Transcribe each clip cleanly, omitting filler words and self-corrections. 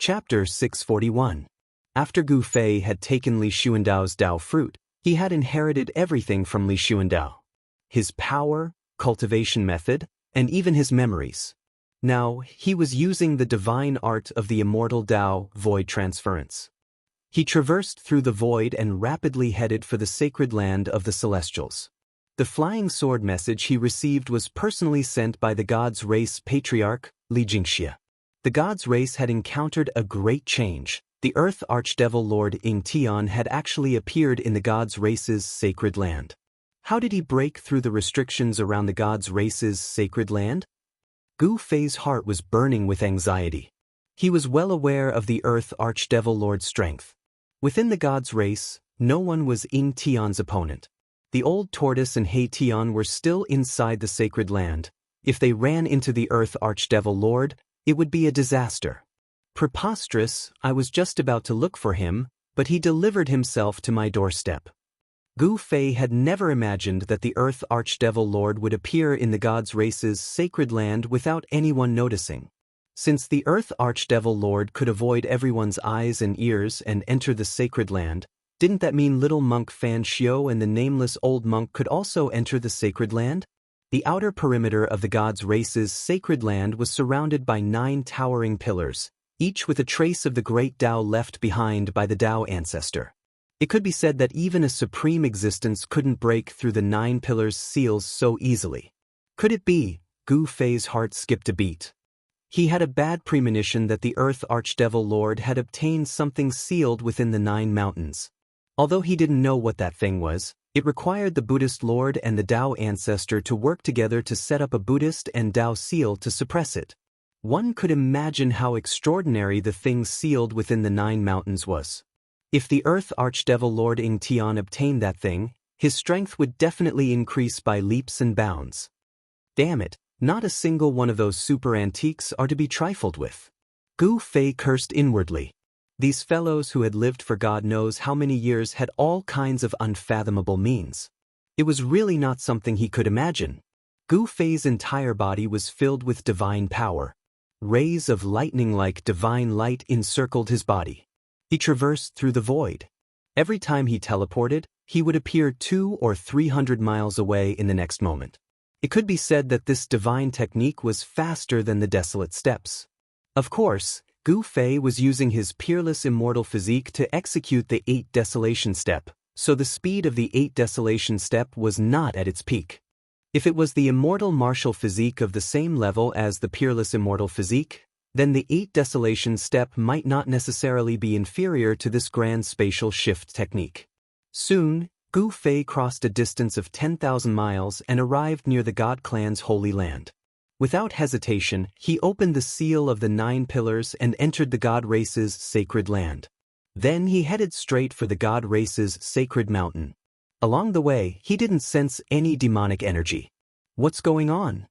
Chapter 641. After Gu Fei had taken Li Xuandao's Dao fruit, he had inherited everything from Li Xuandao. His power, cultivation method, and even his memories. Now, he was using the divine art of the immortal Dao, void transference. He traversed through the void and rapidly headed for the sacred land of the Celestials. The flying sword message he received was personally sent by the God's race patriarch, Li Jingxia. The God's race had encountered a great change. The Earth Archdevil Lord Ying Tian had actually appeared in the God's race's sacred land. How did he break through the restrictions around the God's race's sacred land? Gu Fei's heart was burning with anxiety. He was well aware of the Earth Archdevil Lord's strength. Within the God's race, no one was Ying Tian's opponent. The old tortoise and He Tian were still inside the sacred land. If they ran into the Earth Archdevil Lord, it would be a disaster. Preposterous, I was just about to look for him, but he delivered himself to my doorstep. Gu Fei had never imagined that the Earth Archdevil Lord would appear in the God's race's sacred land without anyone noticing. Since the Earth Archdevil Lord could avoid everyone's eyes and ears and enter the sacred land, didn't that mean little monk Fan Xiao and the nameless old monk could also enter the sacred land? The outer perimeter of the God's race's sacred land was surrounded by 9 towering pillars, each with a trace of the great Tao left behind by the Tao ancestor. It could be said that even a supreme existence couldn't break through the 9 pillars' seals so easily. Could it be? Gu Fei's heart skipped a beat. He had a bad premonition that the Earth Archdevil Lord had obtained something sealed within the 9 mountains. Although he didn't know what that thing was, it required the Buddhist Lord and the Tao ancestor to work together to set up a Buddhist and Tao seal to suppress it. One could imagine how extraordinary the thing sealed within the 9 mountains was. If the Earth Archdevil Lord Ying Tian obtained that thing, his strength would definitely increase by leaps and bounds. Damn it, not a single one of those super antiques are to be trifled with. Gu Fei cursed inwardly. These fellows who had lived for God knows how many years had all kinds of unfathomable means. It was really not something he could imagine. Gu Fei's entire body was filled with divine power. Rays of lightning-like divine light encircled his body. He traversed through the void. Every time he teleported, he would appear 200 or 300 miles away in the next moment. It could be said that this divine technique was faster than the desolate steppes. Of course, Gu Fei was using his peerless immortal physique to execute the 8 desolation step, so the speed of the 8 desolation step was not at its peak. If it was the immortal martial physique of the same level as the peerless immortal physique, then the 8 desolation step might not necessarily be inferior to this grand spatial shift technique. Soon, Gu Fei crossed a distance of 10,000 miles and arrived near the God Clan's holy land. Without hesitation, he opened the seal of the 9 pillars and entered the God race's sacred land. Then he headed straight for the God race's sacred mountain. Along the way, he didn't sense any demonic energy. What's going on?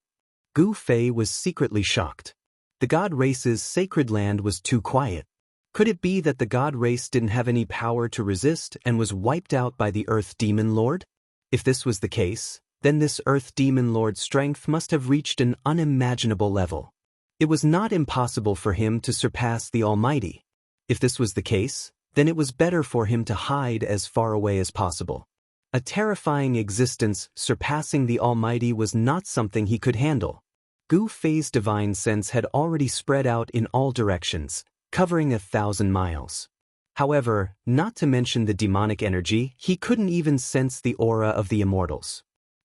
Gu Fei was secretly shocked. The God race's sacred land was too quiet. Could it be that the God race didn't have any power to resist and was wiped out by the Earth Demon Lord? If this was the case, then this Earth Demon Lord's strength must have reached an unimaginable level. It was not impossible for him to surpass the Almighty. If this was the case, then it was better for him to hide as far away as possible. A terrifying existence surpassing the Almighty was not something he could handle. Gu Fei's divine sense had already spread out in all directions, covering 1,000 miles. However, not to mention the demonic energy, he couldn't even sense the aura of the immortals.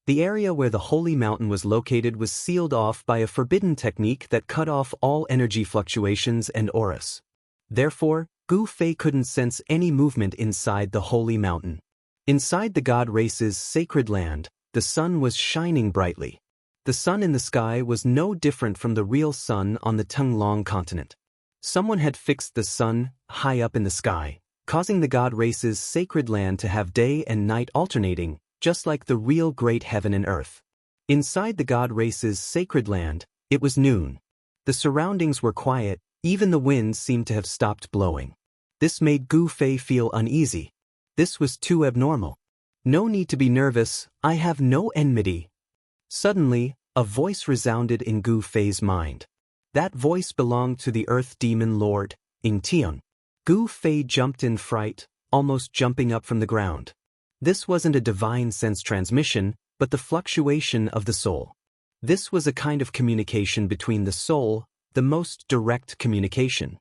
The area where the holy mountain was located was sealed off by a forbidden technique that cut off all energy fluctuations and auras. Therefore, Gu Fei couldn't sense any movement inside the holy mountain. Inside the God race's sacred land, the sun was shining brightly. The sun in the sky was no different from the real sun on the Tenglong continent. Someone had fixed the sun high up in the sky, causing the God race's sacred land to have day and night alternating, just like the real great heaven and earth. Inside the God race's sacred land, it was noon. The surroundings were quiet, even the winds seemed to have stopped blowing. This made Gu Fei feel uneasy. This was too abnormal. No need to be nervous, I have no enmity. Suddenly, a voice resounded in Gu Fei's mind. That voice belonged to the Earth Demon Lord, Ing Tian. Gu Fei jumped in fright, almost jumping up from the ground. This wasn't a divine sense transmission, but the fluctuation of the soul. This was a kind of communication between the soul, the most direct communication.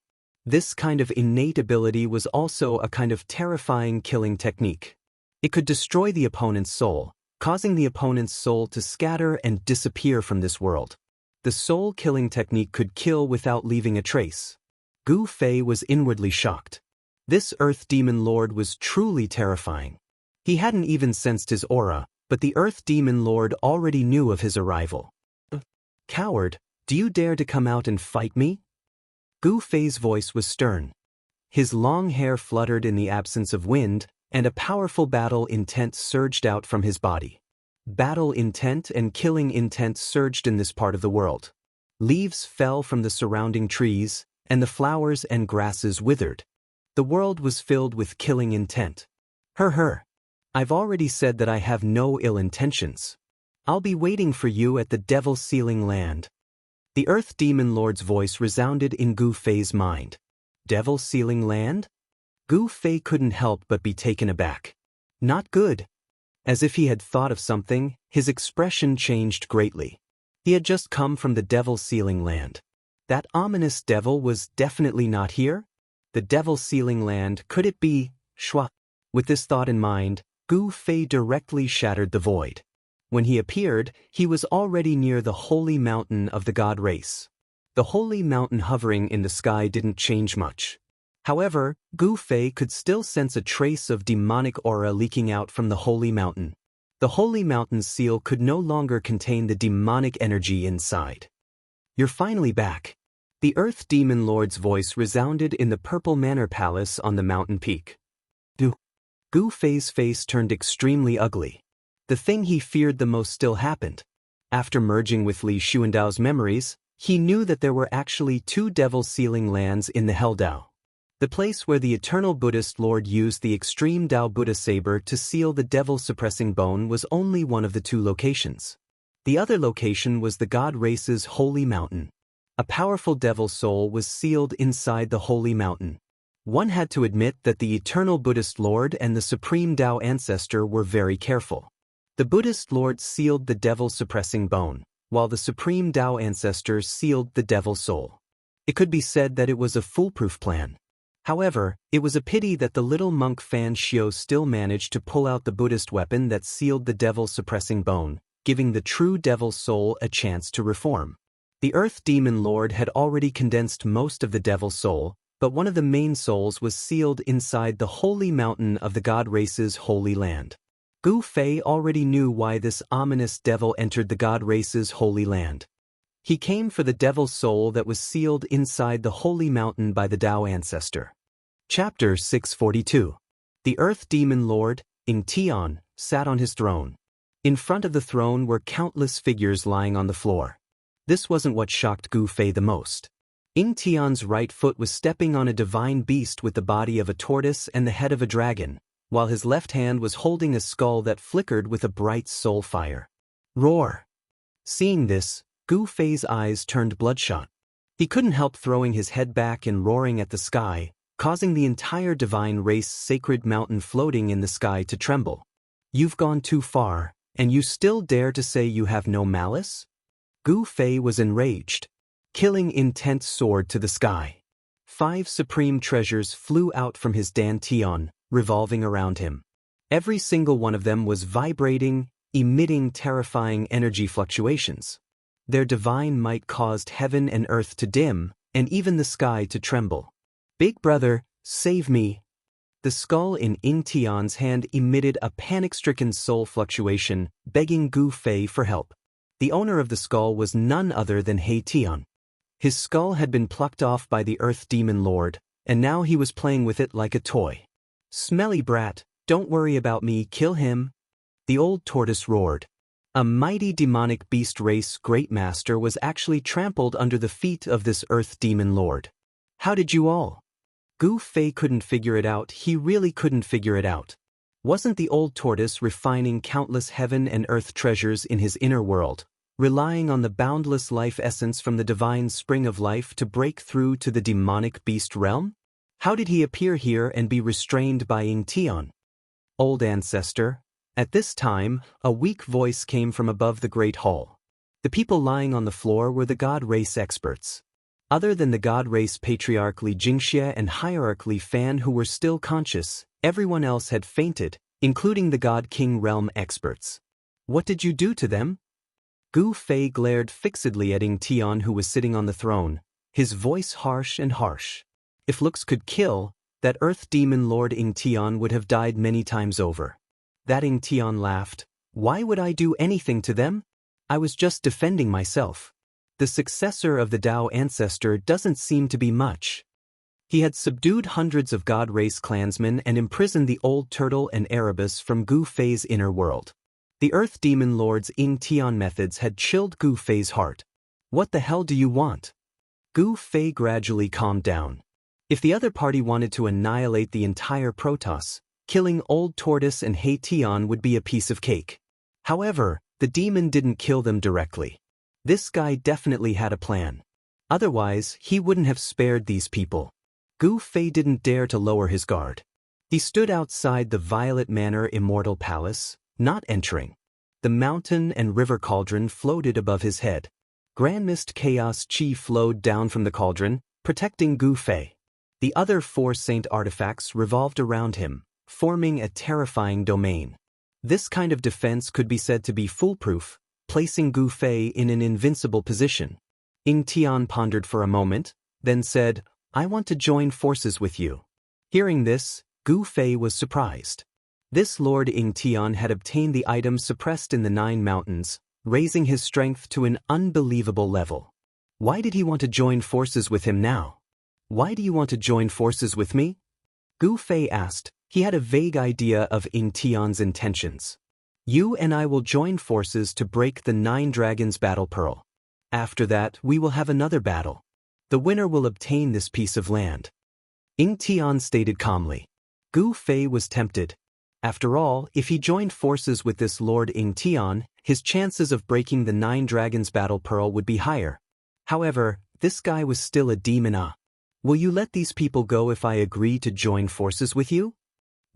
This kind of innate ability was also a kind of terrifying killing technique. It could destroy the opponent's soul, causing the opponent's soul to scatter and disappear from this world. The soul-killing technique could kill without leaving a trace. Gu Fei was inwardly shocked. This Earth Demon Lord was truly terrifying. He hadn't even sensed his aura, but the Earth Demon Lord already knew of his arrival. "Coward, do you dare to come out and fight me?" Gu Fei's voice was stern. His long hair fluttered in the absence of wind, and a powerful battle intent surged out from his body. Battle intent and killing intent surged in this part of the world. Leaves fell from the surrounding trees, and the flowers and grasses withered. The world was filled with killing intent. I've already said that I have no ill intentions. I'll be waiting for you at the Devil Sealing Land. The Earth Demon Lord's voice resounded in Gu Fei's mind. Devil Sealing Land? Gu Fei couldn't help but be taken aback. Not good. As if he had thought of something, his expression changed greatly. He had just come from the Devil Sealing Land. That ominous devil was definitely not here? The Devil Sealing Land, could it be? Shwa. With this thought in mind, Gu Fei directly shattered the void. When he appeared, he was already near the holy mountain of the god race. The holy mountain hovering in the sky didn't change much. However, Gu Fei could still sense a trace of demonic aura leaking out from the holy mountain. The holy mountain's seal could no longer contain the demonic energy inside. "You're finally back." The Earth Demon Lord's voice resounded in the Purple Manor Palace on the mountain peak. Gu Fei's face turned extremely ugly. The thing he feared the most still happened. After merging with Li Xuandao's memories, he knew that there were actually two Devil Sealing Lands in the Hell Dao. The place where the Eternal Buddhist Lord used the Extreme Dao Buddha Saber to seal the devil-suppressing bone was only one of the two locations. The other location was the God Race's Holy Mountain. A powerful devil soul was sealed inside the Holy Mountain. One had to admit that the Eternal Buddhist Lord and the Supreme Dao Ancestor were very careful. The Buddhist Lord sealed the devil-suppressing bone, while the Supreme Dao Ancestor sealed the devil soul. It could be said that it was a foolproof plan. However, it was a pity that the little monk Fan Xiao still managed to pull out the Buddhist weapon that sealed the devil-suppressing bone, giving the true devil soul a chance to reform. The Earth Demon Lord had already condensed most of the devil soul, but one of the main souls was sealed inside the holy mountain of the God Race's Holy Land. Gu Fei already knew why this ominous devil entered the God Race's Holy Land. He came for the devil soul that was sealed inside the holy mountain by the Dao Ancestor. Chapter 642. The Earth Demon Lord, Ing Tian, sat on his throne. In front of the throne were countless figures lying on the floor. This wasn't what shocked Gu Fei the most. Ing Tian's right foot was stepping on a divine beast with the body of a tortoise and the head of a dragon, while his left hand was holding a skull that flickered with a bright soul fire. Roar! Seeing this, Gu Fei's eyes turned bloodshot. He couldn't help throwing his head back and roaring at the sky, causing the entire divine race sacred mountain floating in the sky to tremble. You've gone too far, and you still dare to say you have no malice? Gu Fei was enraged. Killing intent soared to the sky. 5 supreme treasures flew out from his dantian, revolving around him. Every single one of them was vibrating, emitting terrifying energy fluctuations. Their divine might caused heaven and earth to dim, and even the sky to tremble. Big brother, save me! The skull in Ing Tian's hand emitted a panic-stricken soul fluctuation, begging Gu Fei for help. The owner of the skull was none other than He Tian. His skull had been plucked off by the Earth Demon Lord, and now he was playing with it like a toy. Smelly brat, don't worry about me, kill him! The old tortoise roared. A mighty demonic beast race great master was actually trampled under the feet of this Earth Demon Lord. How did you all? Gu Fei couldn't figure it out, he really couldn't figure it out. Wasn't the old tortoise refining countless heaven and earth treasures in his inner world, relying on the boundless life essence from the divine spring of life to break through to the demonic beast realm? How did he appear here and be restrained by Ingtion? Old ancestor. At this time, a weak voice came from above the great hall. The people lying on the floor were the god race experts. Other than the god race patriarch Li Jingxie and hierarch Li Fan who were still conscious, everyone else had fainted, including the god king realm experts. What did you do to them? Gu Fei glared fixedly at Ingtion who was sitting on the throne, his voice harsh and harsh. If looks could kill, that earth demon lord Ingtion would have died many times over. That Ingtion laughed. Why would I do anything to them? I was just defending myself. The successor of the Dao ancestor doesn't seem to be much. He had subdued hundreds of god race clansmen and imprisoned the old turtle and Erebus from Gu Fei's inner world. The earth demon lord's Ingtion methods had chilled Gu Fei's heart. What the hell do you want? Gu Fei gradually calmed down. If the other party wanted to annihilate the entire Protoss, killing Old Tortoise and Heition would be a piece of cake. However, the demon didn't kill them directly. This guy definitely had a plan. Otherwise, he wouldn't have spared these people. Gu Fei didn't dare to lower his guard. He stood outside the Violet Manor Immortal Palace, not entering. The mountain and river cauldron floated above his head. Grand Mist Chaos Chi flowed down from the cauldron, protecting Gu Fei. The other 4 saint artifacts revolved around him, forming a terrifying domain. This kind of defense could be said to be foolproof, placing Gu Fei in an invincible position. Ingtion pondered for a moment, then said, I want to join forces with you. Hearing this, Gu Fei was surprised. This Lord Ingtion had obtained the item suppressed in the 9 mountains, raising his strength to an unbelievable level. Why did he want to join forces with him now? Why do you want to join forces with me? Gu Fei asked. He had a vague idea of Ingtion's intentions. You and I will join forces to break the 9 Dragons Battle Pearl. After that, we will have another battle. The winner will obtain this piece of land. Ingtion stated calmly. Gu Fei was tempted. After all, if he joined forces with this Lord Ingtion, his chances of breaking the 9 Dragons Battle Pearl would be higher. However, this guy was still a demon. Will you let these people go if I agree to join forces with you?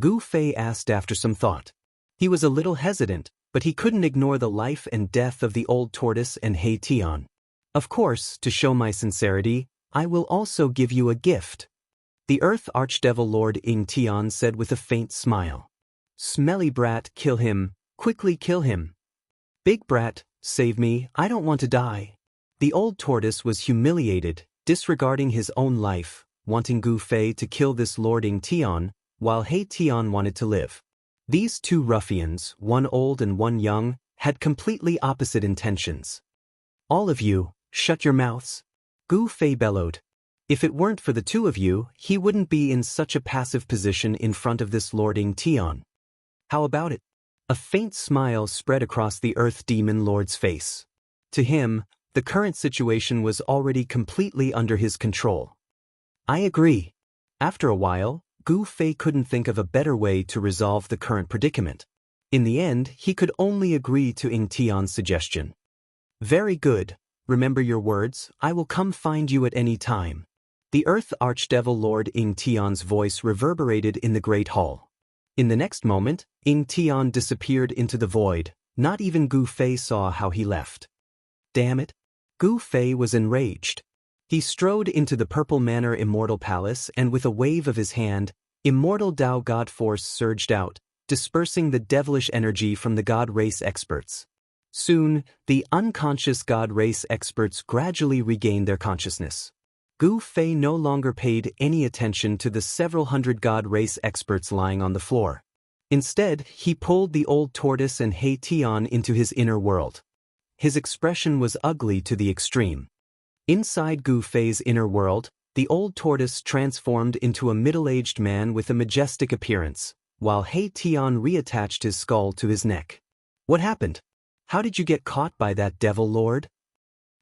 Gu Fei asked after some thought. He was a little hesitant, but he couldn't ignore the life and death of the old tortoise and Heition. Of course, to show my sincerity, I will also give you a gift. The Earth Archdevil Lord Ingtion said with a faint smile. Smelly brat, kill him, quickly kill him. Big brat, save me, I don't want to die. The old tortoise was humiliated, disregarding his own life, wanting Gu Fei to kill this Lord Ingtion, while Heition wanted to live. These 2 ruffians, one old and one young, had completely opposite intentions. All of you, shut your mouths. Gu Fei bellowed. If it weren't for the 2 of you, he wouldn't be in such a passive position in front of this Lord Ingtion. How about it? A faint smile spread across the Earth Demon Lord's face. To him, the current situation was already completely under his control. I agree. After a while, Gu Fei couldn't think of a better way to resolve the current predicament. In the end, he could only agree to Ingtion's suggestion. Very good. Remember your words, I will come find you at any time. The Earth Archdevil Lord Ingtion's voice reverberated in the Great Hall. In the next moment, Ingtion disappeared into the void. Not even Gu Fei saw how he left. Damn it. Gu Fei was enraged. He strode into the Purple Manor Immortal Palace and with a wave of his hand, immortal Dao God Force surged out, dispersing the devilish energy from the God Race experts. Soon, the unconscious God Race experts gradually regained their consciousness. Gu Fei no longer paid any attention to the several hundred God Race experts lying on the floor. Instead, he pulled the old tortoise and Heition into his inner world. His expression was ugly to the extreme. Inside Gu Fei's inner world, the old tortoise transformed into a middle-aged man with a majestic appearance, while Heition reattached his skull to his neck. What happened? How did you get caught by that devil lord?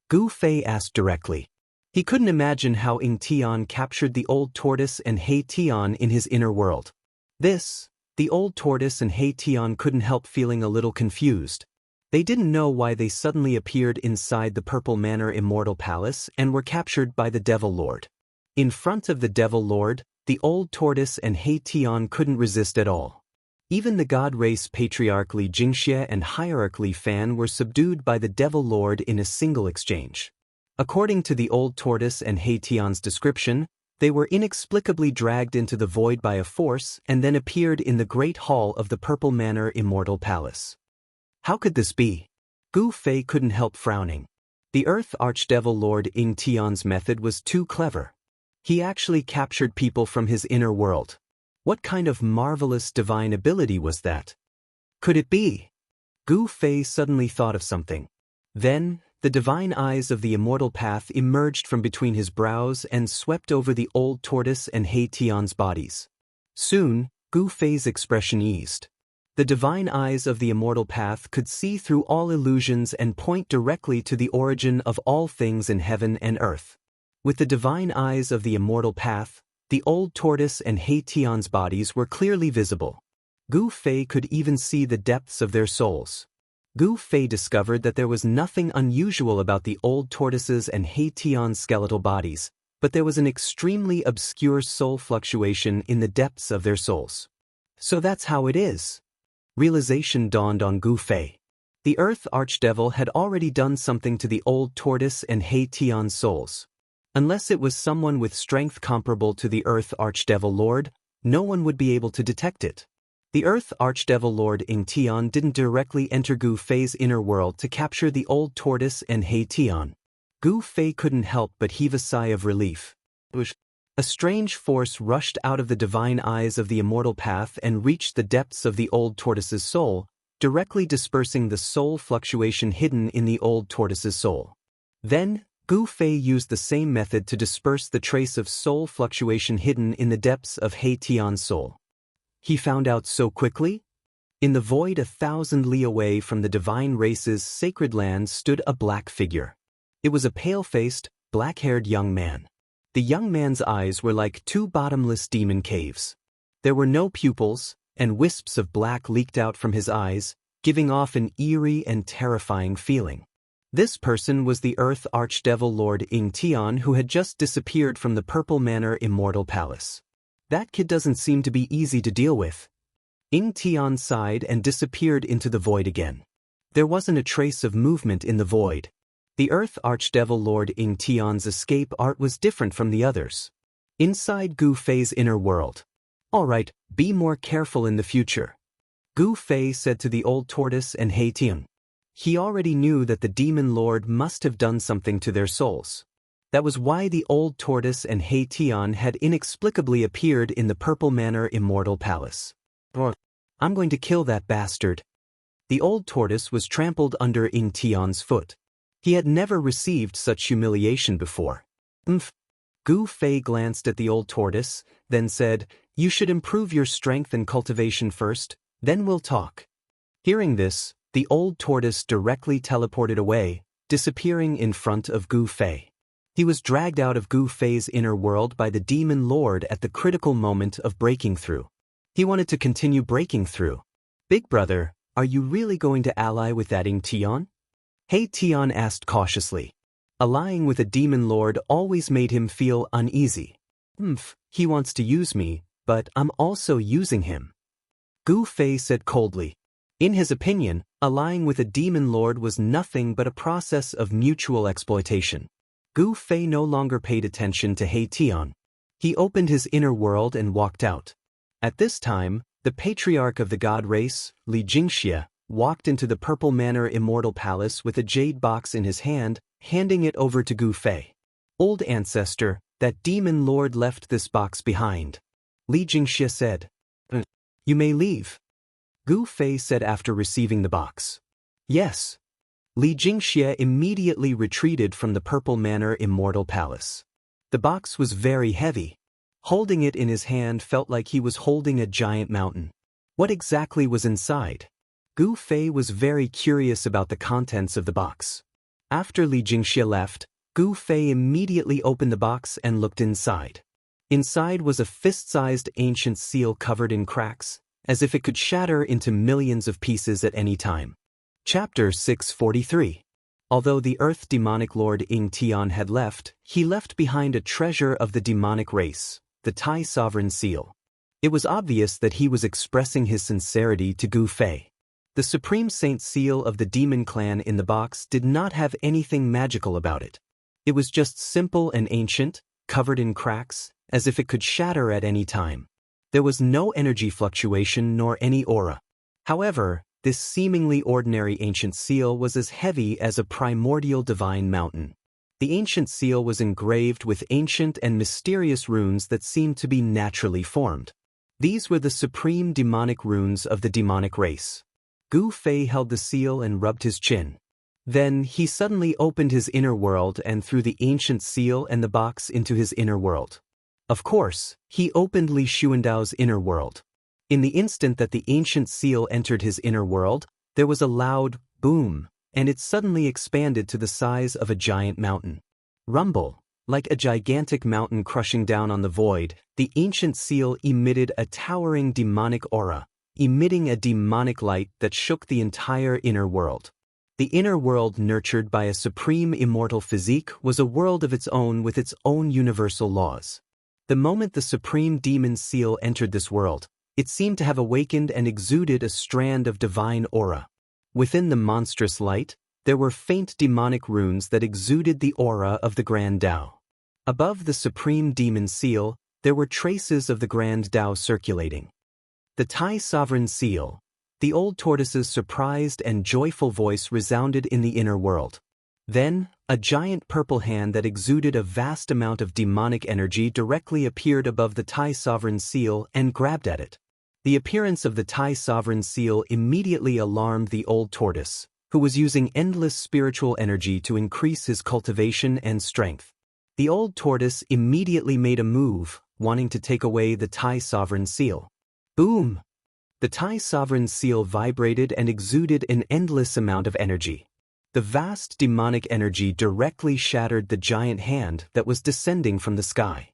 Gu Fei asked directly. He couldn't imagine how Ingtion captured the old tortoise and Heition in his inner world. The old tortoise and Heition couldn't help feeling a little confused. They didn't know why they suddenly appeared inside the Purple Manor Immortal Palace and were captured by the Devil Lord. In front of the Devil Lord, the old tortoise and Hei-Tian couldn't resist at all. Even the god race patriarch Li Jingxie and hierarch Li Fan were subdued by the Devil Lord in a single exchange. According to the old tortoise and Hei-Tian's description, they were inexplicably dragged into the void by a force and then appeared in the Great Hall of the Purple Manor Immortal Palace. How could this be? Gu Fei couldn't help frowning. The Earth Archdevil Lord Ying Tian's method was too clever. He actually captured people from his inner world. What kind of marvelous divine ability was that? Could it be? Gu Fei suddenly thought of something. Then, the divine eyes of the immortal path emerged from between his brows and swept over the old tortoise and Hei-Tian's bodies. Soon, Gu Fei's expression eased. The divine eyes of the immortal path could see through all illusions and point directly to the origin of all things in heaven and earth. With the divine eyes of the immortal path, the old tortoise and Hei-Tian's bodies were clearly visible. Gu Fei could even see the depths of their souls. Gu Fei discovered that there was nothing unusual about the old tortoises and Hei-Tian's skeletal bodies, but there was an extremely obscure soul fluctuation in the depths of their souls. So that's how it is. Realization dawned on Gu Fei. The Earth Archdevil had already done something to the old tortoise and Hei-Tian's souls. Unless it was someone with strength comparable to the Earth Archdevil Lord, no one would be able to detect it. The Earth Archdevil Lord Ying Tian didn't directly enter Gu Fei's inner world to capture the old tortoise and Hei-Tian. Gu Fei couldn't help but heave a sigh of relief. A strange force rushed out of the divine eyes of the immortal path and reached the depths of the old tortoise's soul, directly dispersing the soul fluctuation hidden in the old tortoise's soul. Then, Gu Fei used the same method to disperse the trace of soul fluctuation hidden in the depths of Hei-Tian's soul. He found out so quickly? In the void 1,000 li away from the divine race's sacred land stood a black figure. It was a pale-faced, black-haired young man. The young man's eyes were like two bottomless demon caves. There were no pupils, and wisps of black leaked out from his eyes, giving off an eerie and terrifying feeling. This person was the Earth Archdevil Lord Ying Tian, who had just disappeared from the Purple Manor Immortal Palace. That kid doesn't seem to be easy to deal with. Ying Tian sighed and disappeared into the void again. There wasn't a trace of movement in the void. The Earth Archdevil Lord Ying Tian's escape art was different from the others. Inside Gu Fei's inner world. All right, be more careful in the future. Gu Fei said to the old tortoise and Hei-Tian. He already knew that the demon lord must have done something to their souls. That was why the old tortoise and Hei-Tian had inexplicably appeared in the Purple Manor Immortal Palace. I'm going to kill that bastard. The old tortoise was trampled under Ying Tian's foot. He had never received such humiliation before. Gu Fei glanced at the old tortoise, then said, "You should improve your strength and cultivation first, then we'll talk." Hearing this, the old tortoise directly teleported away, disappearing in front of Gu Fei. He was dragged out of Gu Fei's inner world by the demon lord at the critical moment of breaking through. He wanted to continue breaking through. "Big brother, are you really going to ally with that Ying Tian?" Hei-Tian asked cautiously. Allying with a demon lord always made him feel uneasy. He wants to use me, but I'm also using him. Gu Fei said coldly. In his opinion, allying with a demon lord was nothing but a process of mutual exploitation. Gu Fei no longer paid attention to Hei-Tian. He opened his inner world and walked out. At this time, the patriarch of the god race, Li Jingxie, walked into the Purple Manor Immortal Palace with a jade box in his hand, handing it over to Gu Fei. "Old ancestor, that demon lord left this box behind," Li Jingxie said. "You may leave," Gu Fei said after receiving the box. "Yes." Li Jingxie immediately retreated from the Purple Manor Immortal Palace. The box was very heavy. Holding it in his hand felt like he was holding a giant mountain. What exactly was inside? Gu Fei was very curious about the contents of the box. After Li Jingxie left, Gu Fei immediately opened the box and looked inside. Inside was a fist-sized ancient seal covered in cracks, as if it could shatter into millions of pieces at any time. Chapter 643. Although the Earth demonic lord Ing Tian had left, he left behind a treasure of the demonic race, the Tai Sovereign Seal. It was obvious that he was expressing his sincerity to Gu Fei. The Supreme Saint Seal of the Demon Clan in the box did not have anything magical about it. It was just simple and ancient, covered in cracks, as if it could shatter at any time. There was no energy fluctuation nor any aura. However, this seemingly ordinary ancient seal was as heavy as a primordial divine mountain. The ancient seal was engraved with ancient and mysterious runes that seemed to be naturally formed. These were the supreme demonic runes of the demonic race. Gu Fei held the seal and rubbed his chin. Then he suddenly opened his inner world and threw the ancient seal and the box into his inner world. Of course, he opened Li Xuandao's inner world. In the instant that the ancient seal entered his inner world, there was a loud boom, and it suddenly expanded to the size of a giant mountain. Rumble, like a gigantic mountain crushing down on the void, the ancient seal emitted a towering demonic aura, emitting a demonic light that shook the entire inner world. The inner world, nurtured by a supreme immortal physique, was a world of its own with its own universal laws. The moment the supreme demon seal entered this world, it seemed to have awakened and exuded a strand of divine aura. Within the monstrous light, there were faint demonic runes that exuded the aura of the Grand Tao. Above the supreme demon seal, there were traces of the Grand Tao circulating. The Tai Sovereign Seal. The old tortoise's surprised and joyful voice resounded in the inner world. Then, a giant purple hand that exuded a vast amount of demonic energy directly appeared above the Tai Sovereign Seal and grabbed at it. The appearance of the Tai Sovereign Seal immediately alarmed the old tortoise, who was using endless spiritual energy to increase his cultivation and strength. The old tortoise immediately made a move, wanting to take away the Tai Sovereign Seal. Boom! The Tai Sovereign Seal vibrated and exuded an endless amount of energy. The vast demonic energy directly shattered the giant hand that was descending from the sky.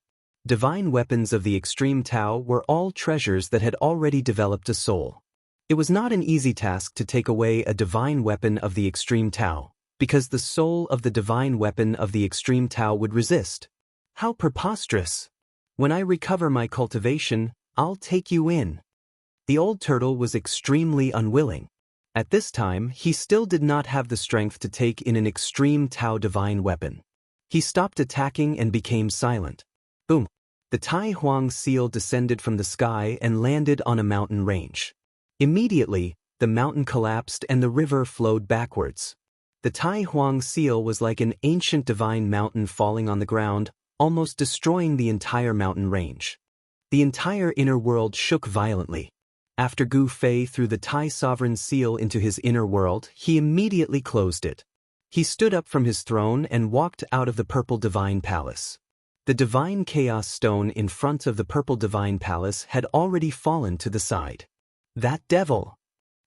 Divine weapons of the extreme Tao were all treasures that had already developed a soul. It was not an easy task to take away a divine weapon of the extreme Tao, because the soul of the divine weapon of the extreme Tao would resist. How preposterous! When I recover my cultivation, I'll take you in. The old turtle was extremely unwilling. At this time, he still did not have the strength to take in an extreme Tao divine weapon. He stopped attacking and became silent. Boom! The Tai Huang seal descended from the sky and landed on a mountain range. Immediately, the mountain collapsed and the river flowed backwards. The Tai Huang seal was like an ancient divine mountain falling on the ground, almost destroying the entire mountain range. The entire inner world shook violently. After Gu Fei threw the Tai Sovereign Seal into his inner world, he immediately closed it. He stood up from his throne and walked out of the Purple Divine Palace. The Divine Chaos Stone in front of the Purple Divine Palace had already fallen to the side. That devil!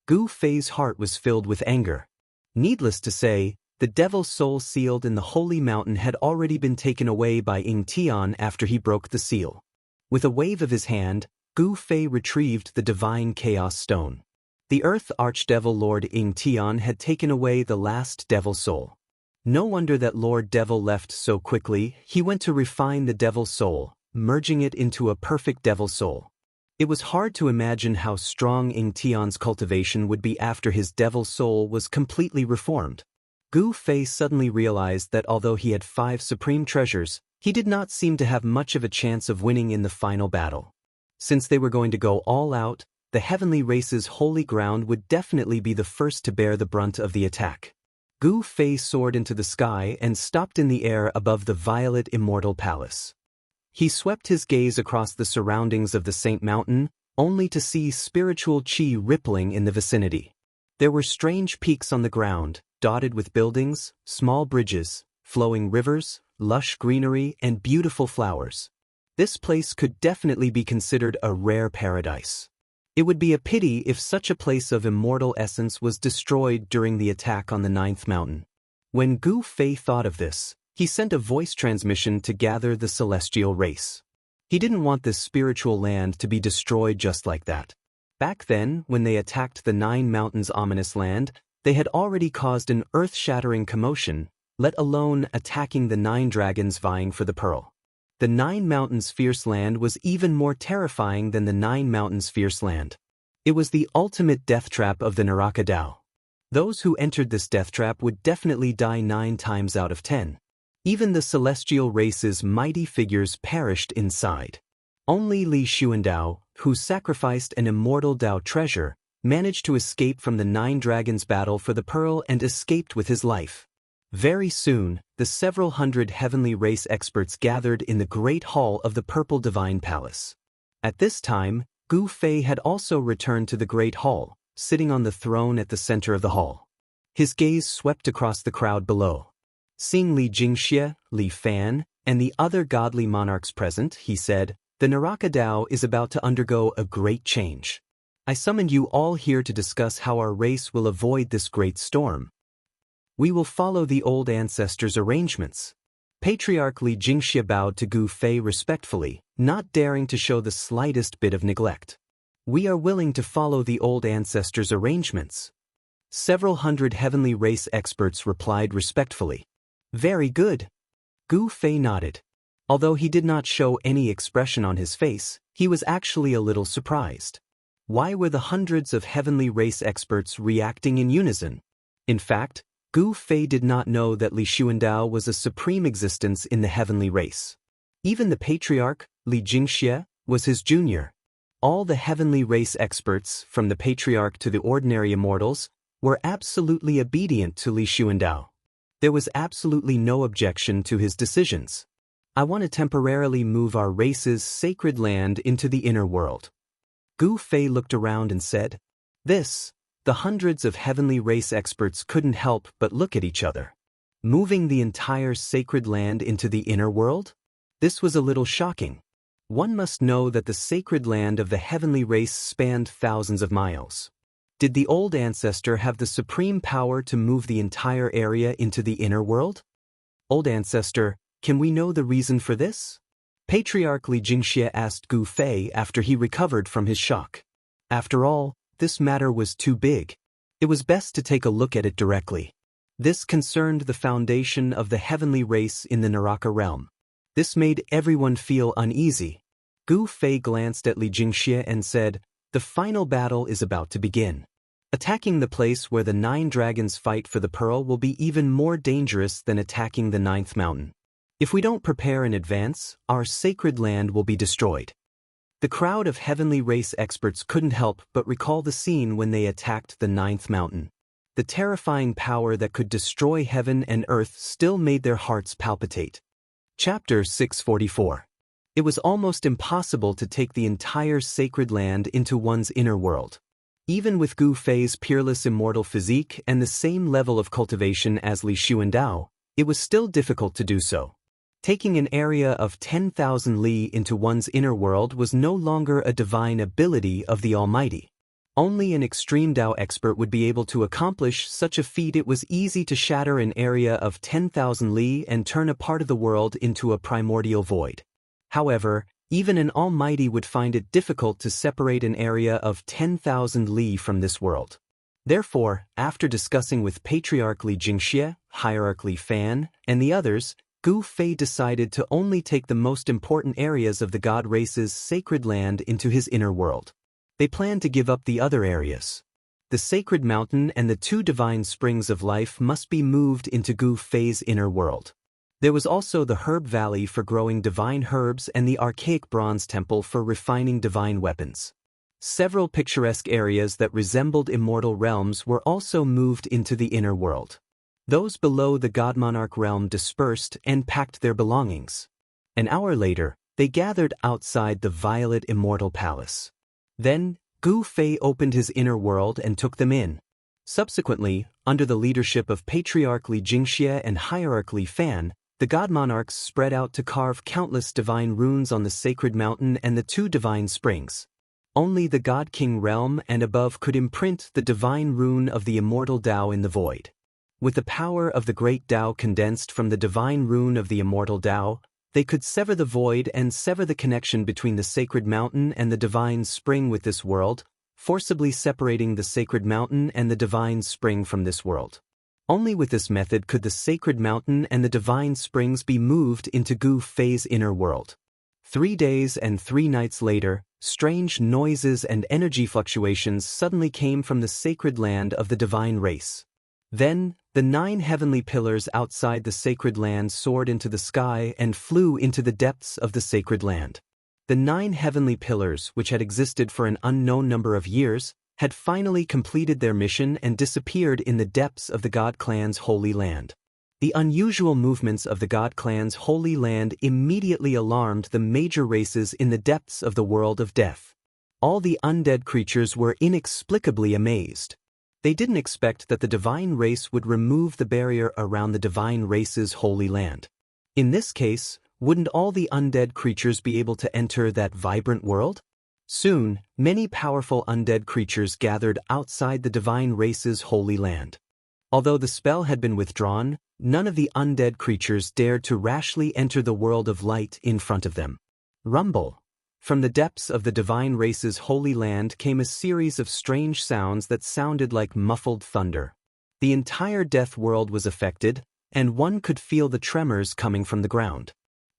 Gu Fei's heart was filled with anger. Needless to say, the devil's soul sealed in the Holy Mountain had already been taken away by Ing Tian after he broke the seal. With a wave of his hand, Gu Fei retrieved the Divine Chaos Stone. The Earth Archdevil Lord Ing Tian had taken away the last devil soul. No wonder that Lord Devil left so quickly. He went to refine the devil soul, merging it into a perfect devil soul. It was hard to imagine how strong Ing Tian's cultivation would be after his devil soul was completely reformed. Gu Fei suddenly realized that although he had 5 supreme treasures, he did not seem to have much of a chance of winning in the final battle. Since they were going to go all out, the heavenly race's holy ground would definitely be the first to bear the brunt of the attack. Gu Fei soared into the sky and stopped in the air above the violet immortal palace. He swept his gaze across the surroundings of the Saint Mountain, only to see spiritual chi rippling in the vicinity. There were strange peaks on the ground, dotted with buildings, small bridges, flowing rivers, lush greenery, and beautiful flowers. This place could definitely be considered a rare paradise. It would be a pity if such a place of immortal essence was destroyed during the attack on the 9th mountain. When Gu Fei thought of this, he sent a voice transmission to gather the celestial race. He didn't want this spiritual land to be destroyed just like that. Back then, when they attacked the 9 mountains ominous land, They had already caused an earth-shattering commotion, let alone attacking the 9 dragons vying for the pearl. The 9 mountains fierce land was even more terrifying than the 9 mountains fierce land. It was the ultimate death trap of the Naraka Dao. Those who entered this death trap would definitely die 9 times out of 10. Even the celestial race's mighty figures perished inside. Only Li Xuandao, who sacrificed an immortal Dao treasure, managed to escape from the 9 dragons' battle for the pearl and escaped with his life. Very soon, the several hundred heavenly race experts gathered in the great hall of the Purple Divine Palace. At this time, Gu Fei had also returned to the great hall, sitting on the throne at the center of the hall. His gaze swept across the crowd below. Seeing Li Jingxie, Li Fan, and the other godly monarchs present, he said, "The Naraka Dao is about to undergo a great change. I summoned you all here to discuss how our race will avoid this great storm. We will follow the old ancestors' arrangements." Patriarch Li Jingxie bowed to Gu Fei respectfully, not daring to show the slightest bit of neglect. "We are willing to follow the old ancestors' arrangements." Several hundred heavenly race experts replied respectfully. "Very good." Gu Fei nodded. Although he did not show any expression on his face, he was actually a little surprised. Why were the hundreds of heavenly race experts reacting in unison? In fact, Gu Fei did not know that Li Xuandao was a supreme existence in the heavenly race. Even the patriarch, Li Jingxie, was his junior. All the heavenly race experts, from the patriarch to the ordinary immortals, were absolutely obedient to Li Xuandao. There was absolutely no objection to his decisions. "I want to temporarily move our race's sacred land into the inner world." Gu Fei looked around and said, "This." The hundreds of heavenly race experts couldn't help but look at each other. Moving the entire sacred land into the inner world? This was a little shocking. One must know that the sacred land of the heavenly race spanned thousands of miles. Did the old ancestor have the supreme power to move the entire area into the inner world? "Old ancestor, can we know the reason for this?" Patriarch Li Jingxie asked Gu Fei after he recovered from his shock. After all, this matter was too big. It was best to take a look at it directly. This concerned the foundation of the heavenly race in the Naraka realm. This made everyone feel uneasy. Gu Fei glanced at Li Jingxie and said, "The final battle is about to begin. Attacking the place where the 9 dragons fight for the pearl will be even more dangerous than attacking the 9th mountain. If we don't prepare in advance, our sacred land will be destroyed." The crowd of heavenly race experts couldn't help but recall the scene when they attacked the 9th mountain. The terrifying power that could destroy heaven and earth still made their hearts palpitate. Chapter 644. It was almost impossible to take the entire sacred land into one's inner world. Even with Gu Fei's peerless immortal physique and the same level of cultivation as Li Xuandao, it was still difficult to do so. Taking an area of 10,000 li into one's inner world was no longer a divine ability of the Almighty. Only an extreme Dao expert would be able to accomplish such a feat. It was easy to shatter an area of 10,000 li and turn a part of the world into a primordial void. However, even an Almighty would find it difficult to separate an area of 10,000 li from this world. Therefore, after discussing with Patriarch Li Jingxie, Hierarch Li Fan, and the others, Gu Fei decided to only take the most important areas of the god race's sacred land into his inner world. They planned to give up the other areas. The sacred mountain and the 2 divine springs of life must be moved into Gu Fei's inner world. There was also the herb valley for growing divine herbs and the archaic bronze temple for refining divine weapons. Several picturesque areas that resembled immortal realms were also moved into the inner world. Those below the God Monarch realm dispersed and packed their belongings. An hour later, they gathered outside the Violet Immortal Palace. Then, Gu Fei opened his inner world and took them in. Subsequently, under the leadership of Patriarch Li Jingxie and Hierarch Li Fan, the God Monarchs spread out to carve countless divine runes on the sacred mountain and the 2 divine springs. Only the God King realm and above could imprint the divine rune of the immortal Dao in the void. With the power of the great Dao condensed from the divine rune of the immortal Dao, they could sever the void and sever the connection between the sacred mountain and the divine spring with this world, forcibly separating the sacred mountain and the divine spring from this world. Only with this method could the sacred mountain and the divine springs be moved into Gu Fei's inner world. 3 days and 3 nights later, strange noises and energy fluctuations suddenly came from the sacred land of the divine race. Then, the 9 heavenly pillars outside the sacred land soared into the sky and flew into the depths of the sacred land. The 9 heavenly pillars, which had existed for an unknown number of years, had finally completed their mission and disappeared in the depths of the God Clan's holy land. The unusual movements of the God Clan's holy land immediately alarmed the major races in the depths of the world of death. All the undead creatures were inexplicably amazed. They didn't expect that the divine race would remove the barrier around the divine race's holy land. In this case, wouldn't all the undead creatures be able to enter that vibrant world? Soon, many powerful undead creatures gathered outside the divine race's holy land. Although the spell had been withdrawn, none of the undead creatures dared to rashly enter the world of light in front of them. Rumble. From the depths of the divine race's holy land came a series of strange sounds that sounded like muffled thunder. The entire death world was affected, and one could feel the tremors coming from the ground.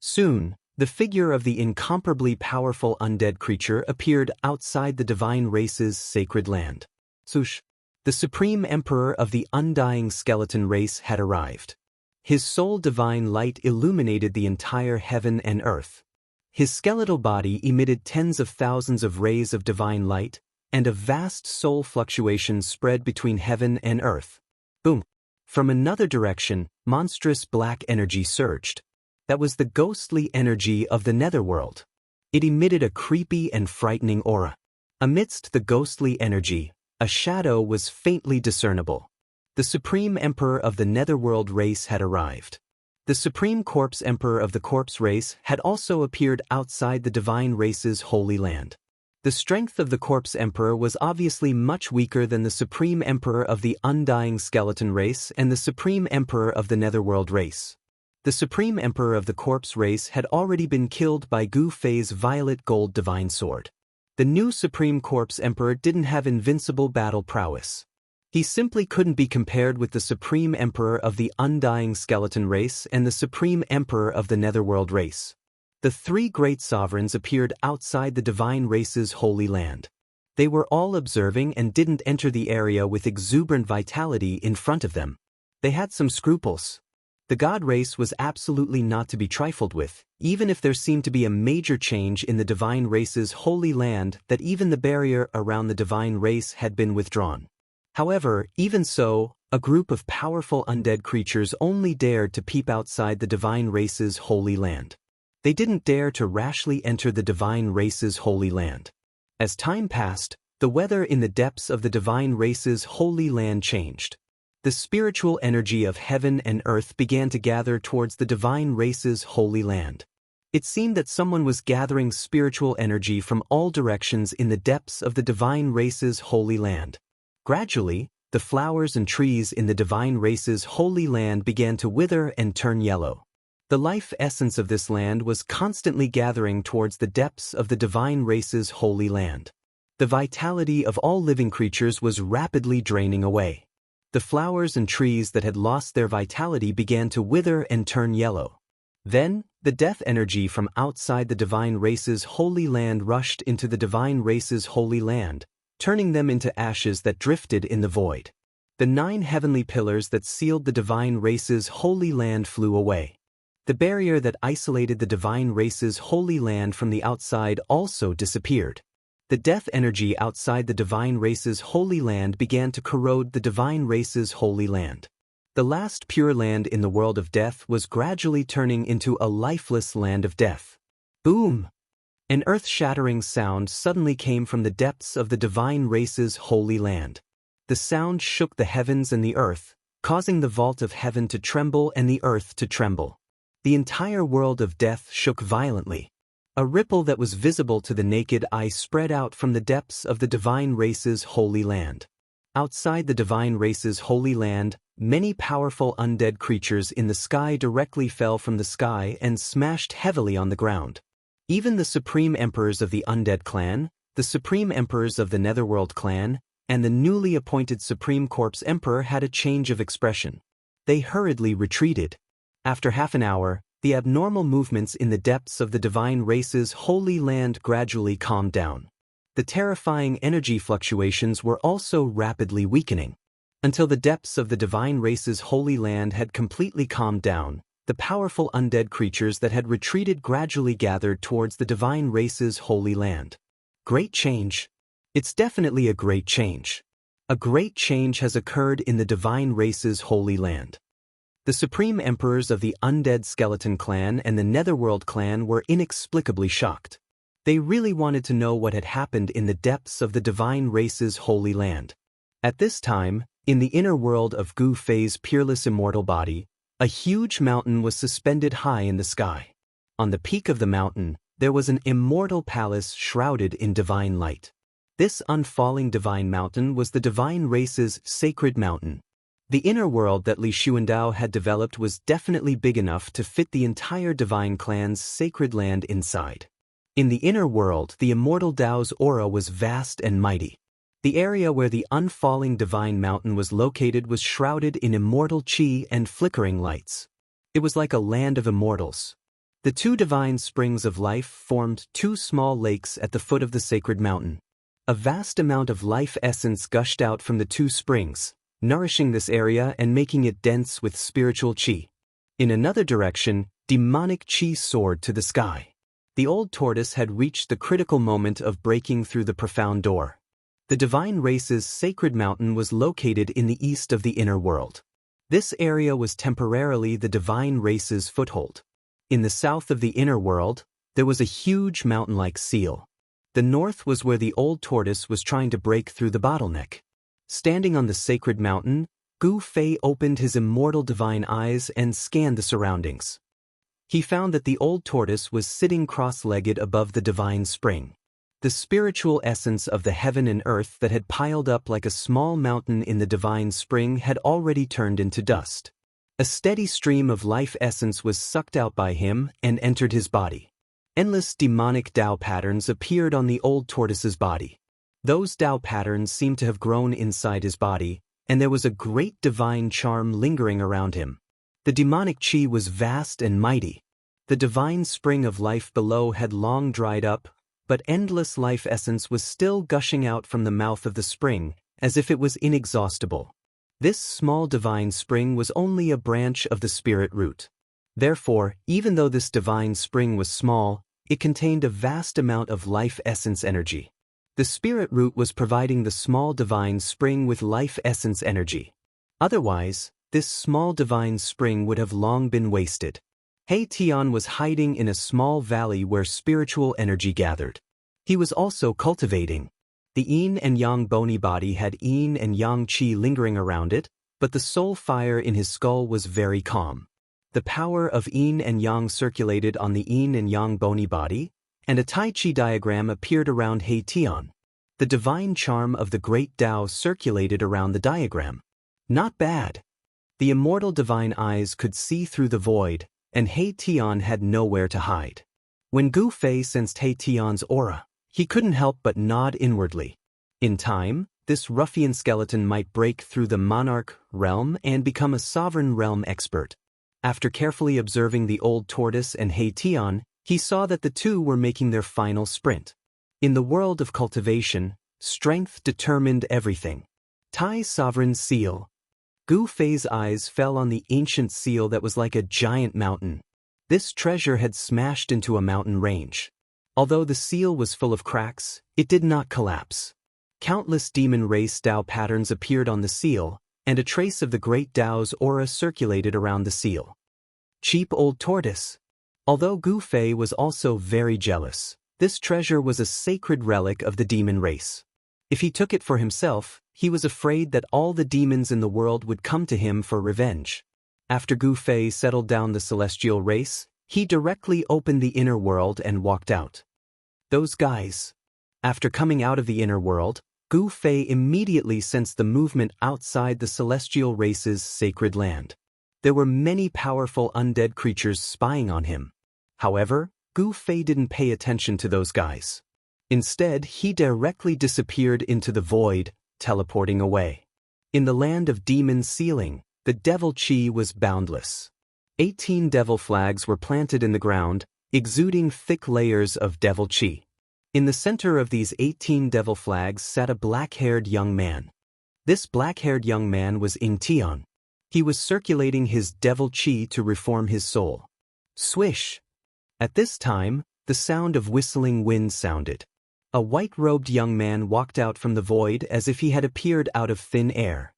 Soon, the figure of the incomparably powerful undead creature appeared outside the divine race's sacred land. Sush. The supreme emperor of the undying skeleton race had arrived. His sole divine light illuminated the entire heaven and earth. His skeletal body emitted tens of thousands of rays of divine light, and a vast soul fluctuation spread between heaven and earth. Boom! From another direction, monstrous black energy surged. That was the ghostly energy of the netherworld. It emitted a creepy and frightening aura. Amidst the ghostly energy, a shadow was faintly discernible. The supreme emperor of the netherworld race had arrived. The supreme corpse emperor of the corpse race had also appeared outside the divine race's holy land. The strength of the corpse emperor was obviously much weaker than the supreme emperor of the undying skeleton race and the supreme emperor of the netherworld race. The supreme emperor of the corpse race had already been killed by Gu Fei's violet gold divine sword. The new supreme corpse emperor didn't have invincible battle prowess. He simply couldn't be compared with the supreme emperor of the undying skeleton race and the supreme emperor of the netherworld race. The 3 great sovereigns appeared outside the divine race's holy land. They were all observing and didn't enter the area with exuberant vitality in front of them. They had some scruples. The god race was absolutely not to be trifled with, even if there seemed to be a major change in the divine race's holy land that even the barrier around the divine race had been withdrawn. However, even so, a group of powerful undead creatures only dared to peep outside the divine race's holy land. They didn't dare to rashly enter the divine race's holy land. As time passed, the weather in the depths of the divine race's holy land changed. The spiritual energy of heaven and earth began to gather towards the divine race's holy land. It seemed that someone was gathering spiritual energy from all directions in the depths of the divine race's holy land. Gradually, the flowers and trees in the divine race's holy land began to wither and turn yellow. The life essence of this land was constantly gathering towards the depths of the divine race's holy land. The vitality of all living creatures was rapidly draining away. The flowers and trees that had lost their vitality began to wither and turn yellow. Then, the death energy from outside the divine race's holy land rushed into the divine race's holy land, turning them into ashes that drifted in the void. The 9 heavenly pillars that sealed the divine race's holy land flew away. The barrier that isolated the divine race's holy land from the outside also disappeared. The death energy outside the divine race's holy land began to corrode the divine race's holy land. The last pure land in the world of death was gradually turning into a lifeless land of death. Boom! An earth-shattering sound suddenly came from the depths of the divine race's holy land. The sound shook the heavens and the earth, causing the vault of heaven to tremble and the earth to tremble. The entire world of death shook violently. A ripple that was visible to the naked eye spread out from the depths of the divine race's holy land. Outside the divine race's holy land, many powerful undead creatures in the sky directly fell from the sky and smashed heavily on the ground. Even the supreme emperors of the undead clan, the Supreme Emperors of the Netherworld clan, and the newly appointed Supreme Corpse Emperor had a change of expression. They hurriedly retreated. After half an hour, the abnormal movements in the depths of the divine race's holy land gradually calmed down. The terrifying energy fluctuations were also rapidly weakening. Until the depths of the divine race's holy land had completely calmed down, the powerful undead creatures that had retreated gradually gathered towards the divine race's holy land. Great change. It's definitely a great change. A great change has occurred in the divine race's holy land. The Supreme Emperors of the Undead Skeleton Clan and the Netherworld Clan were inexplicably shocked. They really wanted to know what had happened in the depths of the divine race's holy land. At this time, in the inner world of Gu Fei's peerless immortal body, a huge mountain was suspended high in the sky. On the peak of the mountain, there was an immortal palace shrouded in divine light. This unfalling divine mountain was the divine race's sacred mountain. The inner world that Li Xuandao had developed was definitely big enough to fit the entire divine clan's sacred land inside. In the inner world, the immortal Dao's aura was vast and mighty. The area where the unfalling divine mountain was located was shrouded in immortal qi and flickering lights. It was like a land of immortals. The two divine springs of life formed two small lakes at the foot of the sacred mountain. A vast amount of life essence gushed out from the two springs, nourishing this area and making it dense with spiritual qi. In another direction, demonic qi soared to the sky. The old tortoise had reached the critical moment of breaking through the profound door. The divine race's sacred mountain was located in the east of the inner world. This area was temporarily the divine race's foothold. In the south of the inner world, there was a huge mountain-like seal. The north was where the old tortoise was trying to break through the bottleneck. Standing on the sacred mountain, Gu Fei opened his immortal divine eyes and scanned the surroundings. He found that the old tortoise was sitting cross-legged above the divine spring. The spiritual essence of the heaven and earth that had piled up like a small mountain in the divine spring had already turned into dust. A steady stream of life essence was sucked out by him and entered his body. Endless demonic Dao patterns appeared on the old tortoise's body. Those Dao patterns seemed to have grown inside his body, and there was a great divine charm lingering around him. The demonic qi was vast and mighty. The divine spring of life below had long dried up, but endless life essence was still gushing out from the mouth of the spring, as if it was inexhaustible. This small divine spring was only a branch of the spirit root. Therefore, even though this divine spring was small, it contained a vast amount of life essence energy. The spirit root was providing the small divine spring with life essence energy. Otherwise, this small divine spring would have long been wasted. He Tian was hiding in a small valley where spiritual energy gathered. He was also cultivating. The yin and yang bony body had yin and yang qi lingering around it, but the soul fire in his skull was very calm. The power of yin and yang circulated on the yin and yang bony body, and a Tai Chi diagram appeared around He Tian. The divine charm of the great Tao circulated around the diagram. Not bad. The immortal divine eyes could see through the void, and He Tian had nowhere to hide. When Gu Fei sensed He Tian's aura, he couldn't help but nod inwardly. In time, this ruffian skeleton might break through the monarch realm and become a sovereign realm expert. After carefully observing the old tortoise and He Tian, he saw that the two were making their final sprint. In the world of cultivation, strength determined everything. Tai sovereign seal. Gu Fei's eyes fell on the ancient seal that was like a giant mountain. This treasure had smashed into a mountain range. Although the seal was full of cracks, it did not collapse. Countless demon race Dao patterns appeared on the seal, and a trace of the great Dao's aura circulated around the seal. Cheap old tortoise. Although Gu Fei was also very jealous, this treasure was a sacred relic of the demon race. If he took it for himself, he was afraid that all the demons in the world would come to him for revenge. After Gu Fei settled down the celestial race, he directly opened the inner world and walked out. Those guys. After coming out of the inner world, Gu Fei immediately sensed the movement outside the celestial race's sacred land. There were many powerful undead creatures spying on him. However, Gu Fei didn't pay attention to those guys. Instead, he directly disappeared into the void, teleporting away. In the land of demon sealing, the devil chi was boundless. 18 devil flags were planted in the ground, exuding thick layers of devil chi. In the center of these 18 devil flags sat a black-haired young man. This black-haired young man was Ingtian. He was circulating his devil chi to reform his soul. Swish! At this time, the sound of whistling wind sounded. A white-robed young man walked out from the void as if he had appeared out of thin air.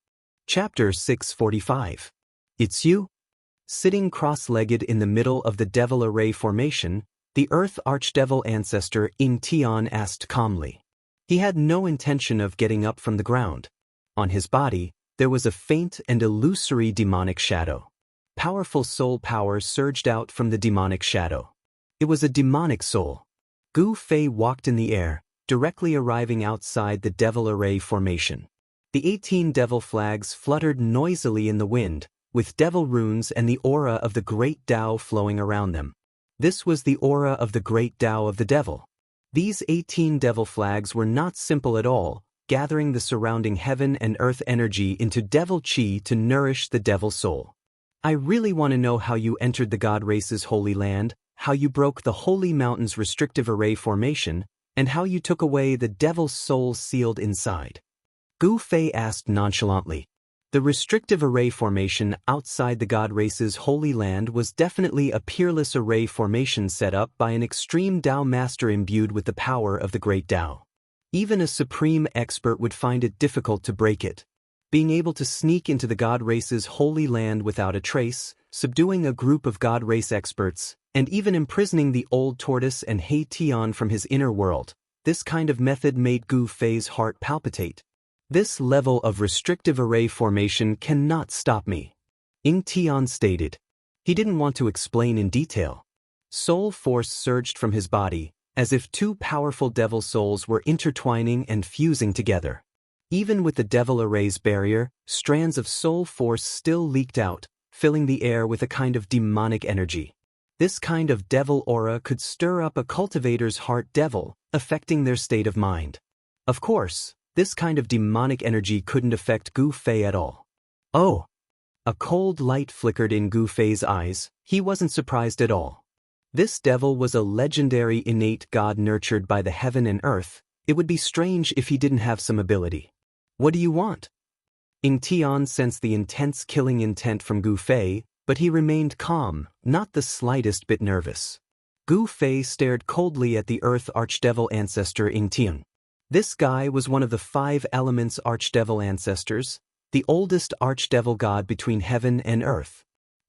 Chapter 645. It's you? Sitting cross-legged in the middle of the devil array formation, the Earth Archdevil ancestor Ingtian asked calmly. He had no intention of getting up from the ground. On his body, there was a faint and illusory demonic shadow. Powerful soul power surged out from the demonic shadow. It was a demonic soul. Gu Fei walked in the air, directly arriving outside the devil array formation. The 18 devil flags fluttered noisily in the wind, with devil runes and the aura of the great Tao flowing around them. This was the aura of the great Tao of the devil. These 18 devil flags were not simple at all, gathering the surrounding heaven and earth energy into devil chi to nourish the devil soul. I really want to know how you entered the God race's holy land, how you broke the holy mountain's restrictive array formation, and how you took away the devil's soul sealed inside. Gu Fei asked nonchalantly. The restrictive array formation outside the God race's holy land was definitely a peerless array formation set up by an extreme Tao master imbued with the power of the great Tao. Even a supreme expert would find it difficult to break it. Being able to sneak into the God race's holy land without a trace, subduing a group of God race experts, and even imprisoning the old tortoise and Hei Tian from his inner world, this kind of method made Gu Fei's heart palpitate. This level of restrictive array formation cannot stop me, Ingtian stated. He didn't want to explain in detail. Soul force surged from his body, as if two powerful devil souls were intertwining and fusing together. Even with the devil array's barrier, strands of soul force still leaked out, filling the air with a kind of demonic energy. This kind of devil aura could stir up a cultivator's heart devil, affecting their state of mind. Of course, this kind of demonic energy couldn't affect Gu Fei at all. Oh! A cold light flickered in Gu Fei's eyes. He wasn't surprised at all. This devil was a legendary innate god nurtured by the heaven and earth. It would be strange if he didn't have some ability. What do you want? Ingtian sensed the intense killing intent from Gu Fei, but he remained calm, not the slightest bit nervous. Gu Fei stared coldly at the Earth Archdevil ancestor Ingtian. This guy was one of the 5 elements Archdevil ancestors, the oldest Archdevil god between heaven and earth.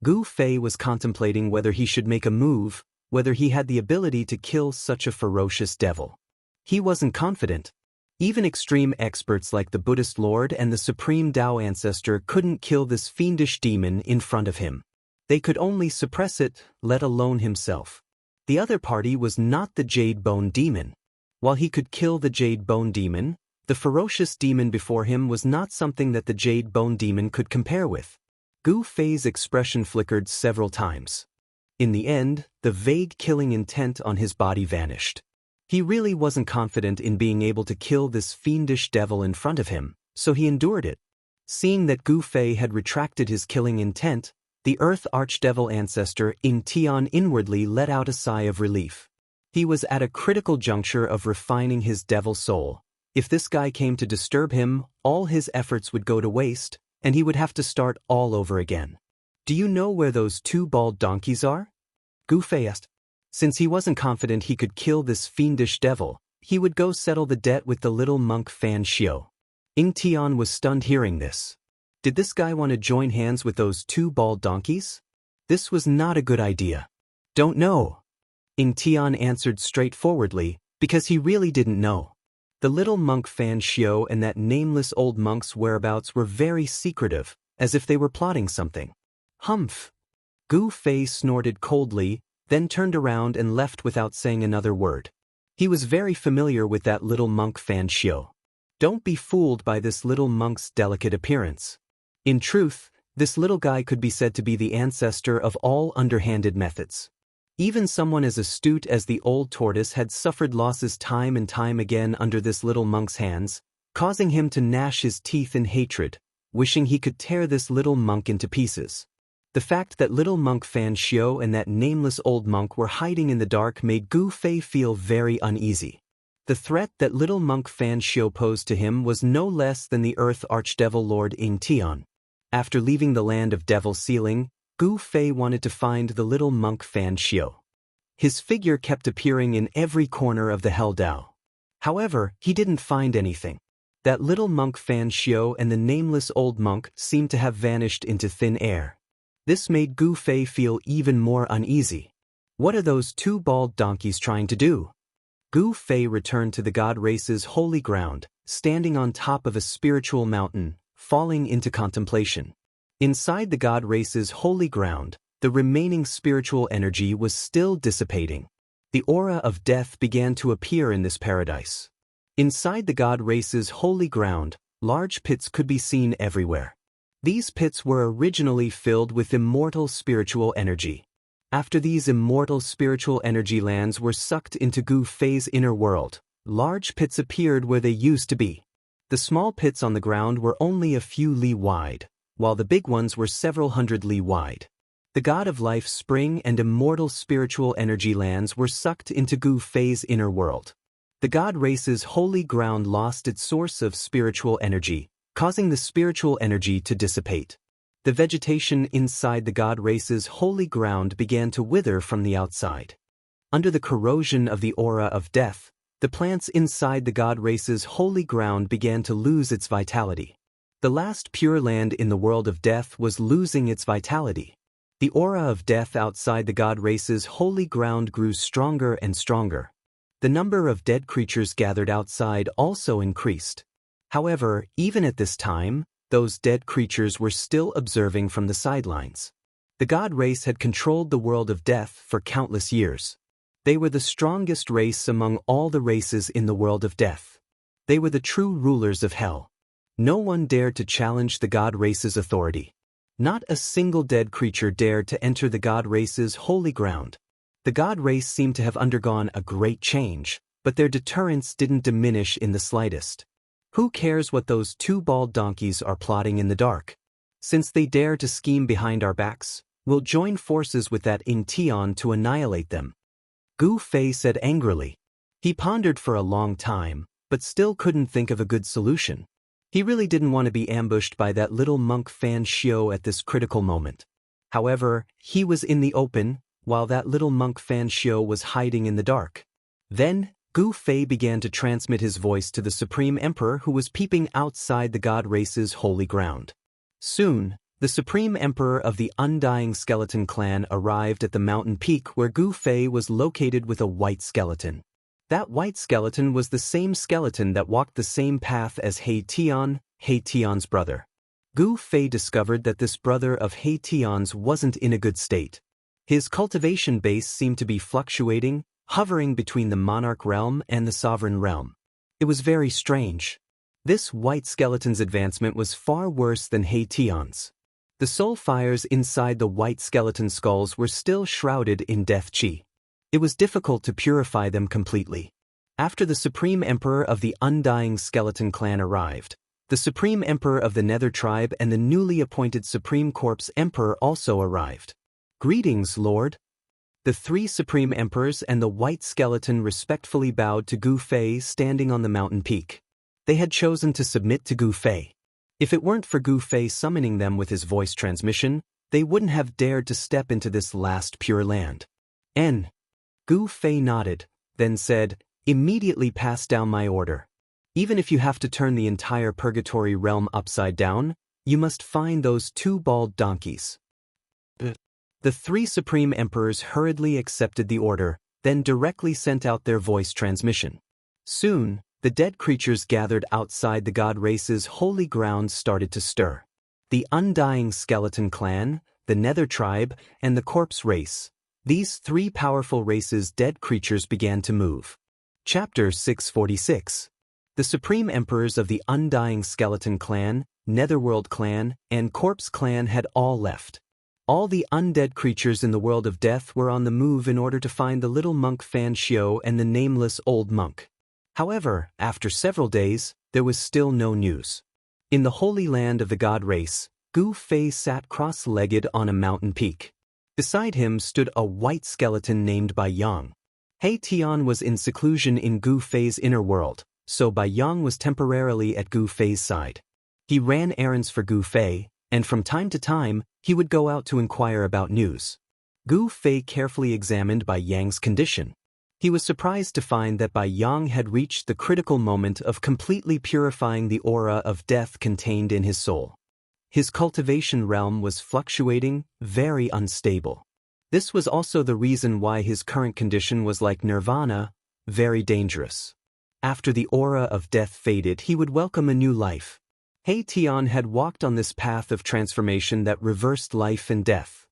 Gu Fei was contemplating whether he should make a move, whether he had the ability to kill such a ferocious devil. He wasn't confident. Even extreme experts like the Buddhist Lord and the Supreme Tao ancestor couldn't kill this fiendish demon in front of him. They could only suppress it, let alone himself. The other party was not the Jade Bone Demon. While he could kill the Jade Bone Demon, the ferocious demon before him was not something that the Jade Bone Demon could compare with. Gu Fei's expression flickered several times. In the end, the vague killing intent on his body vanished. He really wasn't confident in being able to kill this fiendish devil in front of him, so he endured it. Seeing that Gu Fei had retracted his killing intent, the Earth Archdevil ancestor Ingtian inwardly let out a sigh of relief. He was at a critical juncture of refining his devil soul. If this guy came to disturb him, all his efforts would go to waste, and he would have to start all over again. Do you know where those 2 bald donkeys are? Gu Fei asked. Since he wasn't confident he could kill this fiendish devil, he would go settle the debt with the little monk Fan Xiu. Ingtian was stunned hearing this. Did this guy want to join hands with those 2 bald donkeys? This was not a good idea. Don't know. Ingtian answered straightforwardly, because he really didn't know. The little monk Fan Xiu and that nameless old monk's whereabouts were very secretive, as if they were plotting something. Humph! Gu Fei snorted coldly, then turned around and left without saying another word. He was very familiar with that little monk Fan Xiu. Don't be fooled by this little monk's delicate appearance. In truth, this little guy could be said to be the ancestor of all underhanded methods. Even someone as astute as the old tortoise had suffered losses time and time again under this little monk's hands, causing him to gnash his teeth in hatred, wishing he could tear this little monk into pieces. The fact that little monk Fan Xiu and that nameless old monk were hiding in the dark made Gu Fei feel very uneasy. The threat that little monk Fan Xiu posed to him was no less than the Earth Archdevil Lord Ing Tian. After leaving the land of Devil Sealing, Gu Fei wanted to find the little monk Fan Xiu. His figure kept appearing in every corner of the Hell Dao. However, he didn't find anything. That little monk Fan Xiu and the nameless old monk seemed to have vanished into thin air. This made Gu Fei feel even more uneasy. What are those two bald donkeys trying to do? Gu Fei returned to the god race's holy ground, standing on top of a spiritual mountain, falling into contemplation. Inside the god race's holy ground, the remaining spiritual energy was still dissipating. The aura of death began to appear in this paradise. Inside the god race's holy ground, large pits could be seen everywhere. These pits were originally filled with immortal spiritual energy. After these immortal spiritual energy lands were sucked into Gu Fei's inner world, large pits appeared where they used to be. The small pits on the ground were only a few li wide, while the big ones were several hundred li wide. The god of life spring and immortal spiritual energy lands were sucked into Gu Fei's inner world. The god race's holy ground lost its source of spiritual energy, causing the spiritual energy to dissipate. The vegetation inside the god race's holy ground began to wither from the outside. Under the corrosion of the aura of death, the plants inside the god race's holy ground began to lose its vitality. The last pure land in the world of death was losing its vitality. The aura of death outside the god race's holy ground grew stronger and stronger. The number of dead creatures gathered outside also increased. However, even at this time, those dead creatures were still observing from the sidelines. The god race had controlled the world of death for countless years. They were the strongest race among all the races in the world of death. They were the true rulers of hell. No one dared to challenge the god race's authority. Not a single dead creature dared to enter the god race's holy ground. The god race seemed to have undergone a great change, but their deterrence didn't diminish in the slightest. Who cares what those two bald donkeys are plotting in the dark? Since they dare to scheme behind our backs, we'll join forces with that Ing Tian to annihilate them. Gu Fei said angrily. He pondered for a long time, but still couldn't think of a good solution. He really didn't want to be ambushed by that little monk Fan Xiu at this critical moment. However, he was in the open, while that little monk Fan Xiu was hiding in the dark. Then, Gu Fei began to transmit his voice to the Supreme Emperor who was peeping outside the god race's holy ground. Soon, the Supreme Emperor of the Undying Skeleton Clan arrived at the mountain peak where Gu Fei was located with a white skeleton. That white skeleton was the same skeleton that walked the same path as He Tian's brother. Gu Fei discovered that this brother of He Tian's wasn't in a good state. His cultivation base seemed to be fluctuating, hovering between the monarch realm and the sovereign realm. It was very strange. This white skeleton's advancement was far worse than He Tian's. The soul fires inside the white skeleton skulls were still shrouded in death qi. It was difficult to purify them completely. After the Supreme Emperor of the Undying Skeleton Clan arrived, the Supreme Emperor of the Nether Tribe and the newly appointed Supreme Corpse Emperor also arrived. "Greetings, Lord." The three Supreme Emperors and the white skeleton respectfully bowed to Gu Fei standing on the mountain peak. They had chosen to submit to Gu Fei. If it weren't for Gu Fei summoning them with his voice transmission, they wouldn't have dared to step into this last pure land. Gu Fei nodded, then said, "Immediately pass down my order. Even if you have to turn the entire purgatory realm upside down, you must find those two bald donkeys." The three Supreme Emperors hurriedly accepted the order, then directly sent out their voice transmission. Soon, the dead creatures gathered outside the god race's holy ground started to stir. The Undying Skeleton Clan, the Nether Tribe, and the Corpse Race. These three powerful races' dead creatures began to move. Chapter 646. The Supreme Emperors of the Undying Skeleton Clan, Netherworld Clan, and Corpse Clan had all left. All the undead creatures in the world of death were on the move in order to find the little monk Fan Xiao and the nameless old monk. However, after several days, there was still no news. In the holy land of the god race, Gu Fei sat cross-legged on a mountain peak. Beside him stood a white skeleton named Bai Yang. He Tian was in seclusion in Gu Fei's inner world, so Bai Yang was temporarily at Gu Fei's side. He ran errands for Gu Fei, and from time to time, he would go out to inquire about news. Gu Fei carefully examined Bai Yang's condition. He was surprised to find that Bai Yang had reached the critical moment of completely purifying the aura of death contained in his soul. His cultivation realm was fluctuating, very unstable. This was also the reason why his current condition was like nirvana, very dangerous. After the aura of death faded, he would welcome a new life. He Tian had walked on this path of transformation that reversed life and death.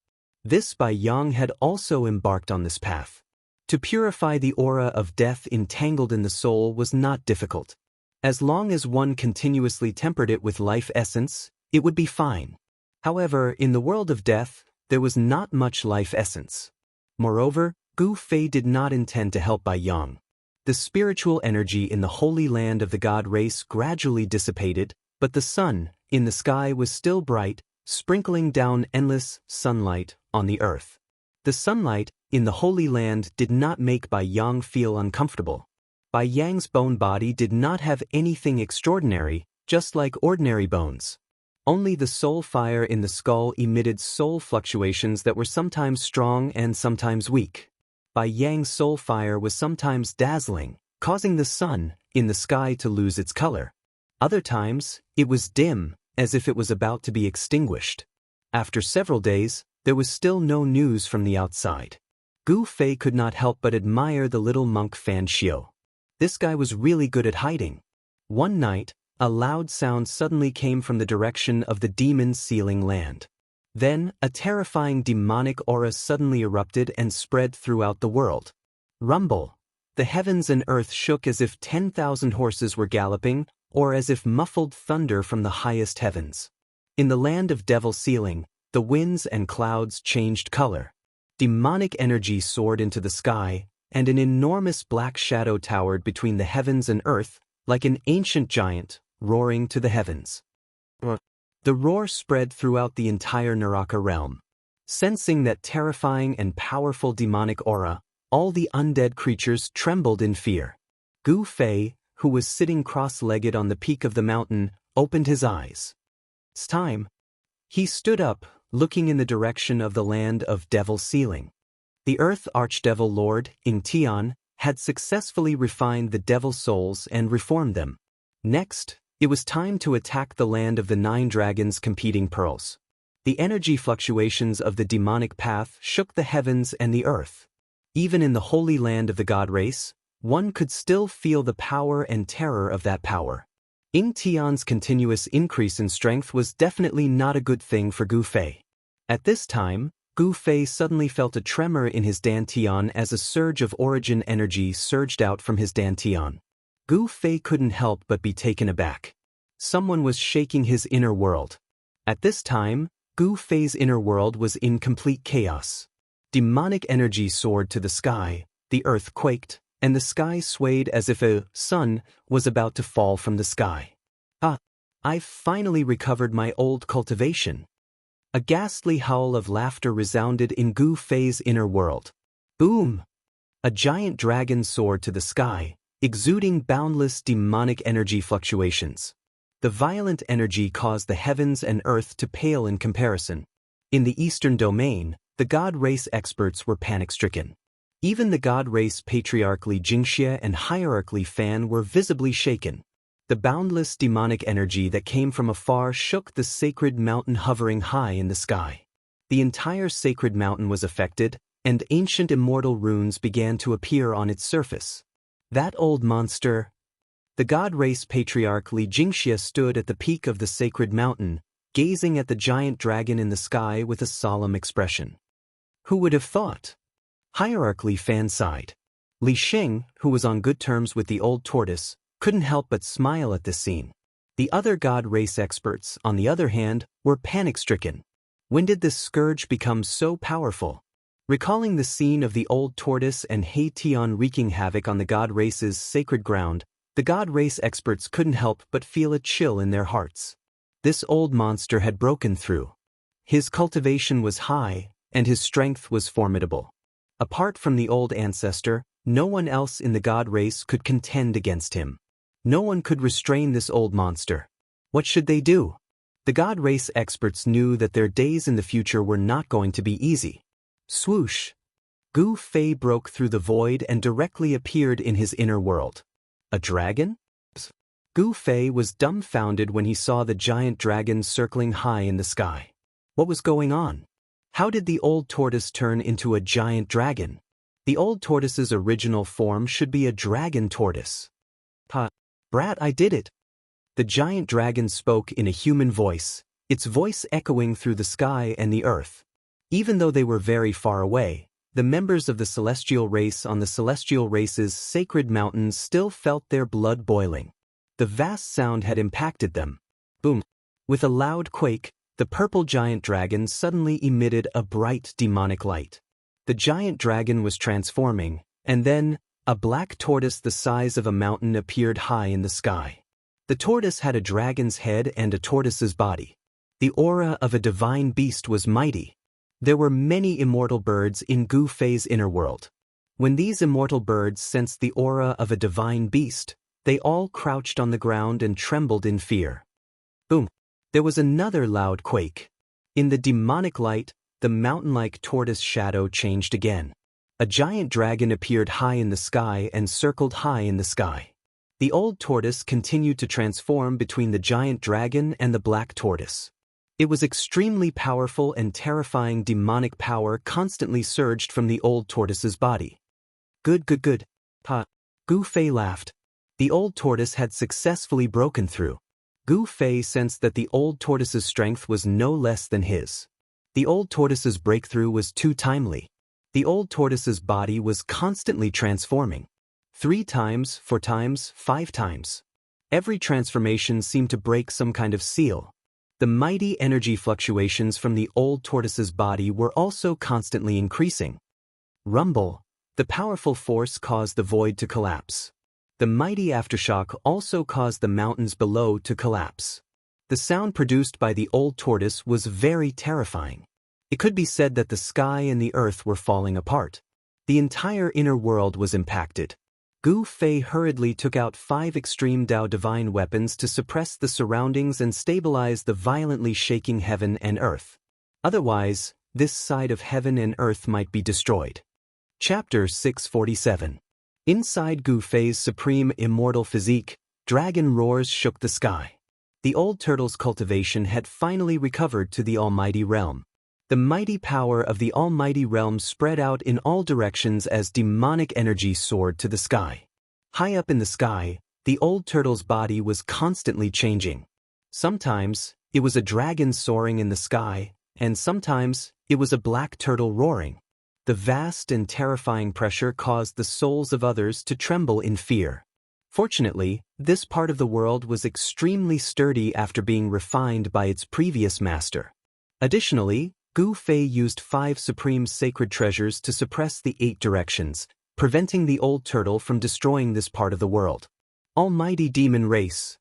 This Bai Yang had also embarked on this path. To purify the aura of death entangled in the soul was not difficult. As long as one continuously tempered it with life essence, it would be fine. However, in the world of death, there was not much life essence. Moreover, Gu Fei did not intend to help Bai Yang. The spiritual energy in the holy land of the god race gradually dissipated, but the sun, in the sky, was still bright, sprinkling down endless sunlight on the earth. The sunlight, in the holy land, did not make Bai Yang feel uncomfortable. Bai Yang's bone body did not have anything extraordinary, just like ordinary bones. Only the soul fire in the skull emitted soul fluctuations that were sometimes strong and sometimes weak. Bai Yang's soul fire was sometimes dazzling, causing the sun, in the sky, to lose its color. Other times, it was dim, as if it was about to be extinguished. After several days, there was still no news from the outside. Gu Fei could not help but admire the little monk Fan Xiao. This guy was really good at hiding. One night, a loud sound suddenly came from the direction of the demon sealing land. Then, a terrifying demonic aura suddenly erupted and spread throughout the world. Rumble! The heavens and earth shook as if 10,000 horses were galloping, or as if muffled thunder from the highest heavens. In the land of devil sealing, the winds and clouds changed color. Demonic energy soared into the sky, and an enormous black shadow towered between the heavens and earth, like an ancient giant, roaring to the heavens. The roar spread throughout the entire Naraka realm. Sensing that terrifying and powerful demonic aura, all the undead creatures trembled in fear. Gu Fei, who was sitting cross-legged on the peak of the mountain, opened his eyes. It's time. He stood up, looking in the direction of the land of devil sealing. The Earth Archdevil Lord, Ing Tian, had successfully refined the devil souls and reformed them. Next, it was time to attack the land of the 9 dragons competing pearls. The energy fluctuations of the demonic path shook the heavens and the earth. Even in the holy land of the god race, one could still feel the power and terror of that power. Ing Tian's continuous increase in strength was definitely not a good thing for Gu Fei. At this time, Gu Fei suddenly felt a tremor in his dantian as a surge of origin energy surged out from his dantian. Gu Fei couldn't help but be taken aback. Someone was shaking his inner world. At this time, Gu Fei's inner world was in complete chaos. Demonic energy soared to the sky, the earth quaked, and the sky swayed as if a sun was about to fall from the sky. I've finally recovered my old cultivation. A ghastly howl of laughter resounded in Gu Fei's inner world. Boom! A giant dragon soared to the sky, exuding boundless demonic energy fluctuations. The violent energy caused the heavens and earth to pale in comparison. In the eastern domain, the god race experts were panic-stricken. Even the god race patriarch Li Jingxie and hierarch Li Fan were visibly shaken. The boundless demonic energy that came from afar shook the sacred mountain hovering high in the sky. The entire sacred mountain was affected, and ancient immortal runes began to appear on its surface. That old monster! The god race patriarch Li Jingxie stood at the peak of the sacred mountain, gazing at the giant dragon in the sky with a solemn expression. Who would have thought? Hierarch Li Fan sighed. Li Xing, who was on good terms with the old tortoise, couldn't help but smile at this scene. The other god race experts, on the other hand, were panic-stricken. When did this scourge become so powerful? Recalling the scene of the old tortoise and Haitian wreaking havoc on the god race's sacred ground, the god race experts couldn't help but feel a chill in their hearts. This old monster had broken through. His cultivation was high, and his strength was formidable. Apart from the old ancestor, no one else in the god race could contend against him. No one could restrain this old monster. What should they do? The god race experts knew that their days in the future were not going to be easy. Swoosh! Gu Fei broke through the void and directly appeared in his inner world. A dragon? Gu Fei was dumbfounded when he saw the giant dragon circling high in the sky. What was going on? How did the old tortoise turn into a giant dragon? The old tortoise's original form should be a dragon tortoise. Brat, I did it! The giant dragon spoke in a human voice, its voice echoing through the sky and the earth. Even though they were very far away, the members of the celestial race on the celestial race's sacred mountains still felt their blood boiling. The vast sound had impacted them. Boom! With a loud quake, the purple giant dragon suddenly emitted a bright demonic light. The giant dragon was transforming, and then, a black tortoise the size of a mountain appeared high in the sky. The tortoise had a dragon's head and a tortoise's body. The aura of a divine beast was mighty. There were many immortal birds in Gu Fei's inner world. When these immortal birds sensed the aura of a divine beast, they all crouched on the ground and trembled in fear. Boom! There was another loud quake. In the demonic light, the mountain-like tortoise shadow changed again. A giant dragon appeared high in the sky and circled high in the sky. The old tortoise continued to transform between the giant dragon and the black tortoise. It was extremely powerful, and terrifying demonic power constantly surged from the old tortoise's body. Good. Gu Fei laughed. The old tortoise had successfully broken through. Gu Fei sensed that the old tortoise's strength was no less than his. The old tortoise's breakthrough was too timely. The old tortoise's body was constantly transforming. 3 times, 4 times, 5 times. Every transformation seemed to break some kind of seal. The mighty energy fluctuations from the old tortoise's body were also constantly increasing. Rumble! The powerful force caused the void to collapse. The mighty aftershock also caused the mountains below to collapse. The sound produced by the old tortoise was very terrifying. It could be said that the sky and the earth were falling apart. The entire inner world was impacted. Gu Fei hurriedly took out 5 extreme Dao divine weapons to suppress the surroundings and stabilize the violently shaking heaven and earth. Otherwise, this side of heaven and earth might be destroyed. Chapter 647. Inside Gu Fei's supreme immortal physique, dragon roars shook the sky. The old turtle's cultivation had finally recovered to the almighty realm. The mighty power of the almighty realm spread out in all directions as demonic energy soared to the sky. High up in the sky, the old turtle's body was constantly changing. Sometimes, it was a dragon soaring in the sky, and sometimes, it was a black turtle roaring. The vast and terrifying pressure caused the souls of others to tremble in fear. Fortunately, this part of the world was extremely sturdy after being refined by its previous master. Additionally, Gu Fei used 5 supreme sacred treasures to suppress the 8 directions, preventing the old turtle from destroying this part of the world. Almighty demon race!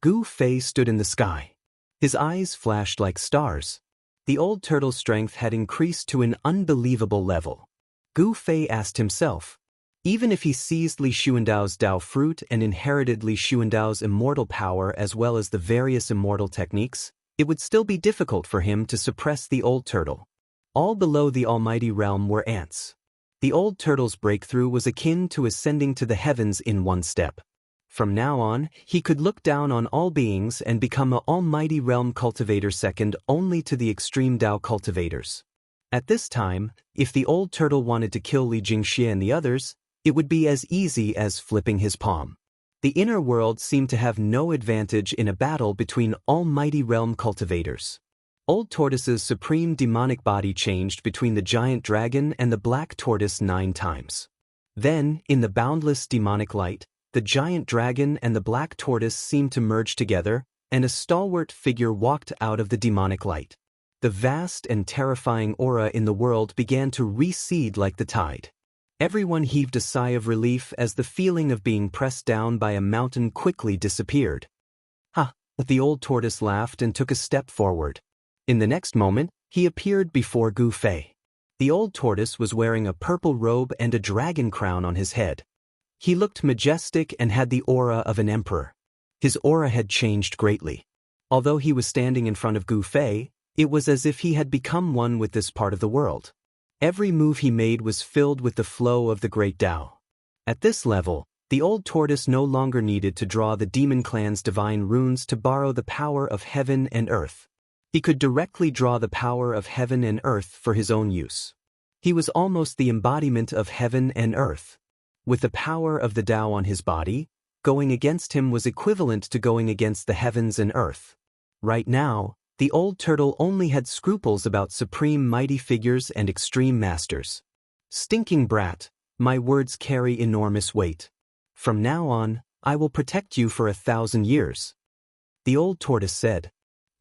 Gu Fei stood in the sky. His eyes flashed like stars. The old turtle's strength had increased to an unbelievable level. Gu Fei asked himself, even if he seized Li Xuandao's Dao fruit and inherited Li Xuandao's immortal power as well as the various immortal techniques, it would still be difficult for him to suppress the old turtle. All below the almighty realm were ants. The old turtle's breakthrough was akin to ascending to the heavens in one step. From now on, he could look down on all beings and become an almighty realm cultivator second only to the extreme Dao cultivators. At this time, if the old turtle wanted to kill Li Jingxie and the others, it would be as easy as flipping his palm. The inner world seemed to have no advantage in a battle between almighty realm cultivators. Old tortoise's supreme demonic body changed between the giant dragon and the black tortoise 9 times. Then, in the boundless demonic light, the giant dragon and the black tortoise seemed to merge together, and a stalwart figure walked out of the demonic light. The vast and terrifying aura in the world began to recede like the tide. Everyone heaved a sigh of relief as the feeling of being pressed down by a mountain quickly disappeared. Ha! The old tortoise laughed and took a step forward. In the next moment, he appeared before Gu Fei. The old tortoise was wearing a purple robe and a dragon crown on his head. He looked majestic and had the aura of an emperor. His aura had changed greatly. Although he was standing in front of Gu Fei, it was as if he had become one with this part of the world. Every move he made was filled with the flow of the great Tao. At this level, the old tortoise no longer needed to draw the demon clan's divine runes to borrow the power of heaven and earth. He could directly draw the power of heaven and earth for his own use. He was almost the embodiment of heaven and earth. With the power of the Tao on his body, going against him was equivalent to going against the heavens and earth. Right now, the old turtle only had scruples about supreme mighty figures and extreme masters. Stinking brat, my words carry enormous weight. From now on, I will protect you for 1,000 years. The old tortoise said.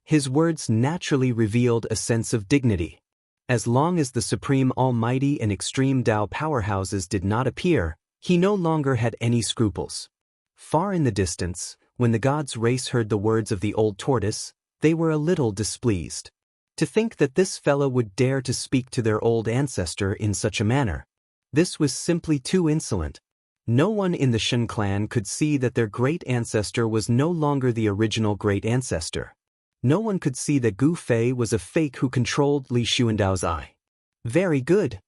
His words naturally revealed a sense of dignity. As long as the supreme almighty and extreme Tao powerhouses did not appear, he no longer had any scruples. Far in the distance, when the gods' race heard the words of the old tortoise, they were a little displeased. To think that this fellow would dare to speak to their old ancestor in such a manner. This was simply too insolent. No one in the Shen clan could see that their great ancestor was no longer the original great ancestor. No one could see that Gu Fei was a fake who controlled Li Xuandao's eye. Very good.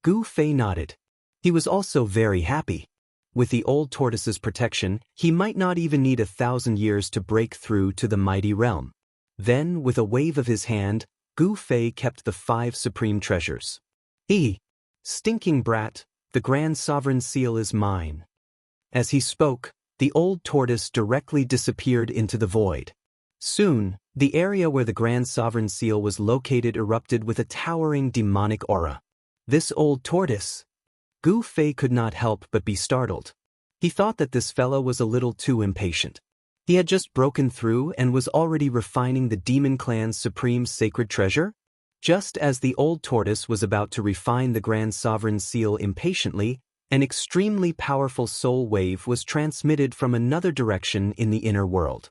Gu Fei nodded. He was also very happy. With the old tortoise's protection, he might not even need 1,000 years to break through to the mighty realm. Then, with a wave of his hand, Gu Fei kept the 5 supreme treasures. Stinking brat, the grand sovereign seal is mine. As he spoke, the old tortoise directly disappeared into the void. Soon, the area where the grand sovereign seal was located erupted with a towering demonic aura. This old tortoise? Gu Fei could not help but be startled. He thought that this fellow was a little too impatient. He had just broken through and was already refining the demon clan's supreme sacred treasure? Just as the old tortoise was about to refine the grand sovereign seal impatiently, an extremely powerful soul wave was transmitted from another direction in the inner world.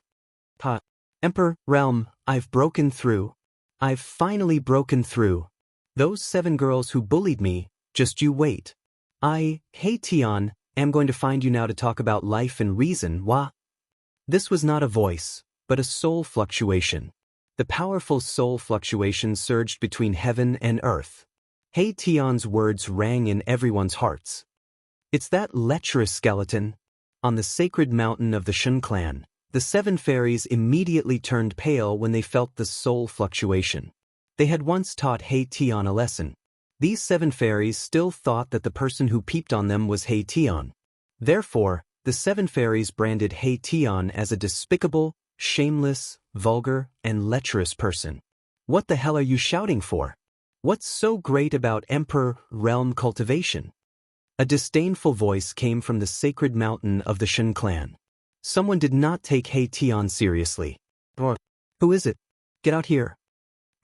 Emperor, realm, I've broken through. I've finally broken through. Those 7 girls who bullied me, just you wait. Hey Tian, am going to find you now to talk about life and reason, wah? This was not a voice, but a soul fluctuation. The powerful soul fluctuation surged between heaven and earth. Hey Tian's words rang in everyone's hearts. It's that lecherous skeleton. On the sacred mountain of the Shen clan, the 7 fairies immediately turned pale when they felt the soul fluctuation. They had once taught He Tian a lesson. These 7 fairies still thought that the person who peeped on them was He Tian. Therefore, the 7 fairies branded He Tian as a despicable, shameless, vulgar, and lecherous person. What the hell are you shouting for? What's so great about Emperor realm cultivation? A disdainful voice came from the sacred mountain of the Shen clan. Someone did not take He Tian seriously. Who is it? Get out here.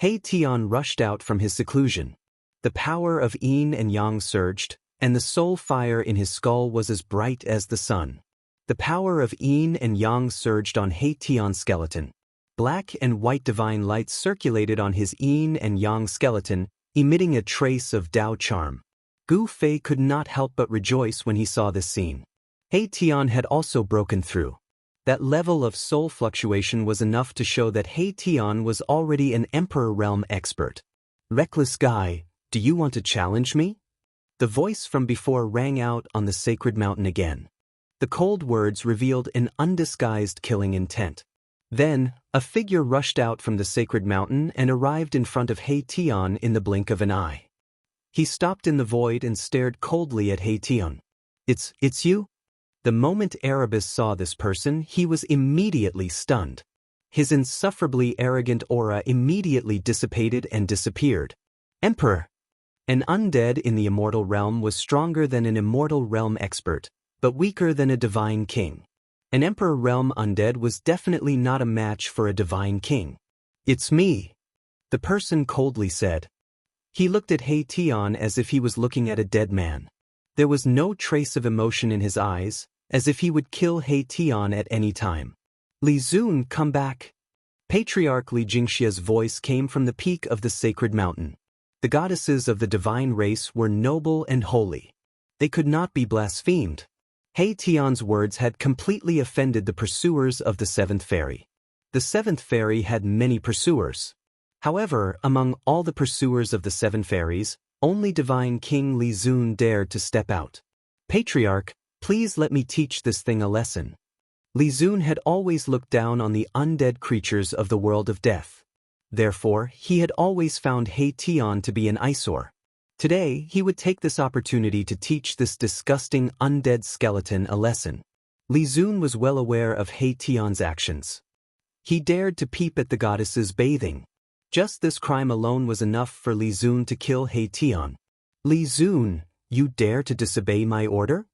He Tian rushed out from his seclusion. The power of yin and yang surged, and the soul fire in his skull was as bright as the sun. The power of yin and yang surged on He Tian's skeleton. Black and white divine lights circulated on his yin and yang skeleton, emitting a trace of Tao charm. Gu Fei could not help but rejoice when he saw this scene. He Tian had also broken through. That level of soul fluctuation was enough to show that He Tian was already an Emperor realm expert. Reckless guy, do you want to challenge me? The voice from before rang out on the sacred mountain again. The cold words revealed an undisguised killing intent. Then, a figure rushed out from the sacred mountain and arrived in front of He Tian in the blink of an eye. He stopped in the void and stared coldly at He Tian. It's you? The moment Erebus saw this person, he was immediately stunned. His insufferably arrogant aura immediately dissipated and disappeared. Emperor! An undead in the immortal realm was stronger than an immortal realm expert, but weaker than a divine king. An Emperor realm undead was definitely not a match for a divine king. It's me. The person coldly said. He looked at He Tian as if he was looking at a dead man. There was no trace of emotion in his eyes, as if he would kill He Tian at any time. Li Zun, come back. Patriarch Li Jingxia's voice came from the peak of the sacred mountain. The goddesses of the divine race were noble and holy. They could not be blasphemed. He Tian's words had completely offended the pursuers of the seventh fairy. The seventh fairy had many pursuers. However, among all the pursuers of the seven fairies, only divine King Li Zun dared to step out. Patriarch, please let me teach this thing a lesson. Li Zun had always looked down on the undead creatures of the world of death. Therefore, he had always found He Tian to be an eyesore. Today, he would take this opportunity to teach this disgusting undead skeleton a lesson. Li Zun was well aware of He Tian's actions. He dared to peep at the goddesses bathing. Just this crime alone was enough for Li Zun to kill He Tian. Li Zun, you dare to disobey my order?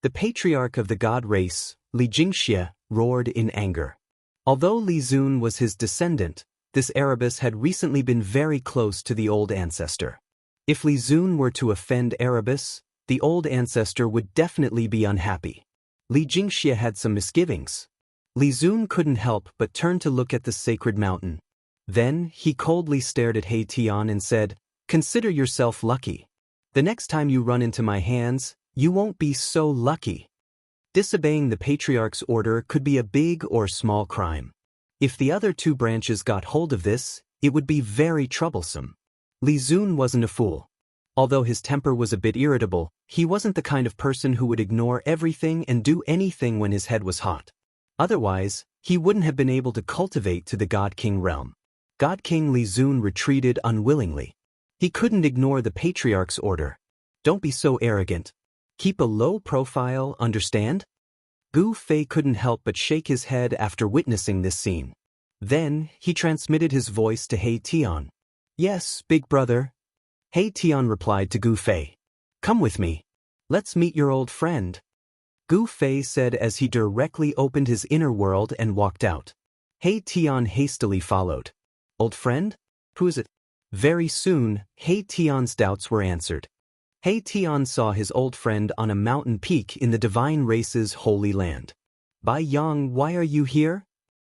The patriarch of the god race, Li Jingxia, roared in anger. Although Li Zun was his descendant, this Erebus had recently been very close to the old ancestor. If Li Zun were to offend Erebus, the old ancestor would definitely be unhappy. Li Jingxia had some misgivings. Li Zun couldn't help but turn to look at the sacred mountain. Then, he coldly stared at He Tian and said, "Consider yourself lucky. The next time you run into my hands, you won't be so lucky." Disobeying the patriarch's order could be a big or small crime. If the other two branches got hold of this, it would be very troublesome. Li Zun wasn't a fool. Although his temper was a bit irritable, he wasn't the kind of person who would ignore everything and do anything when his head was hot. Otherwise, he wouldn't have been able to cultivate to the God King realm. God King Li Zun retreated unwillingly. He couldn't ignore the patriarch's order. Don't be so arrogant. Keep a low profile, understand? Gu Fei couldn't help but shake his head after witnessing this scene. Then, he transmitted his voice to He Tian. Yes, big brother. He Tian replied to Gu Fei. Come with me. Let's meet your old friend. Gu Fei said as he directly opened his inner world and walked out. He Tian hastily followed. Old friend? Who is it? Very soon, He Tian's doubts were answered. He Tian saw his old friend on a mountain peak in the divine race's holy land. Bai Yang, why are you here?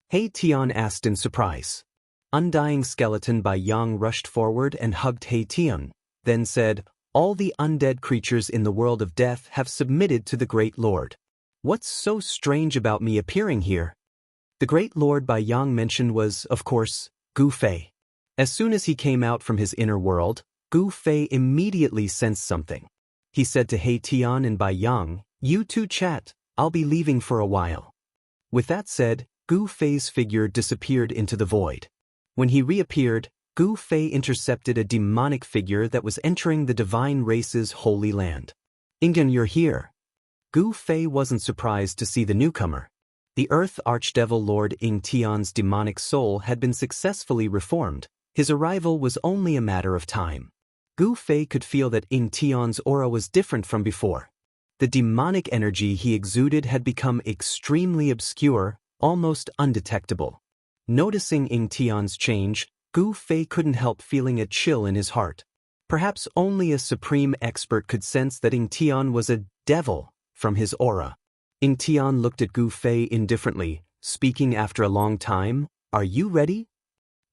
He Tian asked in surprise. Undying skeleton Bai Yang rushed forward and hugged He Tian, then said, all the undead creatures in the world of death have submitted to the Great Lord. What's so strange about me appearing here? The Great Lord Bai Yang mentioned was, of course, Gu Fei. As soon as he came out from his inner world, Gu Fei immediately sensed something. He said to He Tian and Bai Yang, you two chat, I'll be leaving for a while. With that said, Gu Fei's figure disappeared into the void. When he reappeared, Gu Fei intercepted a demonic figure that was entering the divine race's holy land. Ingen, you're here. Gu Fei wasn't surprised to see the newcomer. The Earth Archdevil Lord Ing Tian's demonic soul had been successfully reformed. His arrival was only a matter of time. Gu Fei could feel that Ing Tian's aura was different from before. The demonic energy he exuded had become extremely obscure, almost undetectable. Noticing Ing Tian's change, Gu Fei couldn't help feeling a chill in his heart. Perhaps only a supreme expert could sense that Ing Tian was a devil from his aura. Ing Tian looked at Gu Fei indifferently, speaking after a long time, "Are you ready?"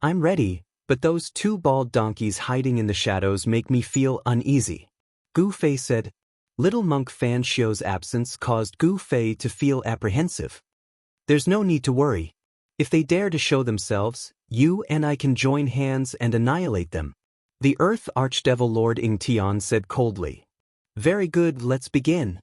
"I'm ready, but those two bald donkeys hiding in the shadows make me feel uneasy." Gu Fei said. Little monk Fan Xiu's absence caused Gu Fei to feel apprehensive. "There's no need to worry. If they dare to show themselves, you and I can join hands and annihilate them." The Earth Archdevil Lord Ing Tian said coldly. "Very good, let's begin."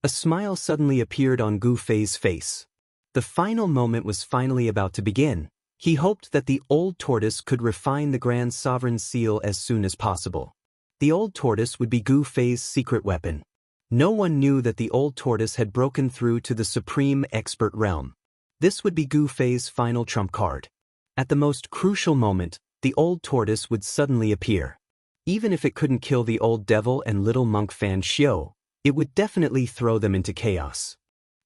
A smile suddenly appeared on Gu Fei's face. The final moment was finally about to begin. He hoped that the old tortoise could refine the Grand Sovereign's seal as soon as possible. The old tortoise would be Gu Fei's secret weapon. No one knew that the old tortoise had broken through to the supreme expert realm. This would be Gu Fei's final trump card. At the most crucial moment, the old tortoise would suddenly appear. Even if it couldn't kill the old devil and little monk Fan Xiu, it would definitely throw them into chaos.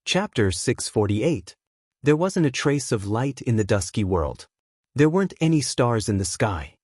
Chapter 648. There wasn't a trace of light in the dusky world. There weren't any stars in the sky.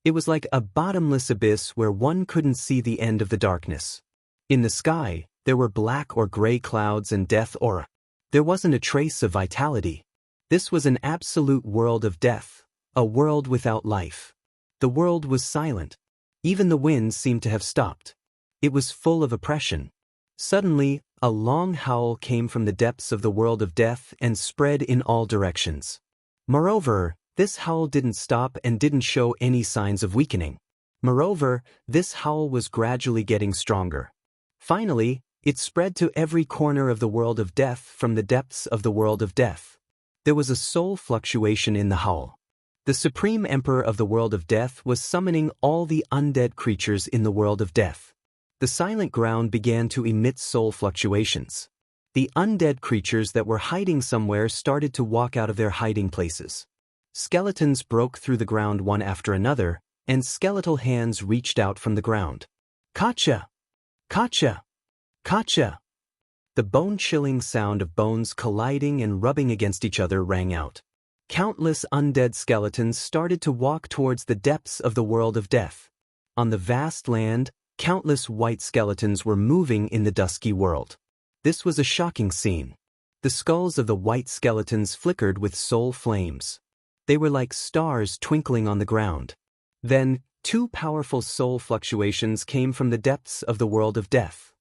It was like a bottomless abyss where one couldn't see the end of the darkness. In the sky, there were black or gray clouds and death aura. There wasn't a trace of vitality. This was an absolute world of death, a world without life. The world was silent. Even the wind seemed to have stopped. It was full of oppression. Suddenly, a long howl came from the depths of the world of death and spread in all directions. Moreover, this howl didn't stop and didn't show any signs of weakening. Moreover, this howl was gradually getting stronger. Finally, it spread to every corner of the world of death from the depths of the world of death. There was a soul fluctuation in the howl. The Supreme Emperor of the world of death was summoning all the undead creatures in the world of death. The silent ground began to emit soul fluctuations. The undead creatures that were hiding somewhere started to walk out of their hiding places. Skeletons broke through the ground one after another, and skeletal hands reached out from the ground. Kacha! Kacha! Kacha! The bone-chilling sound of bones colliding and rubbing against each other rang out. Countless undead skeletons started to walk towards the depths of the world of death. On the vast land, countless white skeletons were moving in the dusky world. This was a shocking scene. The skulls of the white skeletons flickered with soul flames. They were like stars twinkling on the ground. Then, two powerful soul fluctuations came from the depths of the world of death.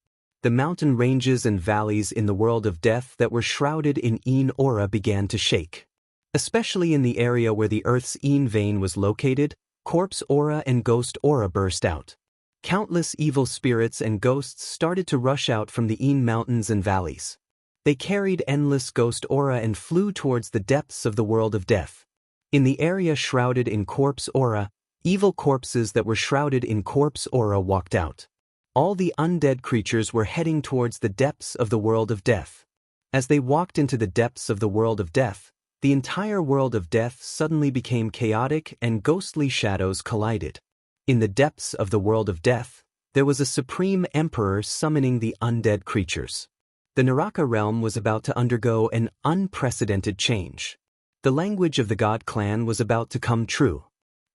The mountain ranges and valleys in the world of death that were shrouded in Yin aura began to shake. Especially in the area where the Earth's Yin vein was located, corpse aura and ghost aura burst out. Countless evil spirits and ghosts started to rush out from the Yin mountains and valleys. They carried endless ghost aura and flew towards the depths of the world of death. In the area shrouded in corpse aura, evil corpses that were shrouded in corpse aura walked out. All the undead creatures were heading towards the depths of the world of death. As they walked into the depths of the world of death, the entire world of death suddenly became chaotic and ghostly shadows collided. In the depths of the world of death, there was a supreme emperor summoning the undead creatures. The Naraka realm was about to undergo an unprecedented change. The language of the god clan was about to come true.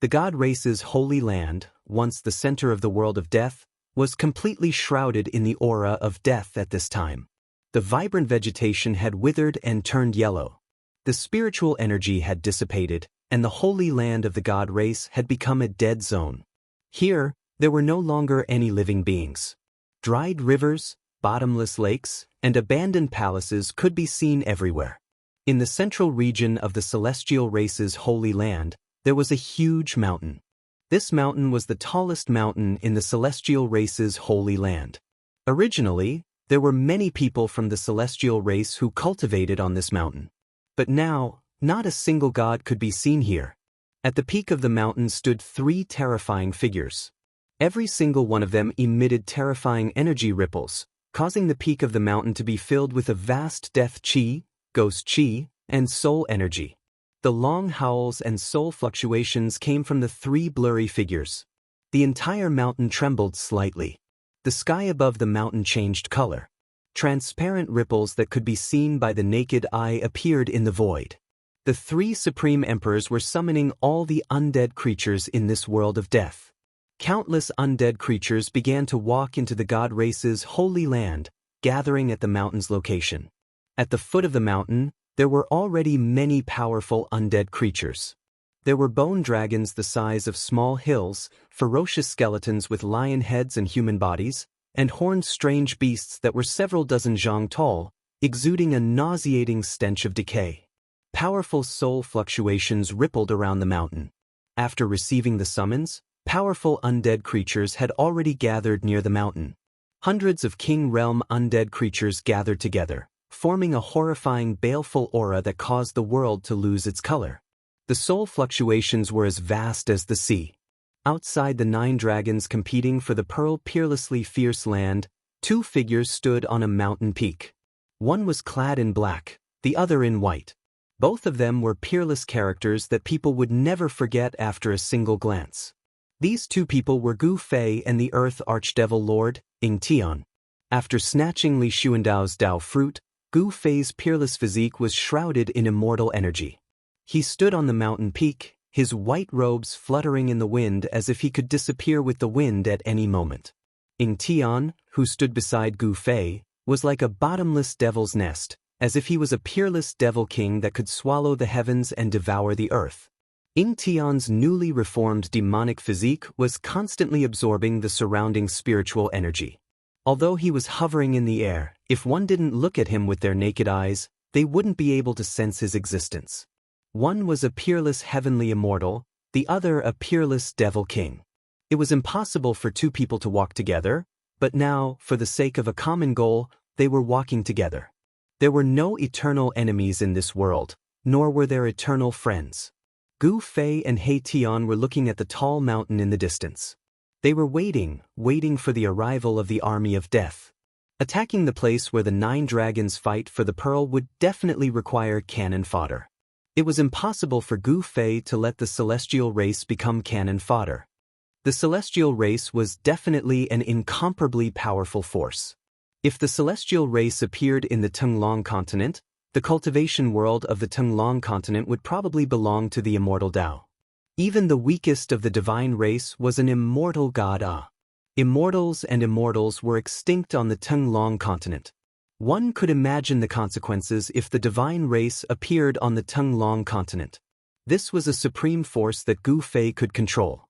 The god race's holy land, once the center of the world of death, was completely shrouded in the aura of death at this time. The vibrant vegetation had withered and turned yellow. The spiritual energy had dissipated, and the holy land of the god race had become a dead zone. Here, there were no longer any living beings. Dried rivers, bottomless lakes, and abandoned palaces could be seen everywhere. In the central region of the celestial race's holy land, there was a huge mountain. This mountain was the tallest mountain in the celestial race's holy land. Originally, there were many people from the celestial race who cultivated on this mountain. But now, not a single god could be seen here. At the peak of the mountain stood three terrifying figures. Every single one of them emitted terrifying energy ripples, causing the peak of the mountain to be filled with a vast death chi, ghost chi, and soul energy. The long howls and soul fluctuations came from the three blurry figures. The entire mountain trembled slightly. The sky above the mountain changed color. Transparent ripples that could be seen by the naked eye appeared in the void. The three supreme emperors were summoning all the undead creatures in this world of death. Countless undead creatures began to walk into the god race's holy land, gathering at the mountain's location. At the foot of the mountain, there were already many powerful undead creatures. There were bone dragons the size of small hills, ferocious skeletons with lion heads and human bodies, and horned strange beasts that were several dozen zhang tall, exuding a nauseating stench of decay. Powerful soul fluctuations rippled around the mountain. After receiving the summons, powerful undead creatures had already gathered near the mountain. Hundreds of King Realm undead creatures gathered together, forming a horrifying baleful aura that caused the world to lose its color. The soul fluctuations were as vast as the sea. Outside the 9 dragons competing for the pearl peerlessly fierce land, 2 figures stood on a mountain peak. One was clad in black, the other in white. Both of them were peerless characters that people would never forget after a single glance. These 2 people were Gu Fei and the Earth Archdevil Lord, Ying Tian. After snatching Li Xuandao's Dao fruit, Gu Fei's peerless physique was shrouded in immortal energy. He stood on the mountain peak, his white robes fluttering in the wind as if he could disappear with the wind at any moment. Ying Tian, who stood beside Gu Fei, was like a bottomless devil's nest, as if he was a peerless devil king that could swallow the heavens and devour the earth. Ying Tian's newly reformed demonic physique was constantly absorbing the surrounding spiritual energy. Although he was hovering in the air, if one didn't look at him with their naked eyes, they wouldn't be able to sense his existence. One was a peerless heavenly immortal, the other a peerless devil king. It was impossible for two people to walk together, but now, for the sake of a common goal, they were walking together. There were no eternal enemies in this world, nor were there eternal friends. Gu Fei and He Tian were looking at the tall mountain in the distance. They were waiting for the arrival of the army of death. Attacking the place where the 9 dragons fight for the pearl would definitely require cannon fodder. It was impossible for Gu Fei to let the celestial race become cannon fodder. The celestial race was definitely an incomparably powerful force. If the celestial race appeared in the Tenglong continent, the cultivation world of the Tenglong continent would probably belong to the immortal Tao. Even the weakest of the divine race was an immortal god. Immortals and immortals were extinct on the Tenglong continent. One could imagine the consequences if the divine race appeared on the Tenglong continent. This was a supreme force that Gu Fei could control.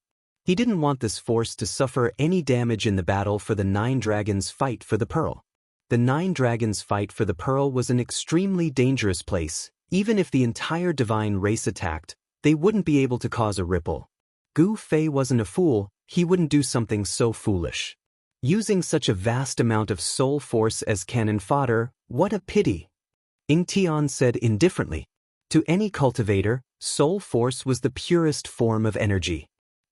He didn't want this force to suffer any damage in the battle for the 9 dragons fight for the pearl. The 9 dragons fight for the pearl was an extremely dangerous place. Even if the entire divine race attacked, they wouldn't be able to cause a ripple. Gu Fei wasn't a fool, he wouldn't do something so foolish. Using such a vast amount of soul force as cannon fodder, what a pity. Ying Tian said indifferently. To any cultivator, soul force was the purest form of energy.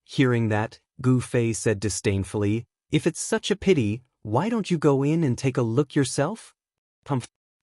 Hearing that, Gu Fei said disdainfully, "If it's such a pity, why don't you go in and take a look yourself?"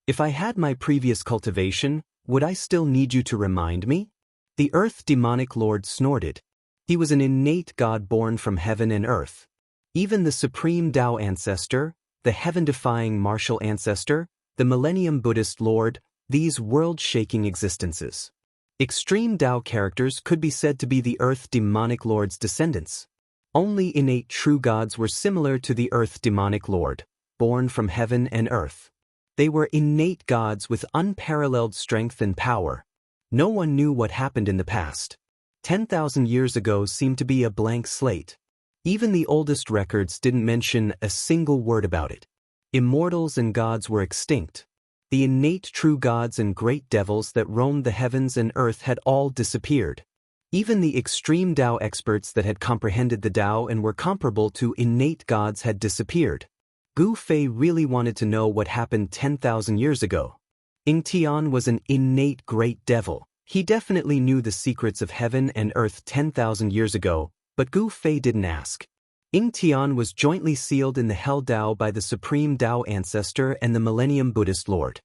If I had my previous cultivation, would I still need you to remind me? The Earth Demonic Lord snorted. He was an innate god born from heaven and earth. Even the Supreme Tao Ancestor, the heaven-defying martial ancestor, the Millennium Buddhist Lord, these world-shaking existences. Extreme Tao characters could be said to be the Earth Demonic Lord's descendants. Only innate true gods were similar to the Earth Demonic Lord, born from heaven and earth. They were innate gods with unparalleled strength and power. No one knew what happened in the past. 10,000 years ago seemed to be a blank slate. Even the oldest records didn't mention a single word about it. Immortals and gods were extinct. The innate true gods and great devils that roamed the heavens and earth had all disappeared. Even the extreme Tao experts that had comprehended the Tao and were comparable to innate gods had disappeared. Gu Fei really wanted to know what happened 10,000 years ago. Ying Tian was an innate great devil. He definitely knew the secrets of heaven and earth 10,000 years ago, but Gu Fei didn't ask. Ying Tian was jointly sealed in the Hell Tao by the Supreme Tao Ancestor and the Millennium Buddhist Lord.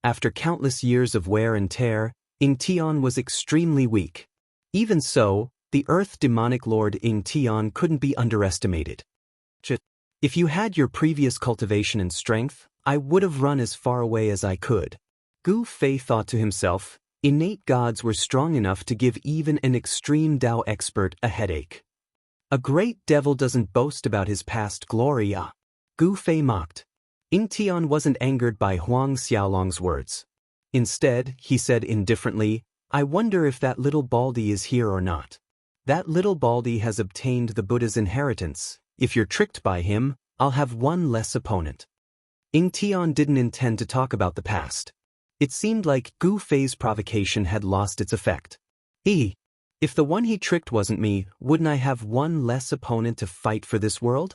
After countless years of wear and tear, Ying Tian was extremely weak. Even so, the Earth Demonic Lord Ying Tian couldn't be underestimated. If you had your previous cultivation and strength, I would have run as far away as I could. Gu Fei thought to himself, innate gods were strong enough to give even an extreme Tao expert a headache. A great devil doesn't boast about his past glory. Gu Fei mocked. Ying Tian wasn't angered by Huang Xiaolong's words. Instead, he said indifferently, "I wonder if that little baldy is here or not. That little baldy has obtained the Buddha's inheritance. If you're tricked by him, I'll have one less opponent." Ying Tian didn't intend to talk about the past. It seemed like Gu Fei's provocation had lost its effect. If the one he tricked wasn't me, wouldn't I have one less opponent to fight for this world?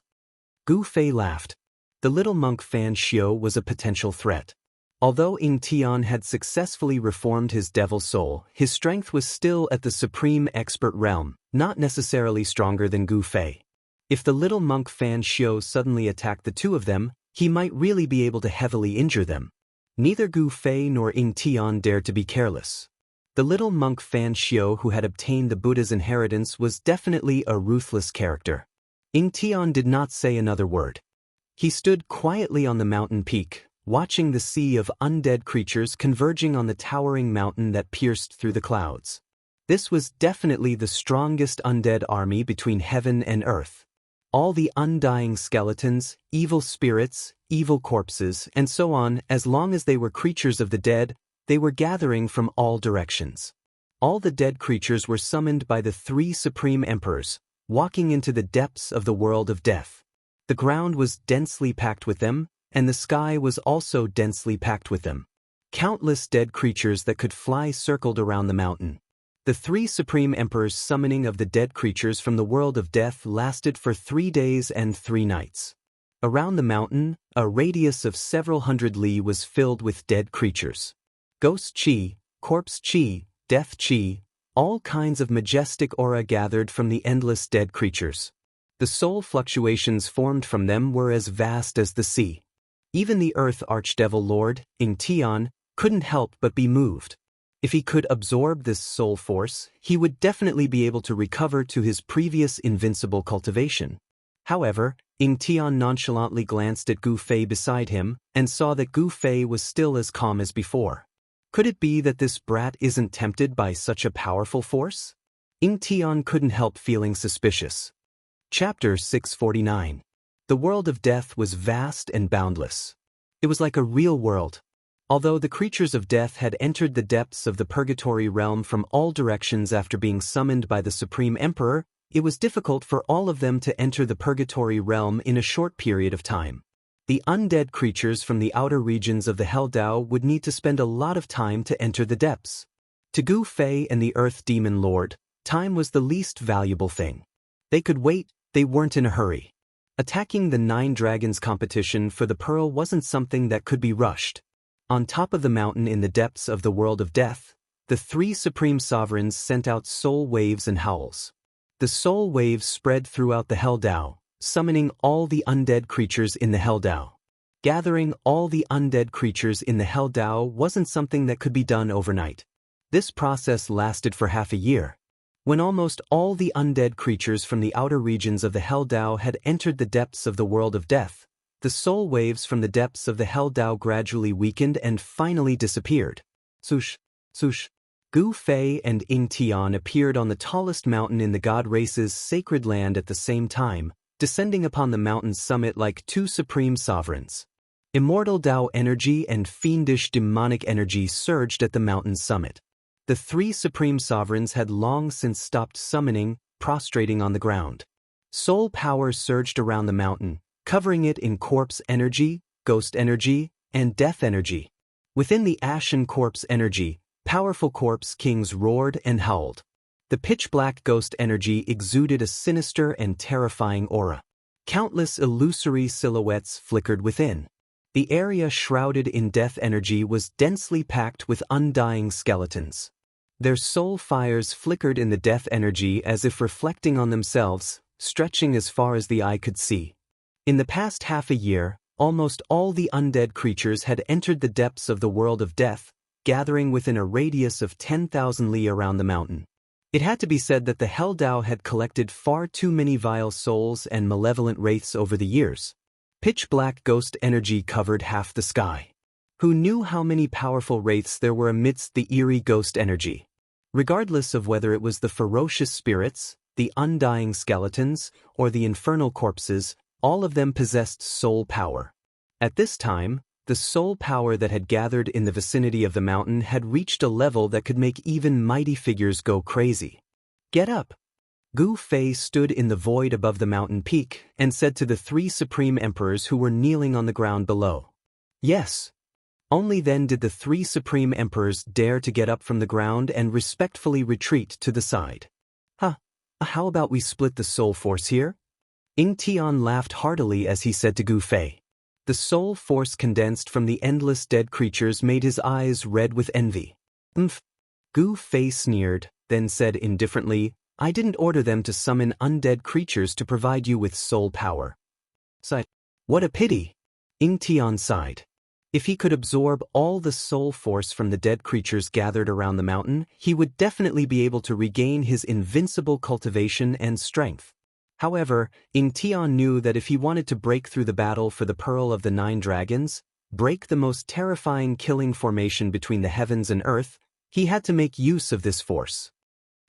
Gu Fei laughed. The little monk Fan Xiu was a potential threat. Although Ying Tian had successfully reformed his devil soul, his strength was still at the supreme expert realm, not necessarily stronger than Gu Fei. If the little monk Fan Xiu suddenly attacked the two of them, he might really be able to heavily injure them. Neither Gu Fei nor Ying Tian dared to be careless. The little monk Fan Xiu who had obtained the Buddha's inheritance was definitely a ruthless character. Ying Tian did not say another word. He stood quietly on the mountain peak, watching the sea of undead creatures converging on the towering mountain that pierced through the clouds. This was definitely the strongest undead army between heaven and earth. All the undying skeletons, evil spirits, evil corpses, and so on, as long as they were creatures of the dead, they were gathering from all directions. All the dead creatures were summoned by the three supreme emperors, walking into the depths of the world of death. The ground was densely packed with them, and the sky was also densely packed with them. Countless dead creatures that could fly circled around the mountain. The three supreme emperors' summoning of the dead creatures from the world of death lasted for 3 days and 3 nights. Around the mountain, a radius of several hundred li was filled with dead creatures. Ghost chi, corpse chi, death chi, all kinds of majestic aura gathered from the endless dead creatures. The soul fluctuations formed from them were as vast as the sea. Even the Earth Archdevil Lord, Ingtion, couldn't help but be moved. If he could absorb this soul force, he would definitely be able to recover to his previous invincible cultivation. However, Ingtion nonchalantly glanced at Gu Fei beside him and saw that Gu Fei was still as calm as before. Could it be that this brat isn't tempted by such a powerful force? Ingtion couldn't help feeling suspicious. Chapter 649. The world of death was vast and boundless. It was like a real world. Although the creatures of death had entered the depths of the purgatory realm from all directions after being summoned by the Supreme Emperor, it was difficult for all of them to enter the purgatory realm in a short period of time. The undead creatures from the outer regions of the Helldao would need to spend a lot of time to enter the depths. To Gu Fei and the Earth Demon Lord, time was the least valuable thing. They could wait, they weren't in a hurry. Attacking the 9 Dragons competition for the pearl wasn't something that could be rushed. On top of the mountain in the depths of the world of death, the 3 supreme sovereigns sent out soul waves and howls. The soul waves spread throughout the Helldao, summoning all the undead creatures in the Helldao. Gathering all the undead creatures in the Helldao wasn't something that could be done overnight. This process lasted for half a year. When almost all the undead creatures from the outer regions of the Helldao had entered the depths of the world of death, the soul waves from the depths of the Helldao gradually weakened and finally disappeared. Swoosh, swoosh. Gu Fei and Ingtion appeared on the tallest mountain in the god race's sacred land at the same time, descending upon the mountain's summit like 2 supreme sovereigns. Immortal Dao energy and fiendish demonic energy surged at the mountain's summit. The 3 supreme sovereigns had long since stopped summoning, prostrating on the ground. Soul power surged around the mountain, covering it in corpse energy, ghost energy, and death energy. Within the ashen corpse energy, powerful corpse kings roared and howled. The pitch-black ghost energy exuded a sinister and terrifying aura. Countless illusory silhouettes flickered within. The area shrouded in death energy was densely packed with undying skeletons. Their soul fires flickered in the death energy as if reflecting on themselves, stretching as far as the eye could see. In the past half a year, almost all the undead creatures had entered the depths of the world of death, gathering within a radius of 10,000 li around the mountain. It had to be said that the Helldao had collected far too many vile souls and malevolent wraiths over the years. Pitch-black ghost energy covered half the sky. Who knew how many powerful wraiths there were amidst the eerie ghost energy? Regardless of whether it was the ferocious spirits, the undying skeletons, or the infernal corpses, all of them possessed soul power. At this time, the soul power that had gathered in the vicinity of the mountain had reached a level that could make even mighty figures go crazy. Get up! Gu Fei stood in the void above the mountain peak and said to the 3 supreme emperors who were kneeling on the ground below. Yes. Only then did the 3 supreme emperors dare to get up from the ground and respectfully retreat to the side. How about we split the soul force here? Ingtion laughed heartily as he said to Gu Fei. The soul force condensed from the endless dead creatures made his eyes red with envy. Gu Fei sneered, then said indifferently, I didn't order them to summon undead creatures to provide you with soul power. Sighed. What a pity. Ingtion sighed. If he could absorb all the soul force from the dead creatures gathered around the mountain, he would definitely be able to regain his invincible cultivation and strength. However, Ingtion knew that if he wanted to break through the battle for the Pearl of the 9 Dragons, break the most terrifying killing formation between the heavens and earth, he had to make use of this force.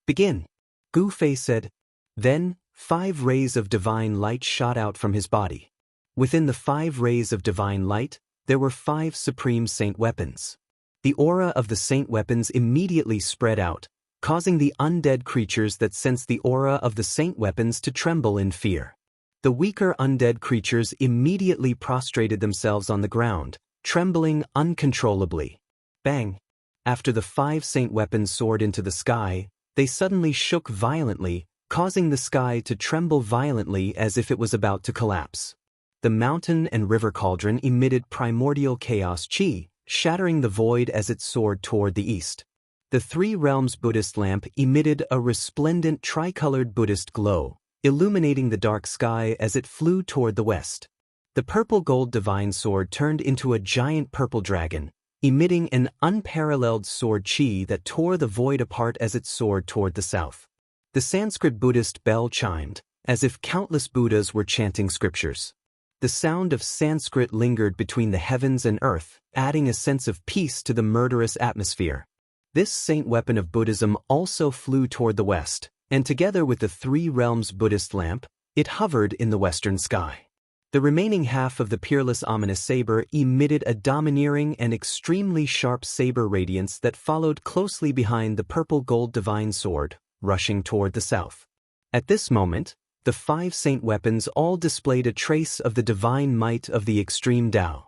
Begin, Gu Fei said. Then, 5 rays of divine light shot out from his body. Within the 5 rays of divine light, there were 5 supreme saint weapons. The aura of the saint weapons immediately spread out, causing the undead creatures that sensed the aura of the saint weapons to tremble in fear. The weaker undead creatures immediately prostrated themselves on the ground, trembling uncontrollably. Bang! After the 5 saint weapons soared into the sky, they suddenly shook violently, causing the sky to tremble violently as if it was about to collapse. The mountain and river cauldron emitted primordial chaos chi, shattering the void as it soared toward the east. The 3 realms Buddhist lamp emitted a resplendent tricolored Buddhist glow, illuminating the dark sky as it flew toward the west. The purple gold divine sword turned into a giant purple dragon, emitting an unparalleled sword chi that tore the void apart as it soared toward the south. The Sanskrit Buddhist bell chimed, as if countless Buddhas were chanting scriptures. The sound of Sanskrit lingered between the heavens and earth, adding a sense of peace to the murderous atmosphere. This saint weapon of Buddhism also flew toward the west, and together with the 3 realms Buddhist lamp, it hovered in the western sky. The remaining half of the peerless ominous saber emitted a domineering and extremely sharp saber radiance that followed closely behind the purple gold divine sword, rushing toward the south. At this moment, the 5 saint weapons all displayed a trace of the divine might of the extreme Tao.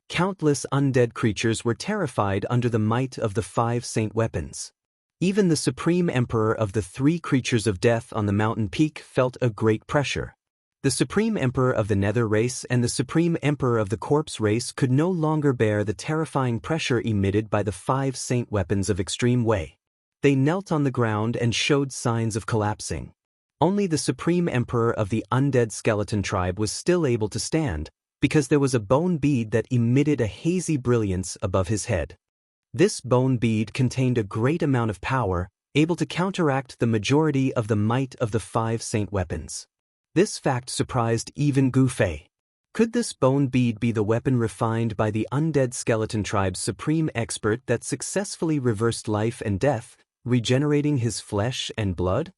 Countless undead creatures were terrified under the might of the 5 saint weapons. Even the supreme emperor of the 3 creatures of death on the mountain peak felt a great pressure. The supreme emperor of the nether race and the supreme emperor of the corpse race could no longer bear the terrifying pressure emitted by the 5 saint weapons of extreme Wei. They knelt on the ground and showed signs of collapsing. Only the supreme emperor of the undead skeleton tribe was still able to stand, because there was a bone bead that emitted a hazy brilliance above his head. This bone bead contained a great amount of power, able to counteract the majority of the might of the 5 saint weapons. This fact surprised even Gu Fei. Could this bone bead be the weapon refined by the undead skeleton tribe's supreme expert that successfully reversed life and death, regenerating his flesh and blood?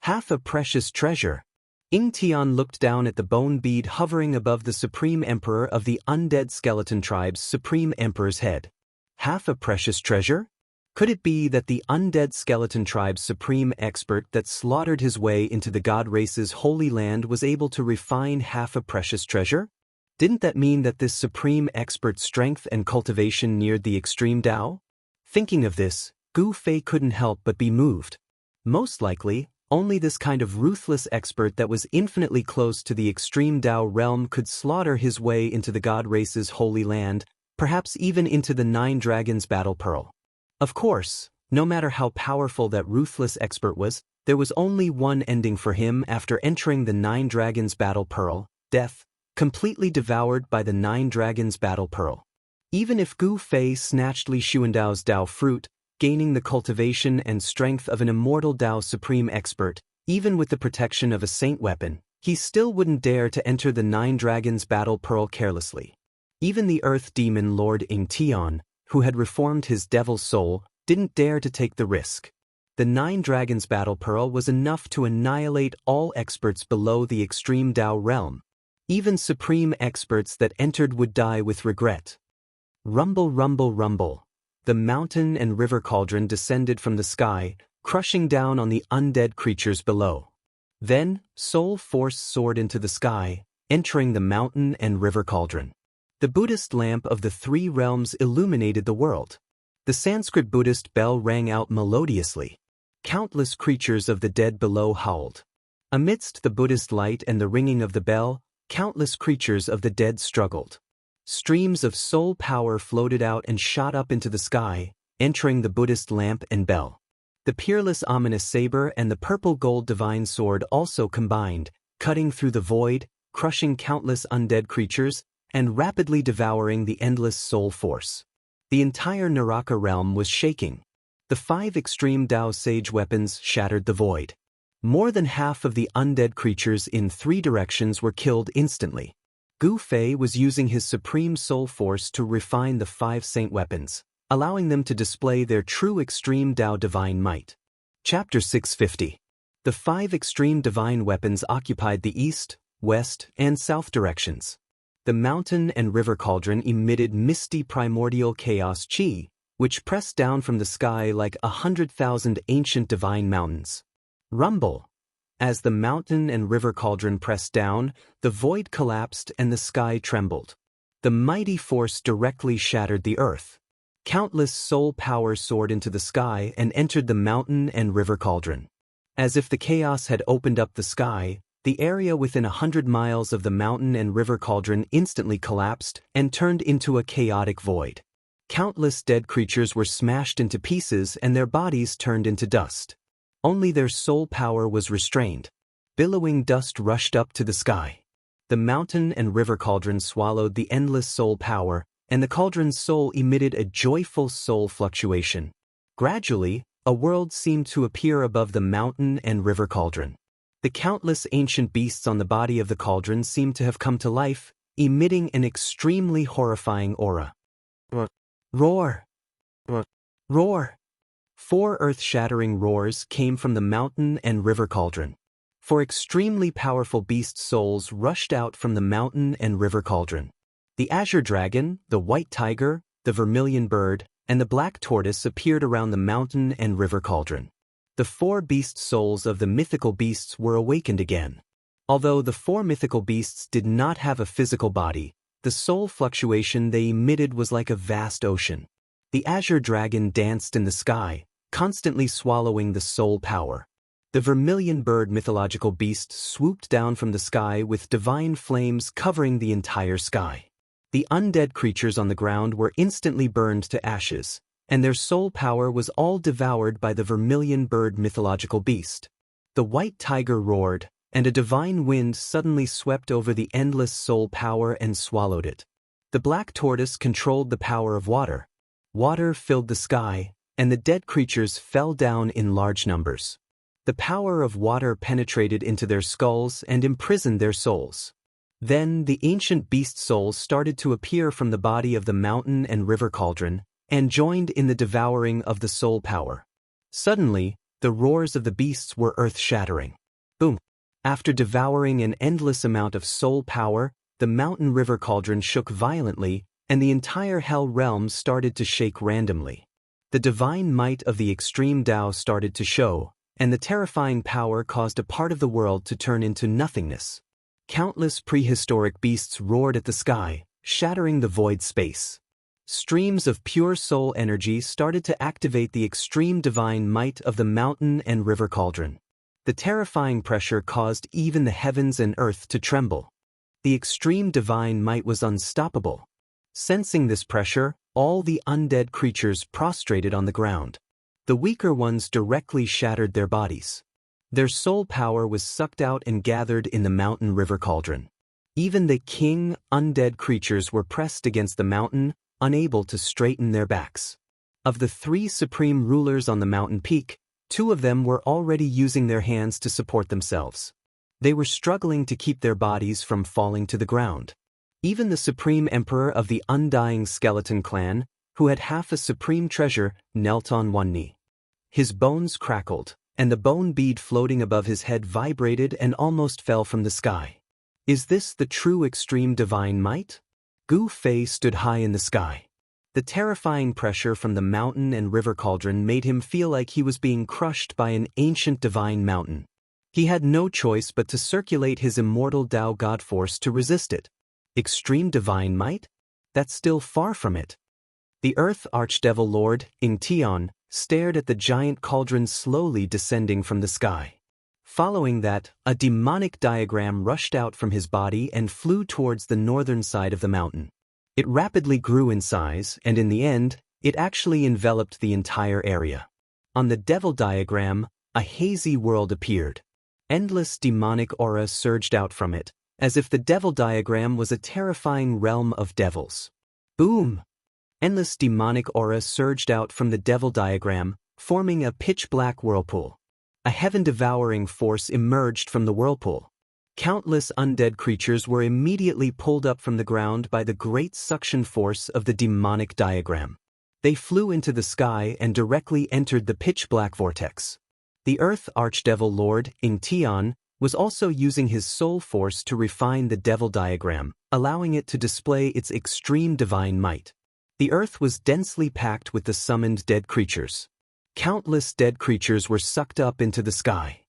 Half a precious treasure. Ying Tian looked down at the bone bead hovering above the supreme emperor of the undead skeleton tribe's supreme emperor's head. Half a precious treasure? Could it be that the undead skeleton tribe's supreme expert that slaughtered his way into the god race's holy land was able to refine half a precious treasure? Didn't that mean that this supreme expert's strength and cultivation neared the extreme Tao? Thinking of this, Gu Fei couldn't help but be moved. Most likely, only this kind of ruthless expert that was infinitely close to the extreme Tao realm could slaughter his way into the god race's holy land, perhaps even into the 9 Dragons Battle Pearl. Of course, no matter how powerful that ruthless expert was, there was only one ending for him after entering the 9 Dragons Battle Pearl: death, completely devoured by the 9 Dragons Battle Pearl. Even if Gu Fei snatched Li Xuandao's Tao fruit, gaining the cultivation and strength of an immortal Tao supreme expert, even with the protection of a saint weapon, he still wouldn't dare to enter the 9 Dragons Battle Pearl carelessly. Even the earth demon Lord Ying Tian, who had reformed his devil's soul, didn't dare to take the risk. The 9 Dragons Battle Pearl was enough to annihilate all experts below the extreme Tao realm. Even supreme experts that entered would die with regret. Rumble, rumble, rumble. The mountain and river cauldron descended from the sky, crushing down on the undead creatures below. Then, soul force soared into the sky, entering the mountain and river cauldron. The Buddhist lamp of the 3 realms illuminated the world. The Sanskrit Buddhist bell rang out melodiously. Countless creatures of the dead below howled. Amidst the Buddhist light and the ringing of the bell, countless creatures of the dead struggled. Streams of soul power floated out and shot up into the sky, entering the Buddhist lamp and bell. The peerless ominous saber and the purple gold divine sword also combined, cutting through the void, crushing countless undead creatures, and rapidly devouring the endless soul force. The entire Naraka realm was shaking. The 5 extreme Tao sage weapons shattered the void. More than half of the undead creatures in 3 directions were killed instantly. Gu Fei was using his supreme soul force to refine the 5 saint weapons, allowing them to display their true extreme Tao divine might. Chapter 650. The 5 extreme divine weapons occupied the east, west, and south directions. The mountain and river cauldron emitted misty primordial chaos chi, which pressed down from the sky like 100,000 ancient divine mountains. Rumble. As the mountain and river cauldron pressed down, the void collapsed and the sky trembled. The mighty force directly shattered the earth. Countless soul power soared into the sky and entered the mountain and river cauldron. As if the chaos had opened up the sky, the area within 100 miles of the mountain and river cauldron instantly collapsed and turned into a chaotic void. Countless dead creatures were smashed into pieces and their bodies turned into dust. Only their soul power was restrained. Billowing dust rushed up to the sky. The mountain and river cauldron swallowed the endless soul power, and the cauldron's soul emitted a joyful soul fluctuation. Gradually, a world seemed to appear above the mountain and river cauldron. The countless ancient beasts on the body of the cauldron seemed to have come to life, emitting an extremely horrifying aura. Roar! Roar! 4 earth-shattering roars came from the mountain and river cauldron. 4 extremely powerful beast souls rushed out from the mountain and river cauldron. The azure dragon, the white tiger, the vermilion bird, and the black tortoise appeared around the mountain and river cauldron. The 4 beast souls of the mythical beasts were awakened again. Although the 4 mythical beasts did not have a physical body, the soul fluctuation they emitted was like a vast ocean. The azure dragon danced in the sky, constantly swallowing the soul power. The vermilion bird mythological beast swooped down from the sky with divine flames covering the entire sky. The undead creatures on the ground were instantly burned to ashes, and their soul power was all devoured by the vermilion bird mythological beast. The white tiger roared, and a divine wind suddenly swept over the endless soul power and swallowed it. The black tortoise controlled the power of water. Water filled the sky, and the dead creatures fell down in large numbers. The power of water penetrated into their skulls and imprisoned their souls. Then the ancient beast souls started to appear from the body of the mountain and river cauldron, and joined in the devouring of the soul power. Suddenly, the roars of the beasts were earth-shattering. Boom! After devouring an endless amount of soul power, the mountain river cauldron shook violently, and the entire hell realm started to shake randomly. The divine might of the extreme Tao started to show, and the terrifying power caused a part of the world to turn into nothingness. Countless prehistoric beasts roared at the sky, shattering the void space. Streams of pure soul energy started to activate the extreme divine might of the mountain and river cauldron. The terrifying pressure caused even the heavens and earth to tremble. The extreme divine might was unstoppable. Sensing this pressure, all the undead creatures prostrated on the ground. The weaker ones directly shattered their bodies. Their soul power was sucked out and gathered in the mountain river cauldron. Even the king undead creatures were pressed against the mountain, unable to straighten their backs. Of the 3 supreme rulers on the mountain peak, 2 of them were already using their hands to support themselves. They were struggling to keep their bodies from falling to the ground. Even the supreme emperor of the undying skeleton clan, who had half a supreme treasure, knelt on one knee. His bones crackled, and the bone bead floating above his head vibrated and almost fell from the sky. Is this the true extreme divine might? Gu Fei stood high in the sky. The terrifying pressure from the mountain and river cauldron made him feel like he was being crushed by an ancient divine mountain. He had no choice but to circulate his immortal Tao God force to resist it. Extreme divine might? That's still far from it. The Earth Archdevil Lord, Ing Tian, stared at the giant cauldron slowly descending from the sky. Following that, a demonic diagram rushed out from his body and flew towards the northern side of the mountain. It rapidly grew in size, and in the end, it actually enveloped the entire area. On the devil diagram, a hazy world appeared. Endless demonic aura surged out from it, as if the devil diagram was a terrifying realm of devils. Boom! Endless demonic aura surged out from the devil diagram, forming a pitch-black whirlpool. A heaven-devouring force emerged from the whirlpool. Countless undead creatures were immediately pulled up from the ground by the great suction force of the demonic diagram. They flew into the sky and directly entered the pitch-black vortex. The Earth Archdevil Lord, Ingtian, was also using his soul force to refine the devil diagram, allowing it to display its extreme divine might. The Earth was densely packed with the summoned dead creatures. Countless dead creatures were sucked up into the sky.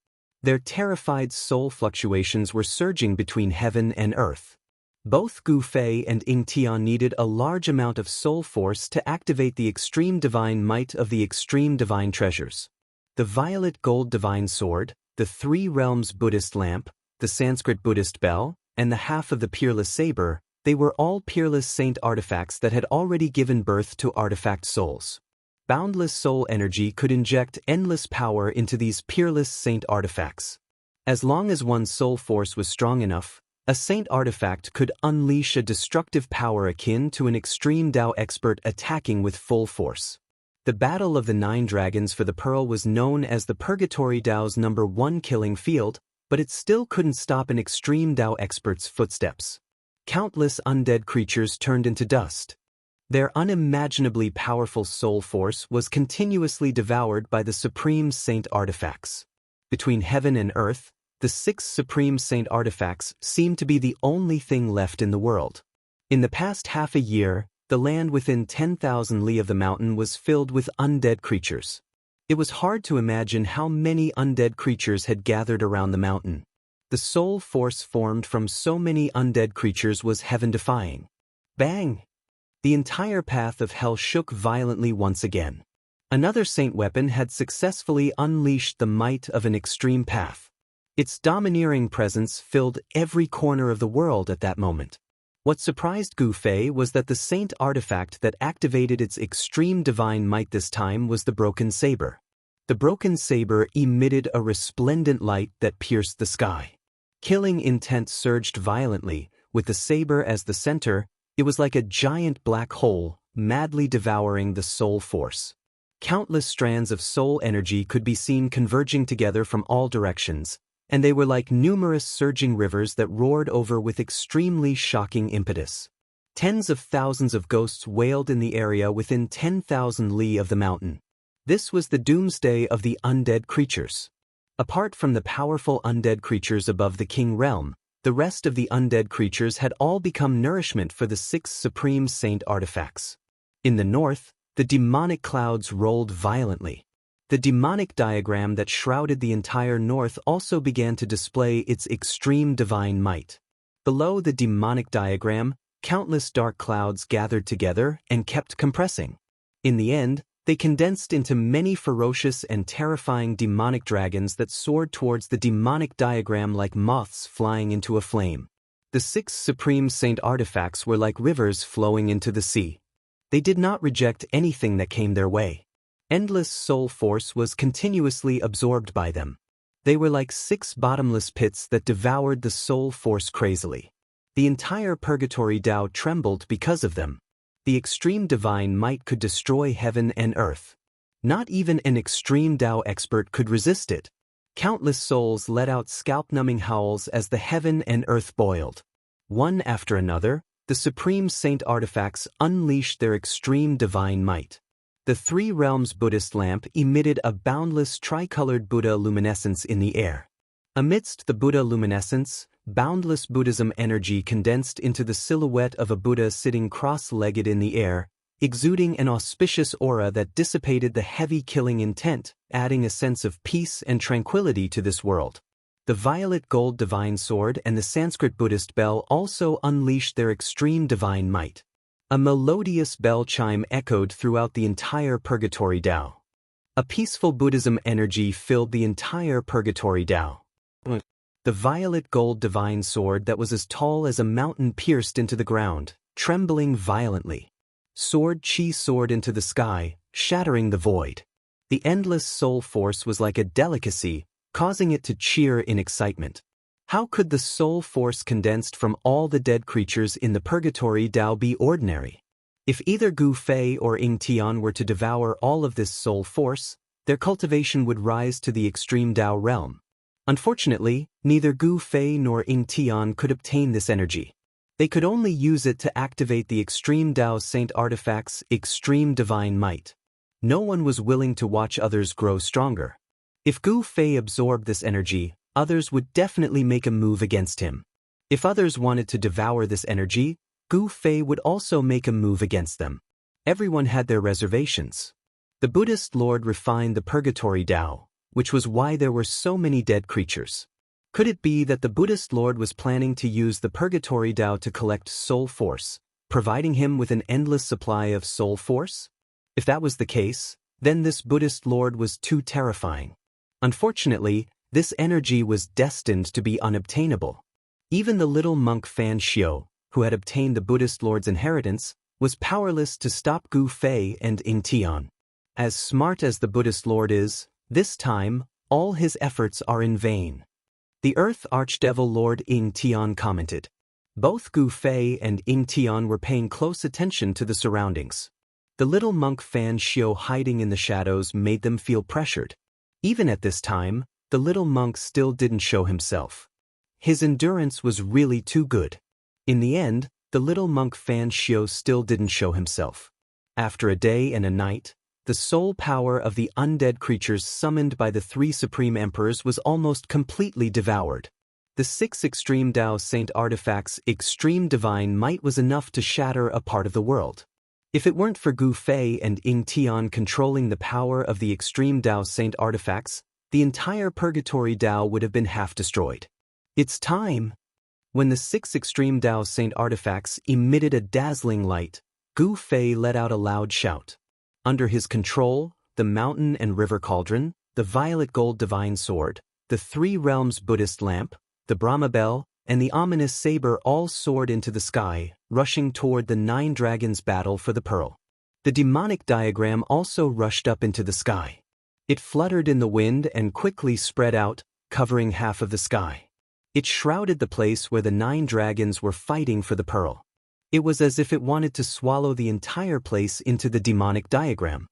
Their terrified soul fluctuations were surging between heaven and earth. Both Gu Fei and Ingtian needed a large amount of soul force to activate the extreme divine might of the extreme divine treasures. The violet gold divine sword, the three realms Buddhist lamp, the Sanskrit Buddhist bell, and the half of the peerless saber, they were all peerless saint artifacts that had already given birth to artifact souls. Boundless soul energy could inject endless power into these peerless saint artifacts. As long as one's soul force was strong enough, a saint artifact could unleash a destructive power akin to an extreme Dao expert attacking with full force. The Battle of the Nine Dragons for the Pearl was known as the Purgatory Dao's #1 killing field, but it still couldn't stop an extreme Dao expert's footsteps. Countless undead creatures turned into dust. Their unimaginably powerful soul force was continuously devoured by the Supreme Saint artifacts. Between heaven and earth, the 6 Supreme Saint artifacts seemed to be the only thing left in the world. In the past half a year, the land within 10,000 li of the mountain was filled with undead creatures. It was hard to imagine how many undead creatures had gathered around the mountain. The soul force formed from so many undead creatures was heaven-defying. Bang! The entire path of hell shook violently once again. Another saint weapon had successfully unleashed the might of an extreme path. Its domineering presence filled every corner of the world at that moment. What surprised Gu Fei was that the saint artifact that activated its extreme divine might this time was the broken saber. The broken saber emitted a resplendent light that pierced the sky. Killing intent surged violently, with the saber as the center. It was like a giant black hole, madly devouring the soul force. Countless strands of soul energy could be seen converging together from all directions, and they were like numerous surging rivers that roared over with extremely shocking impetus. Tens of thousands of ghosts wailed in the area within 10,000 li of the mountain. This was the doomsday of the undead creatures. Apart from the powerful undead creatures above the King realm, the rest of the undead creatures had all become nourishment for the 6 Supreme Saint artifacts. In the north, the demonic clouds rolled violently. The demonic diagram that shrouded the entire north also began to display its extreme divine might. Below the demonic diagram, countless dark clouds gathered together and kept compressing. In the end, they condensed into many ferocious and terrifying demonic dragons that soared towards the demonic diagram like moths flying into a flame. The 6 Supreme Saint artifacts were like rivers flowing into the sea. They did not reject anything that came their way. Endless soul force was continuously absorbed by them. They were like 6 bottomless pits that devoured the soul force crazily. The entire Purgatory Dao trembled because of them. The extreme divine might could destroy heaven and earth. Not even an extreme Dao expert could resist it. Countless souls let out scalp-numbing howls as the heaven and earth boiled. One after another, the Supreme Saint artifacts unleashed their extreme divine might. The 3 realms Buddhist lamp emitted a boundless tricolored Buddha luminescence in the air. Amidst the Buddha luminescence, boundless Buddhism energy condensed into the silhouette of a Buddha sitting cross-legged in the air, exuding an auspicious aura that dissipated the heavy killing intent, adding a sense of peace and tranquility to this world. The violet gold divine sword and the Sanskrit Buddhist bell also unleashed their extreme divine might. A melodious bell chime echoed throughout the entire Purgatory Dao. A peaceful Buddhism energy filled the entire Purgatory Dao. The violet gold divine sword that was as tall as a mountain pierced into the ground, trembling violently. Sword chi soared into the sky, shattering the void. The endless soul force was like a delicacy, causing it to cheer in excitement. How could the soul force condensed from all the dead creatures in the Purgatory Dao be ordinary? If either Gu Fei or Ingtian were to devour all of this soul force, their cultivation would rise to the extreme Dao realm. Unfortunately, neither Gu Fei nor Ingtian could obtain this energy. They could only use it to activate the extreme Dao Saint artifact's extreme divine might. No one was willing to watch others grow stronger. If Gu Fei absorbed this energy, others would definitely make a move against him. If others wanted to devour this energy, Gu Fei would also make a move against them. Everyone had their reservations. The Buddhist Lord refined the Purgatory Tao, which was why there were so many dead creatures. Could it be that the Buddhist Lord was planning to use the Purgatory Tao to collect soul force, providing him with an endless supply of soul force? If that was the case, then this Buddhist Lord was too terrifying. Unfortunately, this energy was destined to be unobtainable. Even the little monk Fan Xiu, who had obtained the Buddhist Lord's inheritance, was powerless to stop Gu Fei and Ying Tian. As smart as the Buddhist Lord is, this time, all his efforts are in vain. The Earth Archdevil Lord Ying Tian commented. Both Gu Fei and Ying Tian were paying close attention to the surroundings. The little monk Fan Xiu hiding in the shadows made them feel pressured. Even at this time, the little monk still didn't show himself. His endurance was really too good. In the end, the little monk Fan Xiu still didn't show himself. After a day and a night, the soul power of the undead creatures summoned by the three supreme emperors was almost completely devoured. The 6 extreme Tao Saint artifacts' extreme divine might was enough to shatter a part of the world. If it weren't for Gu Fei and Ying Tian controlling the power of the extreme Tao Saint artifacts, the entire Purgatory Tao would have been half destroyed. It's time! When the 6 extreme Tao Saint artifacts emitted a dazzling light, Gu Fei let out a loud shout. Under his control, the mountain and river cauldron, the violet gold divine sword, the 3 realms Buddhist lamp, the Brahma bell, and the ominous saber all soared into the sky, rushing toward the 9 dragons' battle for the pearl. The demonic diagram also rushed up into the sky. It fluttered in the wind and quickly spread out, covering half of the sky. It shrouded the place where the 9 dragons were fighting for the pearl. It was as if it wanted to swallow the entire place into the demonic diagram.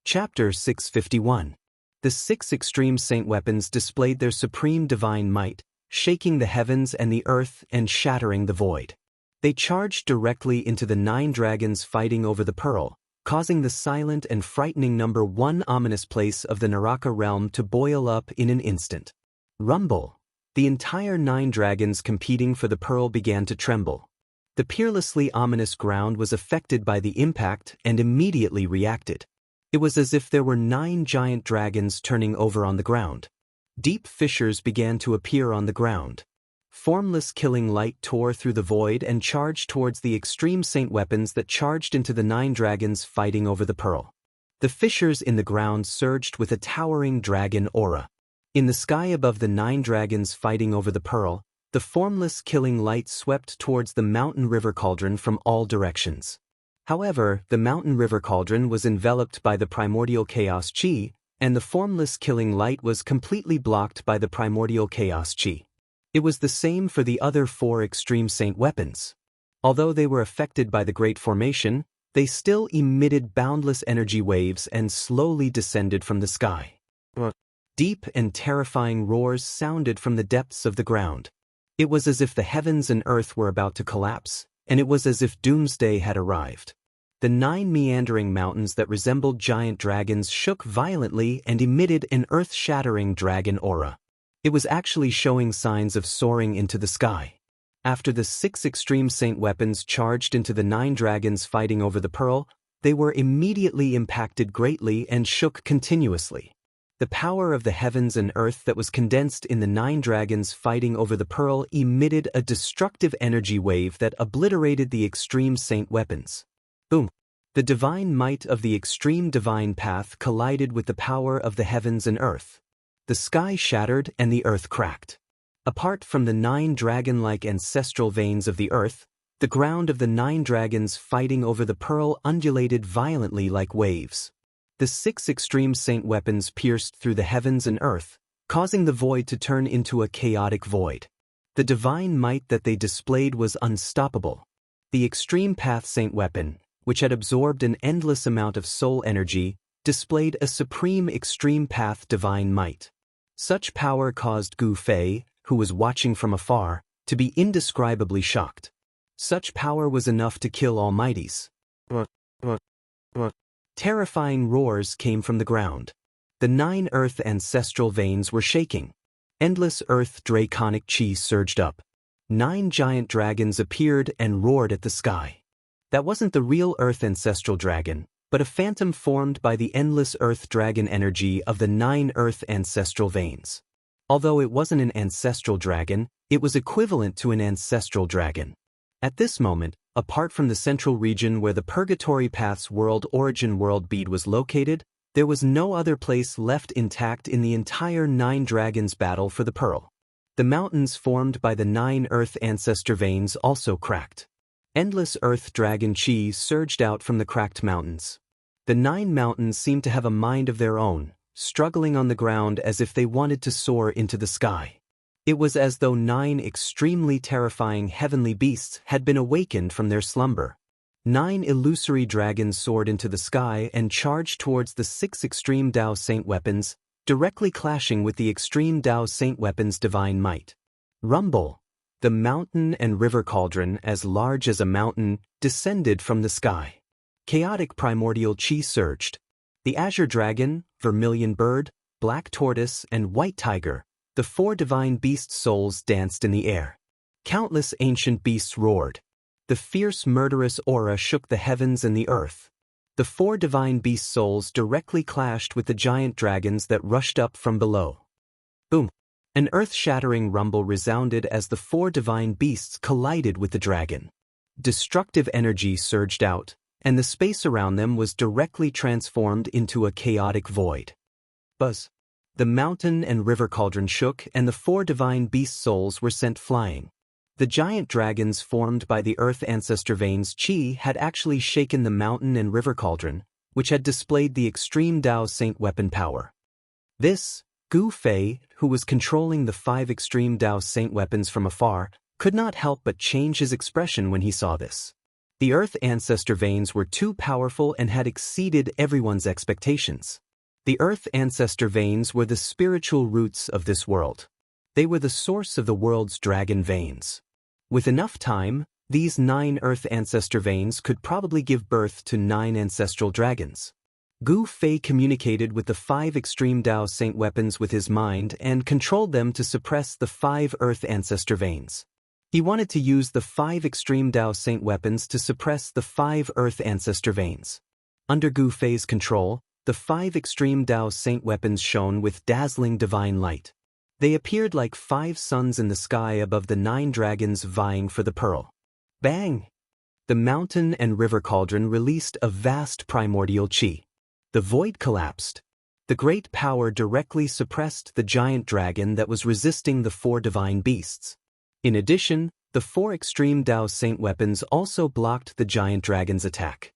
Chapter 651. The 6 extreme saint weapons displayed their supreme divine might, shaking the heavens and the earth and shattering the void. They charged directly into the 9 dragons fighting over the pearl, causing the silent and frightening number 1 ominous place of the Naraka realm to boil up in an instant. Rumble! The entire 9 dragons competing for the pearl began to tremble. The peerlessly ominous ground was affected by the impact and immediately reacted. It was as if there were 9 giant dragons turning over on the ground. Deep fissures began to appear on the ground. Formless killing light tore through the void and charged towards the extreme saint weapons that charged into the 9 dragons fighting over the pearl. The fissures in the ground surged with a towering dragon aura. In the sky above the 9 dragons fighting over the pearl, the formless killing light swept towards the mountain river cauldron from all directions. However, the mountain river cauldron was enveloped by the primordial chaos chi, and the formless killing light was completely blocked by the primordial chaos chi. It was the same for the other 4 extreme saint weapons. Although they were affected by the Great Formation, they still emitted boundless energy waves and slowly descended from the sky. Deep and terrifying roars sounded from the depths of the ground. It was as if the heavens and earth were about to collapse, and it was as if doomsday had arrived. The 9 meandering mountains that resembled giant dragons shook violently and emitted an earth-shattering dragon aura. It was actually showing signs of soaring into the sky. After the 6 extreme saint weapons charged into the 9 dragons fighting over the pearl, they were immediately impacted greatly and shook continuously. The power of the heavens and earth that was condensed in the 9 dragons fighting over the pearl emitted a destructive energy wave that obliterated the extreme saint weapons. Boom! The divine might of the extreme divine path collided with the power of the heavens and earth. The sky shattered and the earth cracked. Apart from the 9 dragon-like ancestral veins of the earth, the ground of the 9 dragons fighting over the pearl undulated violently like waves. The 6 extreme saint weapons pierced through the heavens and earth, causing the void to turn into a chaotic void. The divine might that they displayed was unstoppable. The extreme path saint weapon, which had absorbed an endless amount of soul energy, displayed a supreme extreme path divine might. Such power caused Gu Fei, who was watching from afar, to be indescribably shocked. Such power was enough to kill almighties. Terrifying roars came from the ground. The 9 earth ancestral veins were shaking. Endless earth draconic chi surged up. 9 giant dragons appeared and roared at the sky. That wasn't the real earth ancestral dragon, but a phantom formed by the endless earth dragon energy of the 9 earth ancestral veins. Although it wasn't an ancestral dragon, it was equivalent to an ancestral dragon. At this moment, apart from the central region where the Purgatory Path's world origin world bead was located, there was no other place left intact in the entire 9 dragons battle for the pearl. The mountains formed by the 9 earth ancestor veins also cracked. Endless earth dragon chi surged out from the cracked mountains. The 9 mountains seemed to have a mind of their own, struggling on the ground as if they wanted to soar into the sky. It was as though 9 extremely terrifying heavenly beasts had been awakened from their slumber. 9 illusory dragons soared into the sky and charged towards the 6 extreme Tao Saint weapons, directly clashing with the extreme Tao Saint weapons' divine might. Rumble! The mountain and river cauldron, as large as a mountain, descended from the sky. Chaotic primordial chi surged. The azure dragon, vermilion bird, black tortoise, and white tiger, the 4 divine beast souls danced in the air. Countless ancient beasts roared. The fierce murderous aura shook the heavens and the earth. The 4 divine beast souls directly clashed with the giant dragons that rushed up from below. Boom! An earth-shattering rumble resounded as the 4 divine beasts collided with the dragon. Destructive energy surged out, and the space around them was directly transformed into a chaotic void. Buzz! The mountain and river cauldron shook and the 4 divine beast souls were sent flying. The giant dragons formed by the earth ancestor veins chi had actually shaken the mountain and river cauldron, which had displayed the extreme Tao Saint weapon power. This, Gu Fei, who was controlling the 5 extreme Tao Saint weapons from afar, could not help but change his expression when he saw this. The earth ancestor veins were too powerful and had exceeded everyone's expectations. The earth ancestor veins were the spiritual roots of this world. They were the source of the world's dragon veins. With enough time, these 9 earth ancestor veins could probably give birth to 9 ancestral dragons. Gu Fei communicated with the 5 extreme Tao Saint weapons with his mind and controlled them to suppress the 5 earth ancestor veins. He wanted to use the 5 extreme Tao Saint weapons to suppress the 5 earth ancestor veins. Under Gu Fei's control, the 5 extreme Tao Saint weapons shone with dazzling divine light. They appeared like 5 suns in the sky above the 9 dragons vying for the pearl. Bang! The mountain and river cauldron released a vast primordial chi. The void collapsed. The great power directly suppressed the giant dragon that was resisting the 4 divine beasts. In addition, the 4 extreme Tao Saint weapons also blocked the giant dragon's attack.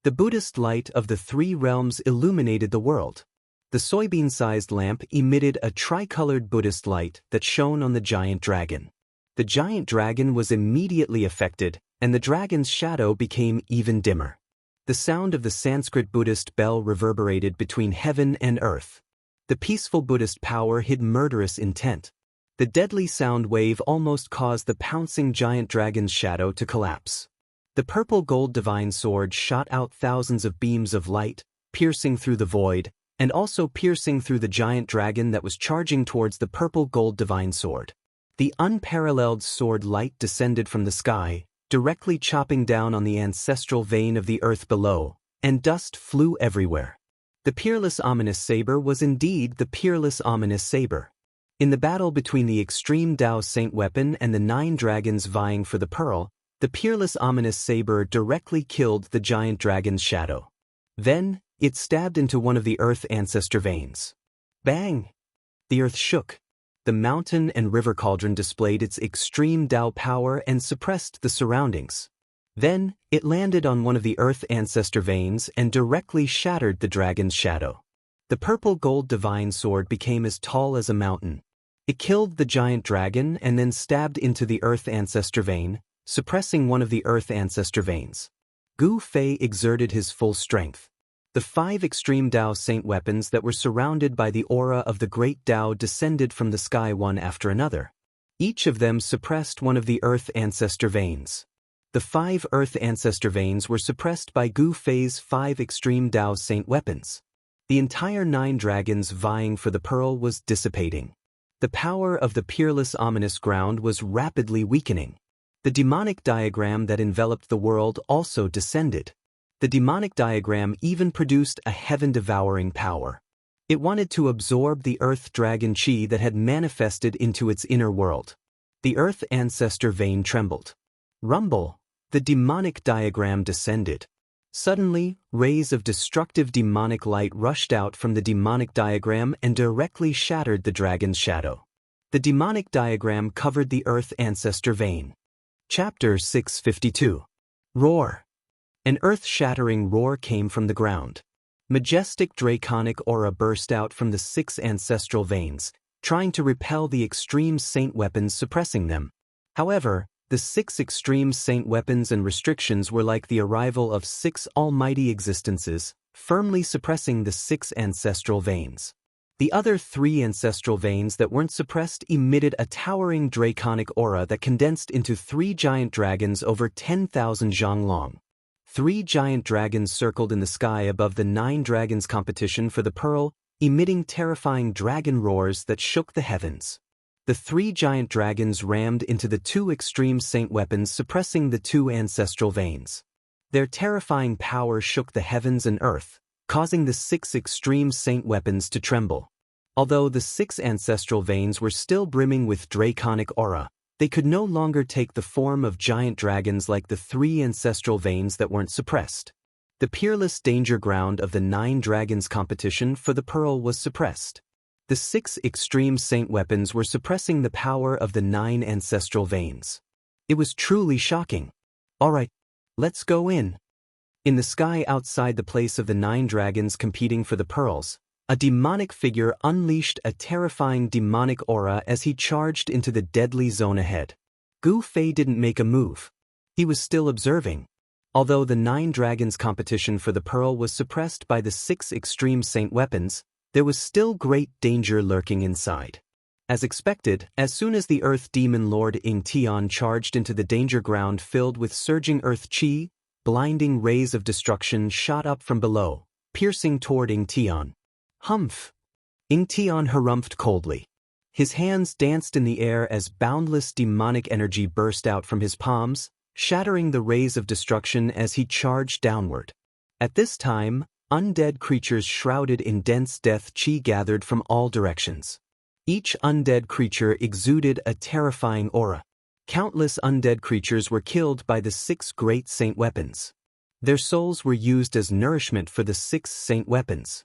The Buddhist light of the 3 realms illuminated the world. The soybean-sized lamp emitted a tricolored Buddhist light that shone on the giant dragon. The giant dragon was immediately affected, and the dragon's shadow became even dimmer. The sound of the Sanskrit Buddhist bell reverberated between heaven and earth. The peaceful Buddhist power hid murderous intent. The deadly sound wave almost caused the pouncing giant dragon's shadow to collapse. The purple gold divine sword shot out thousands of beams of light, piercing through the void, and also piercing through the giant dragon that was charging towards the purple gold divine sword. The unparalleled sword light descended from the sky, directly chopping down on the ancestral vein of the earth below, and dust flew everywhere. The peerless ominous saber was indeed the peerless ominous saber. In the battle between the extreme Tao Saint weapon and the 9 dragons vying for the pearl, the peerless ominous saber directly killed the giant dragon's shadow. Then, it stabbed into one of the earth ancestor veins. Bang! The earth shook. The mountain and river cauldron displayed its extreme Tao power and suppressed the surroundings. Then, it landed on one of the earth ancestor veins and directly shattered the dragon's shadow. The purple gold divine sword became as tall as a mountain. It killed the giant dragon and then stabbed into the earth ancestor vein, suppressing one of the earth ancestor veins. Gu Fei exerted his full strength. The 5 extreme Tao Saint weapons that were surrounded by the aura of the great Tao descended from the sky one after another. Each of them suppressed one of the earth ancestor veins. The 5 earth ancestor veins were suppressed by Gu Fei's 5 extreme Tao Saint weapons. The entire 9 dragons vying for the pearl was dissipating. The power of the peerless ominous ground was rapidly weakening. The demonic diagram that enveloped the world also descended. The demonic diagram even produced a heaven-devouring power. It wanted to absorb the earth dragon chi that had manifested into its inner world. The earth ancestor vein trembled. Rumble, the demonic diagram descended. Suddenly, rays of destructive demonic light rushed out from the demonic diagram and directly shattered the dragon's shadow. The demonic diagram covered the earth ancestor vein. Chapter 652. Roar. An earth-shattering roar came from the ground. Majestic draconic aura burst out from the 6 ancestral veins, trying to repel the extreme saint weapons suppressing them. However, the 6 extreme saint weapons and restrictions were like the arrival of 6 almighty existences, firmly suppressing the 6 ancestral veins. The other 3 ancestral veins that weren't suppressed emitted a towering draconic aura that condensed into 3 giant dragons over 10,000 zhang long. 3 giant dragons circled in the sky above the 9 dragons competition for the pearl, emitting terrifying dragon roars that shook the heavens. The 3 giant dragons rammed into the 2 extreme saint weapons, suppressing the 2 ancestral veins. Their terrifying power shook the heavens and earth, causing the 6 extreme saint weapons to tremble. Although the 6 ancestral veins were still brimming with draconic aura, they could no longer take the form of giant dragons like the 3 ancestral veins that weren't suppressed. The peerless danger ground of the 9 dragons competition for the pearl was suppressed. The 6 extreme saint weapons were suppressing the power of the 9 ancestral veins. It was truly shocking. Alright, let's go in. In the sky outside the place of the 9 dragons competing for the pearls, a demonic figure unleashed a terrifying demonic aura as he charged into the deadly zone ahead. Gu Fei didn't make a move. He was still observing. Although the 9 dragons competition for the pearl was suppressed by the 6 extreme saint weapons, there was still great danger lurking inside. As expected, as soon as the Earth Demon Lord Ing Tian charged into the danger ground filled with surging earth chi, blinding rays of destruction shot up from below, piercing toward Ing Tian. Humph! Ing Tian harumphed coldly. His hands danced in the air as boundless demonic energy burst out from his palms, shattering the rays of destruction as he charged downward. At this time, undead creatures shrouded in dense death chi gathered from all directions. Each undead creature exuded a terrifying aura. Countless undead creatures were killed by the 6 great saint weapons. Their souls were used as nourishment for the 6 saint weapons.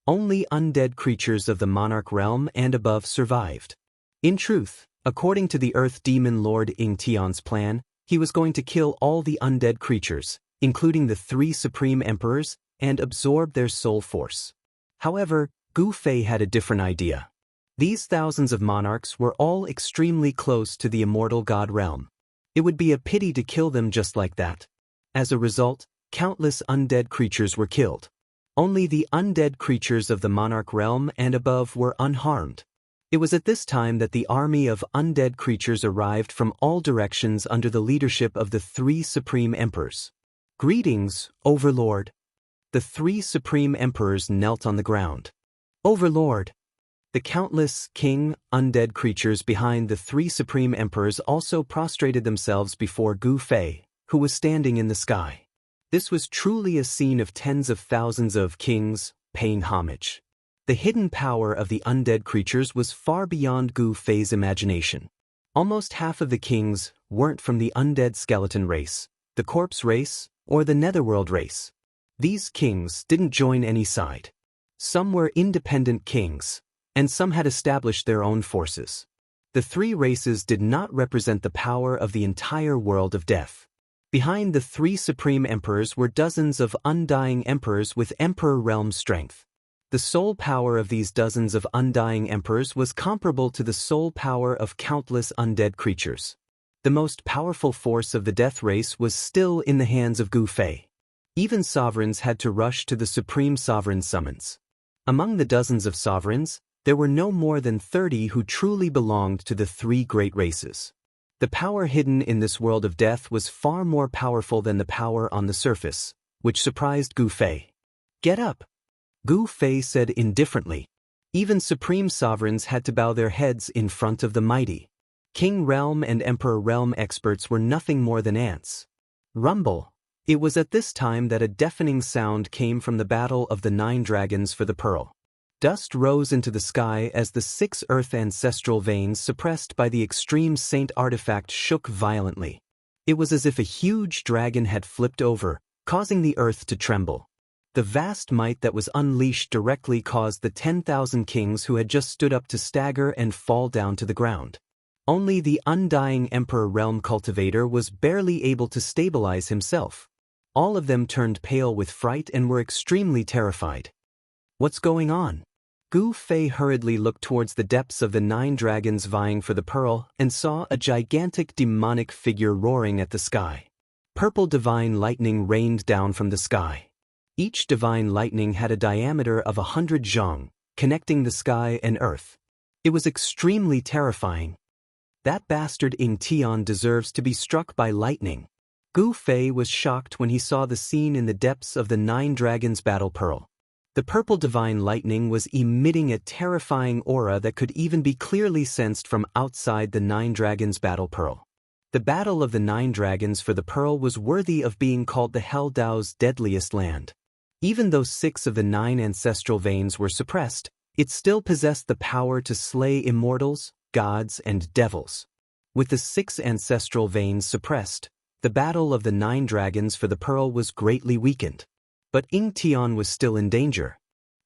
Only undead creatures of the monarch realm and above survived. In truth, according to the Earth Demon Lord Ing Tian's plan, he was going to kill all the undead creatures, including the 3 supreme emperors, and absorb their soul force. However, Gu Fei had a different idea. These thousands of monarchs were all extremely close to the immortal god realm. It would be a pity to kill them just like that. As a result, countless undead creatures were killed. Only the undead creatures of the monarch realm and above were unharmed. It was at this time that the army of undead creatures arrived from all directions under the leadership of the 3 supreme emperors. Greetings, Overlord. The 3 supreme emperors knelt on the ground. Overlord. The countless undead creatures behind the 3 supreme emperors also prostrated themselves before Gu Fei, who was standing in the sky. This was truly a scene of tens of thousands of kings paying homage. The hidden power of the undead creatures was far beyond Gu Fei's imagination. Almost half of the kings weren't from the undead skeleton race, the corpse race, or the netherworld race. These kings didn't join any side. Some were independent kings, and some had established their own forces. The 3 races did not represent the power of the entire world of death. Behind the 3 supreme emperors were dozens of undying emperors with emperor realm strength. The soul power of these dozens of undying emperors was comparable to the soul power of countless undead creatures. The most powerful force of the death race was still in the hands of Gu Fei. Even sovereigns had to rush to the supreme sovereign summons. Among the dozens of sovereigns, there were no more than 30 who truly belonged to the 3 great races. The power hidden in this world of death was far more powerful than the power on the surface, which surprised Gu Fei. Get up! Gu Fei said indifferently. Even supreme sovereigns had to bow their heads in front of the mighty. King Realm and Emperor Realm experts were nothing more than ants. Rumble. It was at this time that a deafening sound came from the battle of the 9 dragons for the pearl. Dust rose into the sky as the 6 earth ancestral veins suppressed by the extreme saint artifact shook violently. It was as if a huge dragon had flipped over, causing the earth to tremble. The vast might that was unleashed directly caused the 10,000 kings who had just stood up to stagger and fall down to the ground. Only the undying Emperor Realm cultivator was barely able to stabilize himself. All of them turned pale with fright and were extremely terrified. What's going on? Gu Fei hurriedly looked towards the depths of the 9 dragons vying for the pearl and saw a gigantic demonic figure roaring at the sky. Purple divine lightning rained down from the sky. Each divine lightning had a diameter of 100 zhang, connecting the sky and earth. It was extremely terrifying. That bastard Ing Tian deserves to be struck by lightning. Gu Fei was shocked when he saw the scene in the depths of the 9 dragons battle pearl. The purple divine lightning was emitting a terrifying aura that could even be clearly sensed from outside the 9 dragons battle pearl. The battle of the 9 dragons for the pearl was worthy of being called the Hell Dao's deadliest land. Even though 6 of the 9 ancestral veins were suppressed, it still possessed the power to slay immortals, gods, and devils. With the 6 ancestral veins suppressed, the battle of the 9 dragons for the pearl was greatly weakened. But Ing Tian was still in danger.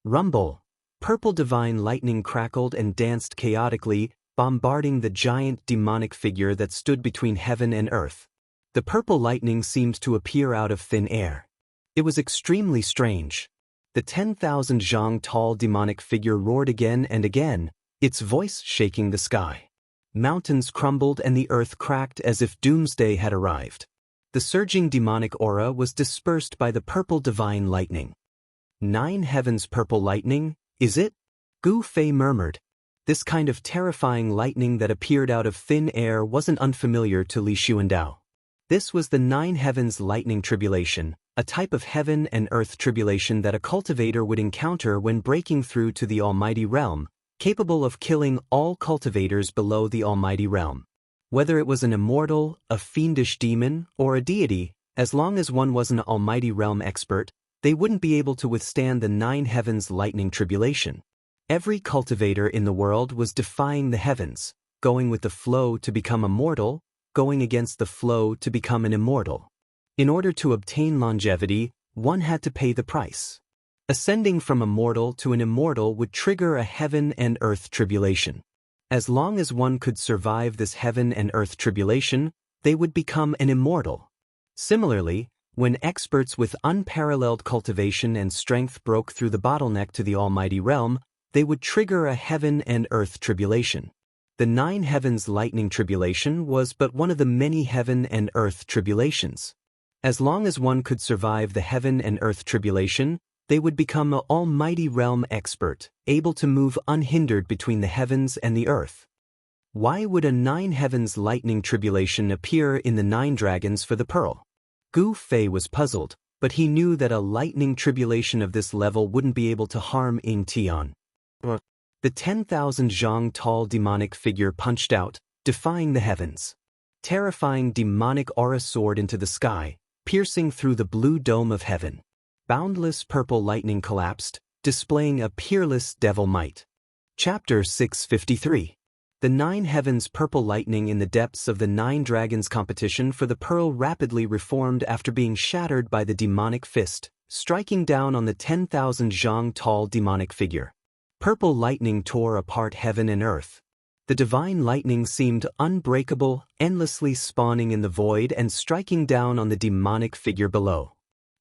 Rumble. Purple divine lightning crackled and danced chaotically, bombarding the giant demonic figure that stood between heaven and earth. The purple lightning seemed to appear out of thin air. It was extremely strange. The 10,000 zhang tall demonic figure roared again and again, its voice shaking the sky. Mountains crumbled and the earth cracked as if doomsday had arrived. The surging demonic aura was dispersed by the purple divine lightning. 9 heavens purple lightning, is it? Gu Fei murmured. This kind of terrifying lightning that appeared out of thin air wasn't unfamiliar to Li Xuandao. This was the 9 heavens lightning tribulation, a type of heaven and earth tribulation that a cultivator would encounter when breaking through to the Almighty Realm, capable of killing all cultivators below the Almighty Realm. Whether it was an immortal, a fiendish demon, or a deity, as long as one was an Almighty Realm expert, they wouldn't be able to withstand the 9 heavens lightning tribulation. Every cultivator in the world was defying the heavens, going with the flow to become immortal, going against the flow to become an immortal. In order to obtain longevity, one had to pay the price. Ascending from a mortal to an immortal would trigger a heaven and earth tribulation. As long as one could survive this heaven and earth tribulation, they would become an immortal. Similarly, when experts with unparalleled cultivation and strength broke through the bottleneck to the Almighty Realm, they would trigger a heaven and earth tribulation. The 9 heavens lightning tribulation was but one of the many heaven and earth tribulations. As long as one could survive the heaven and earth tribulation, they would become an Almighty Realm expert, able to move unhindered between the heavens and the earth. Why would a 9 heavens lightning tribulation appear in the 9 dragons for the pearl? Gu Fei was puzzled, but he knew that a lightning tribulation of this level wouldn't be able to harm Ing Tian. The 10,000 zhang tall demonic figure punched out, defying the heavens. Terrifying demonic aura soared into the sky, piercing through the blue dome of heaven. Boundless purple lightning collapsed, displaying a peerless devil might. Chapter 653. The 9 heavens purple lightning in the depths of the 9 dragons competition for the pearl rapidly reformed after being shattered by the demonic fist, striking down on the 10,000 zhang tall demonic figure. Purple lightning tore apart heaven and earth. The divine lightning seemed unbreakable, endlessly spawning in the void and striking down on the demonic figure below.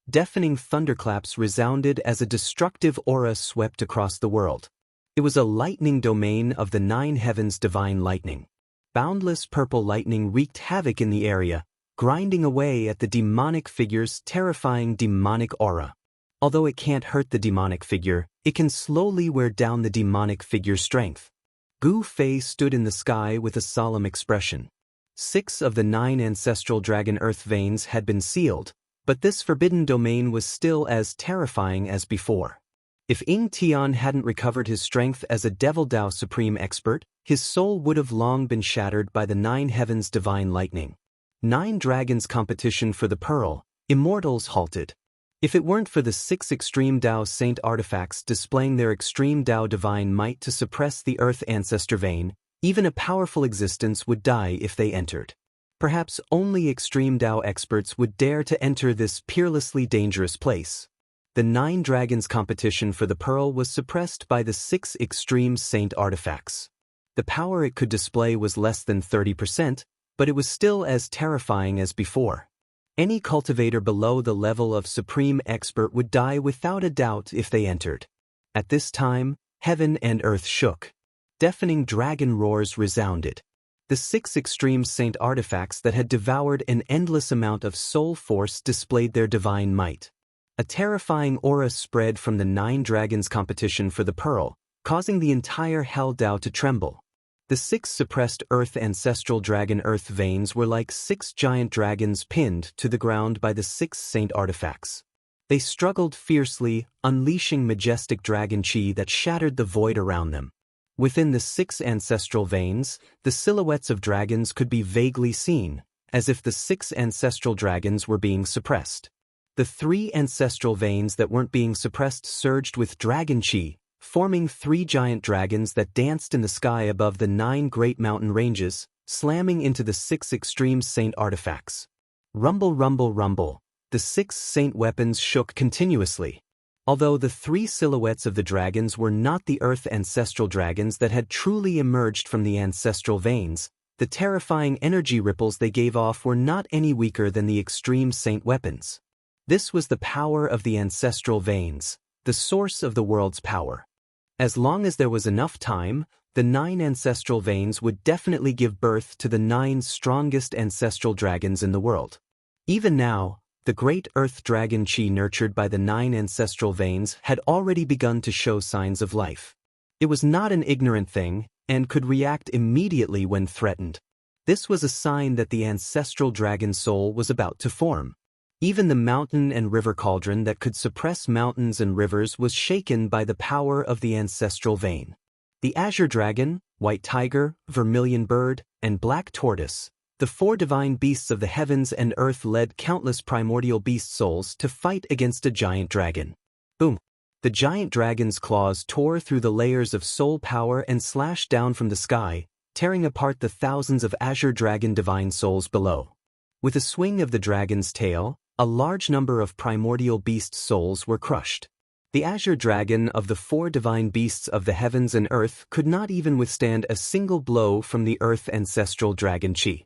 Deafening thunderclaps resounded as a destructive aura swept across the world. It was a lightning domain of the 9 heavens divine lightning. Boundless purple lightning wreaked havoc in the area, grinding away at the demonic figure's terrifying demonic aura. Although it can't hurt the demonic figure, it can slowly wear down the demonic figure's strength. Gu Fei stood in the sky with a solemn expression. 6 of the 9 ancestral dragon earth veins had been sealed, but this forbidden domain was still as terrifying as before. If Ing Tian hadn't recovered his strength as a Devil Dao Supreme Expert, his soul would have long been shattered by the 9 heavens' divine lightning. 9 dragons competition for the pearl, immortals halted. If it weren't for the 6 extreme Dao Saint artifacts displaying their extreme Dao divine might to suppress the Earth Ancestor vein, even a powerful existence would die if they entered. Perhaps only extreme Dao experts would dare to enter this peerlessly dangerous place. The 9 dragons competition for the pearl was suppressed by the 6 extreme Saint artifacts. The power it could display was less than 30%, but it was still as terrifying as before. Any cultivator below the level of Supreme Expert would die without a doubt if they entered. At this time, heaven and earth shook. Deafening dragon roars resounded. The 6 extreme Saint artifacts that had devoured an endless amount of soul force displayed their divine might. A terrifying aura spread from the 9 dragons competition for the pearl, causing the entire Hell Dao to tremble. The 6 suppressed Earth Ancestral Dragon Earth veins were like 6 giant dragons pinned to the ground by the 6 Saint artifacts. They struggled fiercely, unleashing majestic dragon chi that shattered the void around them. Within the 6 ancestral veins, the silhouettes of dragons could be vaguely seen, as if the 6 ancestral dragons were being suppressed. The 3 ancestral veins that weren't being suppressed surged with dragon chi, forming 3 giant dragons that danced in the sky above the 9 great mountain ranges, slamming into the 6 extreme Saint artifacts. Rumble, rumble, rumble. The 6 Saint weapons shook continuously. Although the 3 silhouettes of the dragons were not the Earth Ancestral dragons that had truly emerged from the ancestral veins, the terrifying energy ripples they gave off were not any weaker than the extreme Saint weapons. This was the power of the ancestral veins, the source of the world's power. As long as there was enough time, the 9 ancestral veins would definitely give birth to the 9 strongest ancestral dragons in the world. Even now, the great earth dragon chi nurtured by the 9 ancestral veins had already begun to show signs of life. It was not an ignorant thing, and could react immediately when threatened. This was a sign that the ancestral dragon soul was about to form. Even the mountain and river cauldron that could suppress mountains and rivers was shaken by the power of the ancestral vein. The azure dragon, white tiger, vermilion bird, and black tortoise, the 4 divine beasts of the heavens and earth led countless primordial beast souls to fight against a giant dragon. Boom! The giant dragon's claws tore through the layers of soul power and slashed down from the sky, tearing apart the thousands of azure dragon divine souls below. With a swing of the dragon's tail, a large number of primordial beast souls were crushed. The azure dragon of the 4 divine beasts of the heavens and earth could not even withstand a single blow from the earth ancestral dragon chi.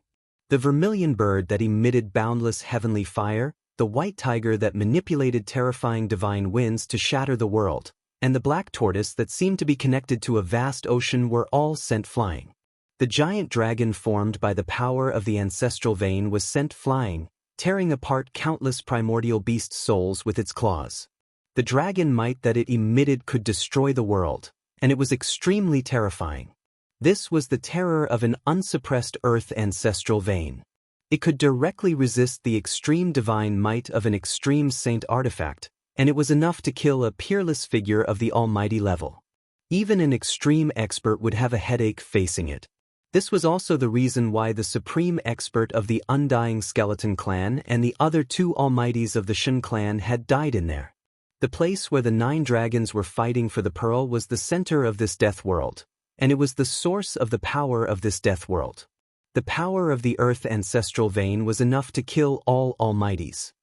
The vermilion bird that emitted boundless heavenly fire, the white tiger that manipulated terrifying divine winds to shatter the world, and the black tortoise that seemed to be connected to a vast ocean were all sent flying. The giant dragon formed by the power of the ancestral vein was sent flying, tearing apart countless primordial beast souls with its claws. The dragon might that it emitted could destroy the world, and it was extremely terrifying. This was the terror of an unsuppressed earth ancestral vein. It could directly resist the extreme divine might of an extreme saint artifact, and it was enough to kill a peerless figure of the almighty level. Even an extreme expert would have a headache facing it. This was also the reason why the supreme expert of the Undying Skeleton clan and the other 2 almighties of the Shen clan had died in there. The place where the 9 dragons were fighting for the pearl was the center of this death world, and it was the source of the power of this death world. The power of the earth ancestral vein was enough to kill all almighties.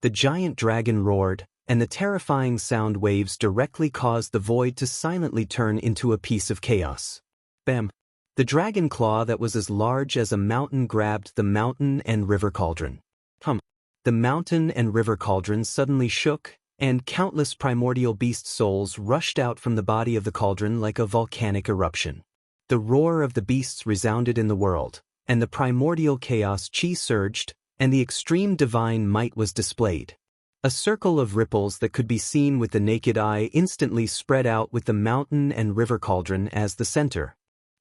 The giant dragon roared, and the terrifying sound waves directly caused the void to silently turn into a piece of chaos. Bam! The dragon claw that was as large as a mountain grabbed the mountain and river cauldron. The mountain and river cauldron suddenly shook, and countless primordial beast souls rushed out from the body of the cauldron like a volcanic eruption. The roar of the beasts resounded in the world, and the primordial chaos chi surged, and the extreme divine might was displayed. A circle of ripples that could be seen with the naked eye instantly spread out with the mountain and river cauldron as the center.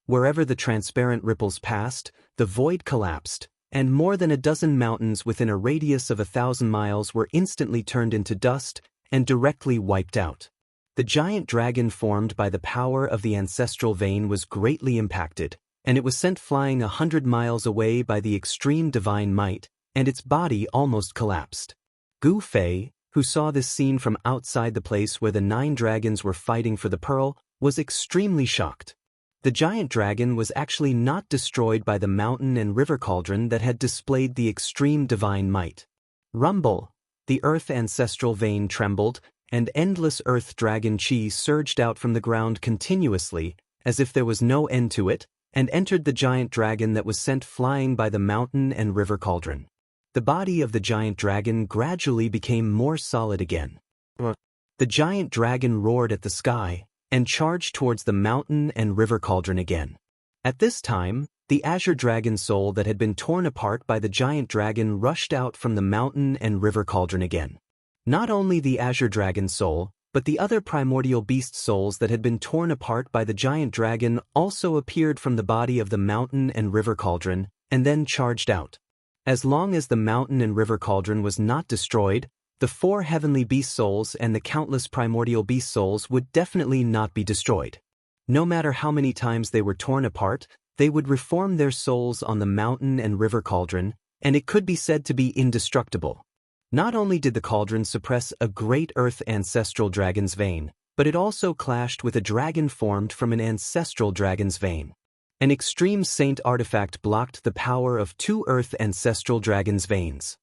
Wherever the transparent ripples passed, the void collapsed, and more than a dozen mountains within a radius of 1,000 miles were instantly turned into dust and directly wiped out. The giant dragon formed by the power of the ancestral vein was greatly impacted, and it was sent flying 100 miles away by the extreme divine might, and its body almost collapsed. Gu Fei, who saw this scene from outside the place where the 9 dragons were fighting for the pearl, was extremely shocked. The giant dragon was actually not destroyed by the mountain and river cauldron that had displayed the extreme divine might. Rumble! The earth ancestral vein trembled, and endless earth dragon chi surged out from the ground continuously, as if there was no end to it, and entered the giant dragon that was sent flying by the mountain and river cauldron. The body of the giant dragon gradually became more solid again. The giant dragon roared at the sky, and charged towards the mountain and river cauldron again. At this time, the azure dragon soul that had been torn apart by the giant dragon rushed out from the mountain and river cauldron again. Not only the azure dragon soul, but the other primordial beast souls that had been torn apart by the giant dragon also appeared from the body of the mountain and river cauldron, and then charged out. As long as the mountain and river cauldron was not destroyed, the 4 heavenly beast souls and the countless primordial beast souls would definitely not be destroyed. No matter how many times they were torn apart, they would reform their souls on the mountain and river cauldron, and it could be said to be indestructible. Not only did the cauldron suppress a great earth ancestral dragon's vein, but it also clashed with a dragon formed from an ancestral dragon's vein. An extreme saint artifact blocked the power of 2 earth ancestral dragon's veins.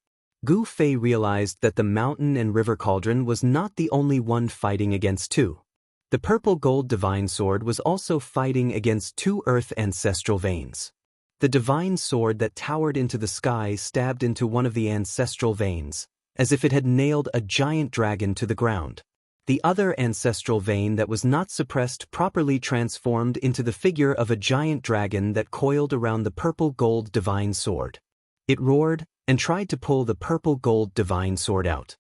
Gu Fei realized that the mountain and river cauldron was not the only one fighting against 2. The purple gold divine sword was also fighting against 2 earth ancestral veins. The divine sword that towered into the sky stabbed into one of the ancestral veins, as if it had nailed a giant dragon to the ground. The other ancestral vein that was not suppressed properly transformed into the figure of a giant dragon that coiled around the purple gold divine sword. It roared and tried to pull the purple gold divine sword out.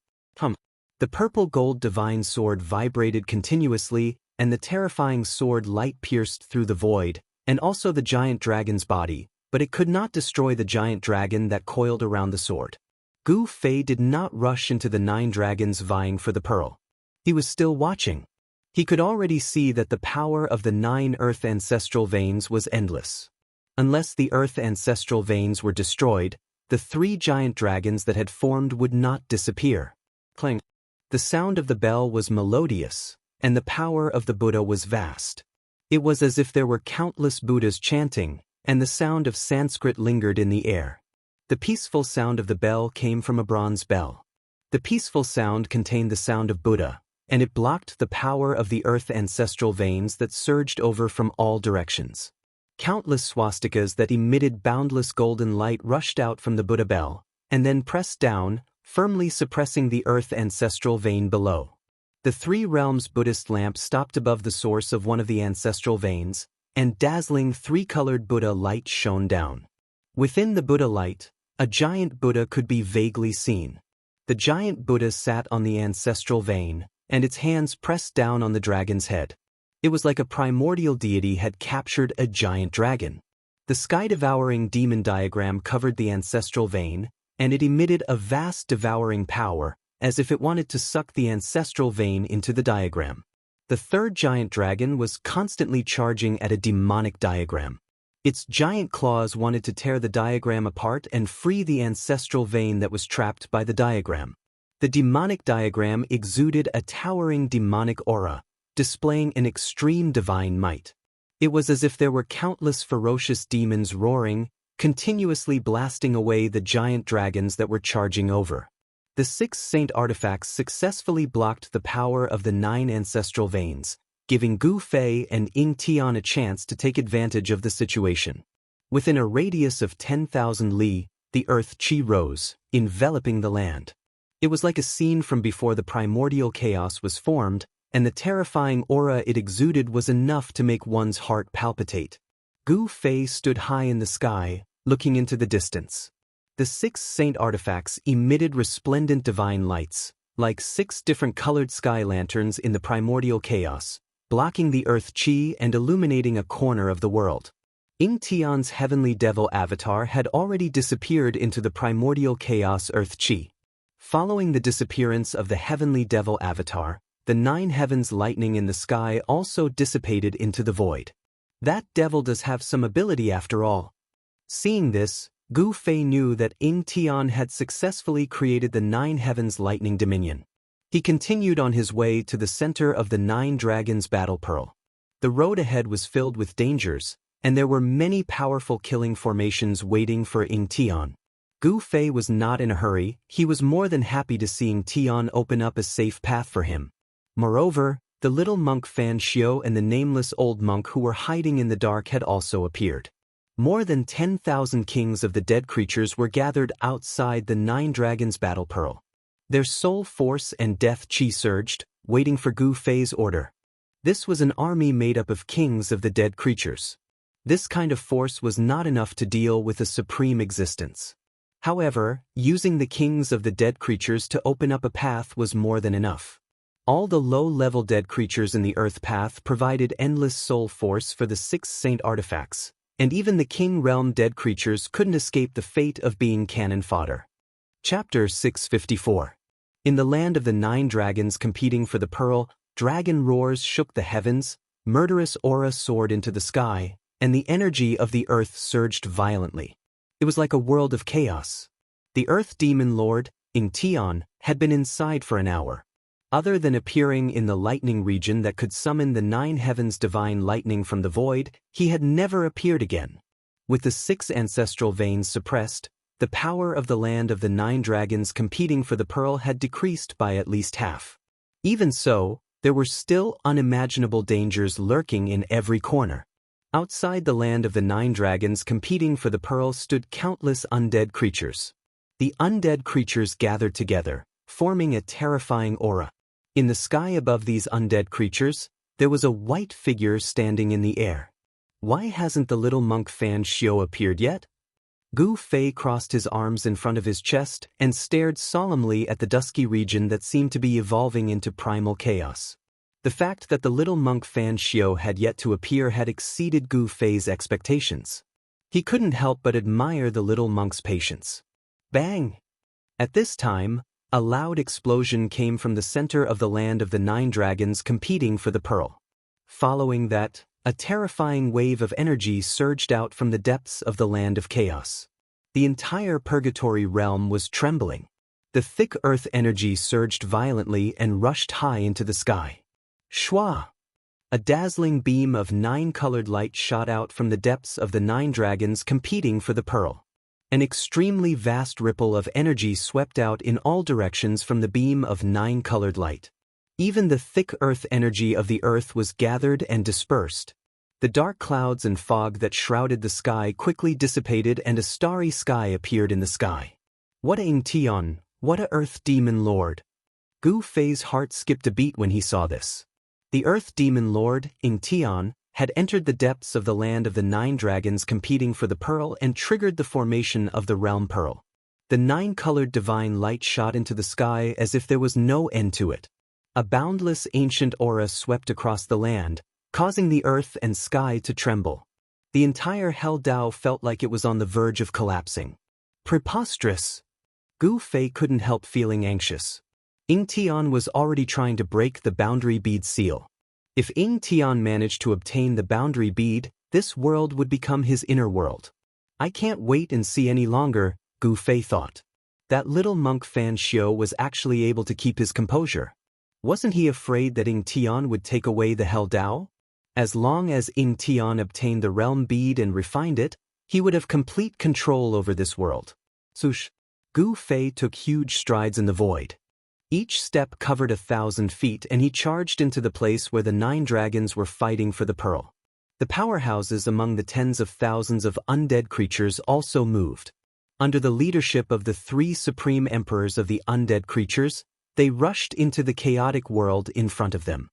The purple gold divine sword vibrated continuously, and the terrifying sword light pierced through the void, and also the giant dragon's body, but it could not destroy the giant dragon that coiled around the sword. Gu Fei did not rush into the 9 dragons vying for the pearl. He was still watching. He could already see that the power of the 9 earth ancestral veins was endless. Unless the earth ancestral veins were destroyed, the 3 giant dragons that had formed would not disappear. Clang. The sound of the bell was melodious, and the power of the Buddha was vast. It was as if there were countless Buddhas chanting, and the sound of Sanskrit lingered in the air. The peaceful sound of the bell came from a bronze bell. The peaceful sound contained the sound of Buddha, and it blocked the power of the earth ancestral veins that surged over from all directions. Countless swastikas that emitted boundless golden light rushed out from the Buddha bell, and then pressed down, firmly suppressing the earth ancestral vein below. The 3 realms Buddhist lamp stopped above the source of one of the ancestral veins, and dazzling 3-colored Buddha light shone down. Within the Buddha light, a giant Buddha could be vaguely seen. The giant Buddha sat on the ancestral vein, and its hands pressed down on the dragon's head. It was like a primordial deity had captured a giant dragon. The sky-devouring demon diagram covered the ancestral vein, and it emitted a vast devouring power, as if it wanted to suck the ancestral vein into the diagram. The 3rd giant dragon was constantly charging at a demonic diagram. Its giant claws wanted to tear the diagram apart and free the ancestral vein that was trapped by the diagram. The demonic diagram exuded a towering demonic aura, displaying an extreme divine might. It was as if there were countless ferocious demons roaring, continuously blasting away the giant dragons that were charging over. The 6 saint artifacts successfully blocked the power of the 9 ancestral veins, giving Gu Fei and Ying Tian a chance to take advantage of the situation. Within a radius of 10,000 li, the earth chi rose, enveloping the land. It was like a scene from before the primordial chaos was formed, and the terrifying aura it exuded was enough to make one's heart palpitate. Gu Fei stood high in the sky, looking into the distance. The 6 saint artifacts emitted resplendent divine lights, like 6 different colored sky lanterns in the primordial chaos, blocking the earth chi and illuminating a corner of the world. Ying Tian's heavenly devil avatar had already disappeared into the primordial chaos earth chi. Following the disappearance of the heavenly devil avatar, the 9 heavens lightning in the sky also dissipated into the void. That devil does have some ability after all. Seeing this, Gu Fei knew that Ying Tian had successfully created the 9 heavens lightning dominion. He continued on his way to the center of the 9 dragons battle pearl. The road ahead was filled with dangers, and there were many powerful killing formations waiting for Ying Tian. Gu Fei was not in a hurry. He was more than happy to see Ying Tian open up a safe path for him. Moreover, the little monk Fan Xiao and the nameless old monk who were hiding in the dark had also appeared. More than 10,000 kings of the dead creatures were gathered outside the 9 dragons battle pearl. Their soul force and death chi surged, waiting for Gu Fei's order. This was an army made up of kings of the dead creatures. This kind of force was not enough to deal with a supreme existence. However, using the kings of the dead creatures to open up a path was more than enough. All the low-level dead creatures in the earth path provided endless soul force for the 6 saint artifacts, and even the king realm dead creatures couldn't escape the fate of being cannon fodder. Chapter 654. In the land of the 9 dragons competing for the pearl, dragon roars shook the heavens, murderous aura soared into the sky, and the energy of the earth surged violently. It was like a world of chaos. The earth demon lord, Ying Tian, had been inside for an hour. Other than appearing in the lightning region that could summon the 9 heavens divine lightning from the void, he had never appeared again. With the 6 ancestral veins suppressed, the power of the land of the 9 dragons competing for the pearl had decreased by at least half. Even so, there were still unimaginable dangers lurking in every corner. Outside the land of the 9 dragons competing for the pearl stood countless undead creatures. The undead creatures gathered together, forming a terrifying aura. In the sky above these undead creatures, there was a white figure standing in the air. Why hasn't the little monk Fan Xiao appeared yet? Gu Fei crossed his arms in front of his chest and stared solemnly at the dusky region that seemed to be evolving into primal chaos. The fact that the little monk Fan Xiao had yet to appear had exceeded Gu Fei's expectations. He couldn't help but admire the little monk's patience. Bang! At this time, a loud explosion came from the center of the land of the 9 dragons competing for the pearl. Following that, a terrifying wave of energy surged out from the depths of the land of chaos. The entire purgatory realm was trembling. The thick earth energy surged violently and rushed high into the sky. Shwa! A dazzling beam of 9-colored light shot out from the depths of the 9 dragons competing for the pearl. An extremely vast ripple of energy swept out in all directions from the beam of 9-colored light. Even the thick earth energy of the earth was gathered and dispersed. The dark clouds and fog that shrouded the sky quickly dissipated and a starry sky appeared in the sky. What a Ying Tian, what a earth demon lord! Gu Fei's heart skipped a beat when he saw this. The earth demon lord, Ying Tian, had entered the depths of the land of the 9 dragons competing for the pearl and triggered the formation of the realm pearl. The 9-colored divine light shot into the sky as if there was no end to it. A boundless ancient aura swept across the land, causing the earth and sky to tremble. The entire Hell Dao felt like it was on the verge of collapsing. Preposterous! Gu Fei couldn't help feeling anxious. Ying Tian was already trying to break the boundary bead seal. If Ying Tian managed to obtain the boundary bead, this world would become his inner world. I can't wait and see any longer, Gu Fei thought. That little monk Fan Xiao was actually able to keep his composure. Wasn't he afraid that Ying Tian would take away the Hell Dao? As long as Ying Tian obtained the realm bead and refined it, he would have complete control over this world. Swoosh! Gu Fei took huge strides in the void. Each step covered 1,000 feet and he charged into the place where the 9 dragons were fighting for the pearl. The powerhouses among the tens of thousands of undead creatures also moved. Under the leadership of the 3 supreme emperors of the undead creatures, they rushed into the chaotic world in front of them.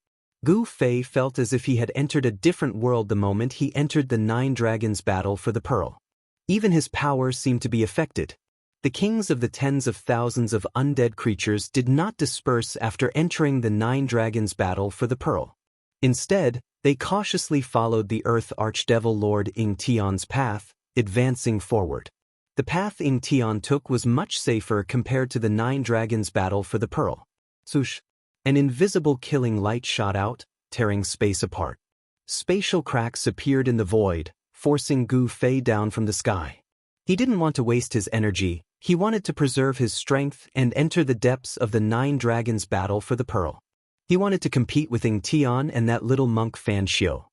Gu Fei felt as if he had entered a different world the moment he entered the 9 dragons battle for the pearl. Even his power seemed to be affected. The kings of the tens of thousands of undead creatures did not disperse after entering the 9 dragons battle for the pearl. Instead, they cautiously followed the Earth Archdevil Lord Ying Tian's path, advancing forward. The path Ying Tian took was much safer compared to the 9 dragons battle for the pearl. Swoosh! An invisible killing light shot out, tearing space apart. Spatial cracks appeared in the void, forcing Gu Fei down from the sky. He didn't want to waste his energy, he wanted to preserve his strength and enter the depths of the 9 dragons' battle for the pearl. He wanted to compete with Ying Tian and that little monk Fan Xiu.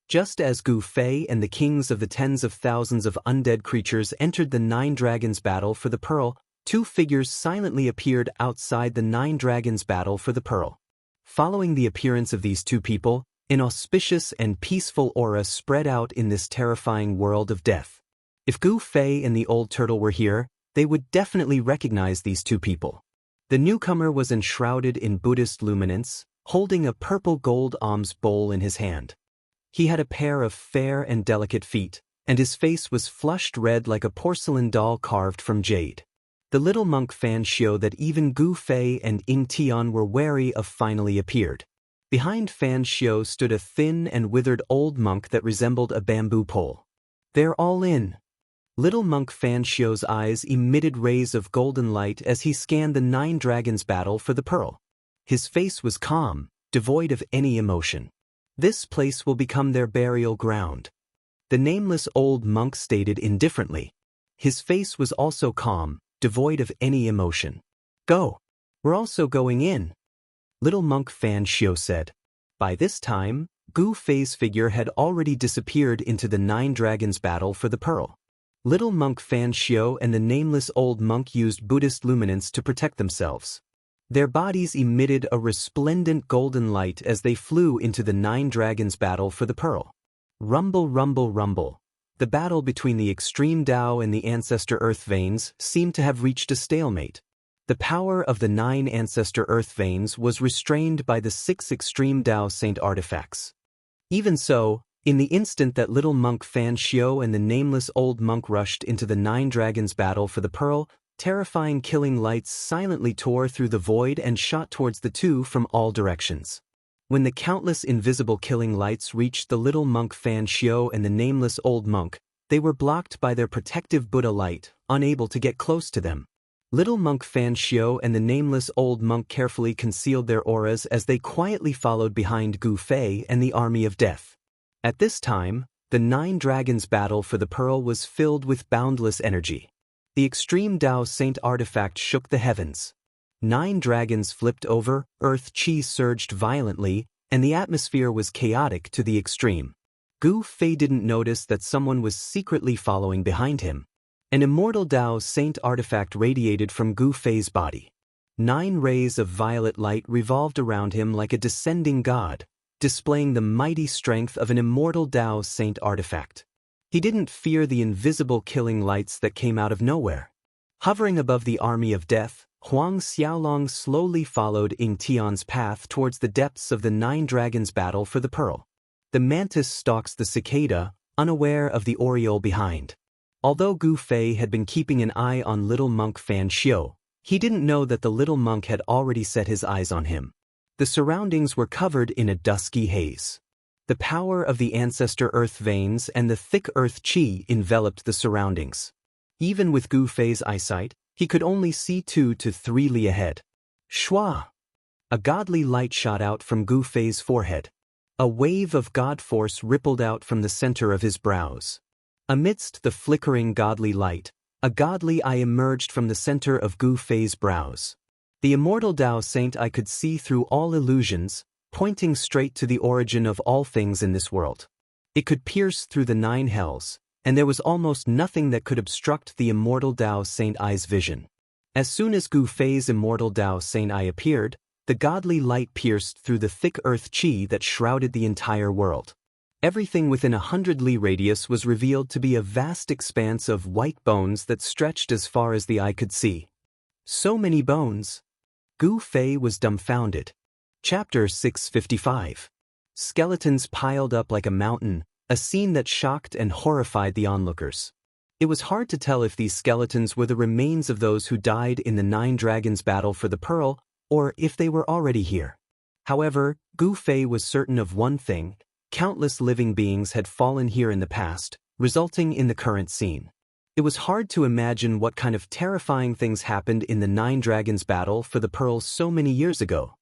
Just as Gu Fei and the kings of the tens of thousands of undead creatures entered the 9 dragons' battle for the pearl, 2 figures silently appeared outside the 9 dragons' battle for the pearl. Following the appearance of these 2 people, an auspicious and peaceful aura spread out in this terrifying world of death. If Gu Fei and the old turtle were here, they would definitely recognize these 2 people. The newcomer was enshrouded in Buddhist luminance, holding a purple gold alms bowl in his hand. He had a pair of fair and delicate feet, and his face was flushed red like a porcelain doll carved from jade. The little monk Fan Xiu that even Gu Fei and Ying Tian were wary of finally appeared. Behind Fan Xiu stood a thin and withered old monk that resembled a bamboo pole. "They're all in." Little monk Fan Xiu's eyes emitted rays of golden light as he scanned the 9 dragons' battle for the pearl. His face was calm, devoid of any emotion. "This place will become their burial ground," the nameless old monk stated indifferently. His face was also calm, devoid of any emotion. "Go. We're also going in," little monk Fan Xiu said. By this time, Gu Fei's figure had already disappeared into the 9 dragons' battle for the pearl. Little monk Fan Xiu and the nameless old monk used Buddhist luminance to protect themselves. Their bodies emitted a resplendent golden light as they flew into the 9 dragons' battle for the pearl. Rumble, rumble, rumble. The battle between the extreme Tao and the ancestor earth veins seemed to have reached a stalemate. The power of the 9 ancestor earth veins was restrained by the 6 extreme Tao saint artifacts. Even so, in the instant that little monk Fan Xiu and the nameless old monk rushed into the 9 dragons' battle for the pearl, terrifying killing lights silently tore through the void and shot towards the 2 from all directions. When the countless invisible killing lights reached the little monk Fan Xiu and the nameless old monk, they were blocked by their protective Buddha light, unable to get close to them. Little monk Fan Xiu and the nameless old monk carefully concealed their auras as they quietly followed behind Gu Fei and the army of death. At this time, the 9 dragons' battle for the pearl was filled with boundless energy. The extreme Tao saint artifact shook the heavens. 9 dragons flipped over, earth chi surged violently, and the atmosphere was chaotic to the extreme. Gu Fei didn't notice that someone was secretly following behind him. An immortal Tao saint artifact radiated from Gu Fei's body. 9 rays of violet light revolved around him like a descending god, displaying the mighty strength of an immortal Tao saint artifact. He didn't fear the invisible killing lights that came out of nowhere. Hovering above the army of death, Huang Xiaolong slowly followed Ying Tian's path towards the depths of the 9 dragons' battle for the pearl. The mantis stalks the cicada, unaware of the oriole behind. Although Gu Fei had been keeping an eye on little monk Fan Xiu, he didn't know that the little monk had already set his eyes on him. The surroundings were covered in a dusky haze. The power of the ancestor earth veins and the thick earth chi enveloped the surroundings. Even with Gu Fei's eyesight, he could only see 2 to 3 li ahead. Shua! A godly light shot out from Gu Fei's forehead. A wave of god force rippled out from the center of his brows. Amidst the flickering godly light, a godly eye emerged from the center of Gu Fei's brows. The immortal Tao saint eye could see through all illusions, pointing straight to the origin of all things in this world. It could pierce through the 9 hells, and there was almost nothing that could obstruct the immortal Tao saint eye's vision. As soon as Gu Fei's immortal Tao saint eye appeared, the godly light pierced through the thick earth chi that shrouded the entire world. Everything within 100 li radius was revealed to be a vast expanse of white bones that stretched as far as the eye could see. So many bones! Gu Fei was dumbfounded. Chapter 655. Skeletons piled up like a mountain, a scene that shocked and horrified the onlookers. It was hard to tell if these skeletons were the remains of those who died in the 9 dragons' battle for the pearl, or if they were already here. However, Gu Fei was certain of one thing: countless living beings had fallen here in the past, resulting in the current scene. It was hard to imagine what kind of terrifying things happened in the 9 dragons battle for the pearl so many years ago.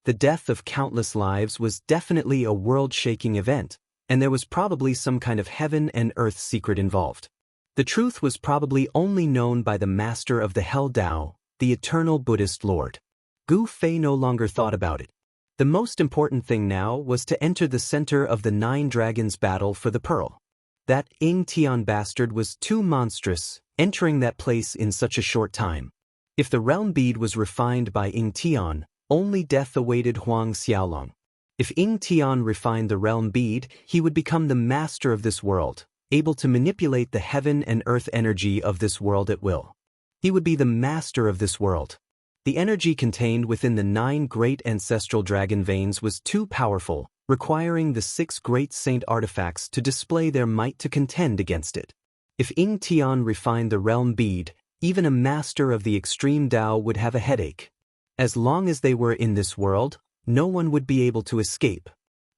The death of countless lives was definitely a world-shaking event, and there was probably some kind of heaven and earth secret involved. The truth was probably only known by the master of the Hell Tao, the eternal Buddhist Lord. Gu Fei no longer thought about it. The most important thing now was to enter the center of the 9 dragons battle for the pearl. That Ying Tian bastard was too monstrous, entering that place in such a short time. If the realm bead was refined by Ying Tian, only death awaited Huang Xiaolong. If Ying Tian refined the realm bead, he would become the master of this world, able to manipulate the heaven and earth energy of this world at will. He would be the master of this world. The energy contained within the 9 great ancestral dragon veins was too powerful, requiring the 6 great saint artifacts to display their might to contend against it. If Ying Tian refined the realm bead, even a master of the extreme Tao would have a headache. As long as they were in this world, no one would be able to escape.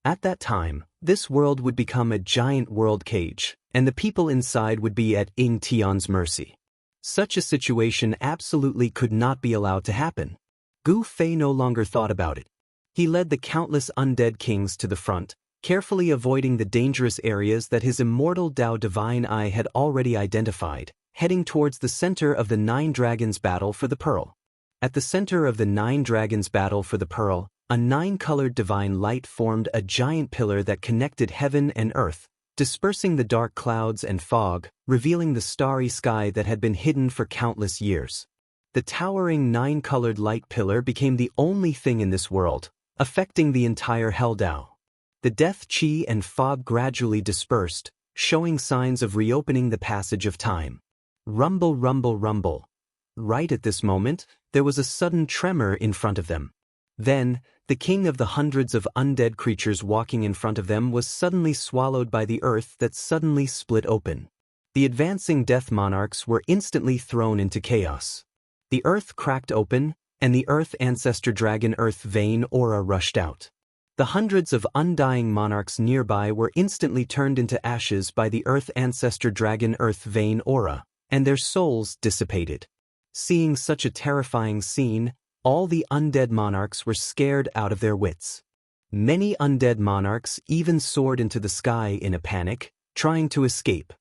At that time, this world would become a giant world cage, and the people inside would be at Ying Tian's mercy. Such a situation absolutely could not be allowed to happen. Gu Fei no longer thought about it. He led the countless undead kings to the front, carefully avoiding the dangerous areas that his immortal Tao Divine Eye had already identified, heading towards the center of the 9 dragons battle for the pearl. At the center of the 9 dragons battle for the pearl, a 9-colored divine light formed a giant pillar that connected heaven and earth, dispersing the dark clouds and fog, revealing the starry sky that had been hidden for countless years. The towering 9-colored light pillar became the only thing in this world, affecting the entire Hell Tao. The death chi and fog gradually dispersed, showing signs of reopening the passage of time. Rumble, rumble, rumble. Right at this moment, there was a sudden tremor in front of them. Then, the king of the hundreds of undead creatures walking in front of them was suddenly swallowed by the earth that suddenly split open. The advancing death monarchs were instantly thrown into chaos. The earth cracked open, and the earth ancestor dragon earth vein aura rushed out. The hundreds of undying monarchs nearby were instantly turned into ashes by the earth ancestor dragon earth vein aura, and their souls dissipated. Seeing such a terrifying scene, all the undead monarchs were scared out of their wits. Many undead monarchs even soared into the sky in a panic, trying to escape.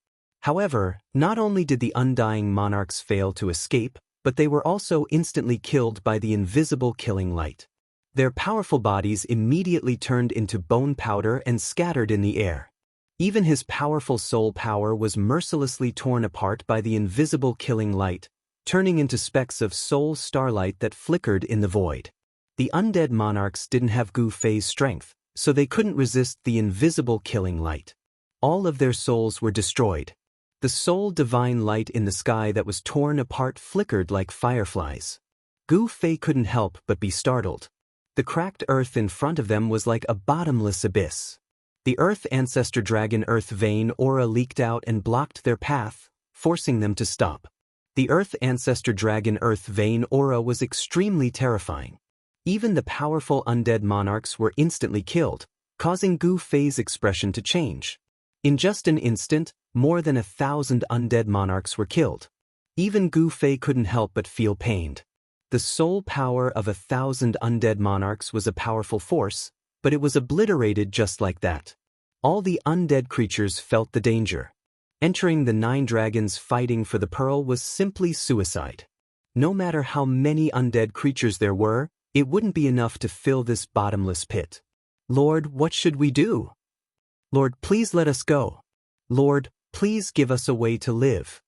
However, not only did the undying monarchs fail to escape, but they were also instantly killed by the invisible killing light. Their powerful bodies immediately turned into bone powder and scattered in the air. Even his powerful soul power was mercilessly torn apart by the invisible killing light, turning into specks of soul starlight that flickered in the void. The undead monarchs didn't have Gu Fei's strength, so they couldn't resist the invisible killing light. All of their souls were destroyed. The soul divine light in the sky that was torn apart flickered like fireflies. Gu Fei couldn't help but be startled. The cracked earth in front of them was like a bottomless abyss. The earth ancestor dragon earth vein aura leaked out and blocked their path, forcing them to stop. The earth ancestor dragon earth vein aura was extremely terrifying. Even the powerful undead monarchs were instantly killed, causing Gu Fei's expression to change. In just an instant, more than 1,000 undead monarchs were killed. Even Gu Fei couldn't help but feel pained. The soul power of 1,000 undead monarchs was a powerful force, but it was obliterated just like that. All the undead creatures felt the danger. Entering the 9 dragons fighting for the pearl was simply suicide. No matter how many undead creatures there were, it wouldn't be enough to fill this bottomless pit. Lord, what should we do? Lord, please let us go. Lord, please give us a way to live.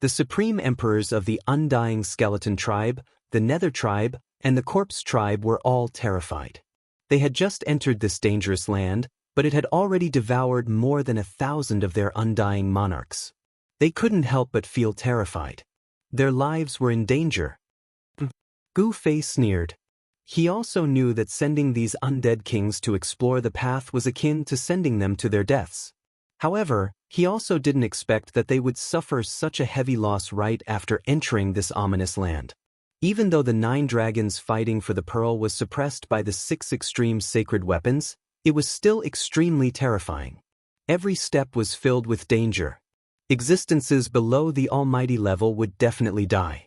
The supreme emperors of the undying skeleton tribe, the nether tribe, and the corpse tribe were all terrified. They had just entered this dangerous land, but it had already devoured more than 1,000 of their undying monarchs. They couldn't help but feel terrified. Their lives were in danger. Gu Fei sneered. He also knew that sending these undead kings to explore the path was akin to sending them to their deaths. However, he also didn't expect that they would suffer such a heavy loss right after entering this ominous land. Even though the 9 dragons fighting for the pearl was suppressed by the 6 extreme sacred weapons, it was still extremely terrifying. Every step was filled with danger. Existences below the almighty level would definitely die.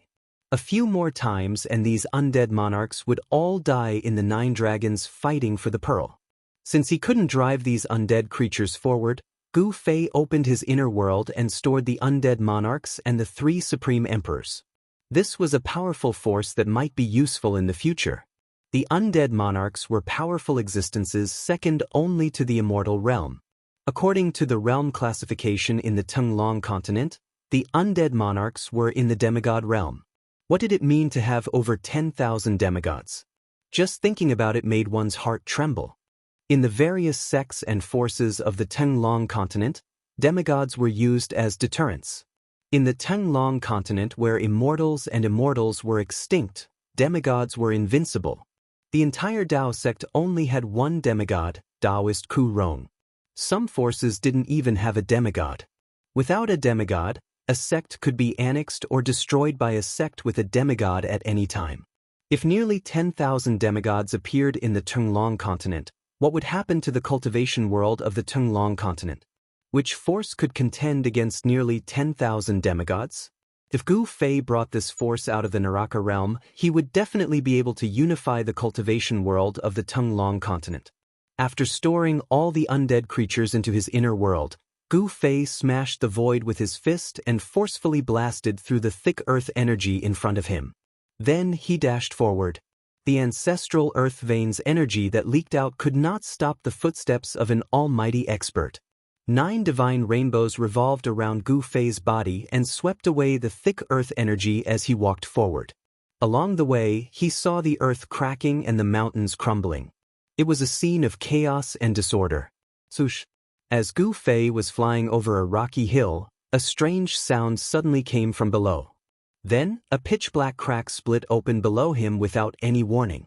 A few more times and these undead monarchs would all die in the 9 dragons fighting for the pearl. Since he couldn't drive these undead creatures forward, Gu Fei opened his inner world and stored the undead monarchs and the 3 supreme emperors. This was a powerful force that might be useful in the future. The undead monarchs were powerful existences second only to the immortal realm. According to the realm classification in the Tenglong continent, the undead monarchs were in the demigod realm. What did it mean to have over 10,000 demigods? Just thinking about it made one's heart tremble. In the various sects and forces of the Tenglong continent, demigods were used as deterrents. In the Tenglong continent where immortals and immortals were extinct, demigods were invincible. The entire Dao sect only had one demigod, Taoist Ku Rong. Some forces didn't even have a demigod. Without a demigod, a sect could be annexed or destroyed by a sect with a demigod at any time. If nearly 10,000 demigods appeared in the Tenglong continent, what would happen to the cultivation world of the Tenglong continent? Which force could contend against nearly 10,000 demigods? If Gu Fei brought this force out of the Naraka realm, he would definitely be able to unify the cultivation world of the Tenglong continent. After storing all the undead creatures into his inner world, Gu Fei smashed the void with his fist and forcefully blasted through the thick earth energy in front of him. Then he dashed forward. The ancestral earth veins energy that leaked out could not stop the footsteps of an almighty expert. 9 divine rainbows revolved around Gu Fei's body and swept away the thick earth energy as he walked forward. Along the way, he saw the earth cracking and the mountains crumbling. It was a scene of chaos and disorder. Swoosh! As Gu Fei was flying over a rocky hill, a strange sound suddenly came from below. Then, a pitch-black crack split open below him without any warning.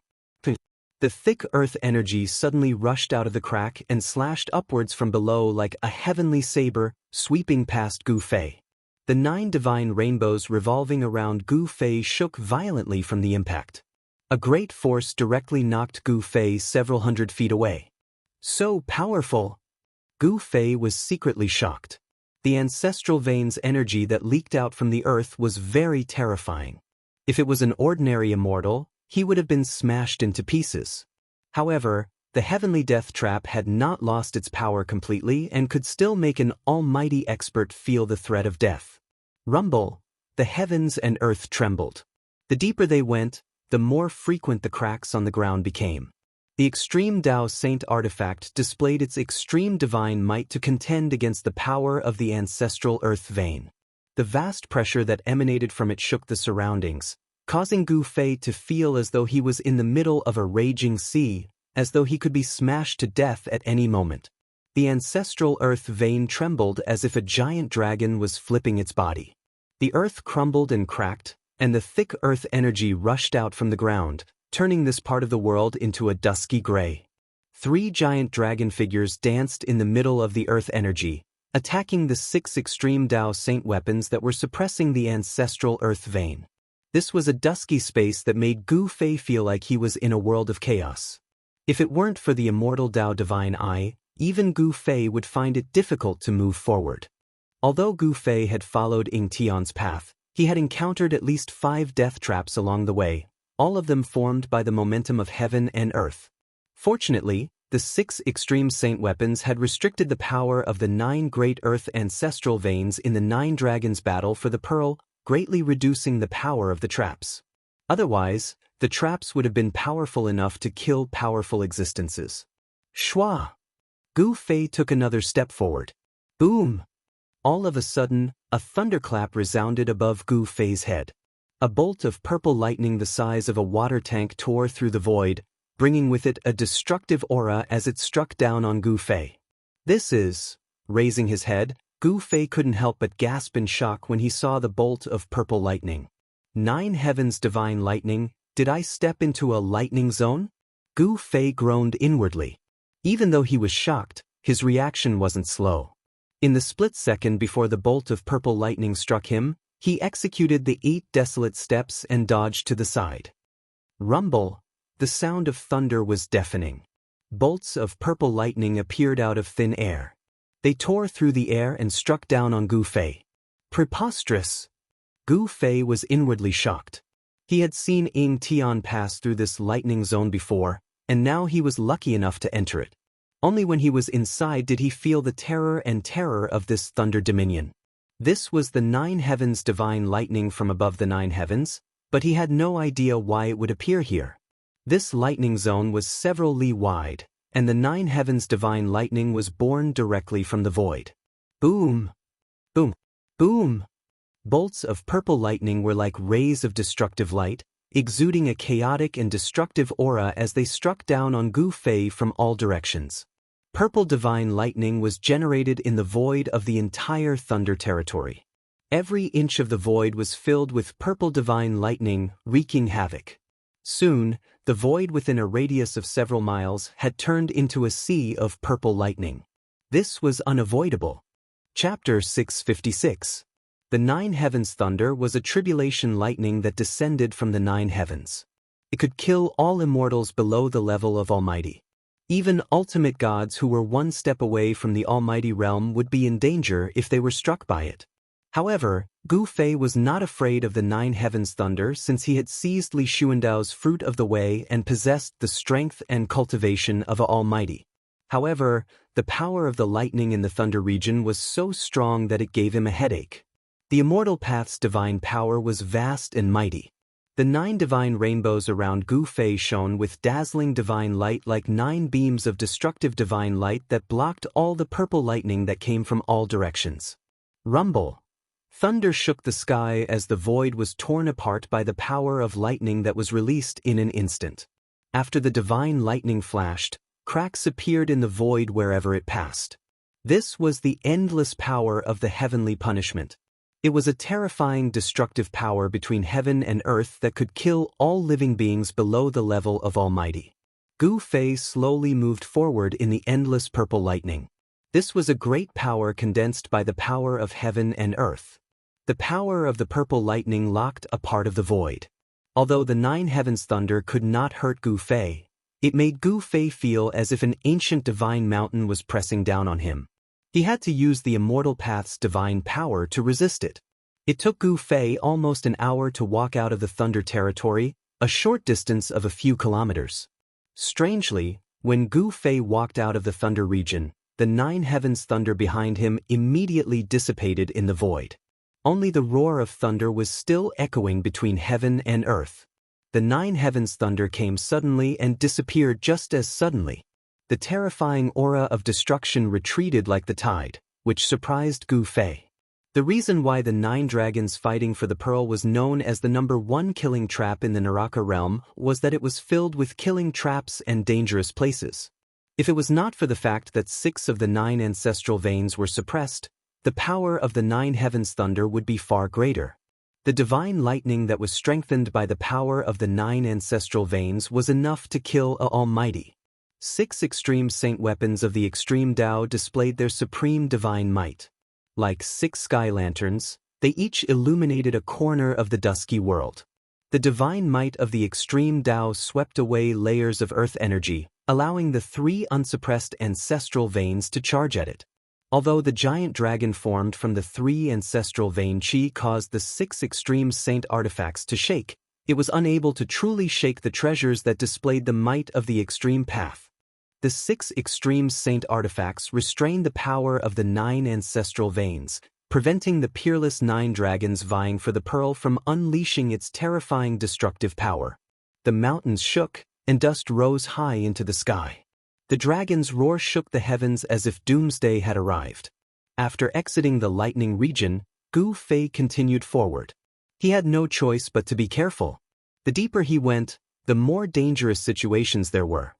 The thick earth energy suddenly rushed out of the crack and slashed upwards from below like a heavenly saber, sweeping past Gu Fei. The 9 divine rainbows revolving around Gu Fei shook violently from the impact. A great force directly knocked Gu Fei several hundred feet away. So powerful! Gu Fei was secretly shocked. The ancestral veins energy that leaked out from the earth was very terrifying. If it was an ordinary immortal, he would have been smashed into pieces. However, the heavenly death trap had not lost its power completely and could still make an almighty expert feel the threat of death. Rumble! The heavens and earth trembled. The deeper they went, the more frequent the cracks on the ground became. The extreme Dao Saint artifact displayed its extreme divine might to contend against the power of the ancestral earth vein. The vast pressure that emanated from it shook the surroundings, causing Gu Fei to feel as though he was in the middle of a raging sea, as though he could be smashed to death at any moment. The ancestral earth vein trembled as if a giant dragon was flipping its body. The earth crumbled and cracked, and the thick earth energy rushed out from the ground, turning this part of the world into a dusky gray. 3 giant dragon figures danced in the middle of the earth energy, attacking the 6 extreme Dao Saint weapons that were suppressing the ancestral earth vein. This was a dusky space that made Gu Fei feel like he was in a world of chaos. If it weren't for the immortal Dao Divine Eye, even Gu Fei would find it difficult to move forward. Although Gu Fei had followed Ying Tian's path, he had encountered at least 5 death traps along the way, all of them formed by the momentum of heaven and earth. Fortunately, the 6 extreme saint weapons had restricted the power of the 9 great earth ancestral veins in the 9 dragons battle for the pearl, greatly reducing the power of the traps. Otherwise, the traps would have been powerful enough to kill powerful existences. Shwa! Gu Fei took another step forward. Boom! All of a sudden, a thunderclap resounded above Gu Fei's head. A bolt of purple lightning the size of a water tank tore through the void, bringing with it a destructive aura as it struck down on Gu Fei. This is... Raising his head, Gu Fei couldn't help but gasp in shock when he saw the bolt of purple lightning. 9 heavens divine lightning, did I step into a lightning zone? Gu Fei groaned inwardly. Even though he was shocked, his reaction wasn't slow. In the split second before the bolt of purple lightning struck him, he executed the 8 desolate steps and dodged to the side. Rumble! The sound of thunder was deafening. Bolts of purple lightning appeared out of thin air. They tore through the air and struck down on Gu Fei. Preposterous! Gu Fei was inwardly shocked. He had seen Ing Tian pass through this lightning zone before, and now he was lucky enough to enter it. Only when he was inside did he feel the terror of this thunder dominion. This was the 9 heavens divine lightning from above the 9 heavens, but he had no idea why it would appear here. This lightning zone was several li wide, and the 9 heavens divine lightning was born directly from the void. Boom! Boom! Boom! Bolts of purple lightning were like rays of destructive light, exuding a chaotic and destructive aura as they struck down on Gu Fei from all directions. Purple divine lightning was generated in the void of the entire thunder territory. Every inch of the void was filled with purple divine lightning, wreaking havoc. Soon, the void within a radius of several miles had turned into a sea of purple lightning. This was unavoidable. Chapter 656. The 9 heavens thunder was a tribulation lightning that descended from the 9 heavens. It could kill all immortals below the level of Almighty. Even ultimate gods who were one step away from the Almighty realm would be in danger if they were struck by it. However, Gu Fei was not afraid of the 9 heavens thunder since he had seized Li Xuandao's fruit of the way and possessed the strength and cultivation of Almighty. However, the power of the lightning in the thunder region was so strong that it gave him a headache. The Immortal Path's divine power was vast and mighty. The 9 divine rainbows around Gu Fei shone with dazzling divine light like 9 beams of destructive divine light that blocked all the purple lightning that came from all directions. Rumble! Thunder shook the sky as the void was torn apart by the power of lightning that was released in an instant. After the divine lightning flashed, cracks appeared in the void wherever it passed. This was the endless power of the heavenly punishment. It was a terrifying destructive power between heaven and earth that could kill all living beings below the level of Almighty. Gu Fei slowly moved forward in the endless purple lightning. This was a great power condensed by the power of heaven and earth. The power of the purple lightning locked a part of the void. Although the 9 heavens thunder could not hurt Gu Fei, it made Gu Fei feel as if an ancient divine mountain was pressing down on him. He had to use the Immortal Path's divine power to resist it. It took Gu Fei almost an hour to walk out of the thunder territory, a short distance of a few kilometers. Strangely, when Gu Fei walked out of the thunder region, the 9 heavens thunder behind him immediately dissipated in the void. Only the roar of thunder was still echoing between heaven and earth. The 9 heavens thunder came suddenly and disappeared just as suddenly. The terrifying aura of destruction retreated like the tide, which surprised Gu Fei. The reason why the 9 dragons fighting for the pearl was known as the number 1 killing trap in the Naraka realm was that it was filled with killing traps and dangerous places. If it was not for the fact that 6 of the 9 ancestral veins were suppressed, the power of the 9 heavens thunder would be far greater. The divine lightning that was strengthened by the power of the 9 ancestral veins was enough to kill Almighty. 6 extreme saint weapons of the extreme Tao displayed their supreme divine might. Like 6 sky lanterns, they each illuminated a corner of the dusky world. The divine might of the extreme Tao swept away layers of earth energy, allowing the 3 unsuppressed ancestral veins to charge at it. Although the giant dragon formed from the 3 ancestral vein chi caused the 6 extreme saint artifacts to shake, it was unable to truly shake the treasures that displayed the might of the extreme path. The 6 extreme saint artifacts restrained the power of the 9 ancestral veins, preventing the peerless 9 dragons vying for the pearl from unleashing its terrifying destructive power. The mountains shook, and dust rose high into the sky. The dragon's roar shook the heavens as if doomsday had arrived. After exiting the lightning region, Gu Fei continued forward. He had no choice but to be careful. The deeper he went, the more dangerous situations there were.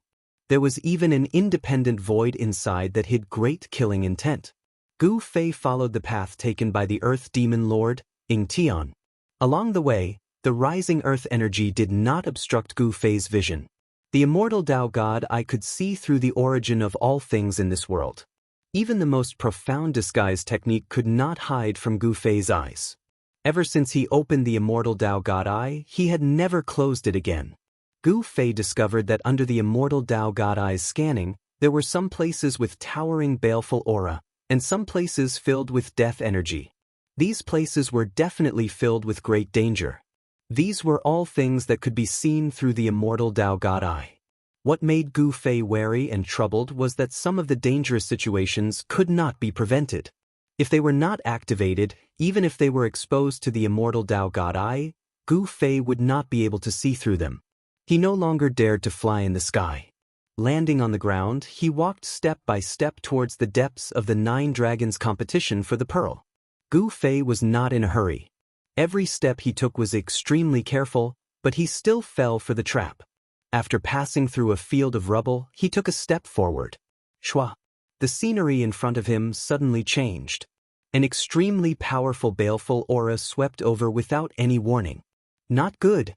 There was even an independent void inside that hid great killing intent. Gu Fei followed the path taken by the Earth Demon Lord, Ing Tian. Along the way, the rising earth energy did not obstruct Gu Fei's vision. The immortal Tao God I could see through the origin of all things in this world. Even the most profound disguise technique could not hide from Gu Fei's eyes. Ever since he opened the immortal Tao God Eye, he had never closed it again. Gu Fei discovered that under the immortal Tao God Eye's scanning, there were some places with towering baleful aura, and some places filled with death energy. These places were definitely filled with great danger. These were all things that could be seen through the immortal Tao God Eye. What made Gu Fei wary and troubled was that some of the dangerous situations could not be prevented. If they were not activated, even if they were exposed to the immortal Tao God Eye, Gu Fei would not be able to see through them. He no longer dared to fly in the sky. Landing on the ground, he walked step by step towards the depths of the 9 Dragons competition for the pearl. Gu Fei was not in a hurry. Every step he took was extremely careful, but he still fell for the trap. After passing through a field of rubble, he took a step forward. Shwa! The scenery in front of him suddenly changed. An extremely powerful baleful aura swept over without any warning. Not good.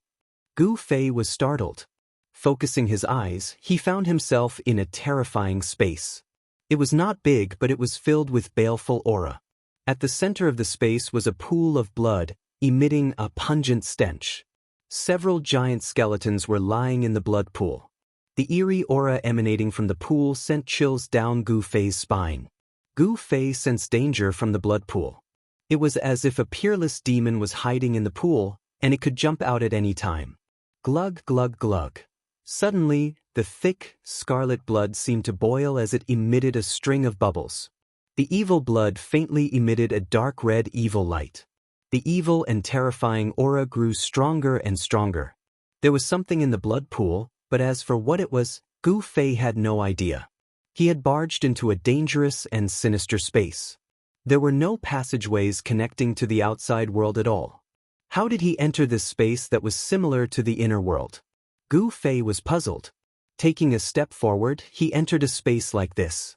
Gu Fei was startled. Focusing his eyes, he found himself in a terrifying space. It was not big, but it was filled with baleful aura. At the center of the space was a pool of blood, emitting a pungent stench. Several giant skeletons were lying in the blood pool. The eerie aura emanating from the pool sent chills down Gu Fei's spine. Gu Fei sensed danger from the blood pool. It was as if a peerless demon was hiding in the pool, and it could jump out at any time. Glug glug glug. Suddenly, the thick, scarlet blood seemed to boil as it emitted a string of bubbles. The evil blood faintly emitted a dark red evil light. The evil and terrifying aura grew stronger and stronger. There was something in the blood pool, but as for what it was, Gu Fei had no idea. He had barged into a dangerous and sinister space. There were no passageways connecting to the outside world at all. How did he enter this space that was similar to the inner world? Gu Fei was puzzled. Taking a step forward, he entered a space like this.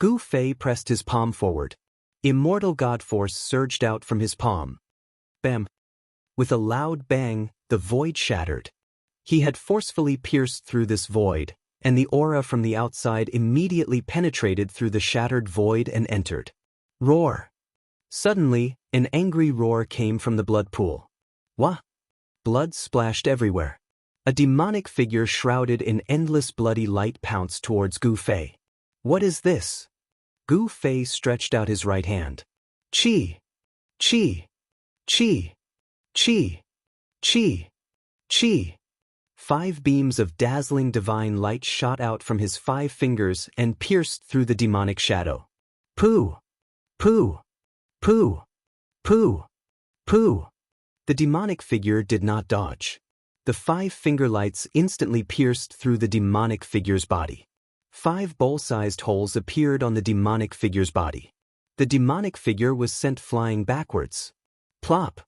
Gu Fei pressed his palm forward. Immortal God Force surged out from his palm. Bam! With a loud bang, the void shattered. He had forcefully pierced through this void, and the aura from the outside immediately penetrated through the shattered void and entered. Roar! Suddenly, an angry roar came from the blood pool. Wah! Blood splashed everywhere. A demonic figure shrouded in endless bloody light pounced towards Gu Fei. What is this? Gu Fei stretched out his right hand. Chi! Chi! Chi! Chi! Chi! Chi! 5 beams of dazzling divine light shot out from his 5 fingers and pierced through the demonic shadow. Pooh! Pooh! Pooh! Pooh! Pooh! The demonic figure did not dodge. The 5 finger lights instantly pierced through the demonic figure's body. 5 bowl-sized holes appeared on the demonic figure's body. The demonic figure was sent flying backwards. Plop!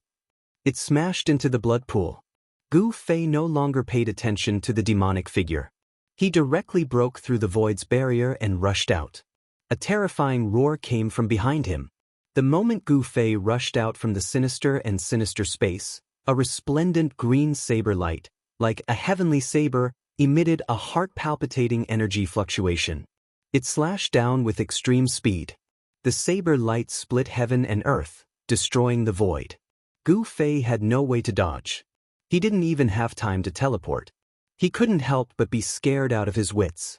It smashed into the blood pool. Gu Fei no longer paid attention to the demonic figure. He directly broke through the void's barrier and rushed out. A terrifying roar came from behind him. The moment Gu Fei rushed out from the sinister and sinister space, a resplendent green saber light, like a heavenly saber, emitted a heart-palpitating energy fluctuation. It slashed down with extreme speed. The saber light split heaven and earth, destroying the void. Gu Fei had no way to dodge. He didn't even have time to teleport. He couldn't help but be scared out of his wits.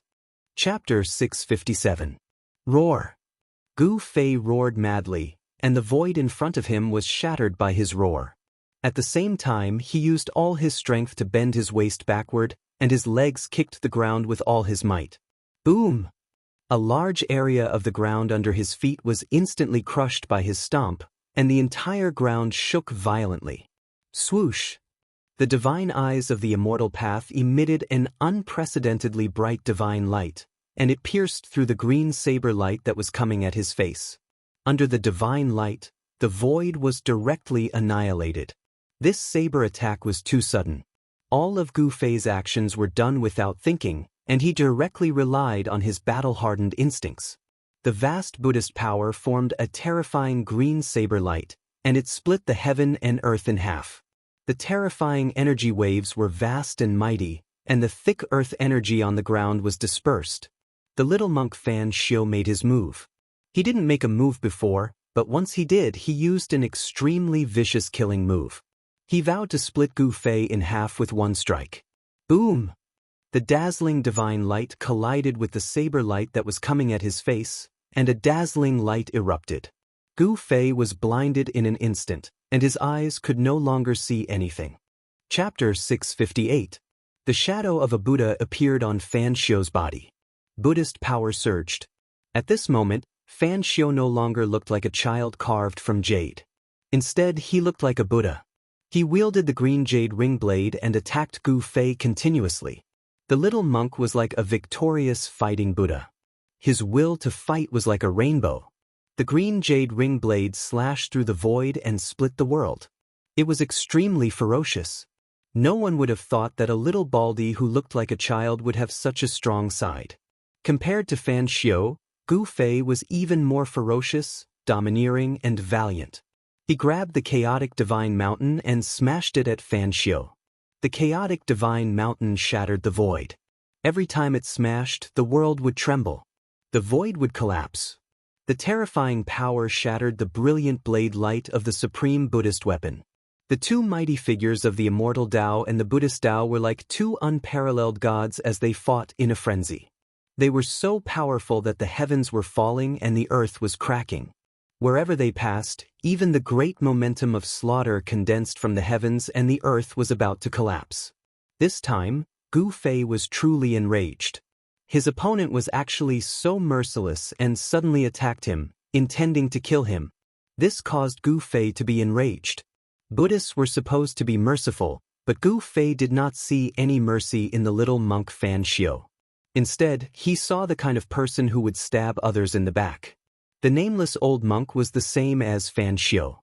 Chapter 657. Roar! Gu Fei roared madly, and the void in front of him was shattered by his roar. At the same time, he used all his strength to bend his waist backward, and his legs kicked the ground with all his might. Boom! A large area of the ground under his feet was instantly crushed by his stomp, and the entire ground shook violently. Swoosh! The divine eyes of the immortal path emitted an unprecedentedly bright divine light, and it pierced through the green saber light that was coming at his face. Under the divine light, the void was directly annihilated. This saber attack was too sudden. All of Gu Fei's actions were done without thinking, and he directly relied on his battle-hardened instincts. The vast Buddhist power formed a terrifying green saber light, and it split the heaven and earth in half. The terrifying energy waves were vast and mighty, and the thick earth energy on the ground was dispersed. The little monk Fan Xiu made his move. He didn't make a move before, but once he did, he used an extremely vicious killing move. He vowed to split Gu Fei in half with one strike. Boom! The dazzling divine light collided with the saber light that was coming at his face, and a dazzling light erupted. Gu Fei was blinded in an instant, and his eyes could no longer see anything. Chapter 658. The shadow of a Buddha appeared on Fan Xiu's body. Buddhist power surged. At this moment, Fan Xiu no longer looked like a child carved from jade. Instead, he looked like a Buddha. He wielded the green jade ring blade and attacked Gu Fei continuously. The little monk was like a victorious fighting Buddha. His will to fight was like a rainbow. The green jade ring blade slashed through the void and split the world. It was extremely ferocious. No one would have thought that a little baldy who looked like a child would have such a strong side. Compared to Fan Xiu, Gu Fei was even more ferocious, domineering, and valiant. He grabbed the chaotic divine mountain and smashed it at Fan Xiu. The chaotic divine mountain shattered the void. Every time it smashed, the world would tremble. The void would collapse. The terrifying power shattered the brilliant blade light of the supreme Buddhist weapon. The two mighty figures of the immortal Tao and the Buddhist Tao were like two unparalleled gods as they fought in a frenzy. They were so powerful that the heavens were falling and the earth was cracking. Wherever they passed, even the great momentum of slaughter condensed from the heavens and the earth was about to collapse. This time, Gu Fei was truly enraged. His opponent was actually so merciless and suddenly attacked him, intending to kill him. This caused Gu Fei to be enraged. Buddhists were supposed to be merciful, but Gu Fei did not see any mercy in the little monk Fan Xiu. Instead, he saw the kind of person who would stab others in the back. The nameless old monk was the same as Fan Xiu.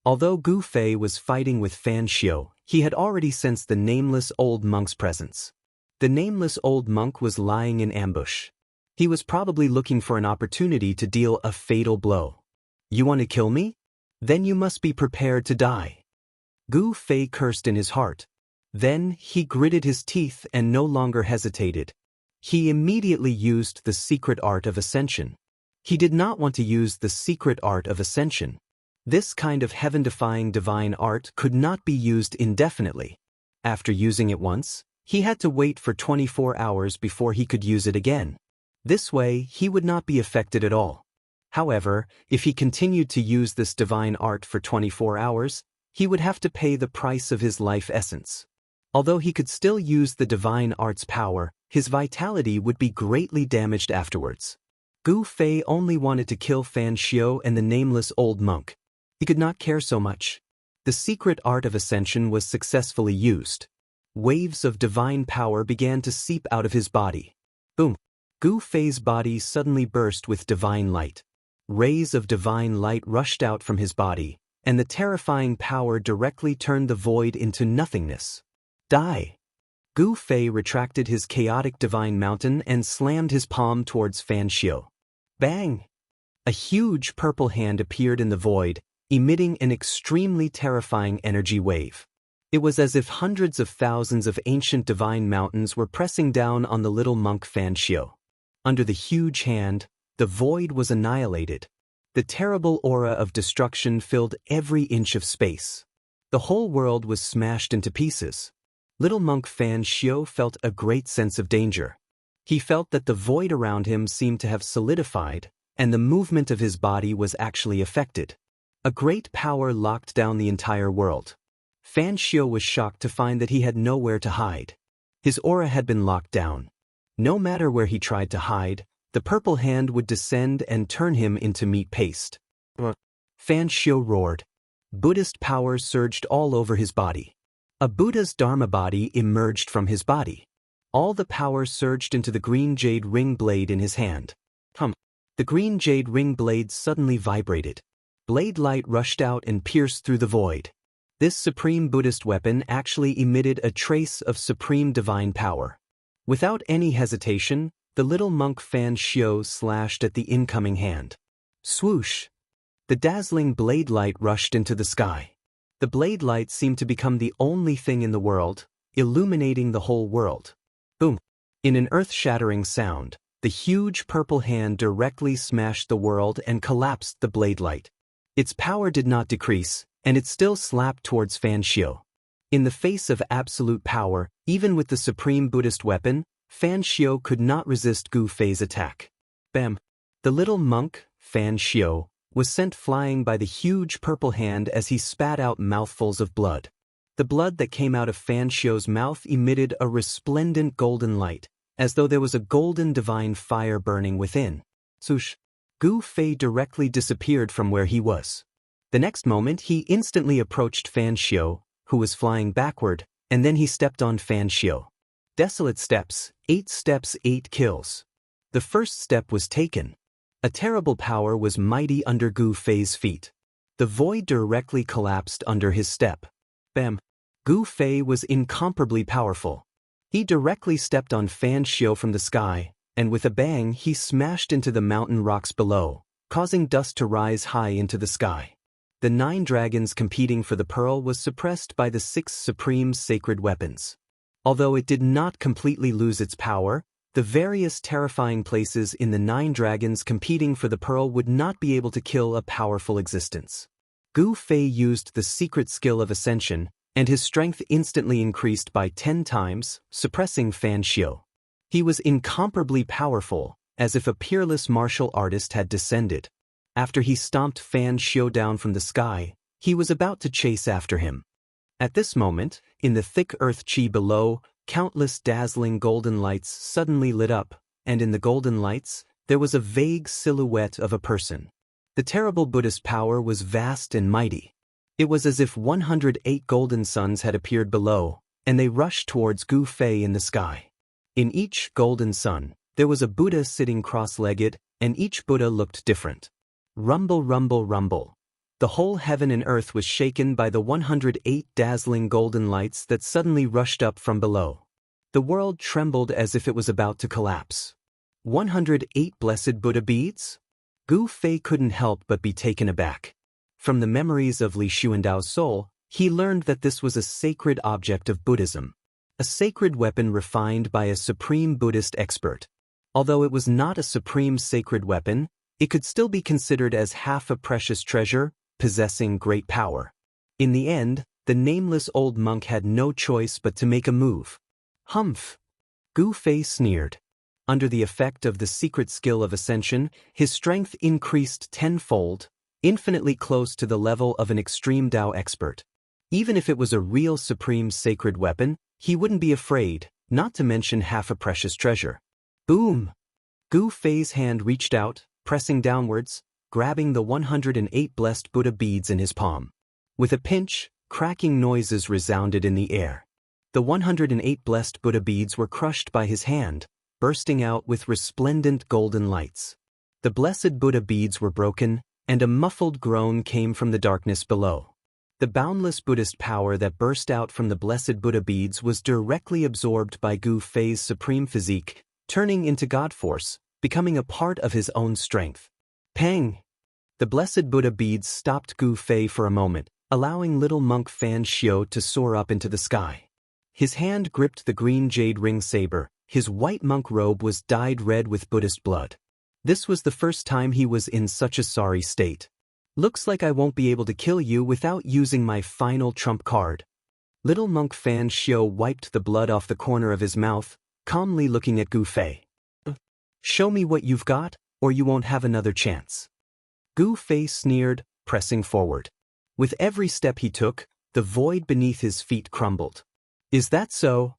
Although Gu Fei was fighting with Fan Xiu, he had already sensed the nameless old monk's presence. The nameless old monk was lying in ambush. He was probably looking for an opportunity to deal a fatal blow. "You want to kill me? Then you must be prepared to die." Gu Fei cursed in his heart. Then he gritted his teeth and no longer hesitated. He immediately used the secret art of ascension. He did not want to use the secret art of ascension. This kind of heaven-defying divine art could not be used indefinitely. After using it once, he had to wait for 24 hours before he could use it again. This way, he would not be affected at all. However, if he continued to use this divine art for 24 hours, he would have to pay the price of his life essence. Although he could still use the divine art's power, his vitality would be greatly damaged afterwards. Gu Fei only wanted to kill Fan Xiu and the nameless old monk. He could not care so much. The secret art of ascension was successfully used. Waves of divine power began to seep out of his body. Boom! Gu Fei's body suddenly burst with divine light. Rays of divine light rushed out from his body, and the terrifying power directly turned the void into nothingness. Die! Gu Fei retracted his chaotic divine mountain and slammed his palm towards Fan Xiu. Bang! A huge purple hand appeared in the void, emitting an extremely terrifying energy wave. It was as if hundreds of thousands of ancient divine mountains were pressing down on the little monk Fan Xiu. Under the huge hand, the void was annihilated. The terrible aura of destruction filled every inch of space. The whole world was smashed into pieces. Little monk Fan Xiu felt a great sense of danger. He felt that the void around him seemed to have solidified, and the movement of his body was actually affected. A great power locked down the entire world. Fan Xiu was shocked to find that he had nowhere to hide. His aura had been locked down. No matter where he tried to hide, the purple hand would descend and turn him into meat paste. Fan Xiu roared. Buddhist power surged all over his body. A Buddha's Dharma body emerged from his body. All the power surged into the green jade ring blade in his hand. The green jade ring blade suddenly vibrated. Blade light rushed out and pierced through the void. This supreme Buddhist weapon actually emitted a trace of supreme divine power. Without any hesitation, the little monk Fan Xiu slashed at the incoming hand. Swoosh! The dazzling blade light rushed into the sky. The blade light seemed to become the only thing in the world, illuminating the whole world. Boom! In an earth-shattering sound, the huge purple hand directly smashed the world and collapsed the blade light. Its power did not decrease, and it still slapped towards Fan Xiu. In the face of absolute power, even with the supreme Buddhist weapon, Fan Xiu could not resist Gu Fei's attack. Bam! The little monk, Fan Xiu, was sent flying by the huge purple hand as he spat out mouthfuls of blood. The blood that came out of Fan Xiu's mouth emitted a resplendent golden light, as though there was a golden divine fire burning within. Swoosh! Gu Fei directly disappeared from where he was. The next moment he instantly approached Fan Xiu, who was flying backward, and then he stepped on Fan Xiu. Desolate steps, 8 kills. The first step was taken. A terrible power was mighty under Gu Fei's feet. The void directly collapsed under his step. Bam! Gu Fei was incomparably powerful. He directly stepped on Fan Xiu from the sky, and with a bang he smashed into the mountain rocks below, causing dust to rise high into the sky. The 9 dragons competing for the pearl was suppressed by the 6 supreme sacred weapons. Although it did not completely lose its power, the various terrifying places in the 9 dragons competing for the pearl would not be able to kill a powerful existence. Gu Fei used the secret skill of ascension, and his strength instantly increased by 10 times, suppressing Fan Xiu. He was incomparably powerful, as if a peerless martial artist had descended. After he stomped Fan Xiu down from the sky, he was about to chase after him. At this moment, in the thick earth chi below, countless dazzling golden lights suddenly lit up, and in the golden lights, there was a vague silhouette of a person. The terrible Buddhist power was vast and mighty. It was as if 108 golden suns had appeared below, and they rushed towards Gu Fei in the sky. In each golden sun, there was a Buddha sitting cross-legged, and each Buddha looked different. Rumble, rumble, rumble. The whole heaven and earth was shaken by the 108 dazzling golden lights that suddenly rushed up from below. The world trembled as if it was about to collapse. 108 blessed Buddha beads? Gu Fei couldn't help but be taken aback. From the memories of Li Xuandao's soul, he learned that this was a sacred object of Buddhism. A sacred weapon refined by a supreme Buddhist expert. Although it was not a supreme sacred weapon, it could still be considered as half a precious treasure, possessing great power. In the end, the nameless old monk had no choice but to make a move. Humph! Gu Fei sneered. Under the effect of the secret skill of ascension, his strength increased tenfold, infinitely close to the level of an extreme Dao expert. Even if it was a real supreme sacred weapon, he wouldn't be afraid, not to mention half a precious treasure. Boom! Gu Fei's hand reached out, pressing downwards, grabbing the 108 blessed Buddha beads in his palm. With a pinch, cracking noises resounded in the air. The 108 blessed Buddha beads were crushed by his hand, bursting out with resplendent golden lights. The blessed Buddha beads were broken, and a muffled groan came from the darkness below. The boundless Buddhist power that burst out from the blessed Buddha beads was directly absorbed by Gu Fei's supreme physique, turning into God force, becoming a part of his own strength. Pang! The blessed Buddha beads stopped Gu Fei for a moment, allowing little monk Fan Xiu to soar up into the sky. His hand gripped the green jade ring saber, his white monk robe was dyed red with Buddhist blood. This was the first time he was in such a sorry state. Looks like I won't be able to kill you without using my final trump card. Little monk Fan Xiu wiped the blood off the corner of his mouth, calmly looking at Gu Fei. Show me what you've got, or you won't have another chance. Gu Fei sneered, pressing forward. With every step he took, the void beneath his feet crumbled. Is that so?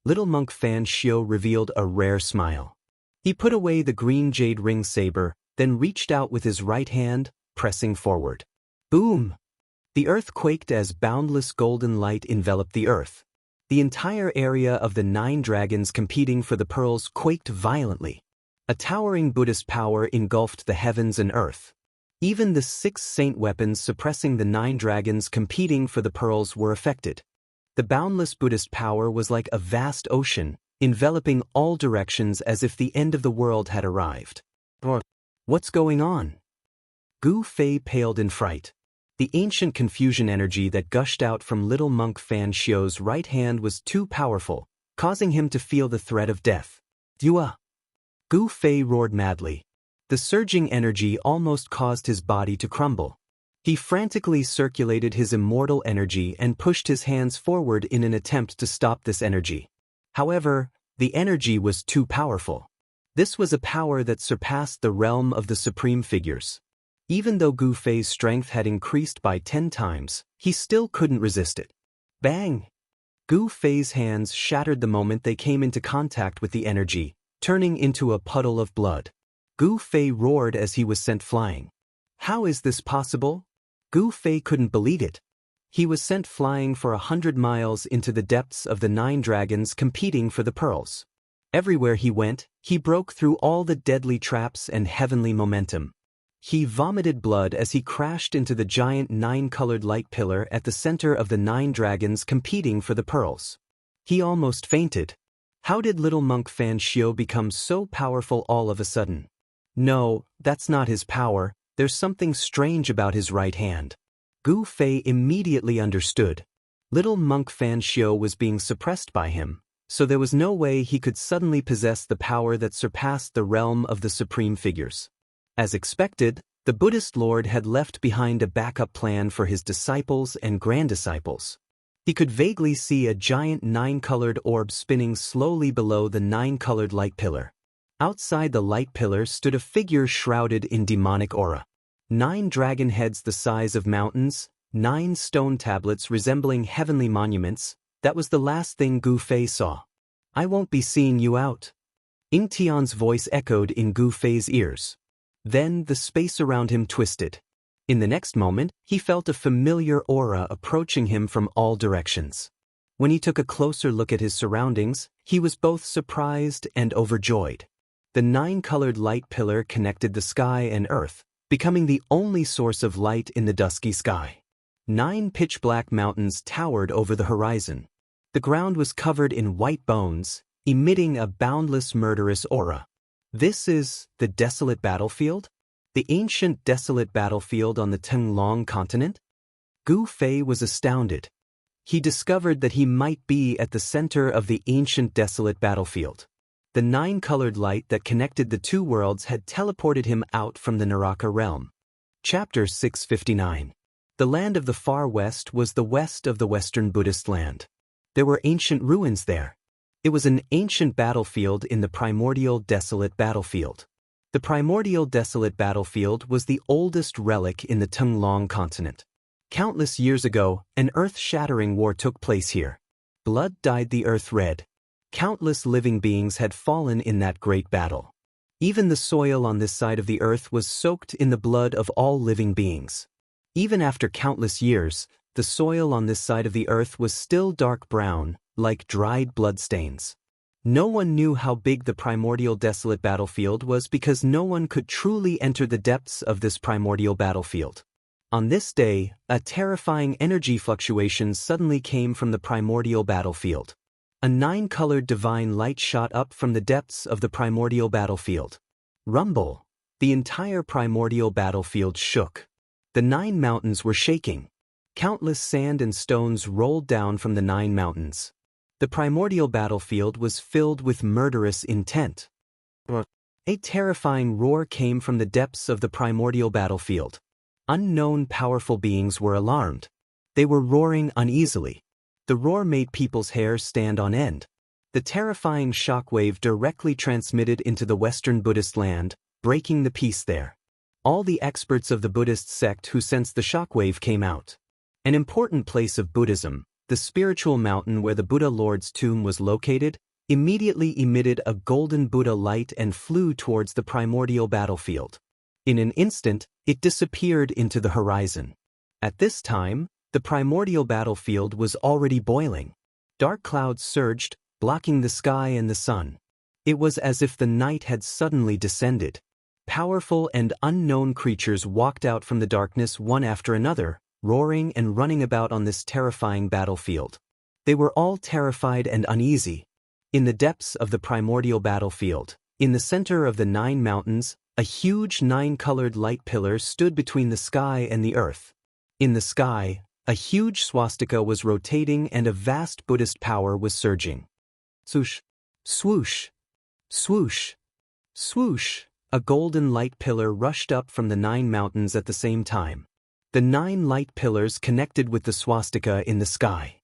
Little monk Fan Xiu revealed a rare smile. He put away the green jade ring saber, then reached out with his right hand, pressing forward. Boom! The earth quaked as boundless golden light enveloped the earth. The entire area of the 9 dragons competing for the pearls quaked violently. A towering Buddhist power engulfed the heavens and earth. Even the 6 saint weapons suppressing the 9 dragons competing for the pearls were affected. The boundless Buddhist power was like a vast ocean, enveloping all directions as if the end of the world had arrived. What's going on? Gu Fei paled in fright. The ancient confusion energy that gushed out from little monk Fan Xiu's right hand was too powerful, causing him to feel the threat of death. Dua! Gu Fei roared madly. The surging energy almost caused his body to crumble. He frantically circulated his immortal energy and pushed his hands forward in an attempt to stop this energy. However, the energy was too powerful. This was a power that surpassed the realm of the supreme figures. Even though Gu Fei's strength had increased by 10 times, he still couldn't resist it. Bang! Gu Fei's hands shattered the moment they came into contact with the energy, turning into a puddle of blood. Gu Fei roared as he was sent flying. How is this possible? Gu Fei couldn't believe it. He was sent flying for 100 miles into the depths of the 9 dragons competing for the pearls. Everywhere he went, he broke through all the deadly traps and heavenly momentum. He vomited blood as he crashed into the giant 9-colored light pillar at the center of the 9 dragons competing for the pearls. He almost fainted. How did little monk Fan Xiu become so powerful all of a sudden? No, that's not his power, there's something strange about his right hand. Gu Fei immediately understood. Little monk Fan Xiu was being suppressed by him, so there was no way he could suddenly possess the power that surpassed the realm of the supreme figures. As expected, the Buddhist Lord had left behind a backup plan for his disciples and grand-disciples. He could vaguely see a giant 9-colored orb spinning slowly below the 9-colored light pillar. Outside the light pillar stood a figure shrouded in demonic aura. 9 dragon heads the size of mountains, 9 stone tablets resembling heavenly monuments. That was the last thing Gu Fei saw. I won't be seeing you out. Ying Tian's voice echoed in Gu Fei's ears. Then the space around him twisted. In the next moment, he felt a familiar aura approaching him from all directions. When he took a closer look at his surroundings, he was both surprised and overjoyed. The 9-colored light pillar connected the sky and earth, becoming the only source of light in the dusky sky. 9 pitch-black mountains towered over the horizon. The ground was covered in white bones, emitting a boundless murderous aura. This is the desolate battlefield? The ancient desolate battlefield on the Tenglong continent? Gu Fei was astounded. He discovered that he might be at the center of the ancient desolate battlefield. The 9-colored light that connected the 2 worlds had teleported him out from the Naraka realm. Chapter 659. The land of the far west was the west of the Western Buddhist land. There were ancient ruins there. It was an ancient battlefield in the primordial desolate battlefield. The primordial desolate battlefield was the oldest relic in the Tenglong continent. Countless years ago, an earth-shattering war took place here. Blood dyed the earth red. Countless living beings had fallen in that great battle. Even the soil on this side of the earth was soaked in the blood of all living beings. Even after countless years, the soil on this side of the earth was still dark brown, like dried bloodstains. No one knew how big the primordial desolate battlefield was because no one could truly enter the depths of this primordial battlefield. On this day, a terrifying energy fluctuation suddenly came from the primordial battlefield. A 9-colored divine light shot up from the depths of the primordial battlefield. Rumble! The entire primordial battlefield shook. The 9 mountains were shaking. Countless sand and stones rolled down from the 9 mountains. The primordial battlefield was filled with murderous intent. A terrifying roar came from the depths of the primordial battlefield. Unknown powerful beings were alarmed. They were roaring uneasily. The roar made people's hair stand on end. The terrifying shockwave directly transmitted into the Western Buddhist land, breaking the peace there. All the experts of the Buddhist sect who sensed the shockwave came out. An important place of Buddhism, the spiritual mountain where the Buddha Lord's tomb was located, immediately emitted a golden Buddha light and flew towards the primordial battlefield. In an instant, it disappeared into the horizon. At this time, the primordial battlefield was already boiling. Dark clouds surged, blocking the sky and the sun. It was as if the night had suddenly descended. Powerful and unknown creatures walked out from the darkness one after another, roaring and running about on this terrifying battlefield. They were all terrified and uneasy. In the depths of the primordial battlefield, in the center of the 9 mountains, a huge 9-colored light pillar stood between the sky and the earth. In the sky, a huge swastika was rotating and a vast Buddhist power was surging. Swoosh, swoosh, swoosh, swoosh. A golden light pillar rushed up from the 9 mountains at the same time. The 9 light pillars connected with the swastika in the sky.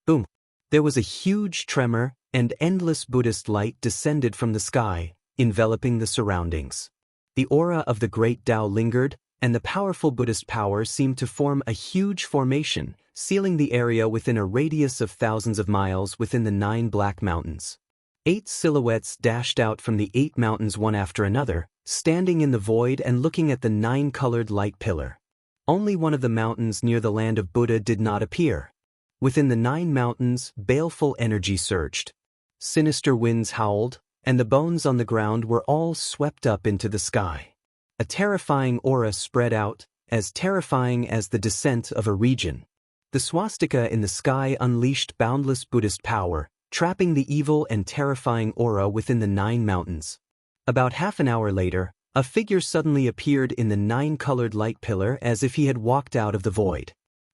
Boom! There was a huge tremor, and endless Buddhist light descended from the sky, enveloping the surroundings. The aura of the great Tao lingered, and the powerful Buddhist power seemed to form a huge formation, sealing the area within a radius of thousands of miles within the 9 Black Mountains. 8 silhouettes dashed out from the 8 mountains one after another, standing in the void and looking at the 9-colored light pillar. Only one of the mountains near the land of Buddha did not appear. Within the 9 mountains, baleful energy surged. Sinister winds howled, and the bones on the ground were all swept up into the sky. A terrifying aura spread out, as terrifying as the descent of a region. The swastika in the sky unleashed boundless Buddhist power, trapping the evil and terrifying aura within the 9 mountains. About half an hour later, a figure suddenly appeared in the 9-colored light pillar as if he had walked out of the void.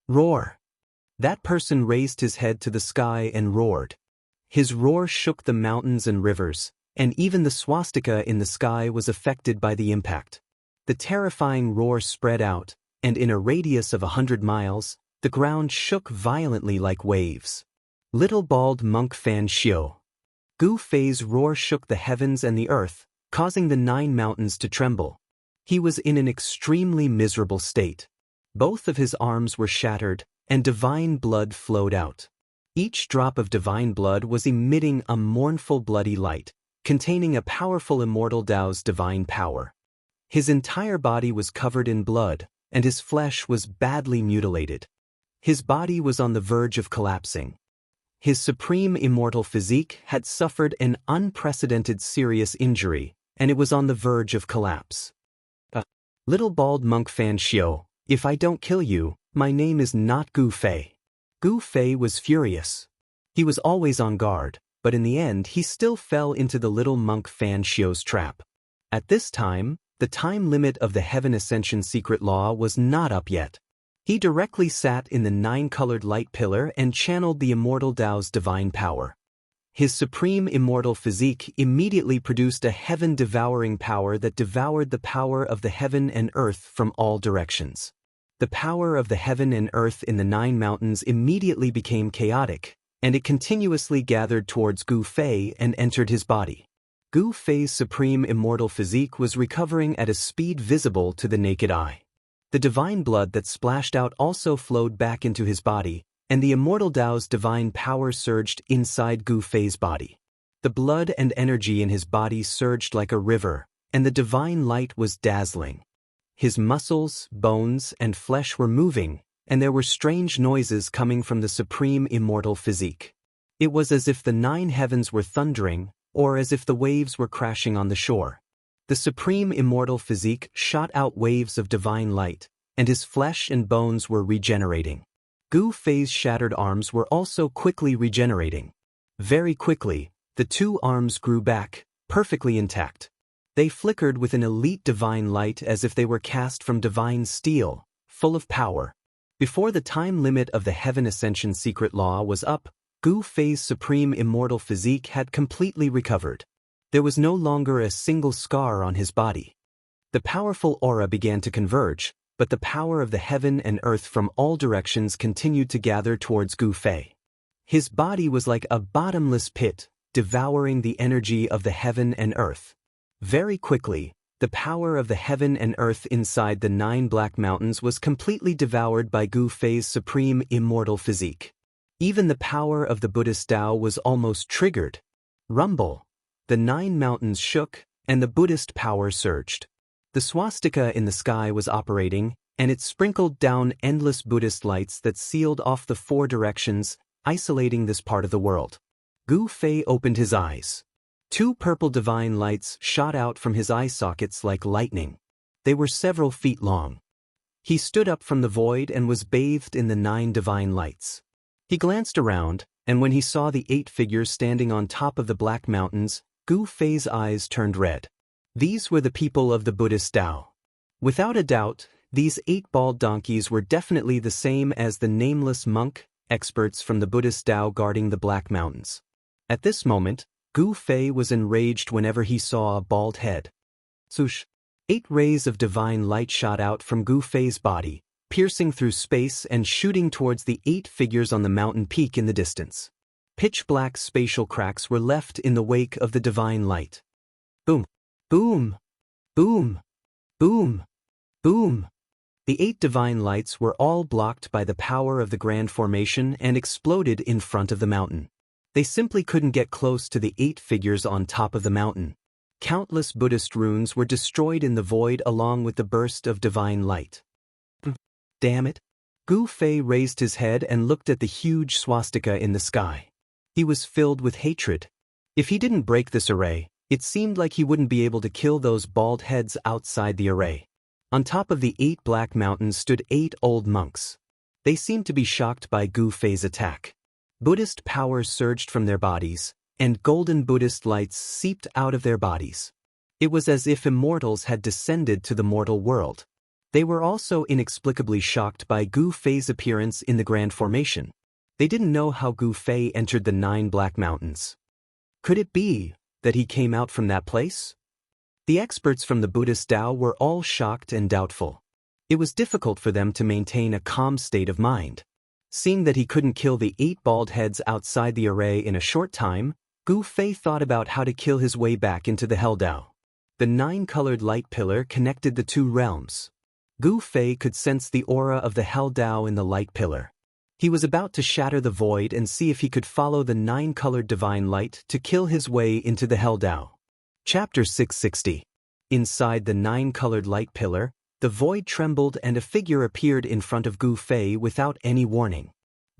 Roar! That person raised his head to the sky and roared. His roar shook the mountains and rivers, and even the swastika in the sky was affected by the impact. The terrifying roar spread out, and in a radius of 100 miles, the ground shook violently like waves. Little bald monk Fan Xiu. Gu Fei's roar shook the heavens and the earth, causing the 9 mountains to tremble. He was in an extremely miserable state. Both of his arms were shattered, and divine blood flowed out. Each drop of divine blood was emitting a mournful bloody light, containing a powerful immortal Tao's divine power. His entire body was covered in blood, and his flesh was badly mutilated. His body was on the verge of collapsing. His supreme immortal physique had suffered an unprecedented serious injury, and it was on the verge of collapse. Little bald monk Fan Xiu, if I don't kill you, my name is not Gu Fei. Gu Fei was furious. He was always on guard, but in the end he still fell into the little monk Fan Xiu's trap. At this time, the time limit of the Heaven Ascension secret law was not up yet. He directly sat in the 9-colored light pillar and channeled the immortal Tao's divine power. His supreme immortal physique immediately produced a heaven-devouring power that devoured the power of the heaven and earth from all directions. The power of the heaven and earth in the 9 mountains immediately became chaotic, and it continuously gathered towards Gu Fei and entered his body. Gu Fei's supreme immortal physique was recovering at a speed visible to the naked eye. The divine blood that splashed out also flowed back into his body, and the immortal Tao's divine power surged inside Gu Fei's body. The blood and energy in his body surged like a river, and the divine light was dazzling. His muscles, bones, and flesh were moving, and there were strange noises coming from the supreme immortal physique. It was as if the 9 heavens were thundering, or as if the waves were crashing on the shore. The supreme immortal physique shot out waves of divine light, and his flesh and bones were regenerating. Gu Fei's shattered arms were also quickly regenerating. Very quickly, the 2 arms grew back, perfectly intact. They flickered with an elite divine light as if they were cast from divine steel, full of power. Before the time limit of the Heaven Ascension secret law was up, Gu Fei's supreme immortal physique had completely recovered. There was no longer a single scar on his body. The powerful aura began to converge, but the power of the heaven and earth from all directions continued to gather towards Gu Fei. His body was like a bottomless pit, devouring the energy of the heaven and earth. Very quickly, the power of the heaven and earth inside the 9 Black Mountains was completely devoured by Gu Fei's supreme immortal physique. Even the power of the Buddhist Tao was almost triggered. Rumble! The 9 mountains shook, and the Buddhist power surged. The swastika in the sky was operating, and it sprinkled down endless Buddhist lights that sealed off the 4 directions, isolating this part of the world. Gu Fei opened his eyes. 2 purple divine lights shot out from his eye sockets like lightning. They were several feet long. He stood up from the void and was bathed in the 9 divine lights. He glanced around, and when he saw the 8 figures standing on top of the Black Mountains, Gu Fei's eyes turned red. These were the people of the Buddhist Tao. Without a doubt, these 8 bald donkeys were definitely the same as the nameless monk, experts from the Buddhist Tao guarding the Black Mountains. At this moment, Gu Fei was enraged whenever he saw a bald head. Swoosh! 8 rays of divine light shot out from Gu Fei's body, piercing through space and shooting towards the 8 figures on the mountain peak in the distance. Pitch-black spatial cracks were left in the wake of the divine light. Boom! Boom! Boom! Boom! Boom! The 8 divine lights were all blocked by the power of the grand formation and exploded in front of the mountain. They simply couldn't get close to the 8 figures on top of the mountain. Countless Buddhist runes were destroyed in the void along with the burst of divine light. Damn it. Gu Fei raised his head and looked at the huge swastika in the sky. He was filled with hatred. If he didn't break this array, it seemed like he wouldn't be able to kill those bald heads outside the array. On top of the 8 black mountains stood 8 old monks. They seemed to be shocked by Gu Fei's attack. Buddhist powers surged from their bodies, and golden Buddhist lights seeped out of their bodies. It was as if immortals had descended to the mortal world. They were also inexplicably shocked by Gu Fei's appearance in the grand formation. They didn't know how Gu Fei entered the 9 black mountains. Could it be that he came out from that place? The experts from the Buddhist Tao were all shocked and doubtful. It was difficult for them to maintain a calm state of mind. Seeing that he couldn't kill the 8 bald heads outside the array in a short time, Gu Fei thought about how to kill his way back into the Hell Tao. The 9-colored light pillar connected the 2 realms. Gu Fei could sense the aura of the Hell Tao in the light pillar. He was about to shatter the void and see if he could follow the 9-colored divine light to kill his way into the Hell Tao. Chapter 660. Inside the 9-colored light pillar, the void trembled and a figure appeared in front of Gu Fei without any warning.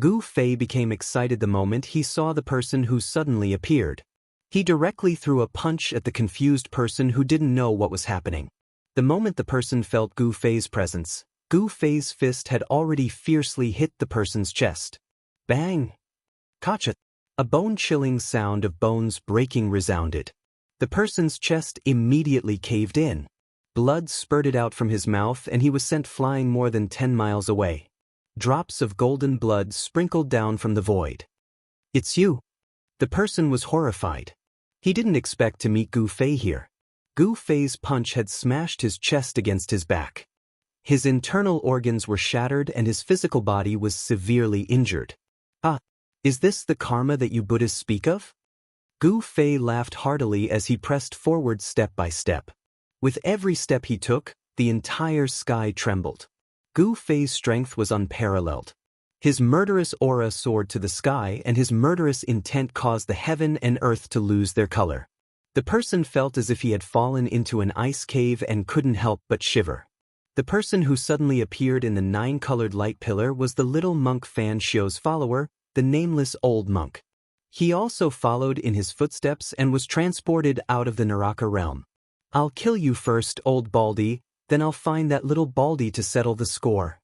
Gu Fei became excited the moment he saw the person who suddenly appeared. He directly threw a punch at the confused person who didn't know what was happening. The moment the person felt Gu Fei's presence, Gu Fei's fist had already fiercely hit the person's chest. Bang! Kacha! A bone-chilling sound of bones breaking resounded. The person's chest immediately caved in. Blood spurted out from his mouth and he was sent flying more than 10 miles away. Drops of golden blood sprinkled down from the void. It's you. The person was horrified. He didn't expect to meet Gu Fei here. Gu Fei's punch had smashed his chest against his back. His internal organs were shattered and his physical body was severely injured. Ah, is this the karma that you Buddhists speak of? Gu Fei laughed heartily as he pressed forward step by step. With every step he took, the entire sky trembled. Gu Fei's strength was unparalleled. His murderous aura soared to the sky and his murderous intent caused the heaven and earth to lose their color. The person felt as if he had fallen into an ice cave and couldn't help but shiver. The person who suddenly appeared in the 9-colored light pillar was the little monk Fan Xiu's follower, the nameless old monk. He also followed in his footsteps and was transported out of the Naraka realm. I'll kill you first, old Baldy, then I'll find that little Baldy to settle the score.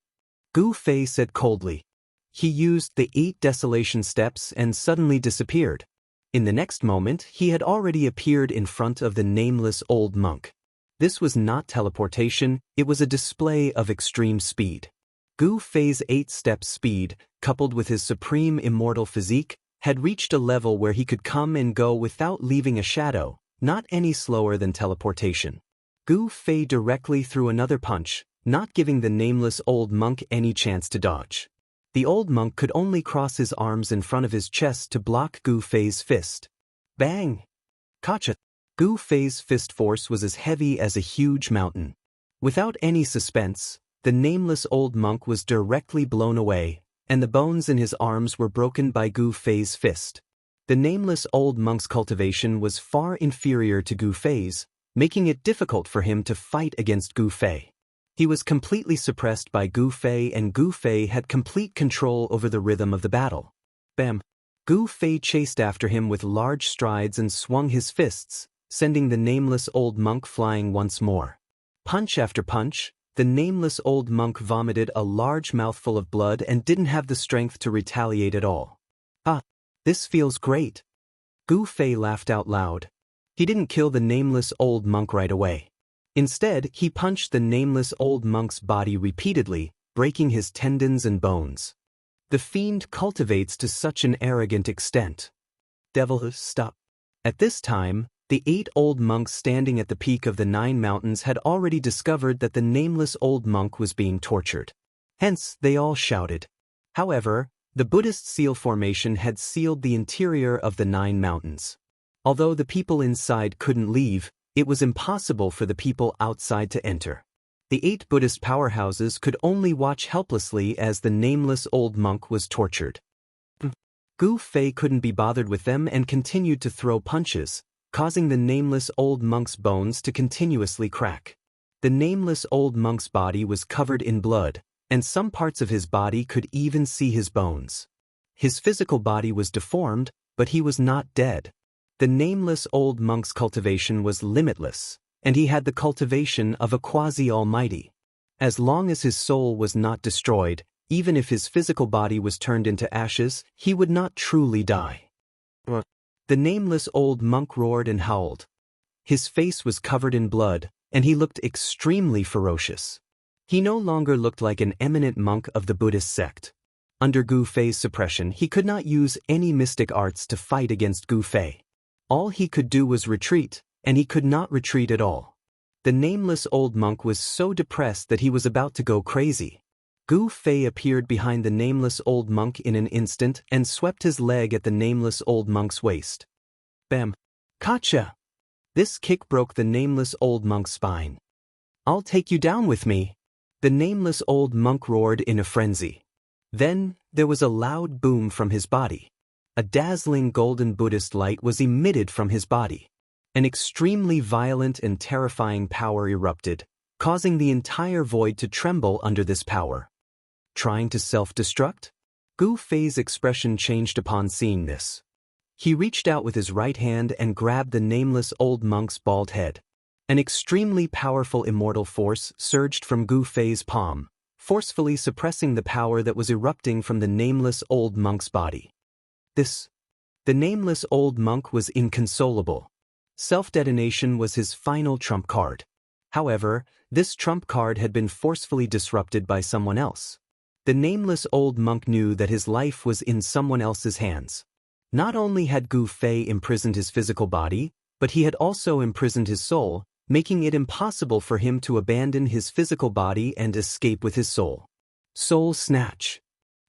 Gu Fei said coldly. He used the 8 desolation steps and suddenly disappeared. In the next moment, he had already appeared in front of the nameless old monk. This was not teleportation, it was a display of extreme speed. Gu Fei's 8-step speed, coupled with his supreme immortal physique, had reached a level where he could come and go without leaving a shadow, not any slower than teleportation. Gu Fei directly threw another punch, not giving the nameless old monk any chance to dodge. The old monk could only cross his arms in front of his chest to block Gu Fei's fist. Bang! Kacha! Gu Fei's fist force was as heavy as a huge mountain. Without any suspense, the nameless old monk was directly blown away, and the bones in his arms were broken by Gu Fei's fist. The nameless old monk's cultivation was far inferior to Gu Fei's, making it difficult for him to fight against Gu Fei. He was completely suppressed by Gu Fei and Gu Fei had complete control over the rhythm of the battle. Bam! Gu Fei chased after him with large strides and swung his fists, sending the nameless old monk flying once more. Punch after punch, the nameless old monk vomited a large mouthful of blood and didn't have the strength to retaliate at all. Ah, this feels great. Gu Fei laughed out loud. He didn't kill the nameless old monk right away. Instead, he punched the nameless old monk's body repeatedly, breaking his tendons and bones. The fiend cultivates to such an arrogant extent. Devil, stop. At this time, the 8 old monks standing at the peak of the 9 mountains had already discovered that the nameless old monk was being tortured. Hence, they all shouted. However, the Buddhist seal formation had sealed the interior of the 9 mountains. Although the people inside couldn't leave, it was impossible for the people outside to enter. The 8 Buddhist powerhouses could only watch helplessly as the nameless old monk was tortured. Gu Fei couldn't be bothered with them and continued to throw punches, causing the nameless old monk's bones to continuously crack. The nameless old monk's body was covered in blood, and some parts of his body could even see his bones. His physical body was deformed, but he was not dead. The nameless old monk's cultivation was limitless, and he had the cultivation of a quasi-almighty. As long as his soul was not destroyed, even if his physical body was turned into ashes, he would not truly die. The nameless old monk roared and howled. His face was covered in blood, and he looked extremely ferocious. He no longer looked like an eminent monk of the Buddhist sect. Under Gu Fei's suppression, he could not use any mystic arts to fight against Gu Fei. All he could do was retreat, and he could not retreat at all. The nameless old monk was so depressed that he was about to go crazy. Gu Fei appeared behind the nameless old monk in an instant and swept his leg at the nameless old monk's waist. Bam! Gotcha! This kick broke the nameless old monk's spine. "I'll take you down with me," the nameless old monk roared in a frenzy. Then, there was a loud boom from his body. A dazzling golden Buddhist light was emitted from his body. An extremely violent and terrifying power erupted, causing the entire void to tremble under this power. Trying to self-destruct? Gu Fei's expression changed upon seeing this. He reached out with his right hand and grabbed the nameless old monk's bald head. An extremely powerful immortal force surged from Gu Fei's palm, forcefully suppressing the power that was erupting from the nameless old monk's body. The nameless old monk was inconsolable. Self-detonation was his final trump card. However, this trump card had been forcefully disrupted by someone else. The nameless old monk knew that his life was in someone else's hands. Not only had Gu Fei imprisoned his physical body, but he had also imprisoned his soul, making it impossible for him to abandon his physical body and escape with his soul. Soul snatch!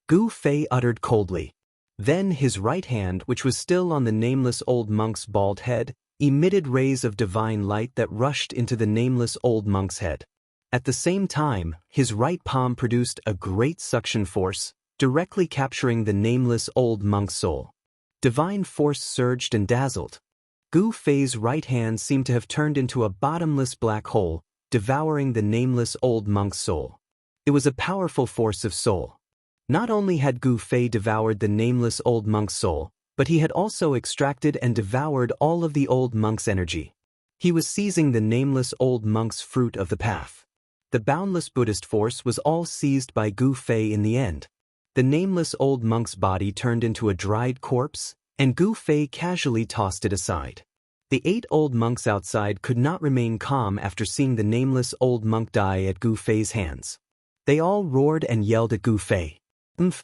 Gu Fei uttered coldly. Then his right hand, which was still on the nameless old monk's bald head, emitted rays of divine light that rushed into the nameless old monk's head. At the same time, his right palm produced a great suction force, directly capturing the nameless old monk's soul. Divine force surged and dazzled. Gu Fei's right hand seemed to have turned into a bottomless black hole, devouring the nameless old monk's soul. It was a powerful force of soul. Not only had Gu Fei devoured the nameless old monk's soul, but he had also extracted and devoured all of the old monk's energy. He was seizing the nameless old monk's fruit of the path. The boundless Buddhist force was all seized by Gu Fei in the end. The nameless old monk's body turned into a dried corpse, and Gu Fei casually tossed it aside. The 8 old monks outside could not remain calm after seeing the nameless old monk die at Gu Fei's hands. They all roared and yelled at Gu Fei. "Umph!"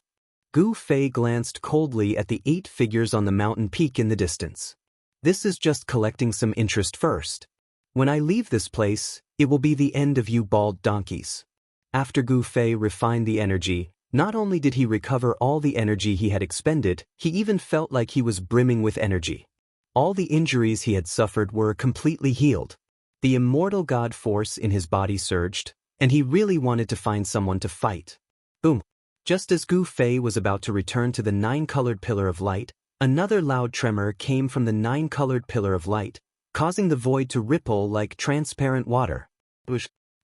Gu Fei glanced coldly at the 8 figures on the mountain peak in the distance. "This is just collecting some interest first. When I leave this place, it will be the end of you bald donkeys." After Gu Fei refined the energy, not only did he recover all the energy he had expended, he even felt like he was brimming with energy. All the injuries he had suffered were completely healed. The immortal god force in his body surged, and he really wanted to find someone to fight. Boom! Just as Gu Fei was about to return to the 9-colored pillar of light, another loud tremor came from the 9-colored pillar of light, causing the void to ripple like transparent water.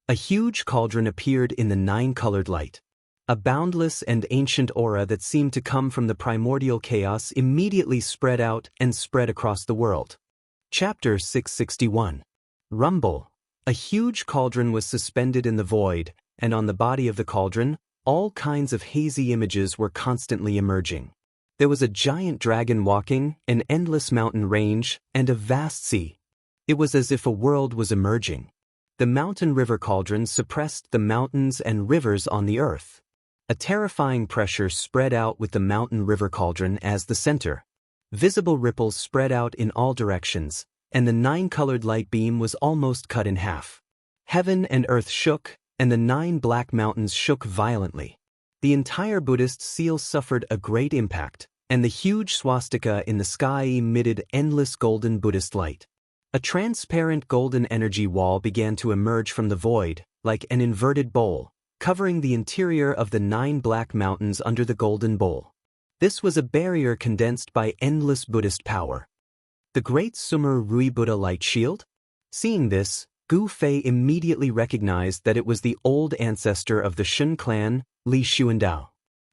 A huge cauldron appeared in the 9-colored light. A boundless and ancient aura that seemed to come from the primordial chaos immediately spread out and spread across the world. Chapter 661. Rumble. A huge cauldron was suspended in the void, and on the body of the cauldron, all kinds of hazy images were constantly emerging. There was a giant dragon walking, an endless mountain range, and a vast sea. It was as if a world was emerging. The mountain river cauldron suppressed the mountains and rivers on the earth. A terrifying pressure spread out with the mountain river cauldron as the center. Visible ripples spread out in all directions, and the 9-colored light beam was almost cut in half. Heaven and earth shook, and the 9 black mountains shook violently. The entire Buddhist seal suffered a great impact, and the huge swastika in the sky emitted endless golden Buddhist light. A transparent golden energy wall began to emerge from the void, like an inverted bowl, covering the interior of the 9 black mountains under the golden bowl. This was a barrier condensed by endless Buddhist power. The Great Sumer Rui Buddha Light Shield? Seeing this, Gu Fei immediately recognized that it was the old ancestor of the Shun clan, Li Xuandao.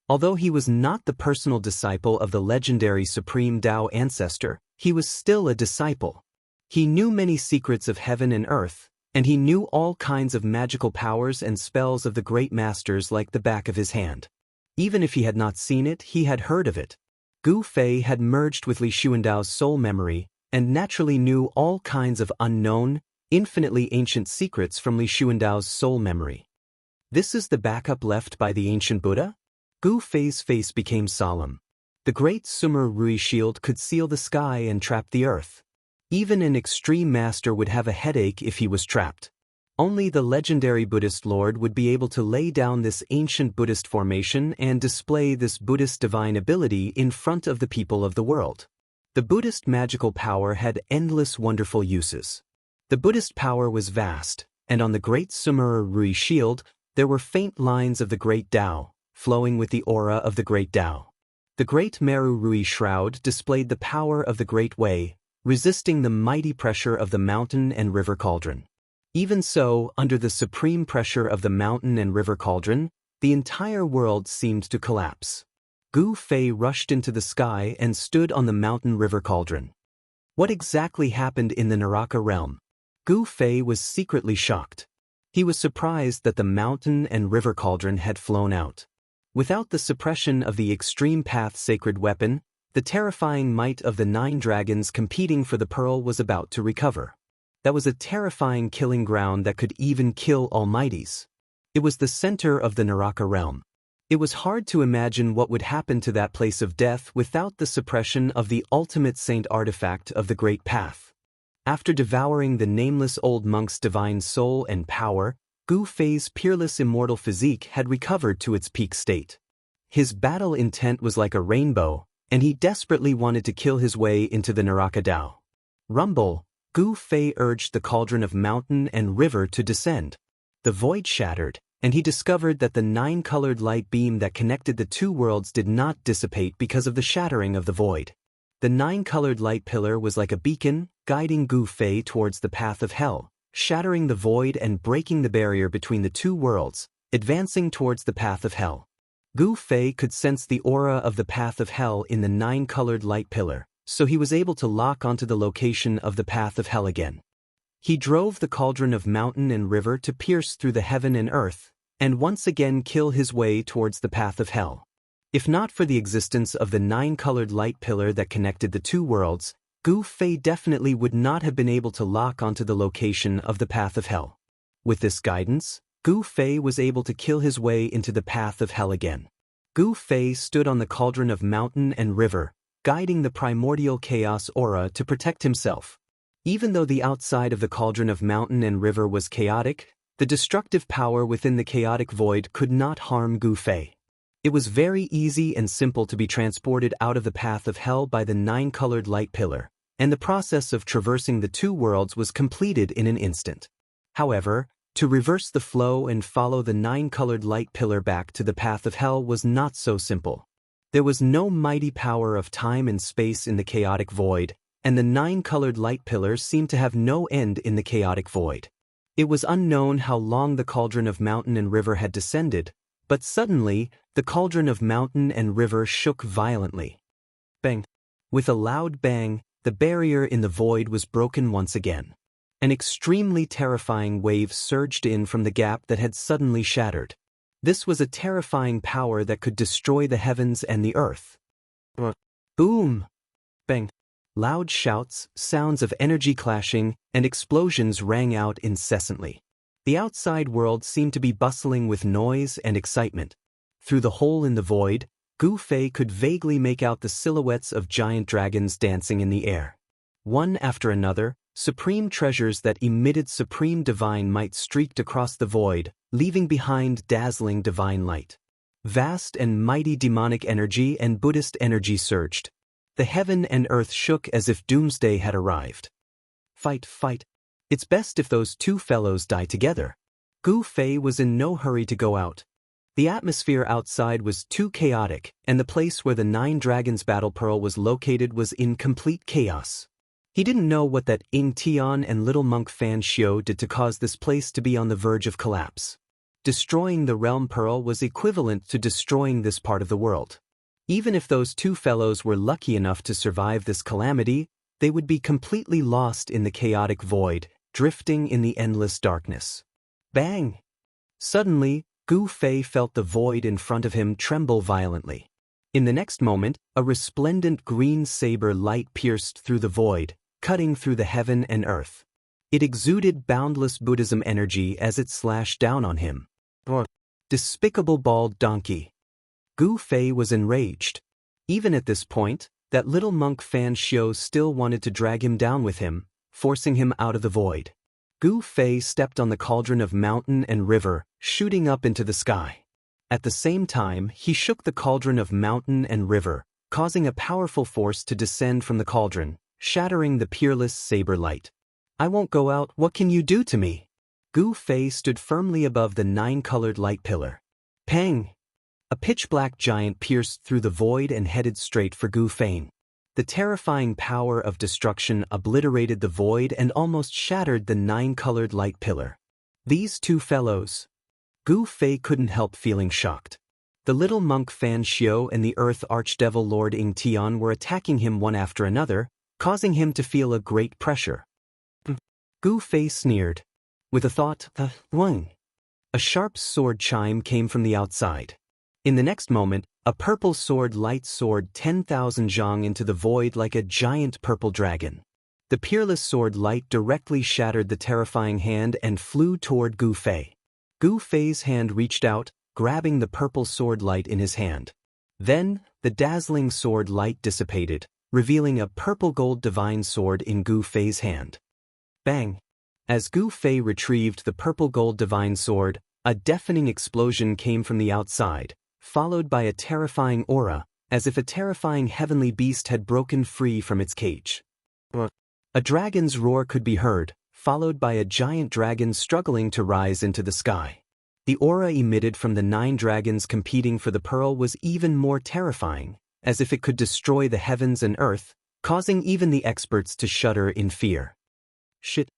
Although he was not the personal disciple of the legendary Supreme Tao ancestor, he was still a disciple. He knew many secrets of heaven and earth, and he knew all kinds of magical powers and spells of the great masters like the back of his hand. Even if he had not seen it, he had heard of it. Gu Fei had merged with Li Xuandao's soul memory and naturally knew all kinds of unknown, infinitely ancient secrets from Li Xuandao's soul memory. This is the backup left by the ancient Buddha? Gu Fei's face became solemn. The Great Sumer Rui Shield could seal the sky and trap the earth. Even an extreme master would have a headache if he was trapped. Only the legendary Buddhist Lord would be able to lay down this ancient Buddhist formation and display this Buddhist divine ability in front of the people of the world. The Buddhist magical power had endless wonderful uses. The Buddhist power was vast, and on the Great Sumer Rui Shield, there were faint lines of the Great Tao, flowing with the aura of the Great Tao. The Great Meru Rui Shroud displayed the power of the Great Way, resisting the mighty pressure of the mountain and river cauldron. Even so, under the supreme pressure of the mountain and river cauldron, the entire world seemed to collapse. Gu Fei rushed into the sky and stood on the mountain river cauldron. What exactly happened in the Naraka realm? Gu Fei was secretly shocked. He was surprised that the mountain and river cauldron had flown out. Without the suppression of the extreme path sacred weapon, the terrifying might of the 9 dragons competing for the pearl was about to recover. That was a terrifying killing ground that could even kill almighties. It was the center of the Naraka realm. It was hard to imagine what would happen to that place of death without the suppression of the ultimate saint artifact of the Great Path. After devouring the nameless old monk's divine soul and power, Gu Fei's peerless immortal physique had recovered to its peak state. His battle intent was like a rainbow, and he desperately wanted to kill his way into the Naraka Tao. Rumble! Gu Fei urged the cauldron of mountain and river to descend. The void shattered, and he discovered that the 9-colored light beam that connected the 2 worlds did not dissipate because of the shattering of the void. The 9-colored light pillar was like a beacon, guiding Gu Fei towards the path of hell, shattering the void and breaking the barrier between the 2 worlds, advancing towards the path of hell. Gu Fei could sense the aura of the path of hell in the 9-colored light pillar, so he was able to lock onto the location of the path of hell again. He drove the cauldron of mountain and river to pierce through the heaven and earth, and once again kill his way towards the path of hell. If not for the existence of the 9-colored light pillar that connected the 2 worlds, Gu Fei definitely would not have been able to lock onto the location of the path of hell. With this guidance, Gu Fei was able to kill his way into the path of hell again. Gu Fei stood on the cauldron of mountain and river, guiding the primordial chaos aura to protect himself. Even though the outside of the cauldron of mountain and river was chaotic, the destructive power within the chaotic void could not harm Gu Fei. It was very easy and simple to be transported out of the path of hell by the 9-colored light pillar, and the process of traversing the 2 worlds was completed in an instant. However, to reverse the flow and follow the 9-colored light pillar back to the path of hell was not so simple. There was no mighty power of time and space in the chaotic void, and the 9-colored light pillars seemed to have no end in the chaotic void. It was unknown how long the cauldron of mountain and river had descended, but suddenly, the cauldron of mountain and river shook violently. Bang! With a loud bang, the barrier in the void was broken once again. An extremely terrifying wave surged in from the gap that had suddenly shattered. This was a terrifying power that could destroy the heavens and the earth. Boom! Bang! Loud shouts, sounds of energy clashing, and explosions rang out incessantly. The outside world seemed to be bustling with noise and excitement. Through the hole in the void, Gu Fei could vaguely make out the silhouettes of giant dragons dancing in the air. One after another, supreme treasures that emitted supreme divine might streaked across the void, leaving behind dazzling divine light. Vast and mighty demonic energy and Buddhist energy surged. The heaven and earth shook as if doomsday had arrived. Fight, fight. It's best if those 2 fellows die together. Gu Fei was in no hurry to go out. The atmosphere outside was too chaotic, and the place where the 9 Dragons Battle Pearl was located was in complete chaos. He didn't know what that Ying Tian and little monk Fan Xiu did to cause this place to be on the verge of collapse. Destroying the Realm Pearl was equivalent to destroying this part of the world. Even if those 2 fellows were lucky enough to survive this calamity, they would be completely lost in the chaotic void, drifting in the endless darkness. Bang! Suddenly, Gu Fei felt the void in front of him tremble violently. In the next moment, a resplendent green saber light pierced through the void, cutting through the heaven and earth. It exuded boundless Buddhism energy as it slashed down on him. Despicable bald donkey! Gu Fei was enraged. Even at this point, that little monk Fan Xiu still wanted to drag him down with him, forcing him out of the void. Gu Fei stepped on the cauldron of mountain and river, shooting up into the sky. At the same time, he shook the cauldron of mountain and river, causing a powerful force to descend from the cauldron, shattering the peerless saber light. I won't go out, what can you do to me? Gu Fei stood firmly above the 9-colored light pillar. Pang! A pitch-black giant pierced through the void and headed straight for Gu Fei. The terrifying power of destruction obliterated the void and almost shattered the 9-colored light pillar. These 2 fellows. Gu Fei couldn't help feeling shocked. The little monk Fan Xiu and the Earth Archdevil Lord Ying Tian were attacking him one after another, causing him to feel a great pressure. Gu Fei sneered. With a thought, Wang. A sharp sword chime came from the outside. In the next moment, a purple sword light soared 10,000 zhang into the void like a giant purple dragon. The peerless sword light directly shattered the terrifying hand and flew toward Gu Fei. Gu Fei's hand reached out, grabbing the purple sword light in his hand. Then, the dazzling sword light dissipated, revealing a purple gold divine sword in Gu Fei's hand. Bang! As Gu Fei retrieved the purple gold divine sword, a deafening explosion came from the outside, followed by a terrifying aura, as if a terrifying heavenly beast had broken free from its cage. A dragon's roar could be heard, followed by a giant dragon struggling to rise into the sky. The aura emitted from the 9 dragons competing for the pearl was even more terrifying, as if it could destroy the heavens and earth, causing even the experts to shudder in fear. Shit!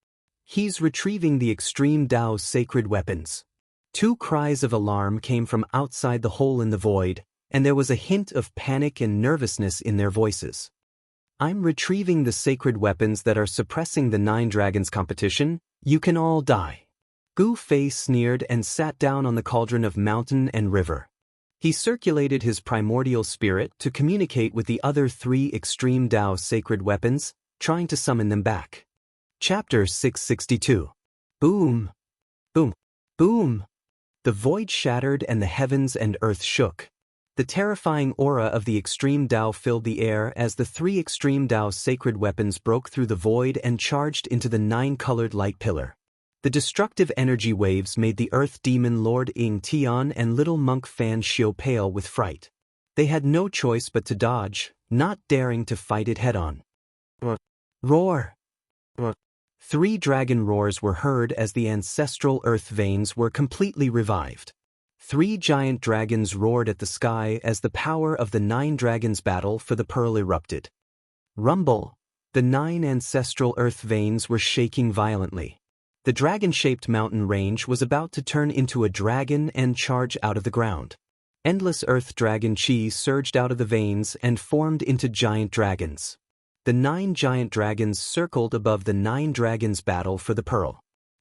He's retrieving the Extreme Tao's sacred weapons. 2 cries of alarm came from outside the hole in the void, and there was a hint of panic and nervousness in their voices. I'm retrieving the sacred weapons that are suppressing the 9 dragons competition. You can all die. Gu Fei sneered and sat down on the cauldron of mountain and river. He circulated his primordial spirit to communicate with the other 3 Extreme Tao sacred weapons, trying to summon them back. Chapter 662. Boom! Boom! Boom! The void shattered and the heavens and earth shook. The terrifying aura of the Extreme Tao filled the air as the 3 Extreme Tao sacred weapons broke through the void and charged into the 9-colored light pillar. The destructive energy waves made the Earth Demon Lord Ying Tian and little monk Fan Xiu pale with fright. They had no choice but to dodge, not daring to fight it head-on. Roar! 3 dragon roars were heard as the ancestral earth veins were completely revived. 3 giant dragons roared at the sky as the power of the 9 dragons battle for the pearl erupted. Rumble! The 9 ancestral earth veins were shaking violently. The dragon-shaped mountain range was about to turn into a dragon and charge out of the ground. Endless earth dragon chi surged out of the veins and formed into giant dragons. The 9 giant dragons circled above the 9 dragons battle for the pearl.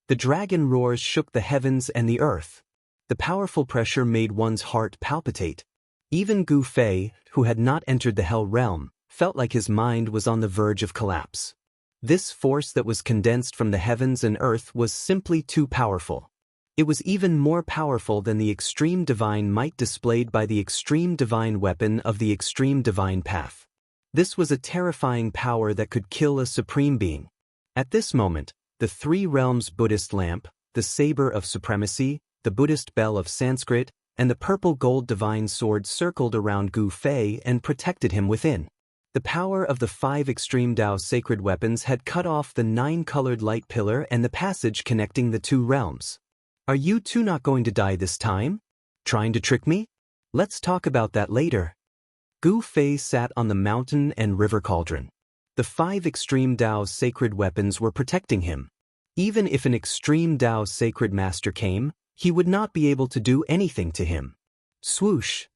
The dragon roars shook the heavens and the earth. The powerful pressure made one's heart palpitate. Even Gu Fei, who had not entered the Hell Realm, felt like his mind was on the verge of collapse. This force that was condensed from the heavens and earth was simply too powerful. It was even more powerful than the extreme divine might displayed by the extreme divine weapon of the extreme divine path. This was a terrifying power that could kill a supreme being. At this moment, the 3 realms Buddhist lamp, the saber of supremacy, the Buddhist bell of Sanskrit, and the purple gold divine sword circled around Gu Fei and protected him within. The power of the 5 extreme Tao sacred weapons had cut off the 9-colored light pillar and the passage connecting the 2 realms. Are you two not going to die this time? Trying to trick me? Let's talk about that later. Gu Fei sat on the mountain and river cauldron. The 5 extreme Tao's sacred weapons were protecting him. Even if an extreme Tao sacred master came, he would not be able to do anything to him. Swoosh!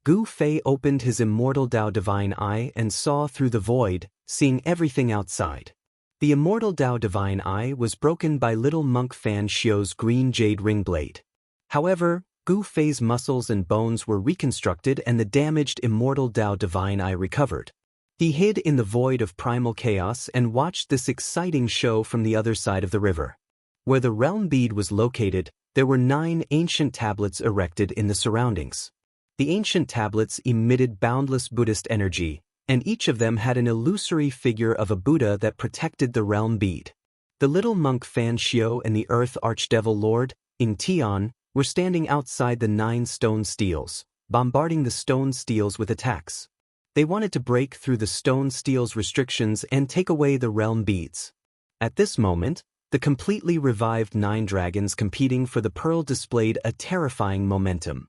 Gu Fei opened his immortal Tao divine eye and saw through the void, seeing everything outside. The immortal Tao divine eye was broken by little monk Fan Xiu's green jade ring blade. However, Gu Fei's muscles and bones were reconstructed and the damaged immortal Tao divine eye recovered. He hid in the void of primal chaos and watched this exciting show from the other side of the river. Where the realm bead was located, there were 9 ancient tablets erected in the surroundings. The ancient tablets emitted boundless Buddhist energy, and each of them had an illusory figure of a Buddha that protected the realm bead. The little monk Fan Xiu and the Earth Archdevil Lord, Ing Tian, were standing outside the 9 stone steels, bombarding the stone steels with attacks. They wanted to break through the stone steel's restrictions and take away the realm beads. At this moment, the completely revived 9 dragons competing for the pearl displayed a terrifying momentum.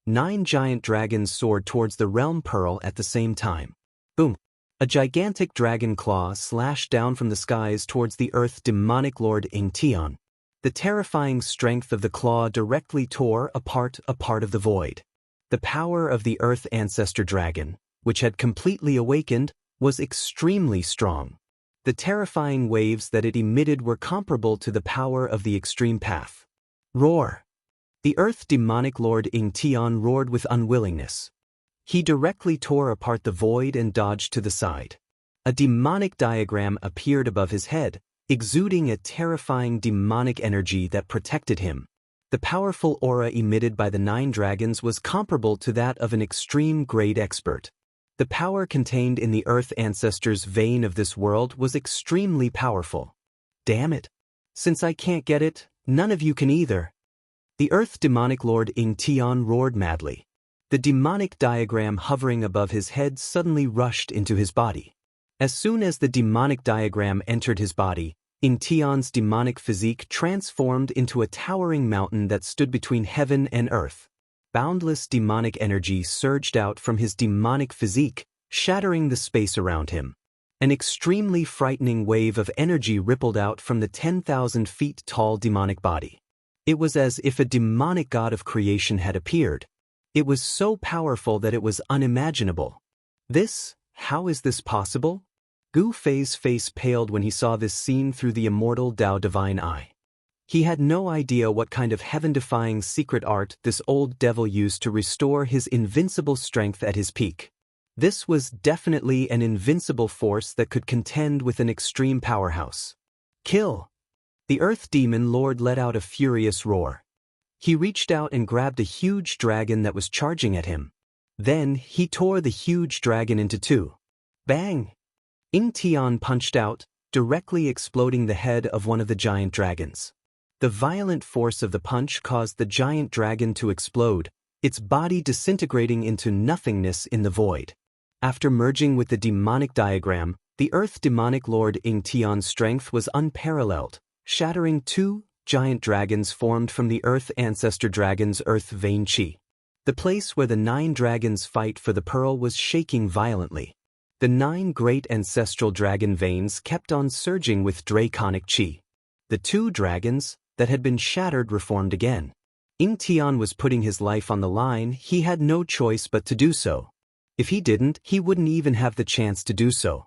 9 giant dragons soared towards the realm pearl at the same time. Boom! A gigantic dragon claw slashed down from the skies towards the earth demonic lord Ing Tian. The terrifying strength of the claw directly tore apart a part of the void. The power of the earth ancestor dragon, which had completely awakened, was extremely strong. The terrifying waves that it emitted were comparable to the power of the extreme path. Roar! The earth demonic lord Ing Tian roared with unwillingness. He directly tore apart the void and dodged to the side. A demonic diagram appeared above his head, exuding a terrifying demonic energy that protected him. The powerful aura emitted by the 9 dragons was comparable to that of an extreme grade expert. The power contained in the Earth Ancestor's vein of this world was extremely powerful. Damn it! Since I can't get it, none of you can either. The Earth Demonic Lord Ing Tian roared madly. The demonic diagram hovering above his head suddenly rushed into his body. As soon as the demonic diagram entered his body, Ing Tian's demonic physique transformed into a towering mountain that stood between heaven and earth. Boundless demonic energy surged out from his demonic physique, shattering the space around him. An extremely frightening wave of energy rippled out from the 10,000 feet tall demonic body. It was as if a demonic god of creation had appeared. It was so powerful that it was unimaginable. How is this possible? Gu Fei's face paled when he saw this scene through the immortal Tao divine eye. He had no idea what kind of heaven-defying secret art this old devil used to restore his invincible strength at his peak. This was definitely an invincible force that could contend with an extreme powerhouse. Kill! The Earth Demon Lord let out a furious roar. He reached out and grabbed a huge dragon that was charging at him. Then, he tore the huge dragon into 2. Bang! Ing Tian punched out, directly exploding the head of one of the giant dragons. The violent force of the punch caused the giant dragon to explode, its body disintegrating into nothingness in the void. After merging with the demonic diagram, the Earth Demonic Lord Ing Tian's strength was unparalleled, shattering 2 giant dragons formed from the Earth Ancestor Dragon's Earth Vein Qi. The place where the 9 dragons fight for the pearl was shaking violently. The 9 great ancestral dragon veins kept on surging with draconic qi. The 2 dragons that had been shattered reformed again. Ing Tian was putting his life on the line. He had no choice but to do so. If he didn't, he wouldn't even have the chance to do so.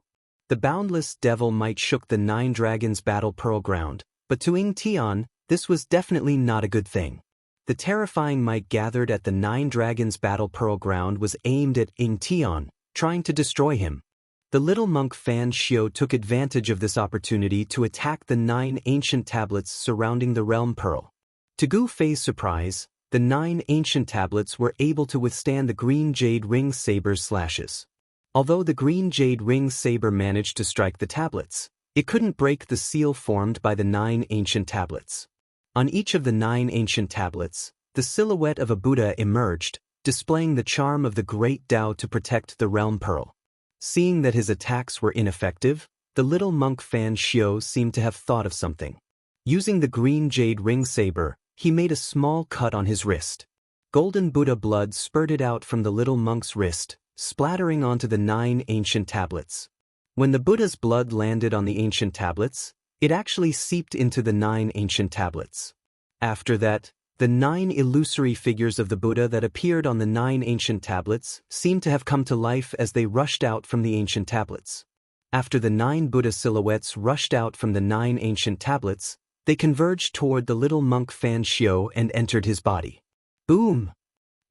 The boundless devil might shook the 9 dragons' battle pearl ground, but to Ing Tian, this was definitely not a good thing. The terrifying might gathered at the 9 dragons' battle pearl ground was aimed at Ing Tian, trying to destroy him. The little monk Fan Xiu took advantage of this opportunity to attack the 9 ancient tablets surrounding the realm pearl. To Gu Fei's surprise, the 9 ancient tablets were able to withstand the green jade ring saber's slashes. Although the green jade ring saber managed to strike the tablets, it couldn't break the seal formed by the 9 ancient tablets. On each of the 9 ancient tablets, the silhouette of a Buddha emerged, displaying the charm of the great Tao to protect the realm pearl. Seeing that his attacks were ineffective, the little monk Fan Xiu seemed to have thought of something. Using the green jade ring saber, he made a small cut on his wrist. Golden Buddha blood spurted out from the little monk's wrist, splattering onto the 9 ancient tablets. When the Buddha's blood landed on the ancient tablets, it actually seeped into the 9 ancient tablets. After that, the 9 illusory figures of the Buddha that appeared on the 9 ancient tablets seemed to have come to life as they rushed out from the ancient tablets. After the 9 Buddha silhouettes rushed out from the 9 ancient tablets, they converged toward the little monk Fan Xiao and entered his body. Boom!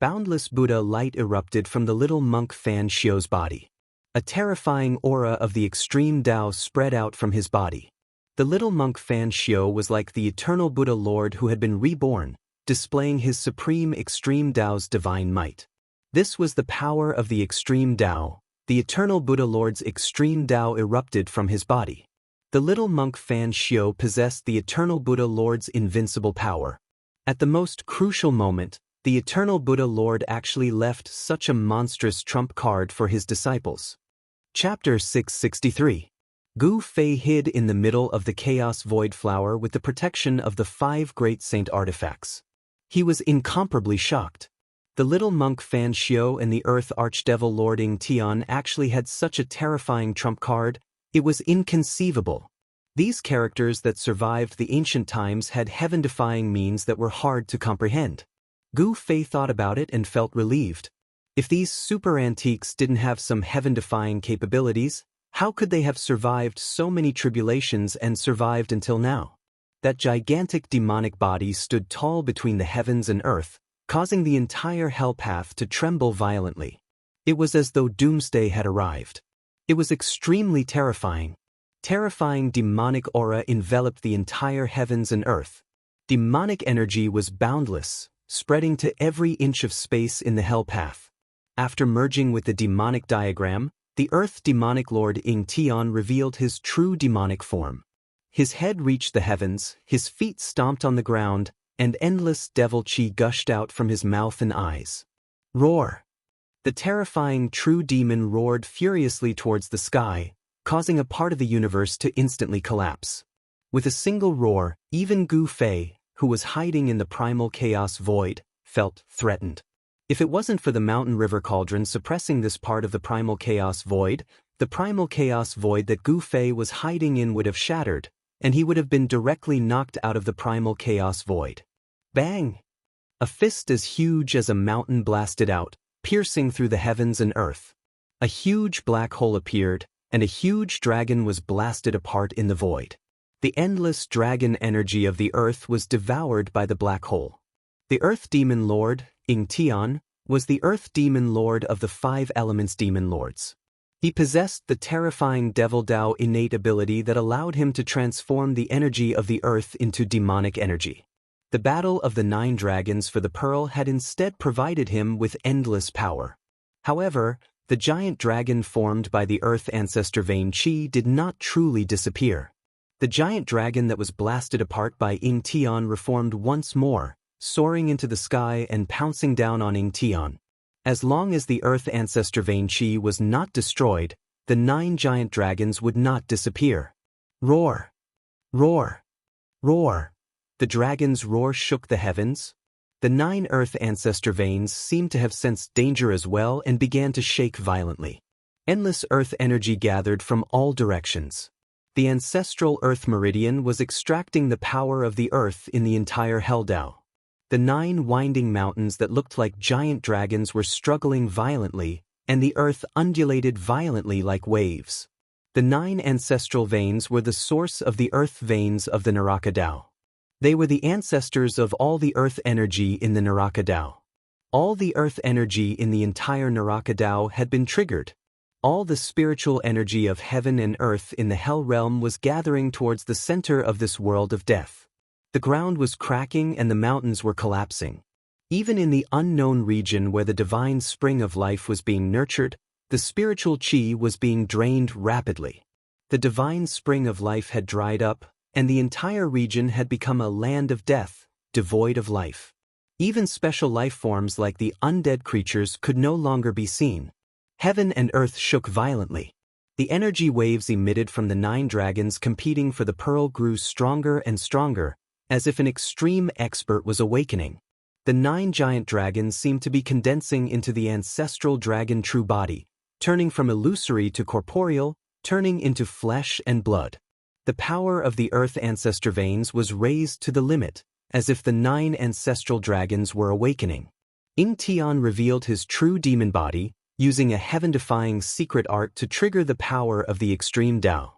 Boundless Buddha light erupted from the little monk Fan Xiao's body. A terrifying aura of the extreme Tao spread out from his body. The little monk Fan Xiao was like the eternal Buddha Lord who had been reborn, displaying his supreme extreme Tao's divine might. This was the power of the extreme Tao. The eternal Buddha Lord's extreme Tao erupted from his body. The little monk Fan Xiao possessed the eternal Buddha Lord's invincible power. At the most crucial moment, the eternal Buddha Lord actually left such a monstrous trump card for his disciples. Chapter 663. Gu Fei hid in the middle of the chaos void flower with the protection of the 5 great saint artifacts. He was incomparably shocked. The little monk Fan Xiao and the Earth Archdevil Lord Ying Tian actually had such a terrifying trump card, it was inconceivable. These characters that survived the ancient times had heaven-defying means that were hard to comprehend. Gu Fei thought about it and felt relieved. If these super antiques didn't have some heaven-defying capabilities, how could they have survived so many tribulations and survived until now? That gigantic demonic body stood tall between the heavens and earth, causing the entire hell path to tremble violently. It was as though doomsday had arrived. It was extremely terrifying. Terrifying demonic aura enveloped the entire heavens and earth. Demonic energy was boundless, spreading to every inch of space in the hell path. After merging with the demonic diagram, the Earth Demonic Lord Ying Tian revealed his true demonic form. His head reached the heavens, his feet stomped on the ground, and endless devil chi gushed out from his mouth and eyes. Roar! The terrifying true demon roared furiously towards the sky, causing a part of the universe to instantly collapse. With a single roar, even Gu Fei, who was hiding in the primal chaos void, felt threatened. If it wasn't for the mountain river cauldron suppressing this part of the primal chaos void, the primal chaos void that Gu Fei was hiding in would have shattered, and he would have been directly knocked out of the primal chaos void. Bang! A fist as huge as a mountain blasted out, piercing through the heavens and earth. A huge black hole appeared, and a huge dragon was blasted apart in the void. The endless dragon energy of the earth was devoured by the black hole. The Earth Demon Lord, Ying Tian, was the Earth Demon Lord of the 5 Elements Demon Lords. He possessed the terrifying Devil Tao innate ability that allowed him to transform the energy of the earth into demonic energy. The battle of the 9 dragons for the pearl had instead provided him with endless power. However, the giant dragon formed by the Earth Ancestor Vein Qi did not truly disappear. The giant dragon that was blasted apart by Ying Tian reformed once more, soaring into the sky and pouncing down on Ying Tian. As long as the Earth Ancestor Vein Qi was not destroyed, the 9 giant dragons would not disappear. Roar! Roar! Roar! The dragon's roar shook the heavens. The 9 Earth Ancestor Veins seemed to have sensed danger as well and began to shake violently. Endless earth energy gathered from all directions. The ancestral Earth Meridian was extracting the power of the earth in the entire Hell Tao. The 9 winding mountains that looked like giant dragons were struggling violently, and the earth undulated violently like waves. The 9 ancestral veins were the source of the earth veins of the Naraka Tao. They were the ancestors of all the earth energy in the Naraka Tao. All the earth energy in the entire Naraka Tao had been triggered. All the spiritual energy of heaven and earth in the hell realm was gathering towards the center of this world of death. The ground was cracking and the mountains were collapsing. Even in the unknown region where the divine spring of life was being nurtured, the spiritual chi was being drained rapidly. The divine spring of life had dried up, and the entire region had become a land of death, devoid of life. Even special life forms like the undead creatures could no longer be seen. Heaven and earth shook violently. The energy waves emitted from the 9 dragons competing for the pearl grew stronger and stronger, as if an extreme expert was awakening. The 9 giant dragons seemed to be condensing into the ancestral dragon true body, turning from illusory to corporeal, turning into flesh and blood. The power of the earth ancestor veins was raised to the limit, as if the 9 ancestral dragons were awakening. Ingtian revealed his true demon body, using a heaven-defying secret art to trigger the power of the extreme Tao.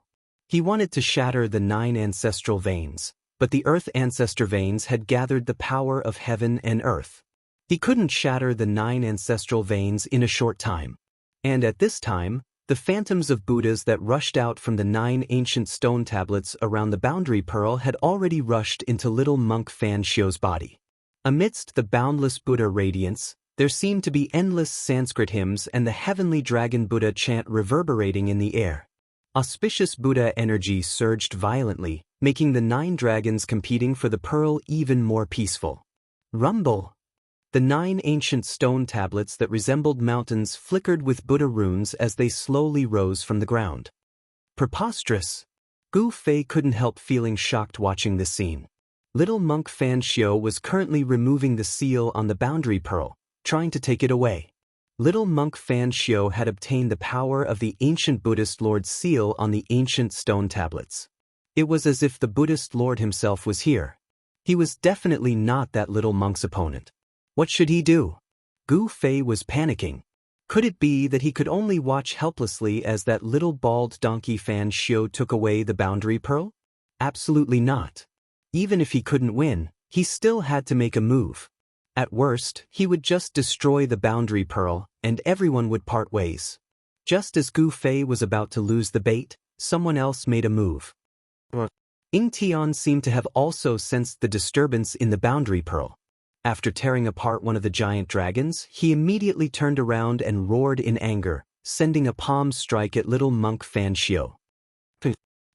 He wanted to shatter the 9 ancestral veins, but the earth ancestor veins had gathered the power of heaven and earth. He couldn't shatter the 9 ancestral veins in a short time. And at this time, the phantoms of Buddhas that rushed out from the 9 ancient stone tablets around the boundary pearl had already rushed into little monk Fan Xiu's body. Amidst the boundless Buddha radiance, there seemed to be endless Sanskrit hymns and the heavenly dragon Buddha chant reverberating in the air. Auspicious Buddha energy surged violently, making the 9 dragons competing for the pearl even more peaceful. Rumble! The 9 ancient stone tablets that resembled mountains flickered with Buddha runes as they slowly rose from the ground. Preposterous! Gu Fei couldn't help feeling shocked watching this scene. Little monk Fan Xiu was currently removing the seal on the boundary pearl, trying to take it away. Little monk Fan Xiu had obtained the power of the ancient Buddhist Lord's seal on the ancient stone tablets. It was as if the Buddhist Lord himself was here. He was definitely not that little monk's opponent. What should he do? Gu Fei was panicking. Could it be that he could only watch helplessly as that little bald donkey Fan Xiu took away the boundary pearl? Absolutely not. Even if he couldn't win, he still had to make a move. At worst, he would just destroy the boundary pearl, and everyone would part ways. Just as Gu Fei was about to lose the bait, someone else made a move. Ingtian seemed to have also sensed the disturbance in the boundary pearl. After tearing apart one of the giant dragons, he immediately turned around and roared in anger, sending a palm strike at little monk Fan Xiu.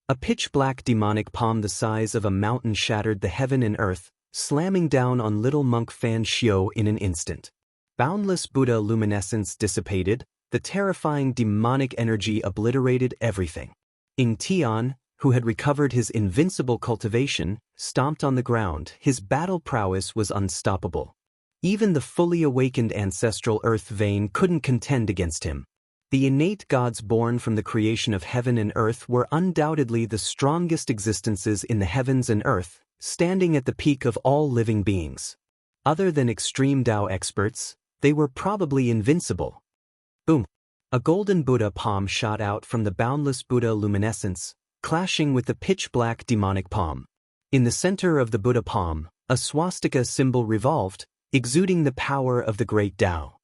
A pitch-black demonic palm the size of a mountain shattered the heaven and earth, slamming down on little monk Fan Xiu in an instant. Boundless Buddha luminescence dissipated, the terrifying demonic energy obliterated everything. Ingtian, who had recovered his invincible cultivation, stomped on the ground. His battle prowess was unstoppable. Even the fully awakened ancestral earth vein couldn't contend against him. The innate gods born from the creation of heaven and earth were undoubtedly the strongest existences in the heavens and earth, standing at the peak of all living beings. Other than extreme Tao experts, they were probably invincible. Boom! A golden Buddha palm shot out from the boundless Buddha luminescence, clashing with the pitch-black demonic palm. In the center of the Buddha palm, a swastika symbol revolved, exuding the power of the great Tao.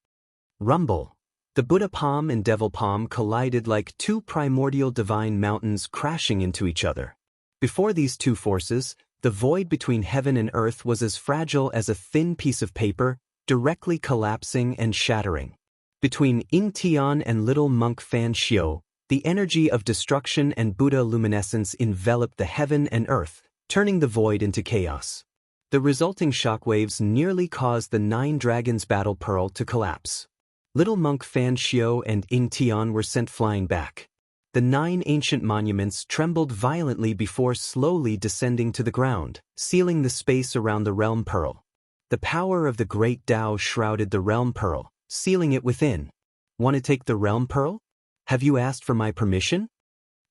Rumble! The Buddha palm and devil palm collided like 2 primordial divine mountains crashing into each other. Before these 2 forces, the void between heaven and earth was as fragile as a thin piece of paper, directly collapsing and shattering. Between Ingtian and little monk Fan Xiu, the energy of destruction and Buddha luminescence enveloped the heaven and earth, turning the void into chaos. The resulting shockwaves nearly caused the 9 dragons battle pearl to collapse. Little monk Fan Xiu and Ingtian were sent flying back. The 9 ancient monuments trembled violently before slowly descending to the ground, sealing the space around the realm pearl. The power of the great Tao shrouded the realm pearl, sealing it within. Want to take the realm pearl? Have you asked for my permission?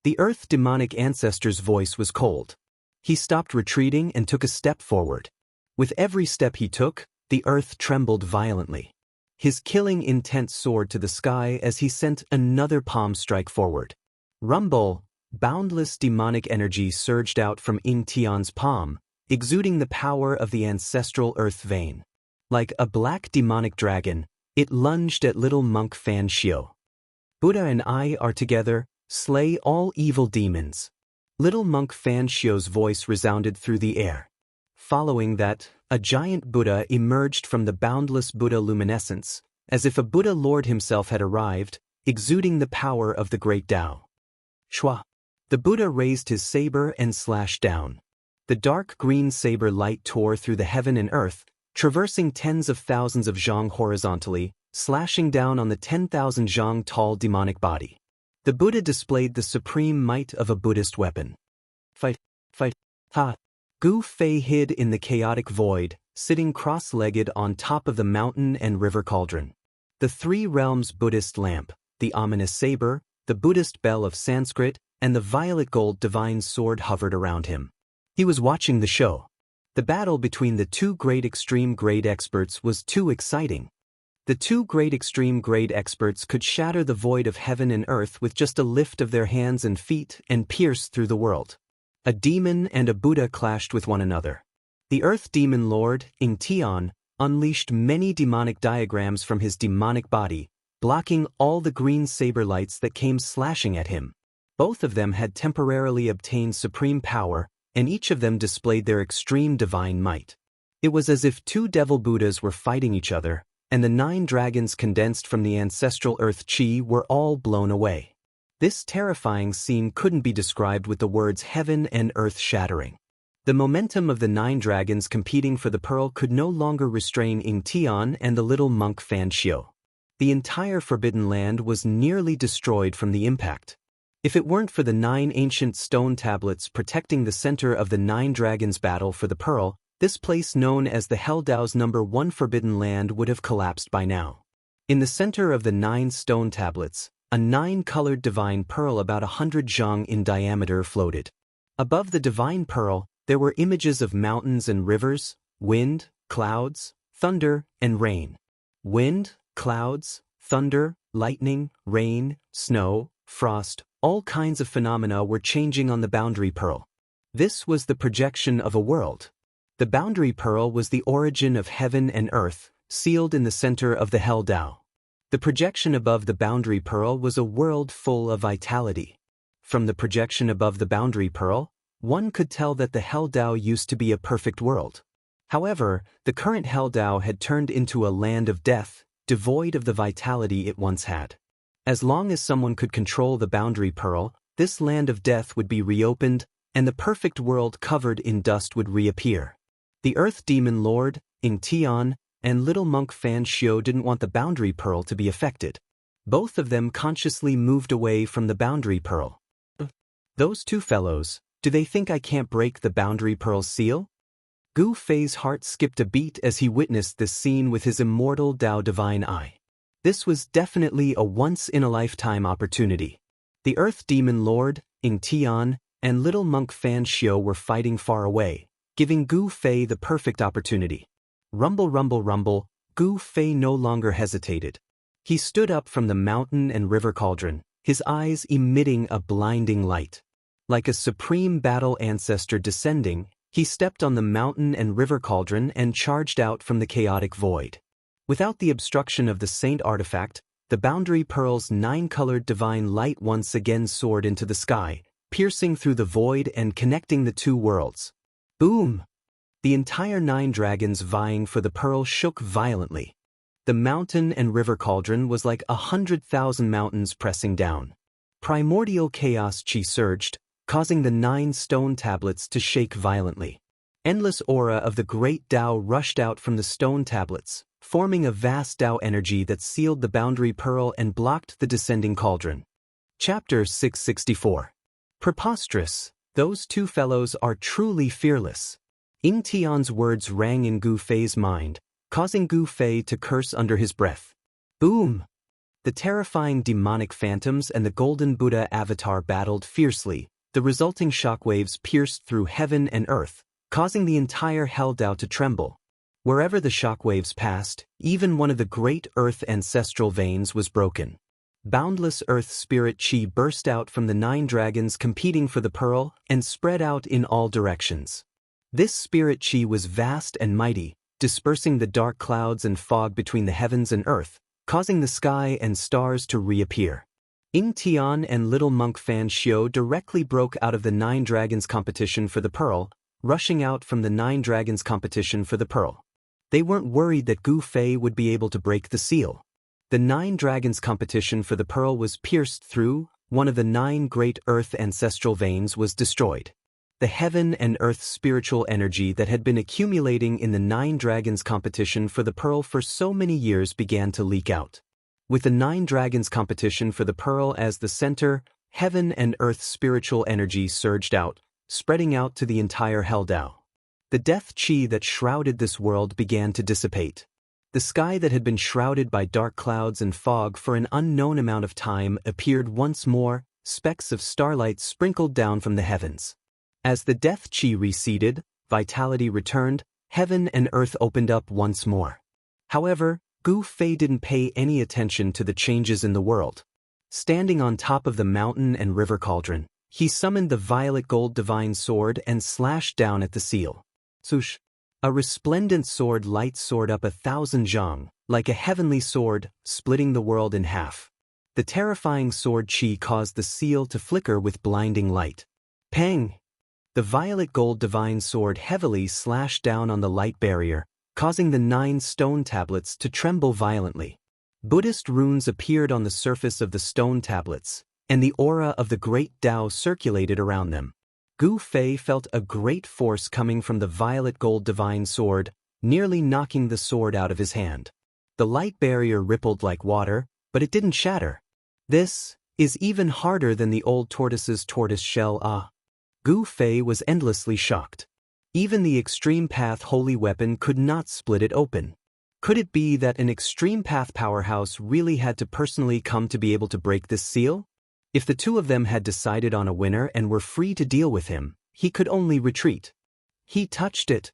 The earth demonic ancestor's voice was cold. He stopped retreating and took a step forward. With every step he took, the earth trembled violently. His killing intent soared to the sky as he sent another palm strike forward. Rumble! Boundless demonic energy surged out from Ingtian's palm, exuding the power of the ancestral earth vein. Like a black demonic dragon, it lunged at little monk Fan Xiu. Buddha and I are together, slay all evil demons. Little monk Fan Xiu's voice resounded through the air. Following that, a giant Buddha emerged from the boundless Buddha luminescence, as if a Buddha Lord himself had arrived, exuding the power of the great Tao. Shwa! The Buddha raised his saber and slashed down. The dark green saber light tore through the heaven and earth, traversing tens of thousands of zhang horizontally, slashing down on the 10,000 zhang tall demonic body. The Buddha displayed the supreme might of a Buddhist weapon. Fight! Fight! Ha! Gu Fei hid in the chaotic void, sitting cross-legged on top of the mountain and river cauldron. The three realms Buddhist lamp, the ominous saber, the Buddhist bell of Sanskrit, and the violet gold divine sword hovered around him. He was watching the show. The battle between the two great extreme grade experts was too exciting. The two great extreme grade experts could shatter the void of heaven and earth with just a lift of their hands and feet and pierce through the world. A demon and a Buddha clashed with one another. The Earth Demon Lord, Ing Tian, unleashed many demonic diagrams from his demonic body, blocking all the green saber lights that came slashing at him. Both of them had temporarily obtained supreme power, and each of them displayed their extreme divine might. It was as if two devil Buddhas were fighting each other, and the 9 dragons condensed from the ancestral earth chi were all blown away. This terrifying scene couldn't be described with the words heaven and earth shattering. The momentum of the 9 dragons competing for the pearl could no longer restrain Ing Tian and the little monk Fan Xiu. The entire Forbidden Land was nearly destroyed from the impact. If it weren't for the 9 ancient stone tablets protecting the center of the 9 dragons' battle for the pearl, this place known as the Helldao's #1 Forbidden Land would have collapsed by now. In the center of the 9 stone tablets, a 9-colored divine pearl about 100 zhang in diameter floated. Above the divine pearl, there were images of mountains and rivers, wind, clouds, thunder, and rain. Wind, clouds, thunder, lightning, rain, snow, frost, all kinds of phenomena were changing on the boundary pearl. This was the projection of a world. The boundary pearl was the origin of heaven and earth, sealed in the center of the Helldao. The projection above the boundary pearl was a world full of vitality. From the projection above the boundary pearl, one could tell that the Helldao used to be a perfect world. However, the current Helldao had turned into a land of death, devoid of the vitality it once had. As long as someone could control the boundary pearl, this land of death would be reopened, and the perfect world covered in dust would reappear. The Earth Demon Lord, Ing Tian, and little monk Fan Xiu didn't want the boundary pearl to be affected. Both of them consciously moved away from the boundary pearl. Those two fellows, do they think I can't break the boundary pearl's seal? Gu Fei's heart skipped a beat as he witnessed this scene with his immortal Dao divine eye. This was definitely a once-in-a-lifetime opportunity. The Earth Demon Lord, Ing Tian, and little monk Fan Xiu were fighting far away, giving Gu Fei the perfect opportunity. Rumble, rumble, rumble, Gu Fei no longer hesitated. He stood up from the mountain and river cauldron, his eyes emitting a blinding light. Like a supreme battle ancestor descending, he stepped on the mountain and river cauldron and charged out from the chaotic void. Without the obstruction of the saint artifact, the boundary pearl's 9-colored divine light once again soared into the sky, piercing through the void and connecting the two worlds. Boom! The entire 9 dragons vying for the pearl shook violently. The mountain and river cauldron was like 100,000 mountains pressing down. Primordial chaos chi surged, causing the 9 stone tablets to shake violently. Endless aura of the great Tao rushed out from the stone tablets, forming a vast Tao energy that sealed the boundary pearl and blocked the descending cauldron. Chapter 664. Preposterous, those two fellows are truly fearless. Ing Tian's words rang in Gu Fei's mind, causing Gu Fei to curse under his breath. Boom! The terrifying demonic phantoms and the golden Buddha avatar battled fiercely. The resulting shockwaves pierced through heaven and earth, causing the entire Helldao to tremble. Wherever the shockwaves passed, even one of the great earth ancestral veins was broken. Boundless earth spirit chi burst out from the 9 dragons competing for the pearl and spread out in all directions. This spirit chi was vast and mighty, dispersing the dark clouds and fog between the heavens and earth, causing the sky and stars to reappear. Ing Tian and little monk Fan Xiu directly broke out of the 9 dragons competition for the pearl, rushing out from the 9 dragons competition for the pearl. They weren't worried that Gu Fei would be able to break the seal. The 9 dragons competition for the pearl was pierced through, one of the 9 great earth ancestral veins was destroyed. The heaven and earth spiritual energy that had been accumulating in the 9 dragons competition for the pearl for so many years began to leak out. With the 9 dragons competition for the pearl as the center, heaven and earth spiritual energy surged out, spreading out to the entire Helldao. The death chi that shrouded this world began to dissipate. The sky that had been shrouded by dark clouds and fog for an unknown amount of time appeared once more, specks of starlight sprinkled down from the heavens. As the death chi receded, vitality returned, heaven and earth opened up once more. However, Gu Fei didn't pay any attention to the changes in the world. Standing on top of the mountain and river cauldron, he summoned the violet gold divine sword and slashed down at the seal. Swoosh! A resplendent sword light soared up 1,000 zhang, like a heavenly sword, splitting the world in half. The terrifying sword chi caused the seal to flicker with blinding light. Pang! The violet gold divine sword heavily slashed down on the light barrier, causing the 9 stone tablets to tremble violently. Buddhist runes appeared on the surface of the stone tablets, and the aura of the great Tao circulated around them. Gu Fei felt a great force coming from the violet gold divine sword, nearly knocking the sword out of his hand. The light barrier rippled like water, but it didn't shatter. This is even harder than the old tortoise's tortoise shell. Gu Fei was endlessly shocked. Even the extreme path holy weapon could not split it open. Could it be that an extreme path powerhouse really had to personally come to be able to break this seal? If the two of them had decided on a winner and were free to deal with him, he could only retreat. He touched it.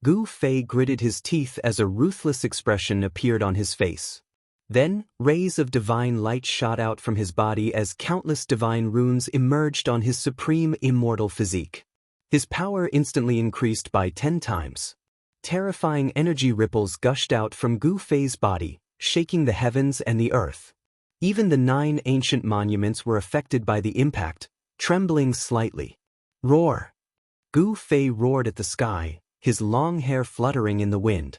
Gu Fei gritted his teeth as a ruthless expression appeared on his face. Then, rays of divine light shot out from his body as countless divine runes emerged on his supreme immortal physique. His power instantly increased by 10 times. Terrifying energy ripples gushed out from Gu Fei's body, shaking the heavens and the earth. Even the 9 ancient monuments were affected by the impact, trembling slightly. Roar! Gu Fei roared at the sky, his long hair fluttering in the wind.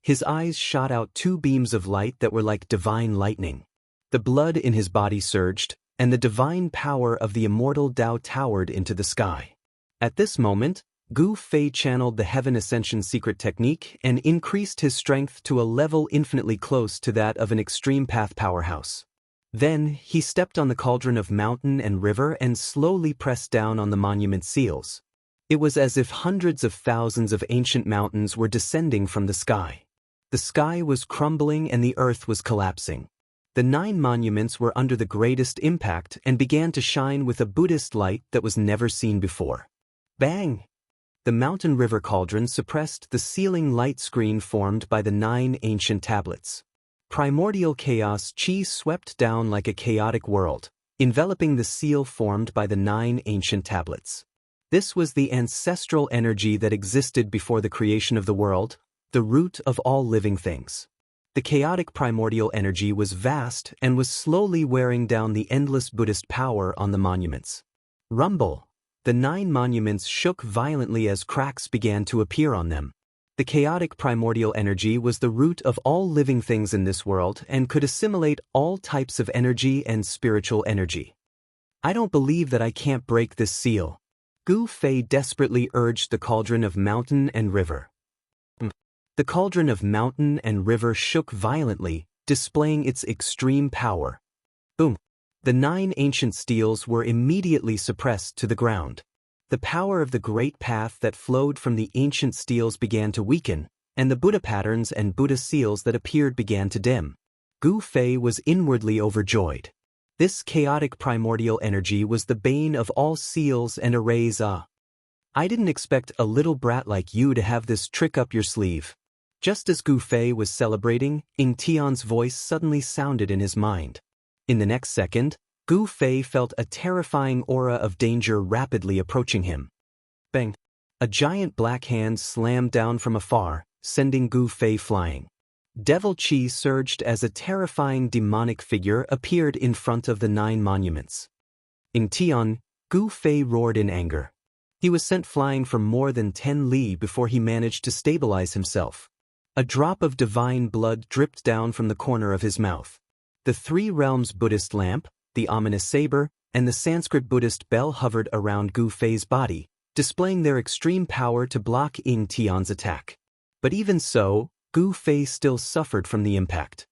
His eyes shot out 2 beams of light that were like divine lightning. The blood in his body surged, and the divine power of the immortal Tao towered into the sky. At this moment, Gu Fei channeled the Heaven Ascension secret technique and increased his strength to a level infinitely close to that of an extreme path powerhouse. Then, he stepped on the cauldron of mountain and river and slowly pressed down on the monument seals. It was as if hundreds of thousands of ancient mountains were descending from the sky. The sky was crumbling and the earth was collapsing. The 9 monuments were under the greatest impact and began to shine with a Buddhist light that was never seen before. Bang! The mountain river cauldron suppressed the sealing light screen formed by the 9 ancient tablets. Primordial chaos chi swept down like a chaotic world, enveloping the seal formed by the 9 ancient tablets. This was the ancestral energy that existed before the creation of the world, the root of all living things. The chaotic primordial energy was vast and was slowly wearing down the endless Buddhist power on the monuments. Rumble! The 9 monuments shook violently as cracks began to appear on them. The chaotic primordial energy was the root of all living things in this world and could assimilate all types of energy and spiritual energy. I don't believe that I can't break this seal. Gu Fei desperately urged the cauldron of mountain and river. The cauldron of mountain and river shook violently, displaying its extreme power. Boom! The 9 ancient steels were immediately suppressed to the ground. The power of the great path that flowed from the ancient steels began to weaken, and the Buddha patterns and Buddha seals that appeared began to dim. Gu Fei was inwardly overjoyed. This chaotic primordial energy was the bane of all seals and arrays. I didn't expect a little brat like you to have this trick up your sleeve. Just as Gu Fei was celebrating, Ying Tian's voice suddenly sounded in his mind. In the next second, Gu Fei felt a terrifying aura of danger rapidly approaching him. Bang! A giant black hand slammed down from afar, sending Gu Fei flying. Devil Chi surged as a terrifying demonic figure appeared in front of the 9 monuments. Ying Tian, Gu Fei roared in anger. He was sent flying for more than 10 li before he managed to stabilize himself. A drop of divine blood dripped down from the corner of his mouth. The 3 realms Buddhist lamp, the ominous saber, and the Sanskrit Buddhist bell hovered around Gu Fei's body, displaying their extreme power to block Ying Tian's attack. But even so, Gu Fei still suffered from the impact.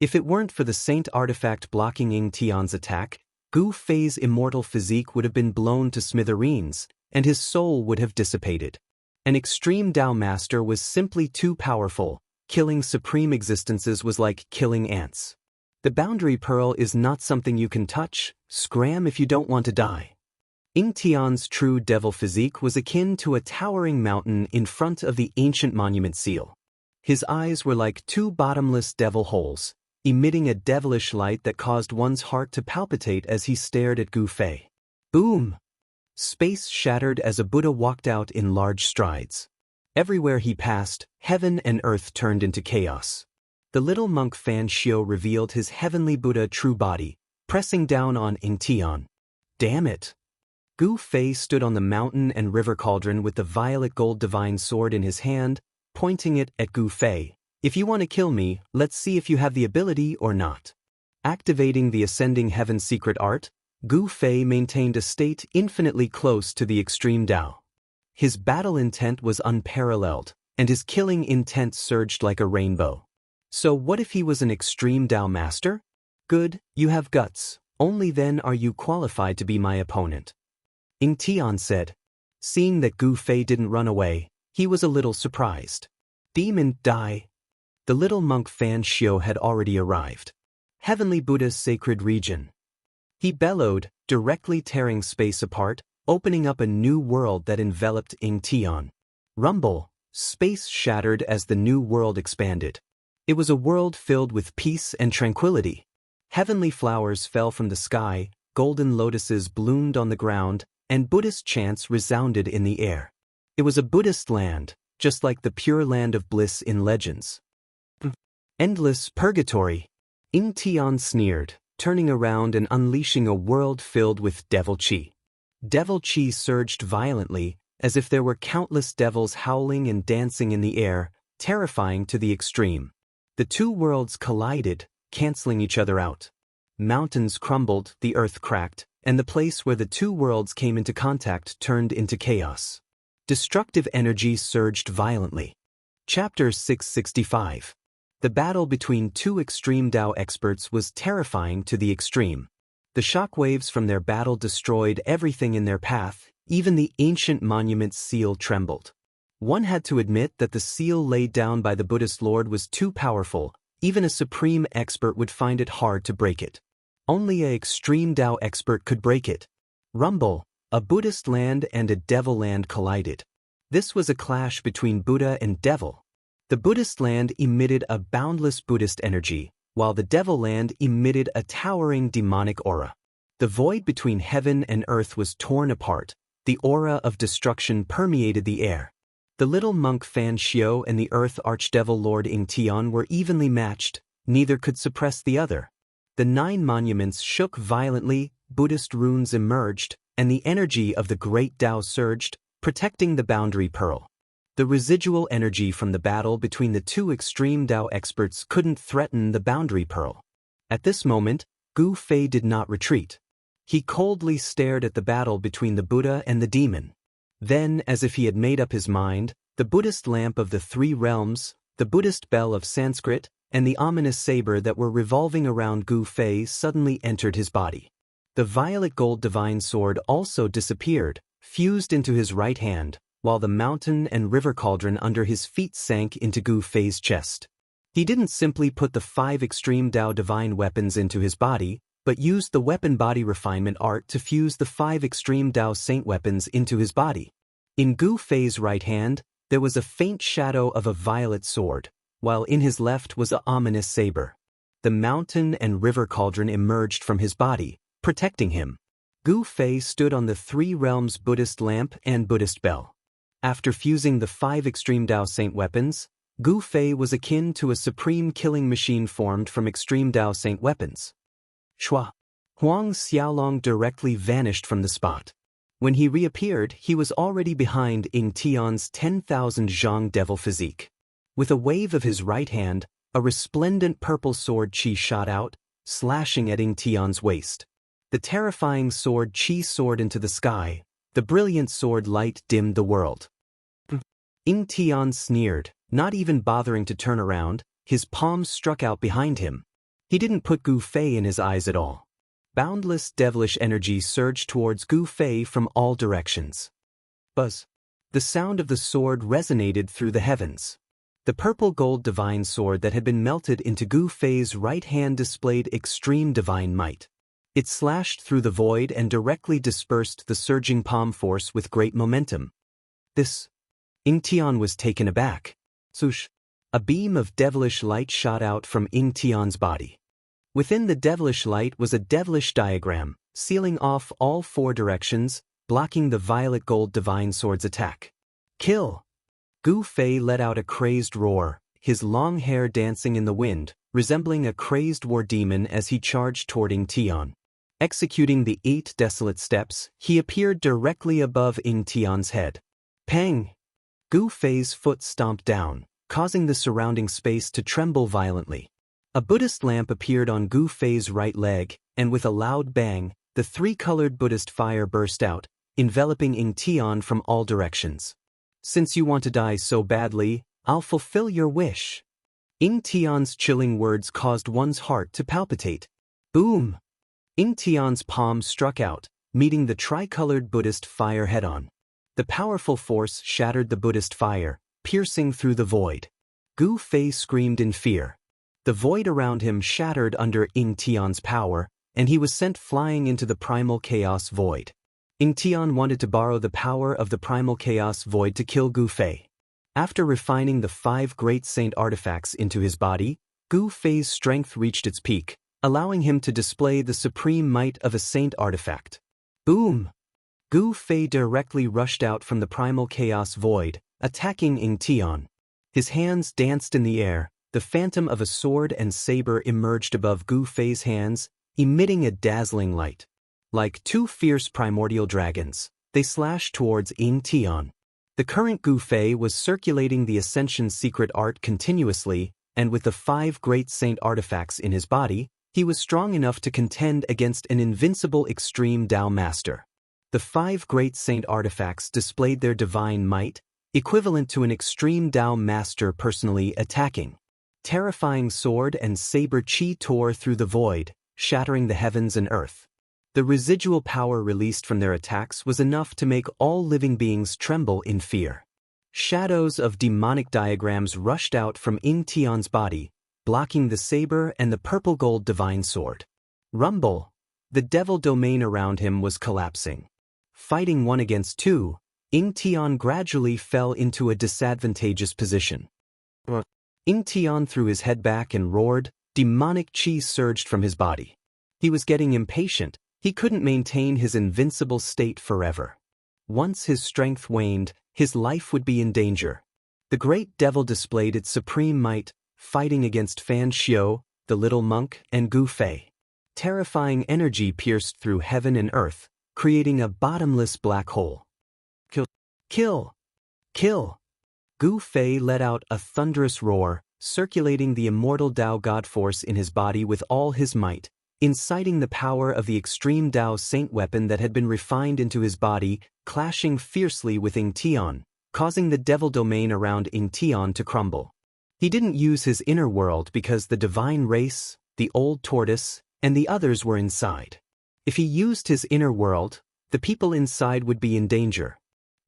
If it weren't for the saint artifact blocking Ying Tian's attack, Gu Fei's immortal physique would have been blown to smithereens, and his soul would have dissipated. An extreme Tao master was simply too powerful. Killing supreme existences was like killing ants. The boundary pearl is not something you can touch. Scram if you don't want to die. Ying Tian's true devil physique was akin to a towering mountain in front of the ancient monument seal. His eyes were like two bottomless devil holes, emitting a devilish light that caused one's heart to palpitate as he stared at Gu Fei. Boom! Space shattered as a Buddha walked out in large strides. Everywhere he passed, heaven and earth turned into chaos. The little monk Fan Xiu revealed his heavenly Buddha true body, pressing down on Ying Tian. Damn it! Gu Fei stood on the mountain and river cauldron with the violet gold divine sword in his hand, pointing it at Gu Fei. If you want to kill me, let's see if you have the ability or not. Activating the ascending heaven secret art, Gu Fei maintained a state infinitely close to the extreme Tao. His battle intent was unparalleled, and his killing intent surged like a rainbow. So what if he was an extreme Tao master? Good, you have guts. Only then are you qualified to be my opponent. Ying Tian said. Seeing that Gu Fei didn't run away, he was a little surprised. Demon, die! The little monk Fan Xiu had already arrived. Heavenly Buddha's sacred region. He bellowed, directly tearing space apart, opening up a new world that enveloped Ying Tian. Rumble, space shattered as the new world expanded. It was a world filled with peace and tranquility. Heavenly flowers fell from the sky, golden lotuses bloomed on the ground, and Buddhist chants resounded in the air. It was a Buddhist land, just like the pure land of bliss in legends. Endless purgatory. Ying Tian sneered, turning around and unleashing a world filled with devil qi. Devil qi surged violently, as if there were countless devils howling and dancing in the air, terrifying to the extreme. The two worlds collided, canceling each other out. Mountains crumbled, the earth cracked, and the place where the two worlds came into contact turned into chaos. Destructive energy surged violently. Chapter 665. The battle between two extreme Tao experts was terrifying to the extreme. The shockwaves from their battle destroyed everything in their path, even the ancient monument's seal trembled. One had to admit that the seal laid down by the Buddhist Lord was too powerful. Even a supreme expert would find it hard to break it. Only an extreme Tao expert could break it. Rumble, a Buddhist land and a devil land collided. This was a clash between Buddha and devil. The Buddhist land emitted a boundless Buddhist energy, while the devil land emitted a towering demonic aura. The void between heaven and earth was torn apart. The aura of destruction permeated the air. The little monk Fan Xiu and the earth archdevil Lord Ying Tian were evenly matched. Neither could suppress the other. The 9 monuments shook violently, Buddhist runes emerged, and the energy of the great Tao surged, protecting the boundary pearl. The residual energy from the battle between the two extreme Tao experts couldn't threaten the boundary pearl. At this moment, Gu Fei did not retreat. He coldly stared at the battle between the Buddha and the demon. Then, as if he had made up his mind, the Buddhist lamp of the 3 realms, the Buddhist bell of Sanskrit, and the ominous saber that were revolving around Gu Fei suddenly entered his body. The violet gold divine sword also disappeared, fused into his right hand, while the mountain and river cauldron under his feet sank into Gu Fei's chest. He didn't simply put the 5 extreme Tao divine weapons into his body, but used the weapon body refinement art to fuse the 5 extreme Tao saint weapons into his body. In Gu Fei's right hand, there was a faint shadow of a violet sword, while in his left was an ominous saber. The mountain and river cauldron emerged from his body, protecting him. Gu Fei stood on the 3 realms Buddhist lamp and Buddhist bell. After fusing the 5 extreme Tao saint weapons, Gu Fei was akin to a supreme killing machine formed from extreme Tao saint weapons. Shua. Huang Xiaolong directly vanished from the spot. When he reappeared, he was already behind Ying Tian's 10,000 zhang devil physique. With a wave of his right hand, a resplendent purple sword qi shot out, slashing at Ying Tian's waist. The terrifying sword qi soared into the sky. The brilliant sword light dimmed the world. Ying Tian sneered, not even bothering to turn around. His palms struck out behind him. He didn't put Gu Fei in his eyes at all. Boundless devilish energy surged towards Gu Fei from all directions. Buzz. The sound of the sword resonated through the heavens. The purple gold divine sword that had been melted into Gu Fei's right hand displayed extreme divine might. It slashed through the void and directly dispersed the surging palm force with great momentum. This. Ying Tian was taken aback. Swoosh. A beam of devilish light shot out from Ying Tian's body. Within the devilish light was a devilish diagram, sealing off all 4 directions, blocking the violet gold divine sword's attack. Kill! Gu Fei let out a crazed roar, his long hair dancing in the wind, resembling a crazed war demon as he charged toward Ying Tian. Executing the 8 desolate steps, he appeared directly above Ying Tian's head. Pang! Gu Fei's foot stomped down, causing the surrounding space to tremble violently. A Buddhist lamp appeared on Gu Fei's right leg, and with a loud bang, the 3-colored Buddhist fire burst out, enveloping Ying Tian from all directions. Since you want to die so badly, I'll fulfill your wish. Ying Tian's chilling words caused one's heart to palpitate. Boom! Ying Tian's palm struck out, meeting the tricolored Buddhist fire head-on. The powerful force shattered the Buddhist fire, piercing through the void. Gu Fei screamed in fear. The void around him shattered under Ying Tian's power, and he was sent flying into the primal chaos void. Ying Tian wanted to borrow the power of the primal chaos void to kill Gu Fei. After refining the 5 great saint artifacts into his body, Gu Fei's strength reached its peak, allowing him to display the supreme might of a saint artifact. Boom! Gu Fei directly rushed out from the primal chaos void, attacking Ying Tian. His hands danced in the air, the phantom of a sword and saber emerged above Gu Fei's hands, emitting a dazzling light. Like 2 fierce primordial dragons, they slashed towards Ying Tian. The current Gu Fei was circulating the Ascension secret art continuously, and with the 5 great saint artifacts in his body, he was strong enough to contend against an invincible extreme Dao master. The 5 great saint artifacts displayed their divine might, equivalent to an extreme Dao master personally attacking. Terrifying sword and saber chi tore through the void, shattering the heavens and earth. The residual power released from their attacks was enough to make all living beings tremble in fear. Shadows of demonic diagrams rushed out from Ying Tian's body, blocking the saber and the purple gold divine sword. Rumble! The devil domain around him was collapsing. Fighting 1 against 2, Ying Tian gradually fell into a disadvantageous position. Ying Tian threw his head back and roared, demonic chi surged from his body. He was getting impatient, he couldn't maintain his invincible state forever. Once his strength waned, his life would be in danger. The great devil displayed its supreme might, fighting against Fan Xiao, the little monk, and Gu Fei. Terrifying energy pierced through heaven and earth, creating a bottomless black hole. Kill! Kill! Kill! Gu Fei let out a thunderous roar, circulating the immortal Dao God force in his body with all his might, inciting the power of the extreme Dao saint weapon that had been refined into his body, clashing fiercely with Ying Tian, causing the devil domain around Ying Tian to crumble. He didn't use his inner world because the divine race, the old tortoise, and the others were inside. If he used his inner world, the people inside would be in danger.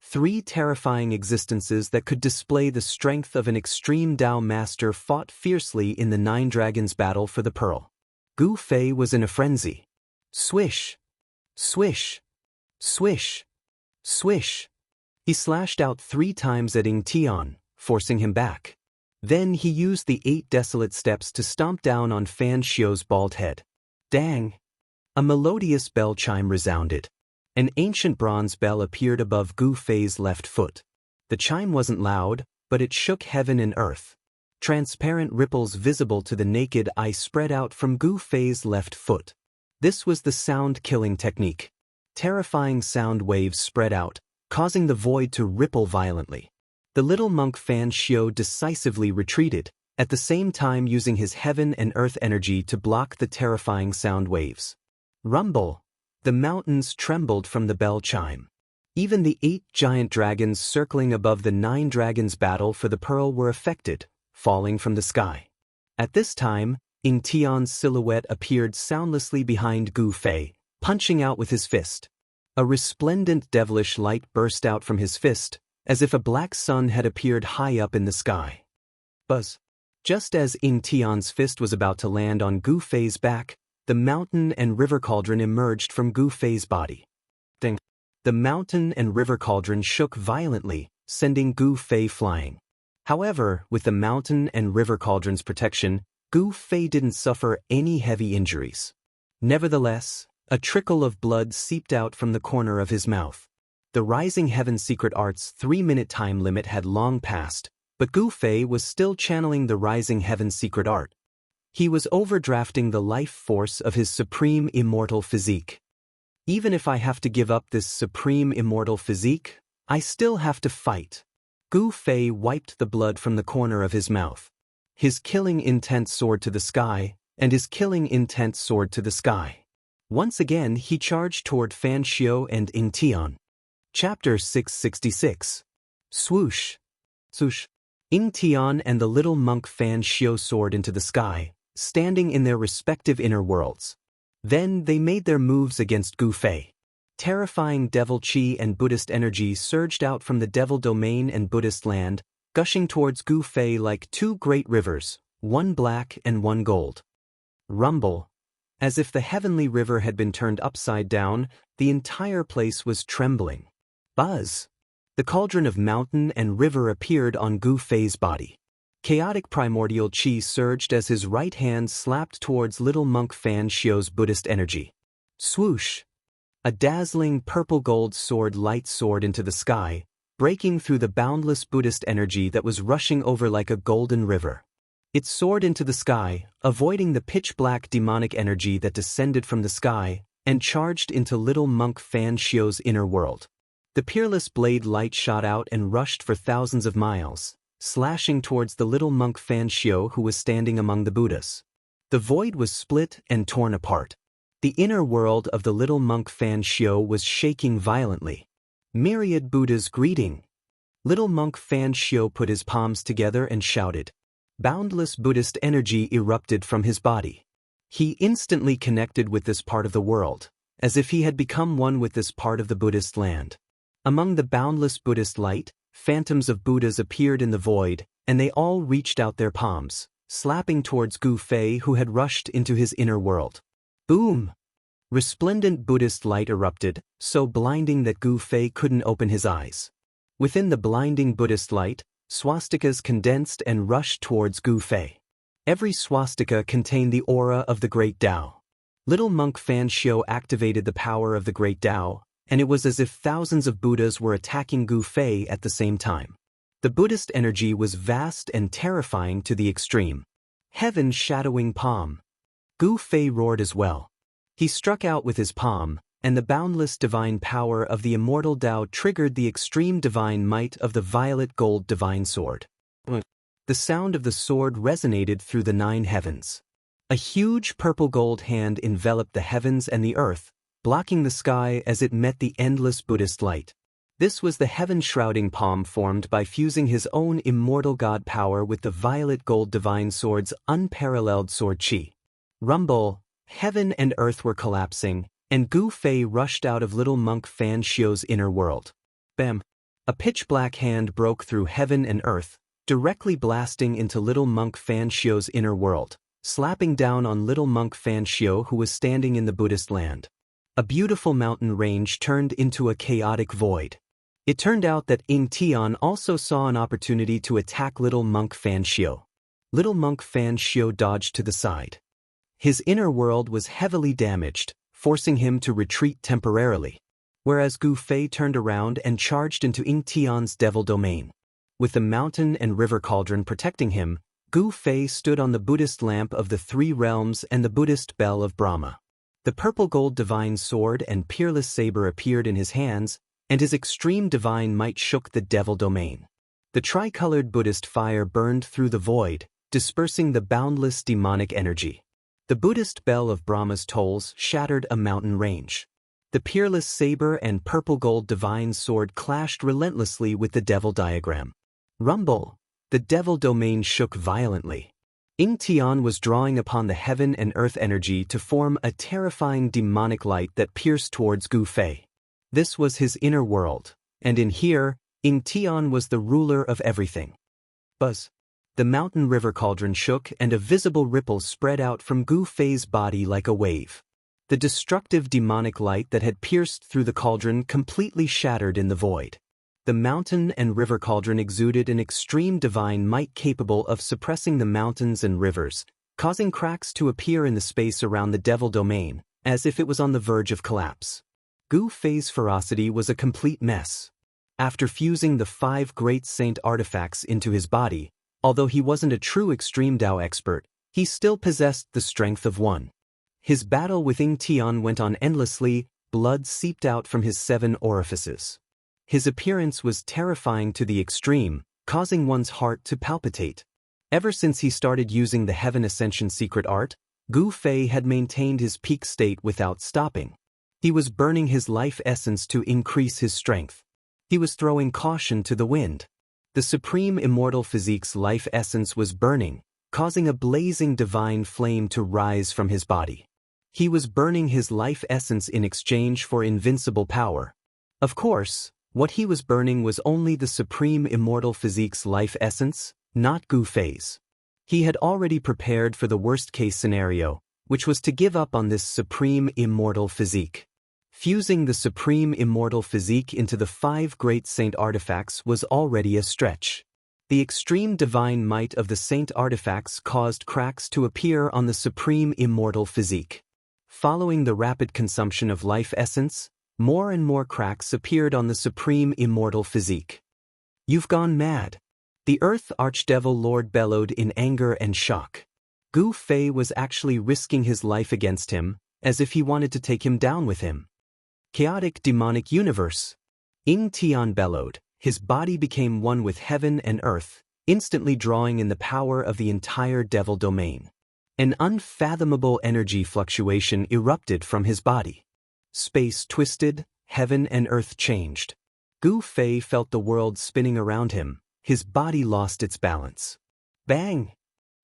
3 terrifying existences that could display the strength of an extreme Dao master fought fiercely in the 9 dragons battle for the pearl. Gu Fei was in a frenzy. Swish! Swish! Swish! Swish! He slashed out 3 times at Ying Tian, forcing him back. Then he used the 8 desolate steps to stomp down on Fan Xiao's bald head. Dang! A melodious bell chime resounded. An ancient bronze bell appeared above Gu Fei's left foot. The chime wasn't loud, but it shook heaven and earth. Transparent ripples visible to the naked eye spread out from Gu Fei's left foot. This was the sound-killing technique. Terrifying sound waves spread out, causing the void to ripple violently. The little monk Fan Xiao decisively retreated, at the same time using his heaven and earth energy to block the terrifying sound waves. Rumble! The mountains trembled from the bell chime. Even the 8 giant dragons circling above the 9 dragons battle for the pearl were affected, falling from the sky. At this time, Ying Tian's silhouette appeared soundlessly behind Gu Fei, punching out with his fist. A resplendent devilish light burst out from his fist, as if a black sun had appeared high up in the sky. Buzz. Just as Ing Tian's fist was about to land on Gu Fei's back, the mountain and river cauldron emerged from Gu Fei's body. Ding. The mountain and river cauldron shook violently, sending Gu Fei flying. However, with the mountain and river cauldron's protection, Gu Fei didn't suffer any heavy injuries. Nevertheless, a trickle of blood seeped out from the corner of his mouth. The Rising Heaven Secret Art's 3-minute time limit had long passed, but Gu Fei was still channeling the Rising Heaven Secret Art. He was overdrafting the life force of his supreme immortal physique. Even if I have to give up this supreme immortal physique, I still have to fight. Gu Fei wiped the blood from the corner of his mouth. His killing intent soared to the sky, and his killing intent soared to the sky. Once again he charged toward Fan Xiu and Ing Tian. Chapter 666. Swoosh. Swoosh. Ing Tian and the little monk Fan Xiu soared into the sky, standing in their respective inner worlds. Then they made their moves against Gu Fei. Terrifying devil chi and Buddhist energy surged out from the devil domain and Buddhist land, gushing towards Gu Fei like two great rivers, one black and one gold. Rumble. As if the heavenly river had been turned upside down, the entire place was trembling. Buzz. The cauldron of mountain and river appeared on Gu Fei's body. Chaotic primordial chi surged as his right hand slapped towards little monk Fan Xiu's Buddhist energy. Swoosh. A dazzling purple-gold sword light soared into the sky, breaking through the boundless Buddhist energy that was rushing over like a golden river. It soared into the sky, avoiding the pitch-black demonic energy that descended from the sky, and charged into little monk Fan Xiu's inner world. The peerless blade light shot out and rushed for thousands of miles, slashing towards the little monk Fan Xiu who was standing among the Buddhas. The void was split and torn apart. The inner world of the little monk Fan Xiu was shaking violently. Myriad Buddhas greeting. Little monk Fan Xiu put his palms together and shouted. Boundless Buddhist energy erupted from his body. He instantly connected with this part of the world, as if he had become one with this part of the Buddhist land. Among the boundless Buddhist light, phantoms of Buddhas appeared in the void, and they all reached out their palms, slapping towards Gu Fei who had rushed into his inner world. Boom! Resplendent Buddhist light erupted, so blinding that Gu Fei couldn't open his eyes. Within the blinding Buddhist light, swastikas condensed and rushed towards Gu Fei. Every swastika contained the aura of the Great Tao. Little monk Fan Xiu activated the power of the Great Tao, and it was as if thousands of Buddhas were attacking Gu Fei at the same time. The Buddhist energy was vast and terrifying to the extreme. Heaven shadowing palm. Gu Fei roared as well. He struck out with his palm, and the boundless divine power of the immortal Tao triggered the extreme divine might of the violet gold divine sword. The sound of the sword resonated through the 9 heavens. A huge purple gold hand enveloped the heavens and the earth, blocking the sky as it met the endless Buddhist light. This was the heaven-shrouding palm formed by fusing his own immortal god power with the violet gold divine sword's unparalleled sword chi. Rumble, heaven and earth were collapsing, and Gu Fei rushed out of little monk Fan Xiu's inner world. Bam! A pitch-black hand broke through heaven and earth, directly blasting into little monk Fan Xiu's inner world, slapping down on little monk Fan Xiu who was standing in the Buddhist land. A beautiful mountain range turned into a chaotic void. It turned out that Ing Tian also saw an opportunity to attack little monk Fan Xiu. Little monk Fan Xiu dodged to the side. His inner world was heavily damaged, forcing him to retreat temporarily, whereas Gu Fei turned around and charged into Ing Tian's devil domain. With the mountain and river cauldron protecting him, Gu Fei stood on the Buddhist lamp of the 3 realms and the Buddhist bell of Brahma. The purple gold divine sword and peerless saber appeared in his hands, and his extreme divine might shook the devil domain. The tricolored Buddhist fire burned through the void, dispersing the boundless demonic energy. The Buddhist bell of Brahma's tolls shattered a mountain range. The peerless saber and purple gold divine sword clashed relentlessly with the devil diagram. Rumble! The devil domain shook violently. Ing Tian was drawing upon the heaven and earth energy to form a terrifying demonic light that pierced towards Gu Fei. This was his inner world, and in here, Ingtion was the ruler of everything. Buzz. The mountain river cauldron shook and a visible ripple spread out from Gu Fei's body like a wave. The destructive demonic light that had pierced through the cauldron completely shattered in the void. The mountain and river cauldron exuded an extreme divine might capable of suppressing the mountains and rivers, causing cracks to appear in the space around the devil domain, as if it was on the verge of collapse. Gu Fei's ferocity was a complete mess. After fusing the 5 great saint artifacts into his body, although he wasn't a true extreme Dao expert, he still possessed the strength of one. His battle with Ingtion went on endlessly, blood seeped out from his 7 orifices. His appearance was terrifying to the extreme, causing one's heart to palpitate. Ever since he started using the Heaven Ascension secret art, Gu Fei had maintained his peak state without stopping. He was burning his life essence to increase his strength. He was throwing caution to the wind. The supreme immortal physique's life essence was burning, causing a blazing divine flame to rise from his body. He was burning his life essence in exchange for invincible power. Of course, what he was burning was only the supreme immortal physique's life essence, not Gu Fei's. He had already prepared for the worst-case scenario, which was to give up on this supreme immortal physique. Fusing the supreme immortal physique into the 5 great saint artifacts was already a stretch. The extreme divine might of the saint artifacts caused cracks to appear on the supreme immortal physique. Following the rapid consumption of life essence, more and more cracks appeared on the supreme immortal physique. "You've gone mad," the Earth Archdevil Lord bellowed in anger and shock. Gu Fei was actually risking his life against him, as if he wanted to take him down with him. Chaotic demonic universe. Ingtion bellowed, his body became one with heaven and earth, instantly drawing in the power of the entire devil domain. An unfathomable energy fluctuation erupted from his body. Space twisted, heaven and earth changed. Gu Fei felt the world spinning around him, his body lost its balance. Bang!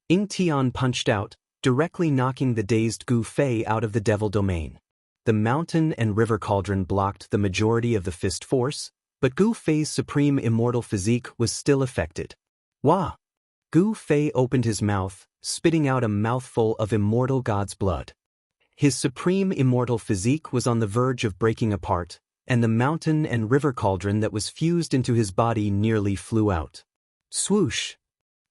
Ingtion punched out, directly knocking the dazed Gu Fei out of the devil domain. The mountain and river cauldron blocked the majority of the fist force, but Gu Fei's supreme immortal physique was still affected. Wah! Gu Fei opened his mouth, spitting out a mouthful of immortal god's blood. His supreme immortal physique was on the verge of breaking apart, and the mountain and river cauldron that was fused into his body nearly flew out. Swoosh!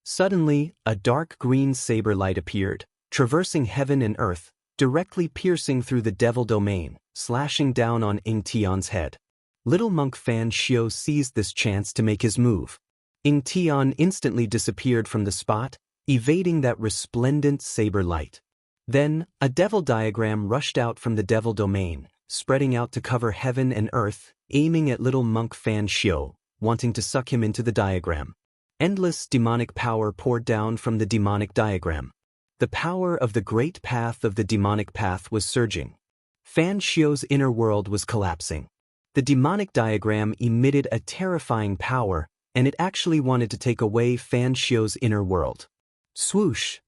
Suddenly, a dark green saber light appeared, traversing heaven and earth, directly piercing through the devil domain, slashing down on Ingtion's head. Little monk Fan Xiu seized this chance to make his move. Ingtion instantly disappeared from the spot, evading that resplendent saber light. Then, a devil diagram rushed out from the devil domain, spreading out to cover heaven and earth, aiming at little monk Fan Xiu, wanting to suck him into the diagram. Endless demonic power poured down from the demonic diagram. The power of the great path of the demonic path was surging. Fan Xiu's inner world was collapsing. The demonic diagram emitted a terrifying power, and it actually wanted to take away Fan Xiu's inner world. Swoosh!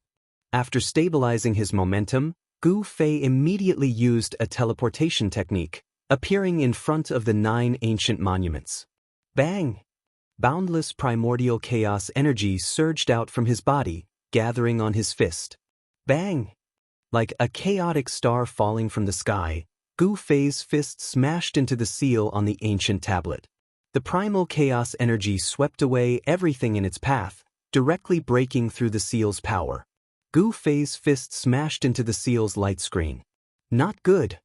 After stabilizing his momentum, Gu Fei immediately used a teleportation technique, appearing in front of the 9 ancient monuments. Bang! Boundless primordial chaos energy surged out from his body, gathering on his fist. Bang! Like a chaotic star falling from the sky, Gu Fei's fist smashed into the seal on the ancient tablet. The primal chaos energy swept away everything in its path, directly breaking through the seal's power. Gu Fei's fist smashed into the seal's light screen. Not good.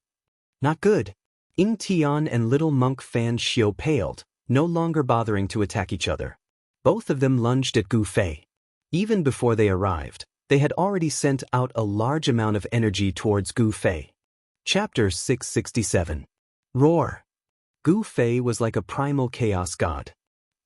Not good. Ingtion and little monk Fan Xiu paled, no longer bothering to attack each other. Both of them lunged at Gu Fei. Even before they arrived, they had already sent out a large amount of energy towards Gu Fei. Chapter 667. Roar. Gu Fei was like a primal chaos god.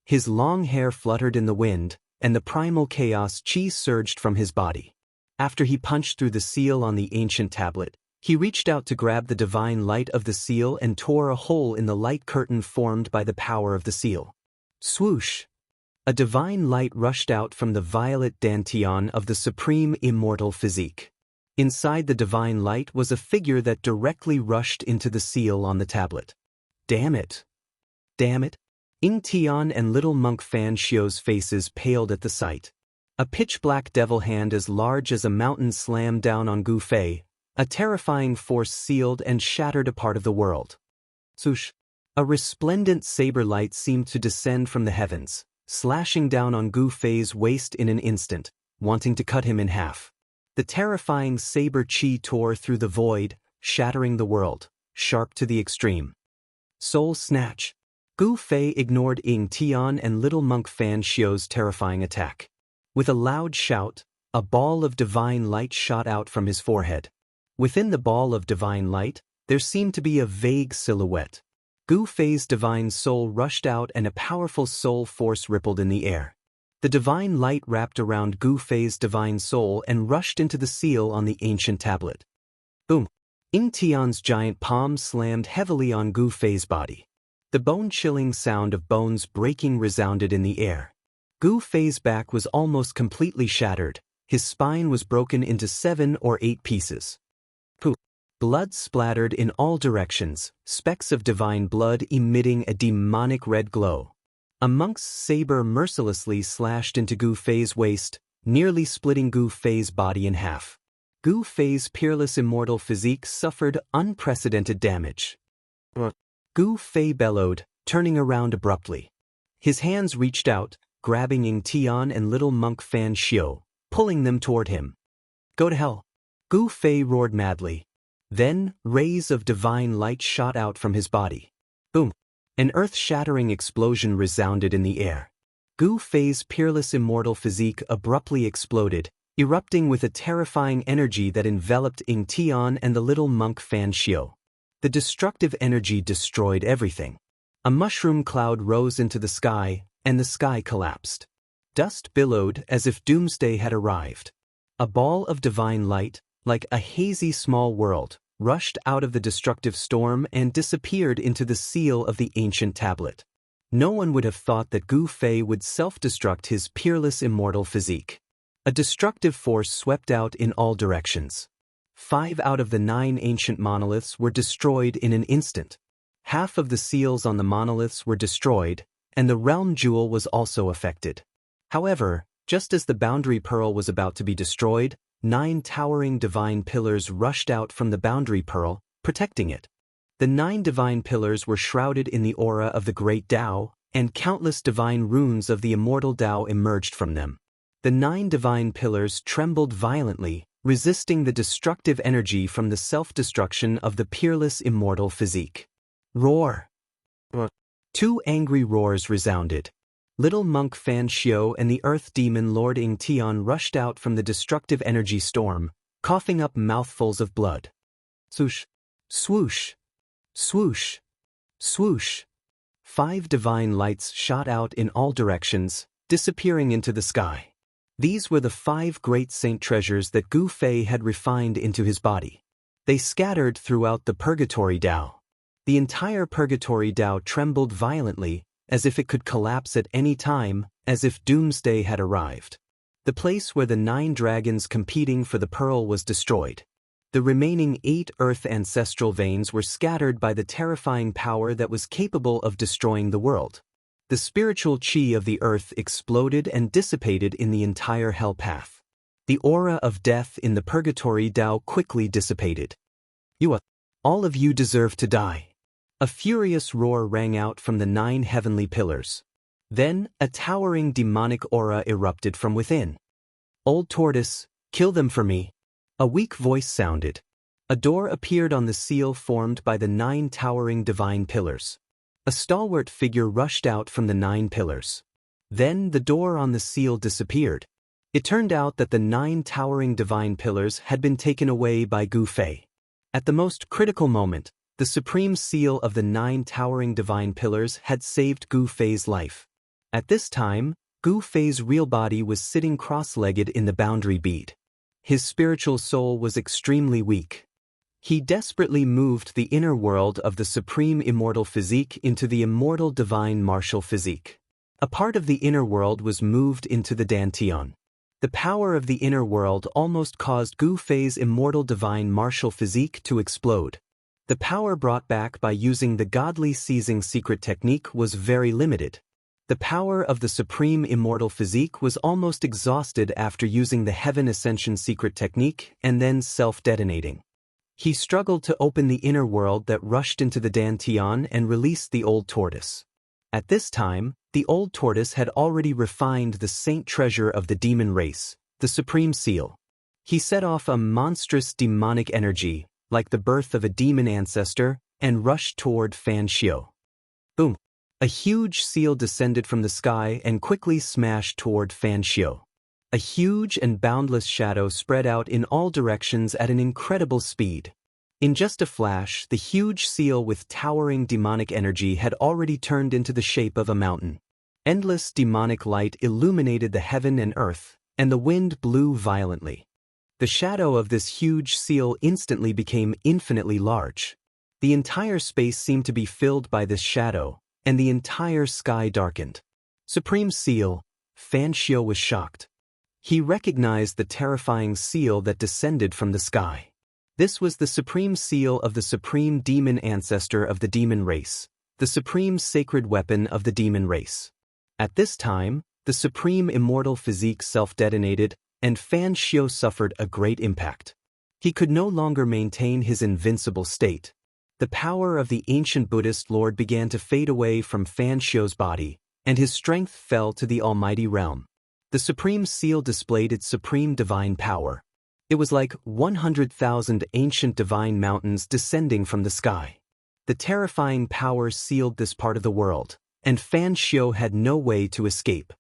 His long hair fluttered in the wind, and the primal chaos chi surged from his body. After he punched through the seal on the ancient tablet, he reached out to grab the divine light of the seal and tore a hole in the light curtain formed by the power of the seal. Swoosh! A divine light rushed out from the violet dantian of the supreme immortal physique. Inside the divine light was a figure that directly rushed into the seal on the tablet. Damn it! Damn it! Ying Tian and little monk Fan Xiu's faces paled at the sight. A pitch-black devil hand as large as a mountain slammed down on Gu Fei, a terrifying force sealed and shattered a part of the world. Swoosh! A resplendent saber light seemed to descend from the heavens, slashing down on Gu Fei's waist in an instant, wanting to cut him in half. The terrifying saber chi tore through the void, shattering the world, sharp to the extreme. Soul Snatch! Gu Fei ignored Ying Tian and little monk Fan Xiu's terrifying attack. With a loud shout, a ball of divine light shot out from his forehead. Within the ball of divine light, there seemed to be a vague silhouette. Gu Fei's divine soul rushed out and a powerful soul force rippled in the air. The divine light wrapped around Gu Fei's divine soul and rushed into the seal on the ancient tablet. Boom! Ying Tian's giant palm slammed heavily on Gu Fei's body. The bone-chilling sound of bones breaking resounded in the air. Gu Fei's back was almost completely shattered, his spine was broken into 7 or 8 pieces. Poof! Blood splattered in all directions, specks of divine blood emitting a demonic red glow. A monk's saber mercilessly slashed into Gu Fei's waist, nearly splitting Gu Fei's body in half. Gu Fei's peerless immortal physique suffered unprecedented damage. Gu Fei bellowed, turning around abruptly. His hands reached out, grabbing Ying Tian and little monk Fan Xiu, pulling them toward him. Go to hell! Gu Fei roared madly. Then, rays of divine light shot out from his body. Boom! An earth-shattering explosion resounded in the air. Gu Fei's peerless immortal physique abruptly exploded, erupting with a terrifying energy that enveloped Ying Tian and the little monk Fan Xiu. The destructive energy destroyed everything. A mushroom cloud rose into the sky, and the sky collapsed. Dust billowed as if doomsday had arrived. A ball of divine light, like a hazy small world, rushed out of the destructive storm and disappeared into the seal of the ancient tablet. No one would have thought that Gu Fei would self-destruct his peerless immortal physique. A destructive force swept out in all directions. 5 out of the 9 ancient monoliths were destroyed in an instant. Half of the seals on the monoliths were destroyed, and the realm jewel was also affected. However, just as the boundary pearl was about to be destroyed, 9 towering divine pillars rushed out from the boundary pearl, protecting it. The 9 divine pillars were shrouded in the aura of the great Tao, and countless divine runes of the immortal Tao emerged from them. The 9 divine pillars trembled violently, resisting the destructive energy from the self-destruction of the peerless immortal physique. Roar! 2 angry roars resounded. Little monk Fan Xiu and the earth demon Lord Ying Tian rushed out from the destructive energy storm, coughing up mouthfuls of blood. Swoosh! Swoosh! Swoosh! Swoosh! 5 divine lights shot out in all directions, disappearing into the sky. These were the 5 great saint treasures that Gu Fei had refined into his body. They scattered throughout the Purgatory Tao. The entire Purgatory Tao trembled violently, as if it could collapse at any time, as if doomsday had arrived. The place where the 9 dragons competing for the pearl was destroyed. The remaining 8 earth ancestral veins were scattered by the terrifying power that was capable of destroying the world. The spiritual chi of the earth exploded and dissipated in the entire hell path. The aura of death in the Purgatory Tao quickly dissipated. All of you deserve to die. A furious roar rang out from the 9 heavenly pillars. Then, a towering demonic aura erupted from within. Old tortoise, kill them for me. A weak voice sounded. A door appeared on the seal formed by the 9 towering divine pillars. A stalwart figure rushed out from the 9 pillars. Then the door on the seal disappeared. It turned out that the 9 towering divine pillars had been taken away by Gu Fei. At the most critical moment, the supreme seal of the 9 towering divine pillars had saved Gu Fei's life. At this time, Gu Fei's real body was sitting cross-legged in the boundary bead. His spiritual soul was extremely weak. He desperately moved the inner world of the supreme immortal physique into the immortal divine martial physique. A part of the inner world was moved into the Dantian. The power of the inner world almost caused Gu Fei's immortal divine martial physique to explode. The power brought back by using the godly seizing secret technique was very limited. The power of the supreme immortal physique was almost exhausted after using the heaven ascension secret technique and then self-detonating. He struggled to open the inner world that rushed into the Dantian and released the old tortoise. At this time, the old tortoise had already refined the saint treasure of the demon race, the supreme seal. He set off a monstrous demonic energy, like the birth of a demon ancestor, and rushed toward Fan Xiu. Boom! A huge seal descended from the sky and quickly smashed toward Fan Xiu. A huge and boundless shadow spread out in all directions at an incredible speed. In just a flash, the huge seal with towering demonic energy had already turned into the shape of a mountain. Endless demonic light illuminated the heaven and earth, and the wind blew violently. The shadow of this huge seal instantly became infinitely large. The entire space seemed to be filled by this shadow, and the entire sky darkened. Supreme Seal, Fan Xiu was shocked. He recognized the terrifying seal that descended from the sky. This was the supreme seal of the supreme demon ancestor of the demon race, the supreme sacred weapon of the demon race. At this time, the supreme immortal physique self-detonated, and Fan Xiu suffered a great impact. He could no longer maintain his invincible state. The power of the ancient Buddhist Lord began to fade away from Fan Xiu's body, and his strength fell to the almighty realm. The supreme seal displayed its supreme divine power. It was like 100,000 ancient divine mountains descending from the sky. The terrifying power sealed this part of the world, and Fan Xiu had no way to escape.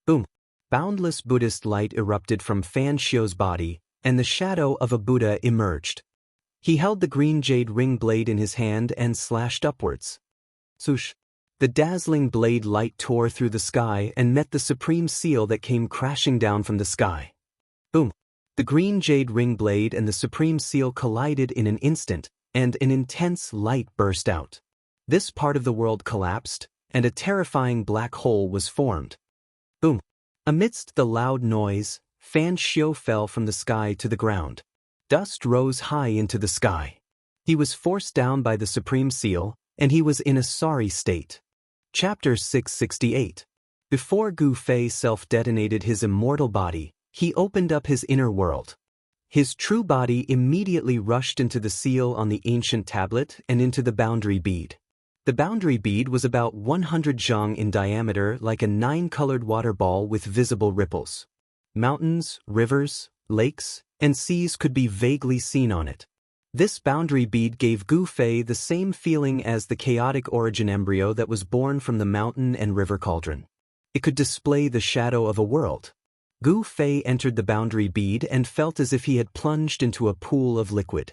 Boom! Boundless Buddhist light erupted from Fan Xiu's body, and the shadow of a Buddha emerged. He held the green jade ring blade in his hand and slashed upwards. Swoosh! The dazzling blade light tore through the sky and met the supreme seal that came crashing down from the sky. Boom! The green jade ring blade and the supreme seal collided in an instant, and an intense light burst out. This part of the world collapsed, and a terrifying black hole was formed. Boom! Amidst the loud noise, Fan Xiu fell from the sky to the ground. Dust rose high into the sky. He was forced down by the supreme seal, and he was in a sorry state. Chapter 668. Before Gu Fei self-detonated his immortal body, he opened up his inner world. His true body immediately rushed into the seal on the ancient tablet and into the boundary bead. The boundary bead was about 100 zhang in diameter, like a 9-colored water ball with visible ripples. Mountains, rivers, lakes, and seas could be vaguely seen on it. This boundary bead gave Gu Fei the same feeling as the chaotic origin embryo that was born from the mountain and river cauldron. It could display the shadow of a world. Gu Fei entered the boundary bead and felt as if he had plunged into a pool of liquid.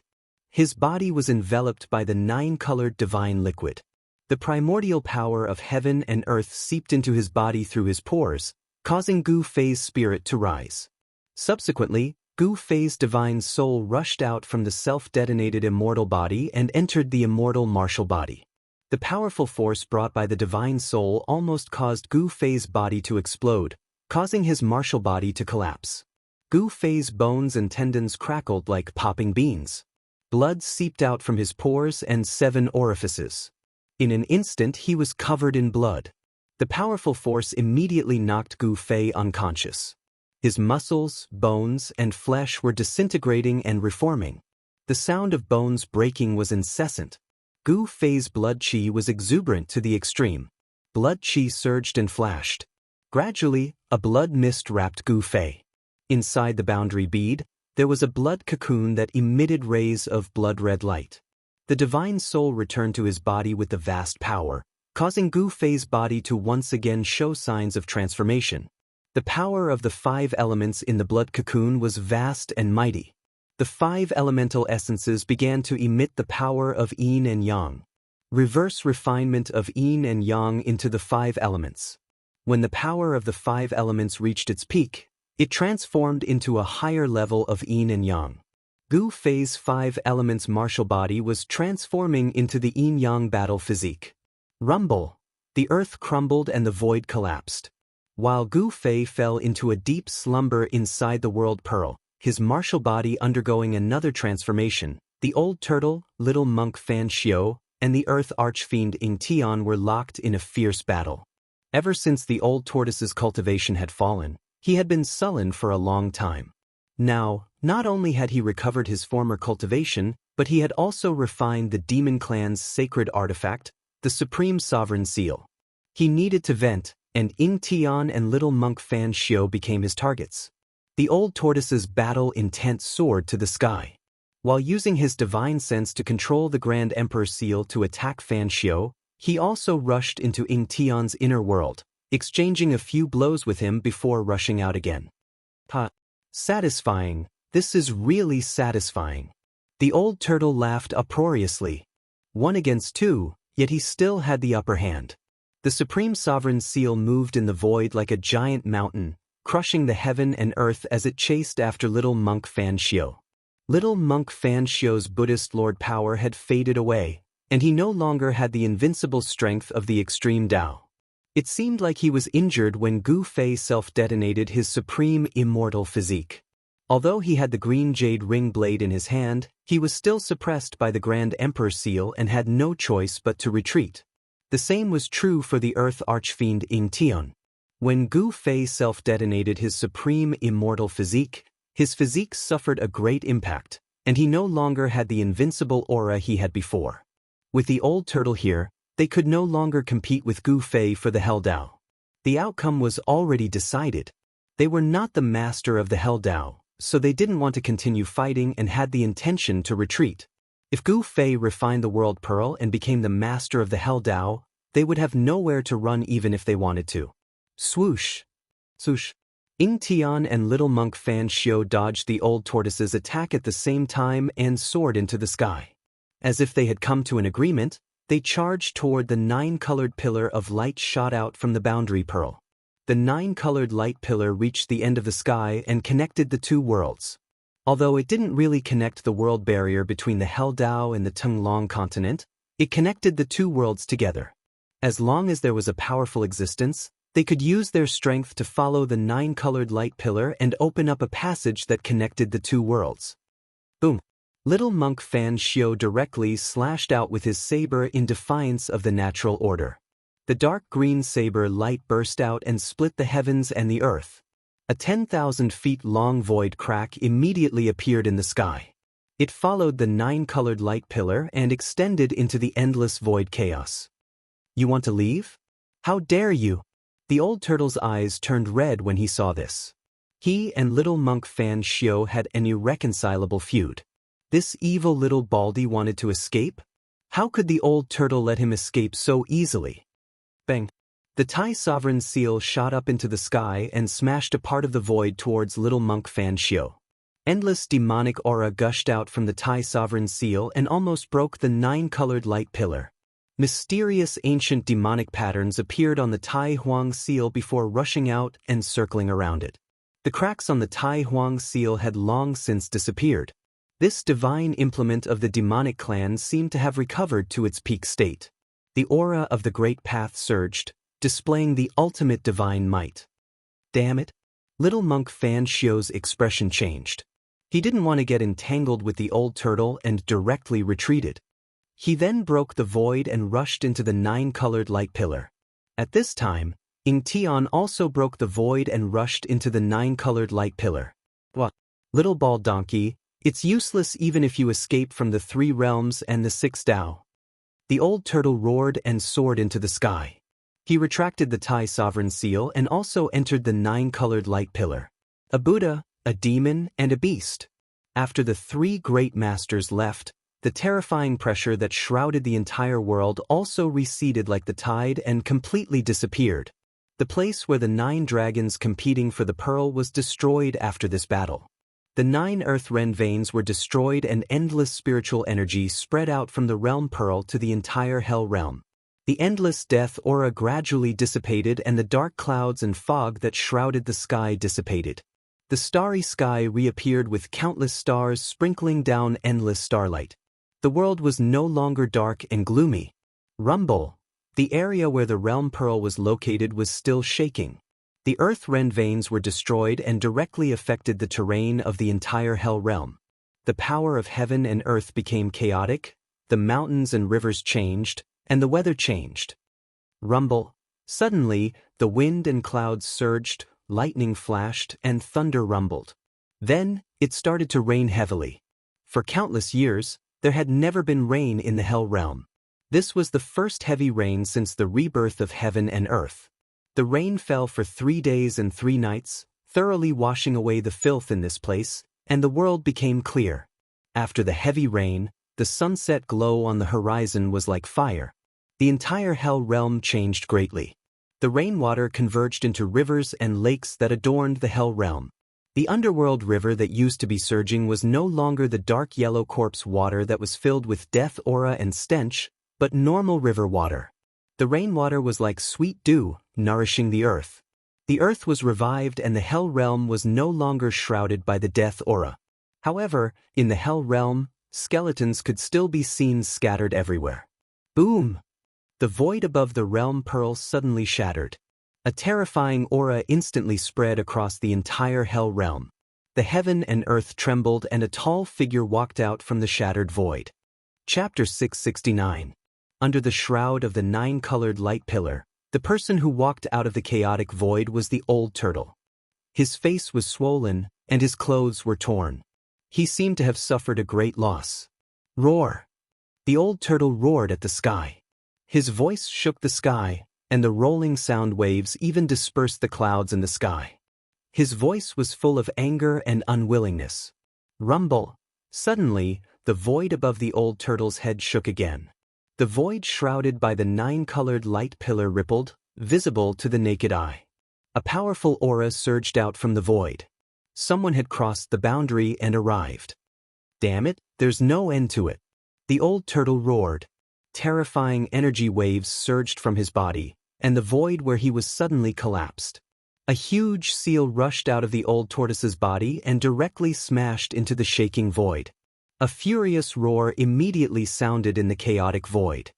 His body was enveloped by the 9-colored divine liquid. The primordial power of heaven and earth seeped into his body through his pores, causing Gu Fei's spirit to rise. Subsequently, Gu Fei's divine soul rushed out from the self-detonated immortal body and entered the immortal martial body. The powerful force brought by the divine soul almost caused Gu Fei's body to explode, causing his martial body to collapse. Gu Fei's bones and tendons crackled like popping beans. Blood seeped out from his pores and 7 orifices. In an instant he was covered in blood. The powerful force immediately knocked Gu Fei unconscious. His muscles, bones, and flesh were disintegrating and reforming. The sound of bones breaking was incessant. Gu Fei's blood qi was exuberant to the extreme. Blood qi surged and flashed. Gradually, a blood mist wrapped Gu Fei. Inside the boundary bead, there was a blood cocoon that emitted rays of blood-red light. The divine soul returned to his body with the vast power, causing Gu Fei's body to once again show signs of transformation. The power of the 5 elements in the blood cocoon was vast and mighty. The 5 elemental essences began to emit the power of yin and yang. Reverse refinement of yin and yang into the 5 elements. When the power of the 5 elements reached its peak, it transformed into a higher level of yin and yang. Gu Fei's 5 elements martial body was transforming into the yin-yang battle physique. Rumble! The earth crumbled and the void collapsed. While Gu Fei fell into a deep slumber inside the world pearl, his martial body undergoing another transformation, The old turtle, little monk Fan Xiao, and the earth archfiend Ing Tian were locked in a fierce battle. Ever since the old tortoise's cultivation had fallen, he had been sullen for a long time. Now, not only had he recovered his former cultivation, but he had also refined the demon clan's sacred artifact, the supreme sovereign seal. He needed to vent, and Ing Tian and little monk Fan Xiao became his targets. The old tortoise's battle intent soared to the sky. While using his divine sense to control the Grand Emperor seal to attack Fan Xiao, he also rushed into Ing Tian's inner world, exchanging a few blows with him before rushing out again. Satisfying, this is really satisfying. The old turtle laughed uproariously. 1 against 2, yet he still had the upper hand. The supreme sovereign seal moved in the void like a giant mountain, crushing the heaven and earth as it chased after little monk Fan Xiao. Little monk Fan Xiao's Buddhist lord power had faded away, and he no longer had the invincible strength of the extreme Tao. It seemed like he was injured when Gu Fei self-detonated his supreme immortal physique. Although he had the green jade ring blade in his hand, he was still suppressed by the Grand Emperor seal and had no choice but to retreat. The same was true for the earth archfiend Ing Tian. When Gu Fei self-detonated his supreme immortal physique, his physique suffered a great impact, and he no longer had the invincible aura he had before. With the old turtle here, they could no longer compete with Gu Fei for the Hell Dao. The outcome was already decided. They were not the master of the Hell Dao, so they didn't want to continue fighting and had the intention to retreat. If Gu Fei refined the World Pearl and became the master of the Hell Dao, they would have nowhere to run even if they wanted to. Swoosh! Swoosh! Ing Tian and little monk Fan Xiao dodged the old tortoise's attack at the same time and soared into the sky. As if they had come to an agreement, they charged toward the 9-colored pillar of light shot out from the boundary pearl. The 9-colored light pillar reached the end of the sky and connected the two worlds. Although it didn't really connect the world barrier between the Hell Dao and the Tunglong continent, it connected the two worlds together. As long as there was a powerful existence, they could use their strength to follow the 9-colored light pillar and open up a passage that connected the two worlds. Boom! Little monk Fan Xiao directly slashed out with his saber in defiance of the natural order. The dark green saber light burst out and split the heavens and the earth. A 10,000 feet long void crack immediately appeared in the sky. It followed the 9-colored light pillar and extended into the endless void chaos. You want to leave? How dare you? The old turtle's eyes turned red when he saw this. He and little monk Fan Xiao had an irreconcilable feud. This evil little baldy wanted to escape? How could the old turtle let him escape so easily? Bang! The Tai sovereign seal shot up into the sky and smashed a part of the void towards little monk Fan Xiao. Endless demonic aura gushed out from the Tai sovereign seal and almost broke the 9-colored light pillar. Mysterious ancient demonic patterns appeared on the Tai Huang seal before rushing out and circling around it. The cracks on the Tai Huang seal had long since disappeared. This divine implement of the demonic clan seemed to have recovered to its peak state. The aura of the Great Path surged, displaying the ultimate divine might. Damn it! Little monk Fan Xiao's expression changed. He didn't want to get entangled with the old turtle and directly retreated. He then broke the void and rushed into the 9-colored light pillar. At this time, Ing Tian also broke the void and rushed into the 9-colored light pillar. What? Little bald donkey, it's useless even if you escape from the 3 realms and the 6 Tao. The old turtle roared and soared into the sky. He retracted the Tai sovereign seal and also entered the 9-colored light pillar. A Buddha, a demon, and a beast. After the 3 great masters left, the terrifying pressure that shrouded the entire world also receded like the tide and completely disappeared. The place where the 9 dragons competing for the pearl was destroyed after this battle. The 9 earth ren veins were destroyed and endless spiritual energy spread out from the realm pearl to the entire hell realm. The endless death aura gradually dissipated and the dark clouds and fog that shrouded the sky dissipated. The starry sky reappeared with countless stars sprinkling down endless starlight. The world was no longer dark and gloomy. Rumble! The area where the realm pearl was located was still shaking. The earth ren veins were destroyed and directly affected the terrain of the entire hell realm. The power of heaven and earth became chaotic, the mountains and rivers changed, and the weather changed. Rumble. Suddenly, the wind and clouds surged, lightning flashed, and thunder rumbled. Then, it started to rain heavily. For countless years, there had never been rain in the Hell Realm. This was the first heavy rain since the rebirth of heaven and earth. The rain fell for 3 days and 3 nights, thoroughly washing away the filth in this place, and the world became clear. After the heavy rain, the sunset glow on the horizon was like fire. The entire Hell Realm changed greatly. The rainwater converged into rivers and lakes that adorned the Hell Realm. The underworld river that used to be surging was no longer the dark yellow corpse water that was filled with death aura and stench, but normal river water. The rainwater was like sweet dew, nourishing the earth. The earth was revived and the Hell Realm was no longer shrouded by the death aura. However, in the Hell Realm, skeletons could still be seen scattered everywhere. Boom! The void above the realm pearl suddenly shattered. A terrifying aura instantly spread across the entire Hell Realm. The heaven and earth trembled and a tall figure walked out from the shattered void. Chapter 669. Under the shroud of the 9-colored light pillar, the person who walked out of the chaotic void was the old turtle. His face was swollen, and his clothes were torn. He seemed to have suffered a great loss. Roar! The old turtle roared at the sky. His voice shook the sky, and the rolling sound waves even dispersed the clouds in the sky. His voice was full of anger and unwillingness. Rumble! Suddenly, the void above the old turtle's head shook again. The void shrouded by the 9-colored light pillar rippled, visible to the naked eye. A powerful aura surged out from the void. Someone had crossed the boundary and arrived. Damn it, there's no end to it. The old turtle roared. Terrifying energy waves surged from his body, and the void where he was suddenly collapsed. A huge seal rushed out of the old tortoise's body and directly smashed into the shaking void. A furious roar immediately sounded in the chaotic void.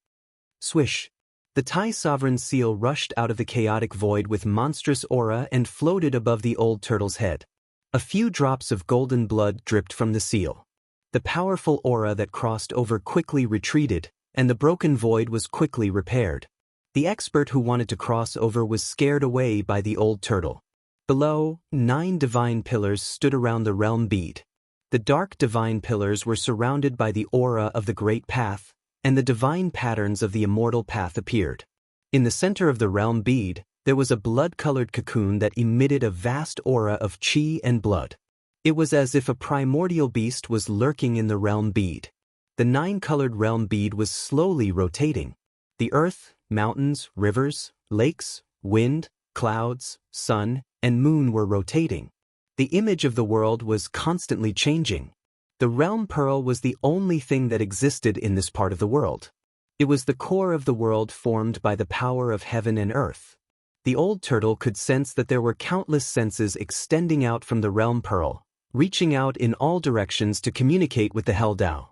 Swish! The Thai sovereign seal rushed out of the chaotic void with monstrous aura and floated above the old turtle's head. A few drops of golden blood dripped from the seal. The powerful aura that crossed over quickly retreated, and the broken void was quickly repaired. The expert who wanted to cross over was scared away by the old turtle. Below, 9 divine pillars stood around the realm bead. The dark divine pillars were surrounded by the aura of the Great Path, and the divine patterns of the immortal path appeared. In the center of the realm bead, there was a blood-colored cocoon that emitted a vast aura of chi and blood. It was as if a primordial beast was lurking in the realm bead. The 9-colored realm bead was slowly rotating. The earth, mountains, rivers, lakes, wind, clouds, sun, and moon were rotating. The image of the world was constantly changing. The realm pearl was the only thing that existed in this part of the world. It was the core of the world formed by the power of heaven and earth. The old turtle could sense that there were countless senses extending out from the realm pearl, reaching out in all directions to communicate with the Hell Tao.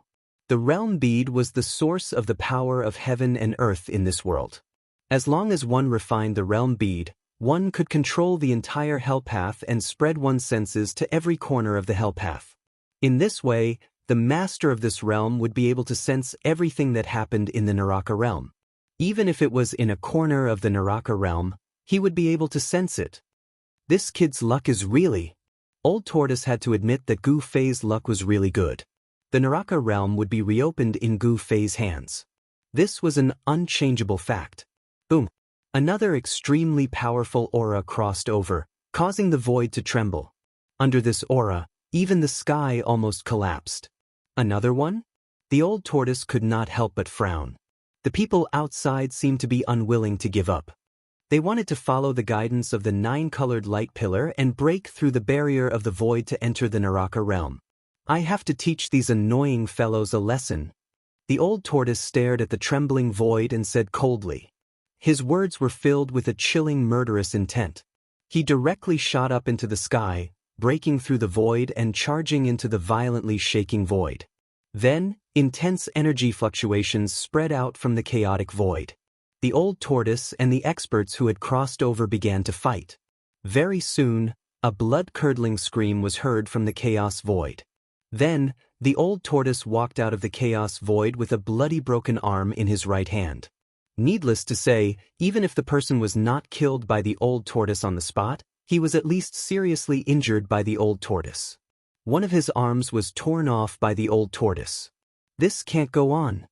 The realm bead was the source of the power of heaven and earth in this world. As long as one refined the realm bead, one could control the entire hell path and spread one's senses to every corner of the hell path. In this way, the master of this realm would be able to sense everything that happened in the Naraka realm. Even if it was in a corner of the Naraka realm, he would be able to sense it. This kid's luck is really... Old Tortoise had to admit that Gu Fei's luck was really good. The Naraka realm would be reopened in Gu Fei's hands. This was an unchangeable fact. Boom! Another extremely powerful aura crossed over, causing the void to tremble. Under this aura, even the sky almost collapsed. Another one? The old tortoise could not help but frown. The people outside seemed to be unwilling to give up. They wanted to follow the guidance of the 9-colored light pillar and break through the barrier of the void to enter the Naraka realm. I have to teach these annoying fellows a lesson. The old tortoise stared at the trembling void and said coldly. His words were filled with a chilling murderous intent. He directly shot up into the sky, breaking through the void and charging into the violently shaking void. Then, intense energy fluctuations spread out from the chaotic void. The old tortoise and the experts who had crossed over began to fight. Very soon, a blood-curdling scream was heard from the chaos void. Then, The old tortoise walked out of the chaos void with a bloody broken arm in his right hand. Needless to say, even if the person was not killed by the old tortoise on the spot, he was at least seriously injured by the old tortoise. One of his arms was torn off by the old tortoise. This can't go on.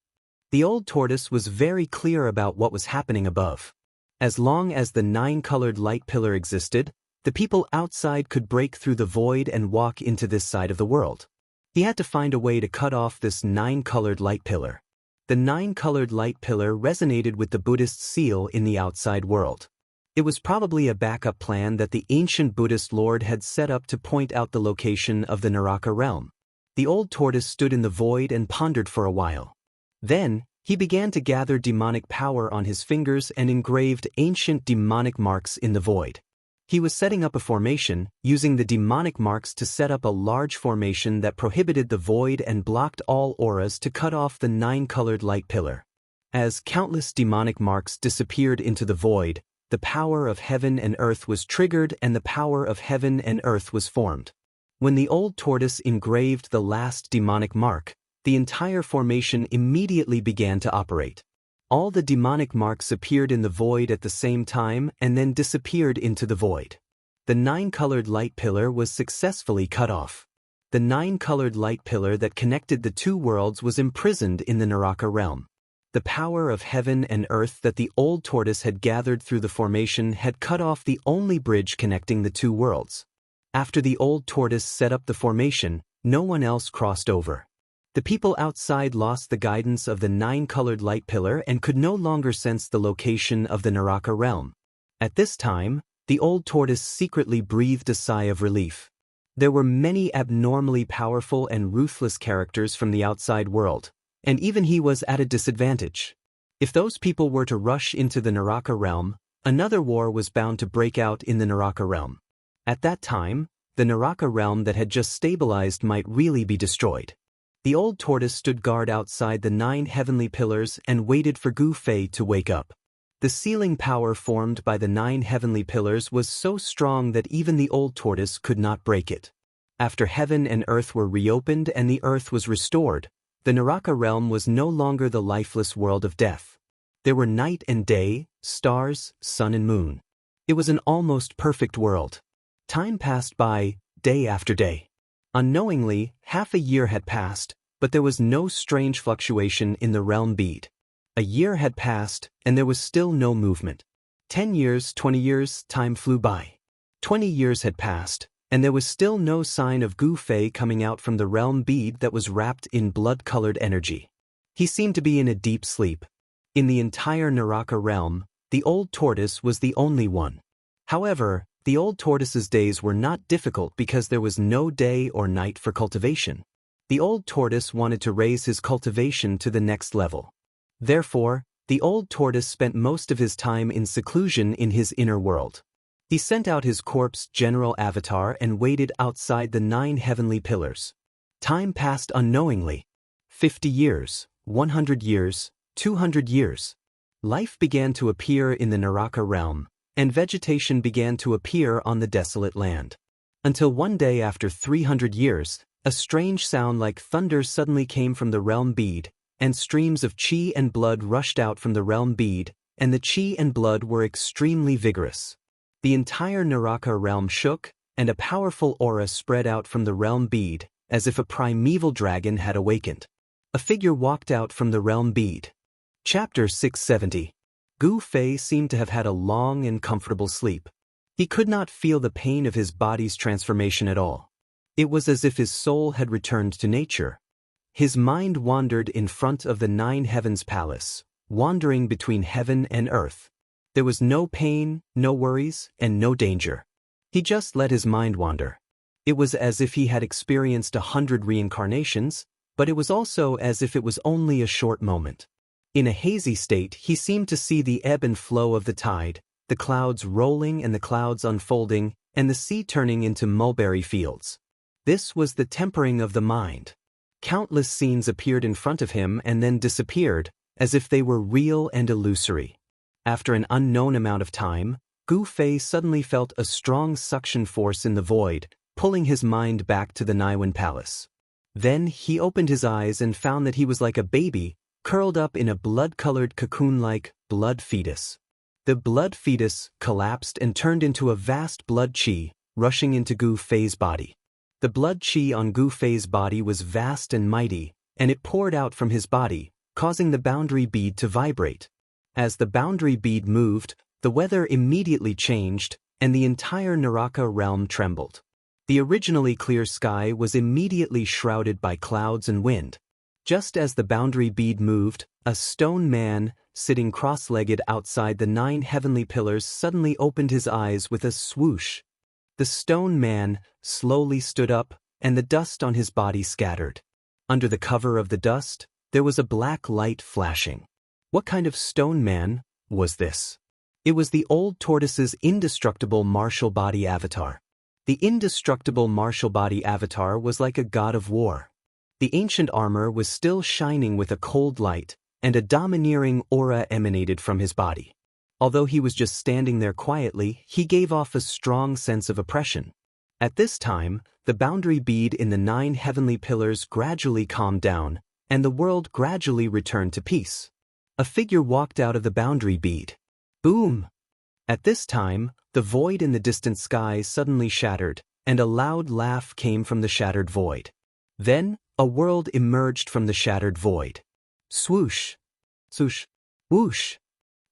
The old tortoise was very clear about what was happening above. As long as the 9-colored light pillar existed, the people outside could break through the void and walk into this side of the world. He had to find a way to cut off this 9-colored light pillar. The 9-colored light pillar resonated with the Buddhist seal in the outside world. It was probably a backup plan that the ancient Buddhist lord had set up to point out the location of the Naraka realm. The old tortoise stood in the void and pondered for a while. Then, he began to gather demonic power on his fingers and engraved ancient demonic marks in the void. He was setting up a formation, using the demonic marks to set up a large formation that prohibited the void and blocked all auras to cut off the 9-colored light pillar. As countless demonic marks disappeared into the void, the power of heaven and earth was triggered and the power of heaven and earth was formed. When the old tortoise engraved the last demonic mark, the entire formation immediately began to operate. All the demonic marks appeared in the void at the same time and then disappeared into the void. The 9-colored light pillar was successfully cut off. The 9-colored light pillar that connected the two worlds was imprisoned in the Naraka realm. The power of heaven and earth that the old tortoise had gathered through the formation had cut off the only bridge connecting the two worlds. After the old tortoise set up the formation, no one else crossed over. The people outside lost the guidance of the 9-colored light pillar and could no longer sense the location of the Naraka realm. At this time, the old tortoise secretly breathed a sigh of relief. There were many abnormally powerful and ruthless characters from the outside world, and even he was at a disadvantage. If those people were to rush into the Naraka realm, another war was bound to break out in the Naraka realm. At that time, the Naraka realm that had just stabilized might really be destroyed. The old tortoise stood guard outside the 9 heavenly pillars and waited for Gu Fei to wake up. The sealing power formed by the 9 heavenly pillars was so strong that even the old tortoise could not break it. After heaven and earth were reopened and the earth was restored, the Naraka realm was no longer the lifeless world of death. There were night and day, stars, sun and moon. It was an almost perfect world. Time passed by, day after day. Unknowingly, half a year had passed, but there was no strange fluctuation in the realm bead. A year had passed, and there was still no movement. 10 years, 20 years, time flew by. 20 years had passed, and there was still no sign of Gu Fei coming out from the realm bead that was wrapped in blood-colored energy. He seemed to be in a deep sleep. In the entire Naraka realm, the old tortoise was the only one. However, the old tortoise's days were not difficult because there was no day or night for cultivation. The old tortoise wanted to raise his cultivation to the next level. Therefore, the old tortoise spent most of his time in seclusion in his inner world. He sent out his corpse general avatar and waited outside the 9 heavenly pillars. Time passed unknowingly. 50 years, 100 years, 200 years. Life began to appear in the Naraka realm, and vegetation began to appear on the desolate land. Until one day after 300 years, a strange sound like thunder suddenly came from the realm bead, and streams of chi and blood rushed out from the realm bead, and the chi and blood were extremely vigorous. The entire Naraka realm shook, and a powerful aura spread out from the realm bead, as if a primeval dragon had awakened. A figure walked out from the realm bead. Chapter 670. Gu Fei seemed to have had a long and comfortable sleep. He could not feel the pain of his body's transformation at all. It was as if his soul had returned to nature. His mind wandered in front of the 9 heavens palace, wandering between heaven and earth. There was no pain, no worries, and no danger. He just let his mind wander. It was as if he had experienced 100 reincarnations, but it was also as if it was only a short moment. In a hazy state, he seemed to see the ebb and flow of the tide, the clouds rolling and the clouds unfolding, and the sea turning into mulberry fields. This was the tempering of the mind. Countless scenes appeared in front of him and then disappeared, as if they were real and illusory. After an unknown amount of time, Gu Fei suddenly felt a strong suction force in the void, pulling his mind back to the Niwen Palace. Then he opened his eyes and found that he was like a baby, curled up in a blood-colored cocoon-like blood fetus. The blood fetus collapsed and turned into a vast blood chi, rushing into Gu Fei's body. The blood chi on Gu Fei's body was vast and mighty, and it poured out from his body, causing the boundary bead to vibrate. As the boundary bead moved, the weather immediately changed, and the entire Naraka realm trembled. The originally clear sky was immediately shrouded by clouds and wind. Just as the boundary bead moved, a stone man, sitting cross-legged outside the 9 heavenly pillars, suddenly opened his eyes with a swoosh. The stone man slowly stood up, and the dust on his body scattered. Under the cover of the dust, there was a black light flashing. What kind of stone man was this? It was the old tortoise's indestructible martial body avatar. The indestructible martial body avatar was like a god of war. The ancient armor was still shining with a cold light, and a domineering aura emanated from his body. Although he was just standing there quietly, he gave off a strong sense of oppression. At this time, the boundary bead in the 9 heavenly pillars gradually calmed down, and the world gradually returned to peace. A figure walked out of the boundary bead. Boom! At this time, the void in the distant sky suddenly shattered, and a loud laugh came from the shattered void. Then, a world emerged from the shattered void. Swoosh! Swoosh! Whoosh!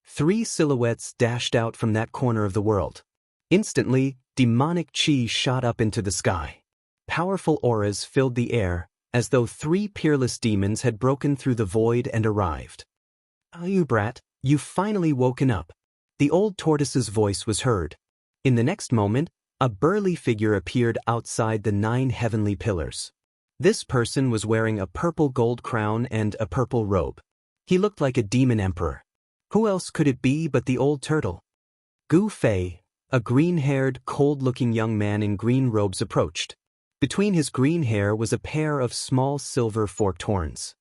3 silhouettes dashed out from that corner of the world. Instantly, demonic chi shot up into the sky. Powerful auras filled the air, as though 3 peerless demons had broken through the void and arrived. "Ah, you brat, you've finally woken up." The old tortoise's voice was heard. In the next moment, a burly figure appeared outside the 9 heavenly pillars. This person was wearing a purple gold crown and a purple robe. He looked like a demon emperor. Who else could it be but the old turtle? Gu Fei, a green-haired, cold-looking young man in green robes, approached. Between his green hair was a pair of small silver forked horns.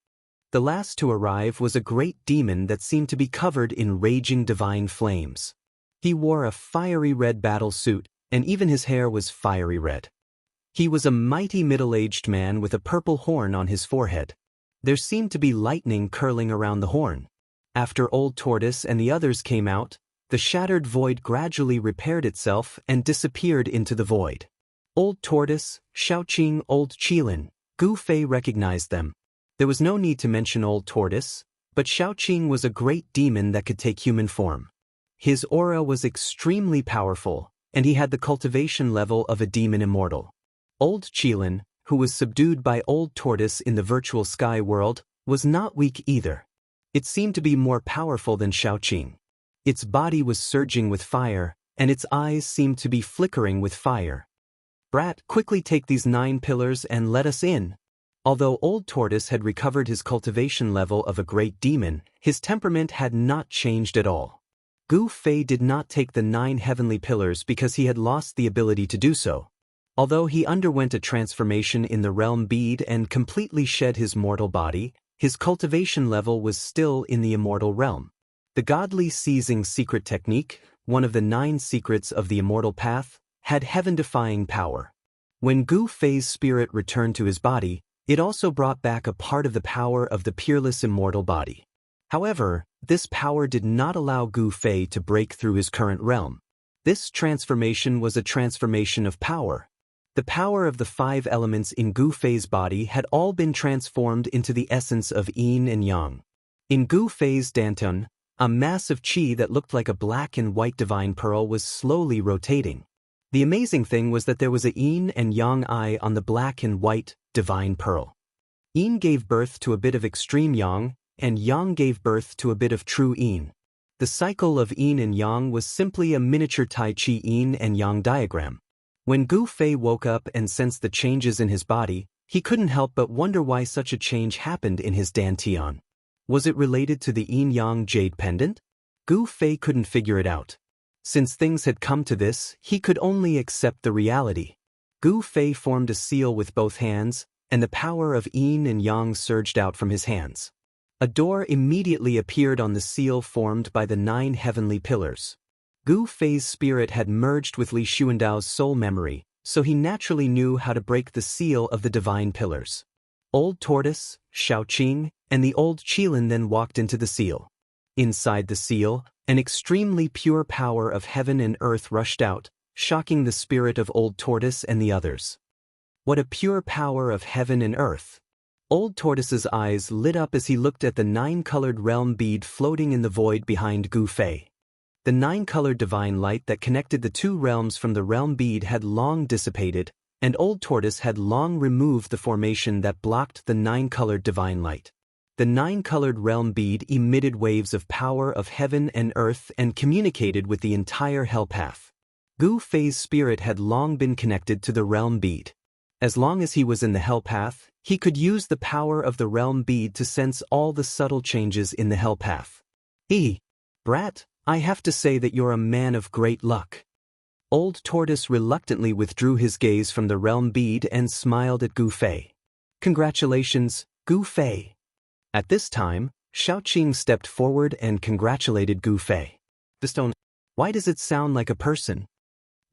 The last to arrive was a great demon that seemed to be covered in raging divine flames. He wore a fiery red battle suit, and even his hair was fiery red. He was a mighty middle-aged man with a purple horn on his forehead. There seemed to be lightning curling around the horn. After Old Tortoise and the others came out, the shattered void gradually repaired itself and disappeared into the void. Old Tortoise, Shaoqing, Old Qilin, Gu Fei recognized them. There was no need to mention Old Tortoise, but Shaoqing was a great demon that could take human form. His aura was extremely powerful, and he had the cultivation level of a demon immortal. Old Qilin, who was subdued by Old Tortoise in the virtual sky world, was not weak either. It seemed to be more powerful than Shaoqing. Its body was surging with fire, and its eyes seemed to be flickering with fire. "Brat, quickly take these 9 pillars and let us in." Although Old Tortoise had recovered his cultivation level of a great demon, his temperament had not changed at all. Gu Fei did not take the 9 heavenly pillars because he had lost the ability to do so. Although he underwent a transformation in the realm bead and completely shed his mortal body, his cultivation level was still in the immortal realm. The godly seizing secret technique, one of the 9 secrets of the immortal path, had heaven-defying power. When Gu Fei's spirit returned to his body, it also brought back a part of the power of the peerless immortal body. However, this power did not allow Gu Fei to break through his current realm. This transformation was a transformation of power. The power of the 5 elements in Gu Fei's body had all been transformed into the essence of yin and yang. In Gu Fei's dantian, a mass of qi that looked like a black and white divine pearl was slowly rotating. The amazing thing was that there was a yin and yang eye on the black and white divine pearl. Yin gave birth to a bit of extreme yang, and yang gave birth to a bit of true yin. The cycle of yin and yang was simply a miniature Tai Chi yin and yang diagram. When Gu Fei woke up and sensed the changes in his body, he couldn't help but wonder why such a change happened in his dantian. Was it related to the yin-yang jade pendant? Gu Fei couldn't figure it out. Since things had come to this, he could only accept the reality. Gu Fei formed a seal with both hands, and the power of yin and yang surged out from his hands. A door immediately appeared on the seal formed by the 9 heavenly pillars. Gu Fei's spirit had merged with Li Xuandao's soul memory, so he naturally knew how to break the seal of the divine pillars. Old Tortoise, Shaoqing, and the old Qilin then walked into the seal. Inside the seal, an extremely pure power of heaven and earth rushed out, shocking the spirit of Old Tortoise and the others. What a pure power of heaven and earth! Old Tortoise's eyes lit up as he looked at the 9-colored realm bead floating in the void behind Gu Fei. The 9-colored divine light that connected the two realms from the realm bead had long dissipated, and Old Tortoise had long removed the formation that blocked the 9-colored divine light. The 9-colored realm bead emitted waves of power of heaven and earth and communicated with the entire hell path. Gu Fei's spirit had long been connected to the realm bead. As long as he was in the hell path, he could use the power of the realm bead to sense all the subtle changes in the hell path. Brat, I have to say that you're a man of great luck. Old Tortoise reluctantly withdrew his gaze from the realm bead and smiled at Gu Fei. Congratulations, Gu Fei. At this time, Shaoqing stepped forward and congratulated Gu Fei. The stone. Why does it sound like a person?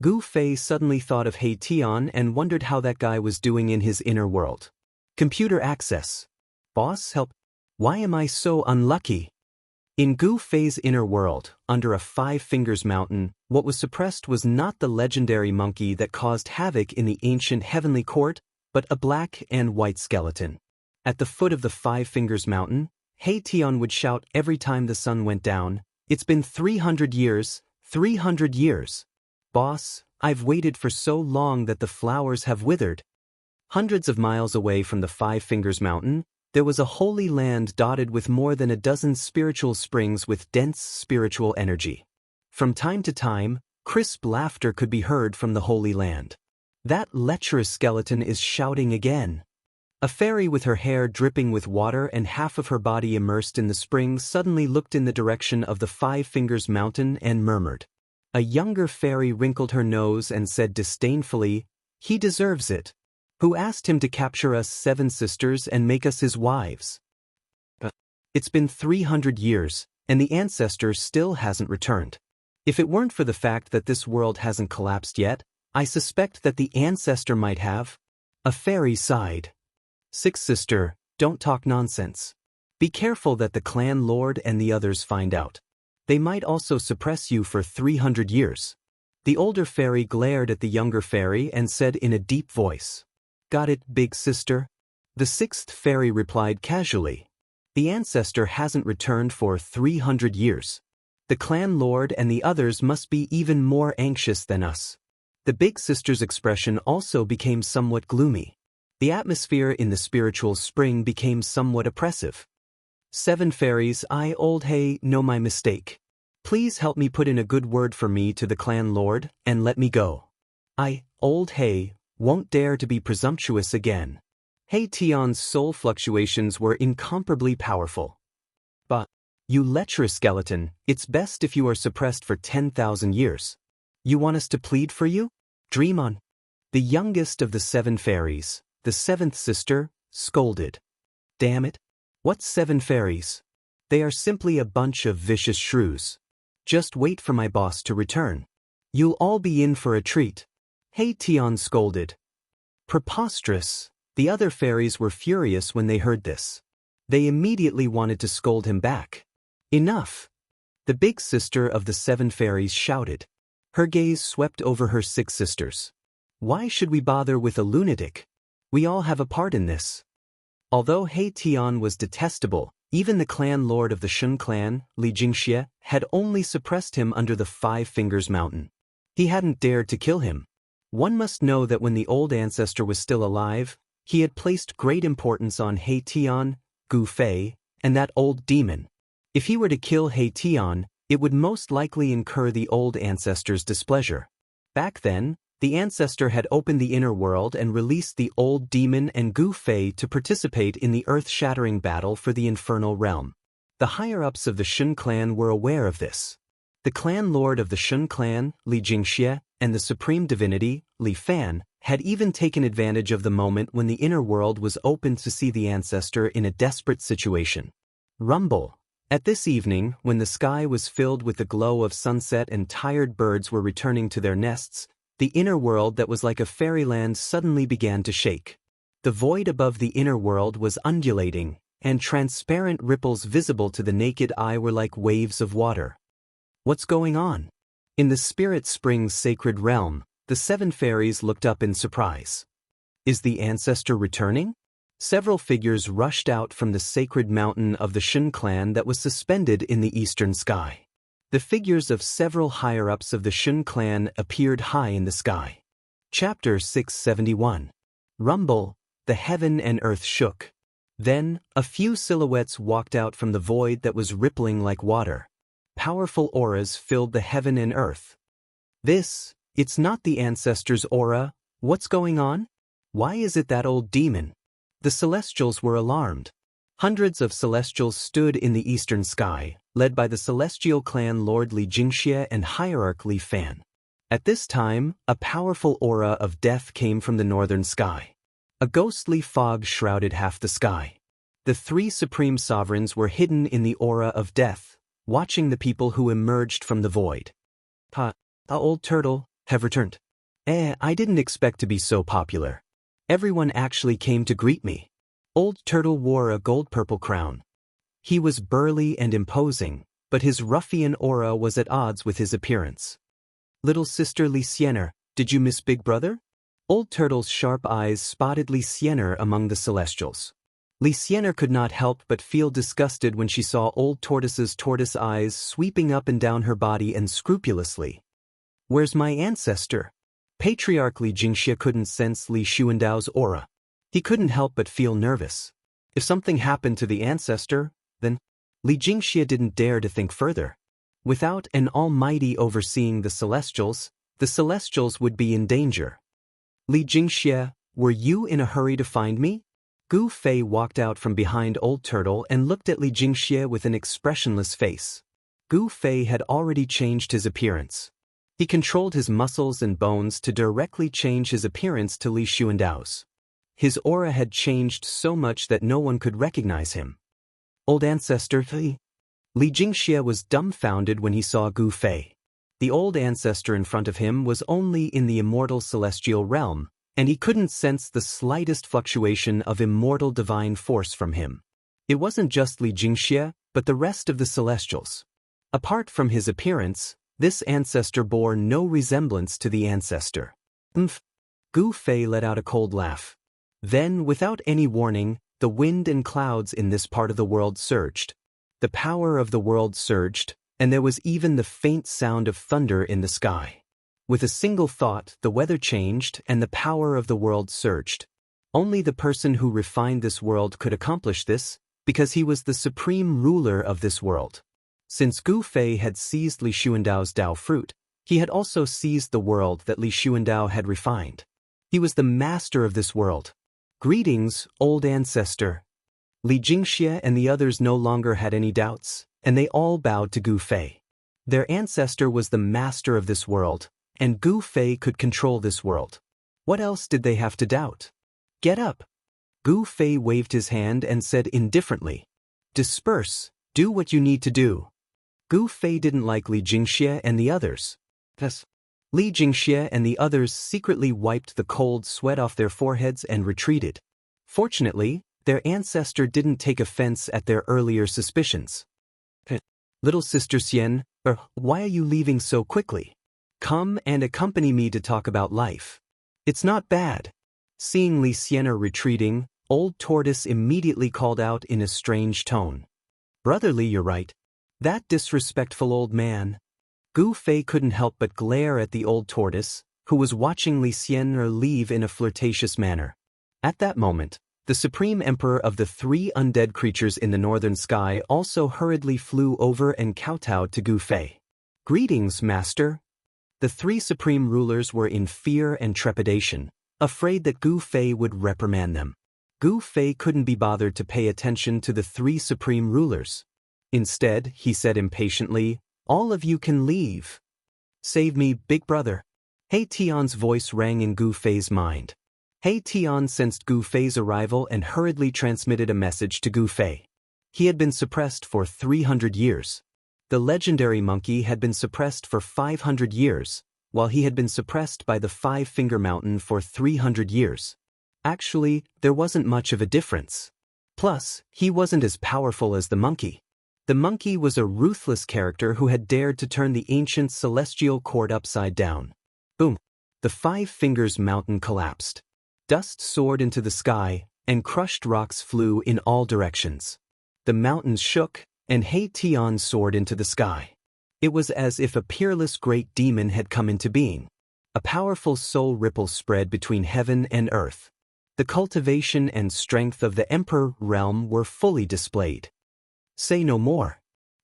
Gu Fei suddenly thought of He Tian and wondered how that guy was doing in his inner world. Computer access. Boss, help. Why am I so unlucky? In Gu Fei's inner world, under a 5 Fingers mountain, what was suppressed was not the legendary monkey that caused havoc in the ancient heavenly court, but a black and white skeleton. At the foot of the 5 Fingers mountain, He Tian would shout every time the sun went down, "It's been 300 years, 300 years. Boss, I've waited for so long that the flowers have withered." Hundreds of miles away from the 5 Fingers mountain, there was a holy land dotted with more than a dozen spiritual springs with dense spiritual energy. From time to time, crisp laughter could be heard from the holy land. That lecherous skeleton is shouting again. A fairy with her hair dripping with water and half of her body immersed in the spring suddenly looked in the direction of the 5 Fingers mountain and murmured. A younger fairy wrinkled her nose and said disdainfully, "He deserves it. Who asked him to capture us 7 sisters and make us his wives?" It's been 300 years, and the ancestor still hasn't returned. If it weren't for the fact that this world hasn't collapsed yet, I suspect that the ancestor might have. A fairy sighed. 6th sister, don't talk nonsense. Be careful that the clan lord and the others find out. They might also suppress you for 300 years. The older fairy glared at the younger fairy and said in a deep voice, "Got it, big sister?" The 6th fairy replied casually, "The ancestor hasn't returned for 300 years. The clan lord and the others must be even more anxious than us." The big sister's expression also became somewhat gloomy. The atmosphere in the spiritual spring became somewhat oppressive. 7 fairies, I, Old He, know my mistake. Please help me put in a good word for me to the clan lord, and let me go. I, Old He, won't dare to be presumptuous again. He Tian's soul fluctuations were incomparably powerful. But, you lecherous skeleton, it's best if you are suppressed for 10,000 years. You want us to plead for you? Dream on. The youngest of the 7 fairies, the 7th sister, scolded. Damn it. What's 7 fairies? They are simply a bunch of vicious shrews. Just wait for my boss to return. You'll all be in for a treat. He Tian scolded. Preposterous. The other fairies were furious when they heard this. They immediately wanted to scold him back. Enough. The big sister of the 7 fairies shouted. Her gaze swept over her 6 sisters. Why should we bother with a lunatic? We all have a part in this. Although He Tian was detestable, even the clan lord of the Shun clan, Li Jingxie, had only suppressed him under the 5 Fingers mountain. He hadn't dared to kill him. One must know that when the old ancestor was still alive, he had placed great importance on He Tian, Gu Fei, and that old demon. If he were to kill He Tian, it would most likely incur the old ancestor's displeasure. Back then, the ancestor had opened the inner world and released the old demon and Gu Fei to participate in the earth-shattering battle for the infernal realm. The higher-ups of the Shun clan were aware of this. The clan lord of the Shun clan, Li Jingxie, and the supreme divinity, Li Fan, had even taken advantage of the moment when the inner world was opened to see the ancestor in a desperate situation. Rumble. At this evening, when the sky was filled with the glow of sunset and tired birds were returning to their nests, the inner world that was like a fairyland suddenly began to shake. The void above the inner world was undulating, and transparent ripples visible to the naked eye were like waves of water. What's going on? In the Spirit Spring's sacred realm, the 7 fairies looked up in surprise. Is the ancestor returning? Several figures rushed out from the sacred mountain of the Shun clan that was suspended in the eastern sky. The figures of several higher-ups of the Shun clan appeared high in the sky. Chapter 671. Rumble, the heaven and earth shook. Then, a few silhouettes walked out from the void that was rippling like water. Powerful auras filled the heaven and earth. It's not the ancestor's aura. What's going on? Why is it that old demon? The celestials were alarmed. Hundreds of celestials stood in the eastern sky, led by the celestial clan Lord Li Jingxie and Hierarch Li Fan. At this time, a powerful aura of death came from the northern sky. A ghostly fog shrouded half the sky. The 3 supreme sovereigns were hidden in the aura of death, watching the people who emerged from the void. Old turtle, have returned. I didn't expect to be so popular. Everyone actually came to greet me. Old Turtle wore a gold-purple crown. He was burly and imposing, but his ruffian aura was at odds with his appearance. Little sister Li Xiener, did you miss Big Brother? Old Turtle's sharp eyes spotted Li Xiener among the celestials. Li Xiener could not help but feel disgusted when she saw Old Tortoise's tortoise eyes sweeping up and down her body unscrupulously. Where's my ancestor? Patriarch Li Jingxie couldn't sense Li Xuandao's aura. He couldn't help but feel nervous. If something happened to the ancestor, then Li Jingxie didn't dare to think further. Without an almighty overseeing the celestials would be in danger. Li Jingxie, were you in a hurry to find me? Gu Fei walked out from behind Old Turtle and looked at Li Jingxie with an expressionless face. Gu Fei had already changed his appearance. He controlled his muscles and bones to directly change his appearance to Li Xuandao's. His aura had changed so much that no one could recognize him. Old ancestor Li Jingxie was dumbfounded when he saw Gu Fei. The old ancestor in front of him was only in the immortal celestial realm, and he couldn't sense the slightest fluctuation of immortal divine force from him. It wasn't just Li Jingxie, but the rest of the celestials. Apart from his appearance, this ancestor bore no resemblance to the ancestor. Gu Fei let out a cold laugh. Then, without any warning, the wind and clouds in this part of the world surged. The power of the world surged, and there was even the faint sound of thunder in the sky. With a single thought, the weather changed and the power of the world surged. Only the person who refined this world could accomplish this, because he was the supreme ruler of this world. Since Gu Fei had seized Li Xuandao's Dao fruit, he had also seized the world that Li Xuandao had refined. He was the master of this world. Greetings, old ancestor. Li Jingxie and the others no longer had any doubts, and they all bowed to Gu Fei. Their ancestor was the master of this world, and Gu Fei could control this world. What else did they have to doubt? Get up. Gu Fei waved his hand and said indifferently, disperse, do what you need to do. Gu Fei didn't like Li Jingxie and the others. Li Jingxie and the others secretly wiped the cold sweat off their foreheads and retreated. Fortunately, their ancestor didn't take offense at their earlier suspicions. Little sister Xian, why are you leaving so quickly? Come and accompany me to talk about life. It's not bad. Seeing Li Xiener retreating, Old Tortoise immediately called out in a strange tone. Brotherly, you're right. That disrespectful old man. Gu Fei couldn't help but glare at the Old Tortoise, who was watching Li Xiener leave in a flirtatious manner. At that moment, the Supreme Emperor of the 3 undead creatures in the northern sky also hurriedly flew over and kowtowed to Gu Fei. Greetings, Master. The 3 supreme rulers were in fear and trepidation, afraid that Gu Fei would reprimand them. Gu Fei couldn't be bothered to pay attention to the 3 supreme rulers. Instead, he said impatiently, all of you can leave. Save me, big brother. Hei Tian's voice rang in Gu Fei's mind. Hei Tian sensed Gu Fei's arrival and hurriedly transmitted a message to Gu Fei. He had been suppressed for 300 years. The legendary monkey had been suppressed for 500 years, while he had been suppressed by the 5-Finger Mountain for 300 years. Actually, there wasn't much of a difference. Plus, he wasn't as powerful as the monkey. The monkey was a ruthless character who had dared to turn the ancient celestial court upside down. Boom! The Five Fingers Mountain collapsed. Dust soared into the sky, and crushed rocks flew in all directions. The mountains shook, and Haitian soared into the sky. It was as if a peerless great demon had come into being. A powerful soul ripple spread between heaven and earth. The cultivation and strength of the Emperor realm were fully displayed. Say no more.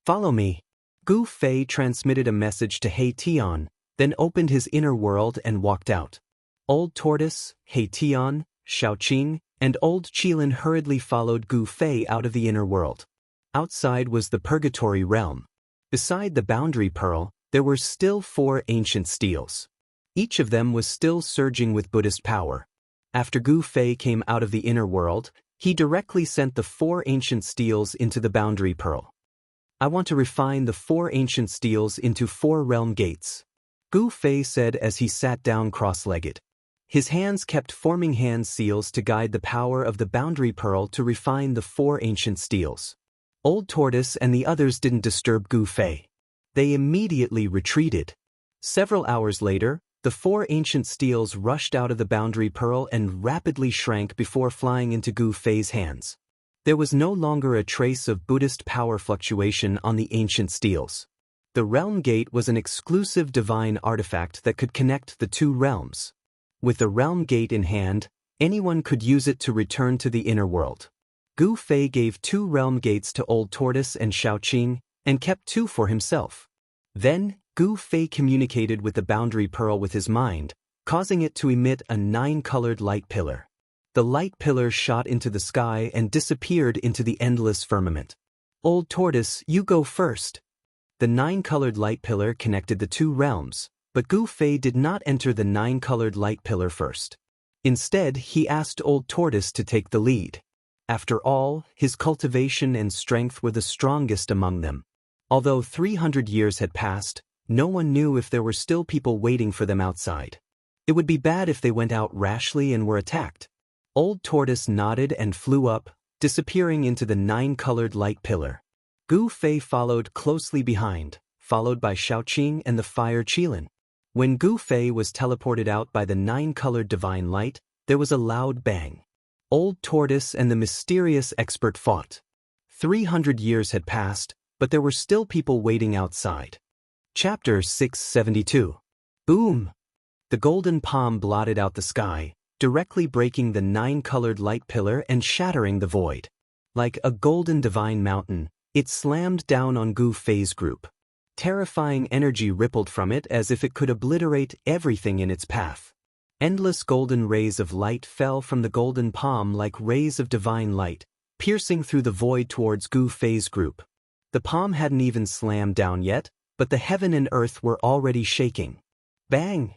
Follow me. Gu Fei transmitted a message to Haitian, then opened his inner world and walked out. Old Tortoise, Haitian, Shaoqing, and Old Qilin hurriedly followed Gu Fei out of the inner world. Outside was the Purgatory realm. Beside the Boundary Pearl, there were still 4 ancient steels. Each of them was still surging with Buddhist power. After Gu Fei came out of the inner world, he directly sent the 4 ancient steels into the Boundary Pearl. I want to refine the 4 ancient steels into 4 realm gates, Gu Fei said as he sat down cross-legged. His hands kept forming hand seals to guide the power of the Boundary Pearl to refine the 4 ancient steels. Old Tortoise and the others didn't disturb Gu Fei. They immediately retreated. Several hours later, the 4 ancient steels rushed out of the Boundary Pearl and rapidly shrank before flying into Gu Fei's hands. There was no longer a trace of Buddhist power fluctuation on the ancient steels. The Realm Gate was an exclusive divine artifact that could connect the 2 realms. With the Realm Gate in hand, anyone could use it to return to the inner world. Gu Fei gave 2 Realm Gates to Old Tortoise and Shaoqing, and kept 2 for himself. Then, Gu Fei communicated with the Boundary Pearl with his mind, causing it to emit a 9-colored light pillar. The light pillar shot into the sky and disappeared into the endless firmament. Old Tortoise, you go first. The 9-colored light pillar connected the 2 realms, but Gu Fei did not enter the 9-colored light pillar first. Instead, he asked Old Tortoise to take the lead. After all, his cultivation and strength were the strongest among them. Although 300 years had passed, no one knew if there were still people waiting for them outside. It would be bad if they went out rashly and were attacked. Old Tortoise nodded and flew up, disappearing into the 9-colored light pillar. Gu Fei followed closely behind, followed by Shaoqing and the Fire Qilin. When Gu Fei was teleported out by the 9-colored divine light, there was a loud bang. Old Tortoise and the mysterious expert fought. 300 years had passed, but there were still people waiting outside. Chapter 672. Boom! The golden palm blotted out the sky, directly breaking the 9-colored light pillar and shattering the void. Like a golden divine mountain, it slammed down on Gu Fei's group. Terrifying energy rippled from it as if it could obliterate everything in its path. Endless golden rays of light fell from the golden palm like rays of divine light, piercing through the void towards Gu Fei's group. The palm hadn't even slammed down yet, but the heaven and earth were already shaking. Bang!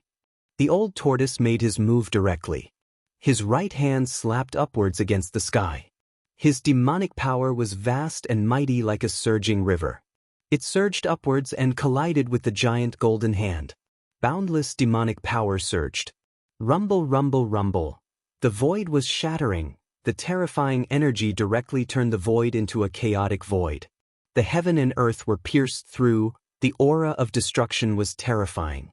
The Old Tortoise made his move directly. His right hand slapped upwards against the sky. His demonic power was vast and mighty like a surging river. It surged upwards and collided with the giant golden hand. Boundless demonic power surged. Rumble, rumble, rumble. The void was shattering. The terrifying energy directly turned the void into a chaotic void. The heaven and earth were pierced through. The aura of destruction was terrifying.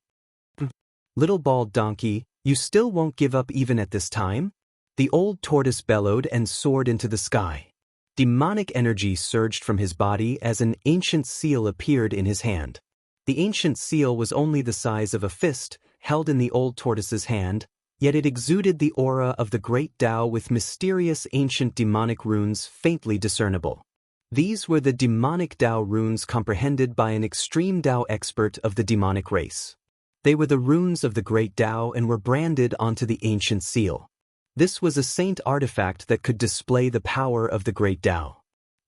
Little bald donkey, you still won't give up even at this time? The Old Tortoise bellowed and soared into the sky. Demonic energy surged from his body as an ancient seal appeared in his hand. The ancient seal was only the size of a fist, held in the Old Tortoise's hand, yet it exuded the aura of the great Tao with mysterious ancient demonic runes faintly discernible. These were the demonic Tao runes comprehended by an extreme Tao expert of the demonic race. They were the runes of the great Tao and were branded onto the ancient seal. This was a saint artifact that could display the power of the great Tao.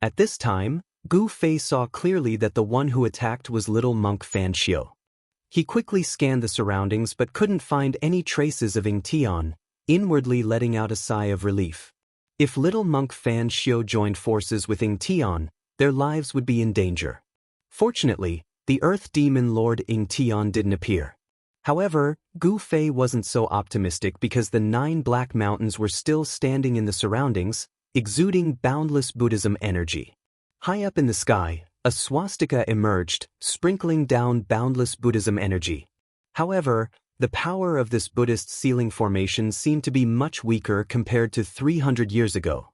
At this time, Gu Fei saw clearly that the one who attacked was little monk Fan Xiu. He quickly scanned the surroundings but couldn't find any traces of Ying Tian, inwardly letting out a sigh of relief. If little monk Fan Xiu joined forces with Ying Tian, their lives would be in danger. Fortunately, the Earth Demon Lord Ying Tian didn't appear. However, Gu Fei wasn't so optimistic because the 9 black mountains were still standing in the surroundings, exuding boundless Buddhism energy. High up in the sky, a swastika emerged, sprinkling down boundless Buddhism energy. However, the power of this Buddhist ceiling formation seemed to be much weaker compared to 300 years ago.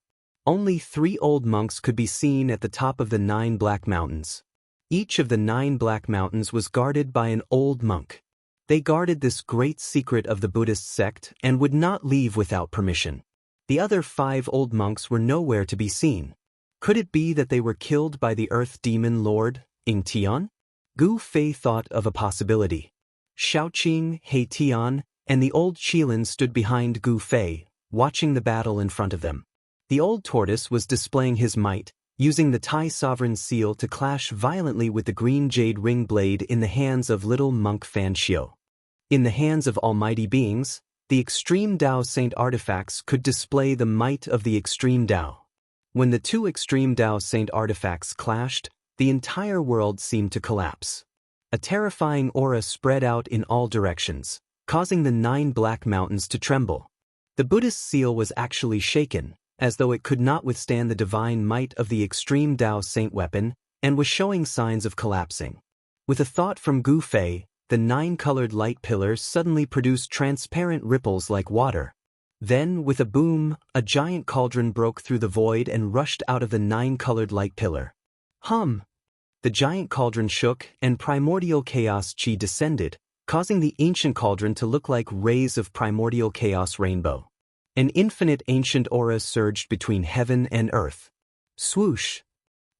Only 3 old monks could be seen at the top of the 9 black mountains. Each of the 9 black mountains was guarded by an old monk. They guarded this great secret of the Buddhist sect and would not leave without permission. The other 5 old monks were nowhere to be seen. Could it be that they were killed by the earth demon lord, Ing Tian? Gu Fei thought of a possibility. Shaoqing, He Tian, and the old Qilin stood behind Gu Fei, watching the battle in front of them. The old tortoise was displaying his might, using the Tai sovereign seal to clash violently with the green jade ring blade in the hands of little monk Fan Xiu. In the hands of almighty beings, the extreme Dao Saint artifacts could display the might of the extreme Dao. When the 2 extreme Dao Saint artifacts clashed, the entire world seemed to collapse. A terrifying aura spread out in all directions, causing the 9 black mountains to tremble. The Buddhist seal was actually shaken, as though it could not withstand the divine might of the extreme Dao Saint weapon, and was showing signs of collapsing. With a thought from Gu Fei, the 9-colored light pillars suddenly produced transparent ripples like water. Then, with a boom, a giant cauldron broke through the void and rushed out of the 9-colored light pillar. Hum! The giant cauldron shook, and primordial chaos chi descended, causing the ancient cauldron to look like rays of primordial chaos rainbow. An infinite ancient aura surged between heaven and earth. Swoosh!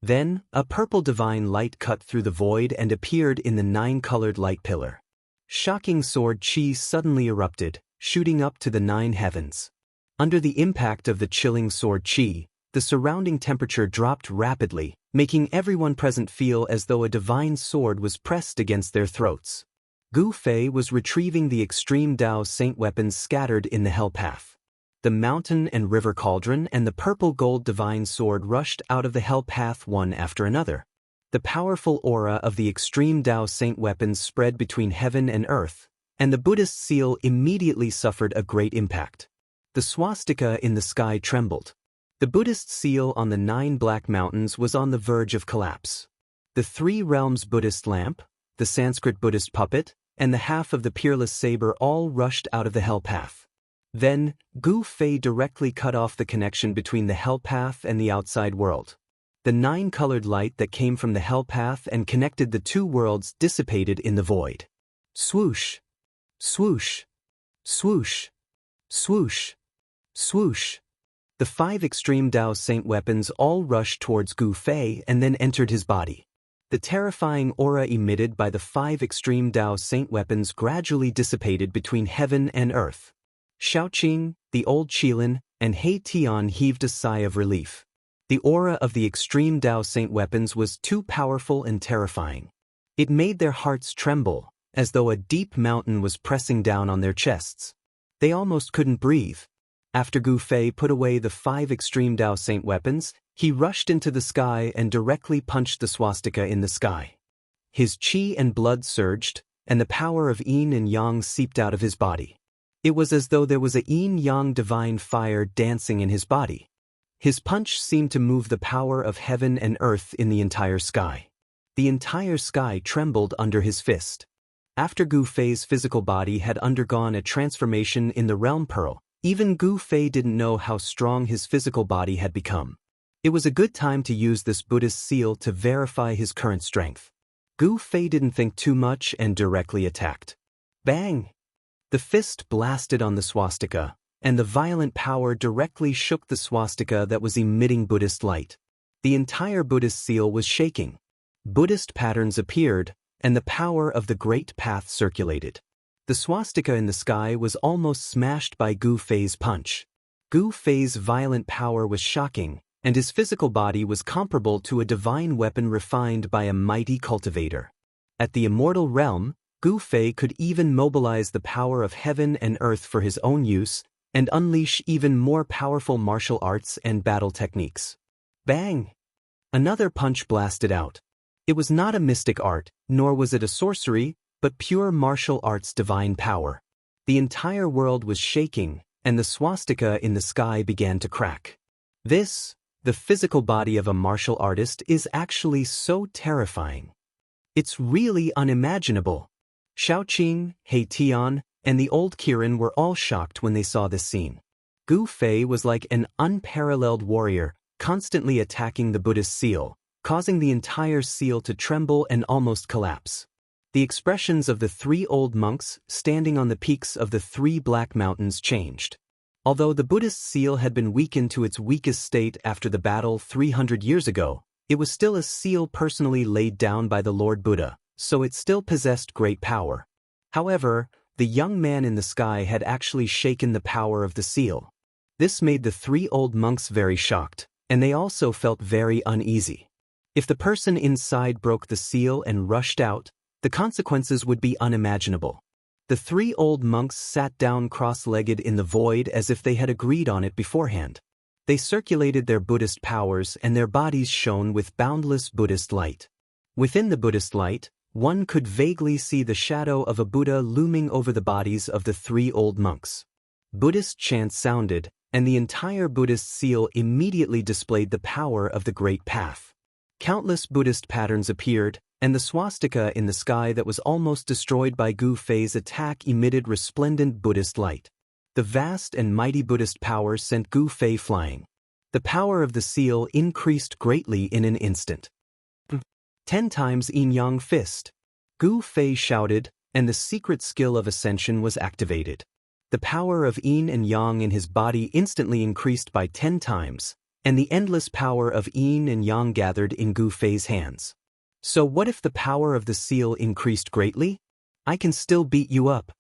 Then, a purple divine light cut through the void and appeared in the 9-colored light pillar. Shocking sword chi suddenly erupted, shooting up to the 9 heavens. Under the impact of the chilling sword chi, the surrounding temperature dropped rapidly, making everyone present feel as though a divine sword was pressed against their throats. Gu Fei was retrieving the extreme Dao Saint weapons scattered in the hell path. The mountain and river cauldron and the purple gold divine sword rushed out of the hell path one after another. The powerful aura of the extreme Dao Saint weapons spread between heaven and earth, and the Buddhist seal immediately suffered a great impact. The swastika in the sky trembled. The Buddhist seal on the 9 black mountains was on the verge of collapse. The 3 realms Buddhist lamp, the Sanskrit Buddhist puppet, and the half of the peerless saber all rushed out of the hell path. Then, Gu Fei directly cut off the connection between the hell path and the outside world. The 9-colored light that came from the hell path and connected the 2 worlds dissipated in the void. Swoosh! Swoosh! Swoosh! Swoosh! Swoosh! The 5 extreme Dao Saint weapons all rushed towards Gu Fei and then entered his body. The terrifying aura emitted by the 5 extreme Dao Saint weapons gradually dissipated between heaven and earth. Shaoqing, the old Qilin, and He Tian heaved a sigh of relief. The aura of the extreme Dao Saint weapons was too powerful and terrifying. It made their hearts tremble, as though a deep mountain was pressing down on their chests. They almost couldn't breathe. After Gu Fei put away the 5 extreme Dao Saint weapons, he rushed into the sky and directly punched the swastika in the sky. His qi and blood surged, and the power of yin and yang seeped out of his body. It was as though there was a yin-yang divine fire dancing in his body. His punch seemed to move the power of heaven and earth in the entire sky. The entire sky trembled under his fist. After Gu Fei's physical body had undergone a transformation in the realm pearl, even Gu Fei didn't know how strong his physical body had become. It was a good time to use this Buddhist seal to verify his current strength. Gu Fei didn't think too much and directly attacked. Bang! The fist blasted on the swastika, and the violent power directly shook the swastika that was emitting Buddhist light. The entire Buddhist seal was shaking. Buddhist patterns appeared, and the power of the Great Path circulated. The swastika in the sky was almost smashed by Gu Fei's punch. Gu Fei's violent power was shocking, and his physical body was comparable to a divine weapon refined by a mighty cultivator. At the immortal realm, Gu Fei could even mobilize the power of heaven and earth for his own use, and unleash even more powerful martial arts and battle techniques. Bang! Another punch blasted out. It was not a mystic art, nor was it a sorcery, but pure martial arts divine power. The entire world was shaking, and the swastika in the sky began to crack. This, the physical body of a martial artist, is actually so terrifying. It's really unimaginable. Xiaoqing, He Tian, and the old Kirin were all shocked when they saw this scene. Gu Fei was like an unparalleled warrior, constantly attacking the Buddhist seal, causing the entire seal to tremble and almost collapse. The expressions of the three old monks standing on the peaks of the three black mountains changed. Although the Buddhist seal had been weakened to its weakest state after the battle 300 years ago, it was still a seal personally laid down by the Lord Buddha, so it still possessed great power. However, the young man in the sky had actually shaken the power of the seal. This made the three old monks very shocked, and they also felt very uneasy. If the person inside broke the seal and rushed out, the consequences would be unimaginable. The three old monks sat down cross-legged in the void as if they had agreed on it beforehand. They circulated their Buddhist powers and their bodies shone with boundless Buddhist light. Within the Buddhist light, one could vaguely see the shadow of a Buddha looming over the bodies of the three old monks. Buddhist chants sounded, and the entire Buddhist seal immediately displayed the power of the Great Path. Countless Buddhist patterns appeared, and the swastika in the sky that was almost destroyed by Gu Fei's attack emitted resplendent Buddhist light. The vast and mighty Buddhist power sent Gu Fei flying. The power of the seal increased greatly in an instant. 10 times Yin-Yang Fist. Gu Fei shouted, and the secret skill of ascension was activated. The power of Yin and Yang in his body instantly increased by 10 times, and the endless power of Yin and Yang gathered in Gu Fei's hands. So what if the power of the seal increased greatly? I can still beat you up.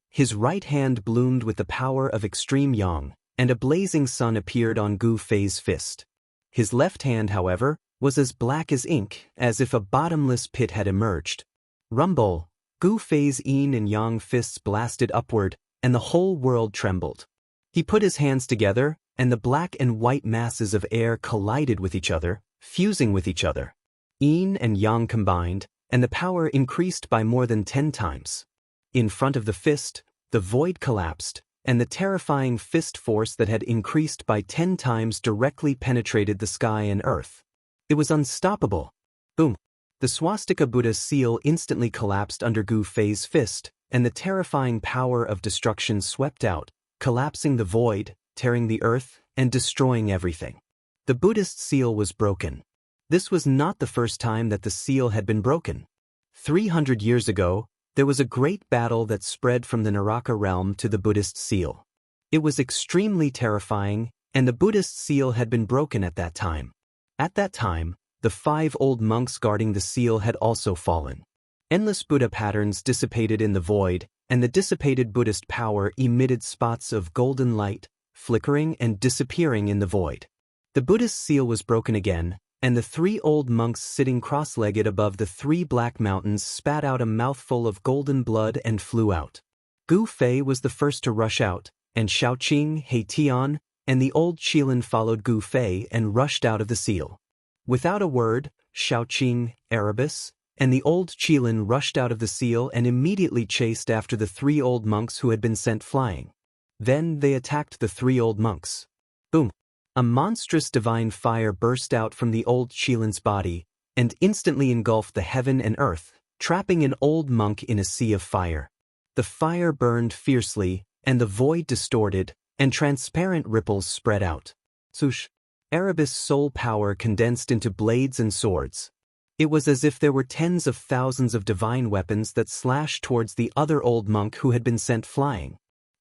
His right hand bloomed with the power of extreme Yang, and a blazing sun appeared on Gu Fei's fist. His left hand, however, was as black as ink, as if a bottomless pit had emerged. Rumble! Gu Fei's Yin and Yang fists blasted upward, and the whole world trembled. He put his hands together, and the black and white masses of air collided with each other, fusing with each other. Yin and Yang combined, and the power increased by more than 10 times. In front of the fist, the void collapsed, and the terrifying fist force that had increased by 10 times directly penetrated the sky and earth. It was unstoppable. Boom! The swastika Buddha seal instantly collapsed under Gu Fei's fist, and the terrifying power of destruction swept out, collapsing the void, tearing the earth, and destroying everything. The Buddhist seal was broken. This was not the first time that the seal had been broken. 300 years ago, there was a great battle that spread from the Naraka realm to the Buddhist seal. It was extremely terrifying, and the Buddhist seal had been broken at that time. At that time, the 5 old monks guarding the seal had also fallen. Endless Buddha patterns dissipated in the void, and the dissipated Buddhist power emitted spots of golden light, flickering and disappearing in the void. The Buddhist seal was broken again, and the 3 old monks sitting cross-legged above the 3 black mountains spat out a mouthful of golden blood and flew out. Gu Fei was the first to rush out, and Xiaoqing, He Tian, and the old Qilin followed Gu Fei and rushed out of the seal. Without a word, Xiaoqing, Erebus, and the old Qilin rushed out of the seal and immediately chased after the 3 old monks who had been sent flying. Then they attacked the 3 old monks. Boom! A monstrous divine fire burst out from the old Qilin's body, and instantly engulfed the heaven and earth, trapping an old monk in a sea of fire. The fire burned fiercely, and the void distorted, and transparent ripples spread out. Swoosh! Erebus' soul power condensed into blades and swords. It was as if there were tens of thousands of divine weapons that slashed towards the other old monk who had been sent flying.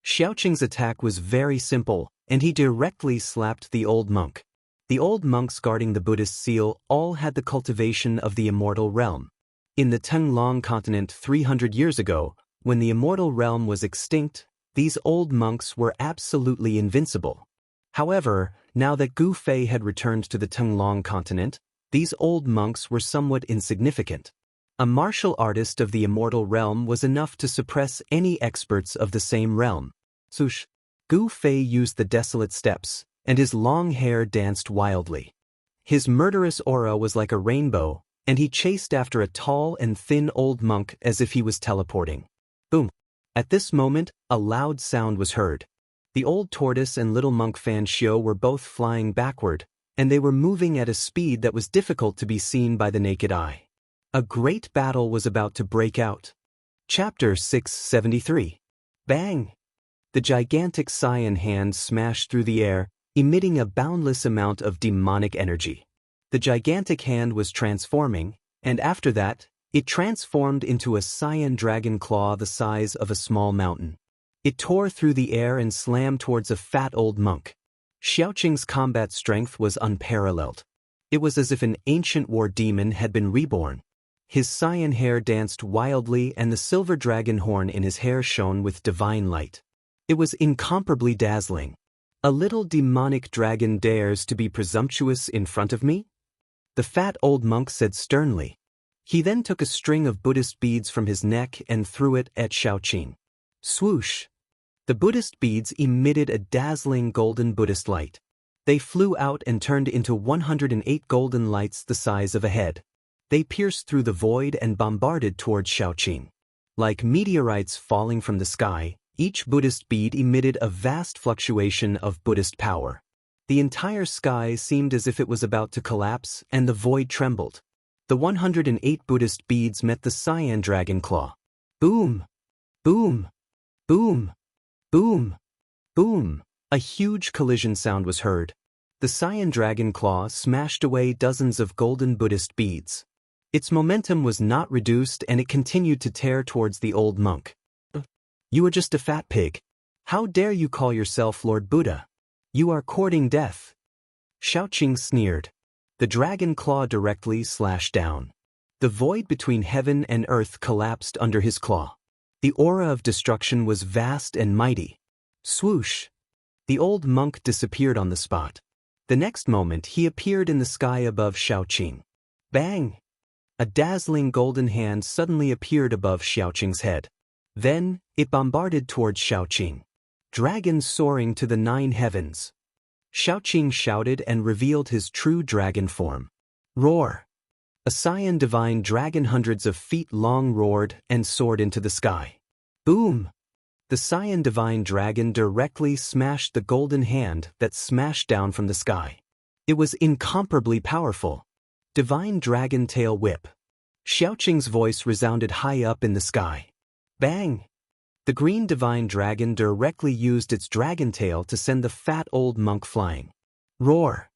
Xiaoqing's attack was very simple, and he directly slapped the old monk. The old monks guarding the Buddhist seal all had the cultivation of the immortal realm. In the Tenglong continent 300 years ago, when the immortal realm was extinct, these old monks were absolutely invincible. However, now that Gu Fei had returned to the Tenglong continent, these old monks were somewhat insignificant. A martial artist of the immortal realm was enough to suppress any experts of the same realm. Swoosh! Gu Fei used the desolate steps, and his long hair danced wildly. His murderous aura was like a rainbow, and he chased after a tall and thin old monk as if he was teleporting. Boom! At this moment, a loud sound was heard. The old tortoise and little monk Fan Shio were both flying backward, and they were moving at a speed that was difficult to be seen by the naked eye. A great battle was about to break out. Chapter 673. Bang! The gigantic cyan hand smashed through the air, emitting a boundless amount of demonic energy. The gigantic hand was transforming, and after that, it transformed into a cyan dragon claw the size of a small mountain. It tore through the air and slammed towards a fat old monk. Xiaoqing's combat strength was unparalleled. It was as if an ancient war demon had been reborn. His cyan hair danced wildly and the silver dragon horn in his hair shone with divine light. It was incomparably dazzling. A little demonic dragon dares to be presumptuous in front of me? The fat old monk said sternly. He then took a string of Buddhist beads from his neck and threw it at Xiaoqing. Swoosh! The Buddhist beads emitted a dazzling golden Buddhist light. They flew out and turned into 108 golden lights the size of a head. They pierced through the void and bombarded towards Xiaoqing. Like meteorites falling from the sky, each Buddhist bead emitted a vast fluctuation of Buddhist power. The entire sky seemed as if it was about to collapse, and the void trembled. The 108 Buddhist beads met the cyan dragon claw. Boom! Boom! Boom! Boom! Boom! A huge collision sound was heard. The cyan dragon claw smashed away dozens of golden Buddhist beads. Its momentum was not reduced and it continued to tear towards the old monk. You are just a fat pig. How dare you call yourself Lord Buddha? You are courting death. Xiaoqing sneered. The dragon claw directly slashed down. The void between heaven and earth collapsed under his claw. The aura of destruction was vast and mighty. Swoosh! The old monk disappeared on the spot. The next moment he appeared in the sky above Xiaoqing. Bang! A dazzling golden hand suddenly appeared above Xiaoqing's head. Then, it bombarded towards Xiaoqing. Dragon soaring to the 9 heavens. Xiaoqing shouted and revealed his true dragon form. Roar! A cyan divine dragon hundreds of feet long roared and soared into the sky. Boom! The cyan divine dragon directly smashed the golden hand that smashed down from the sky. It was incomparably powerful. Divine dragon tail whip. Xiaoqing's voice resounded high up in the sky. Bang! The green divine dragon directly used its dragon tail to send the fat old monk flying. Roar!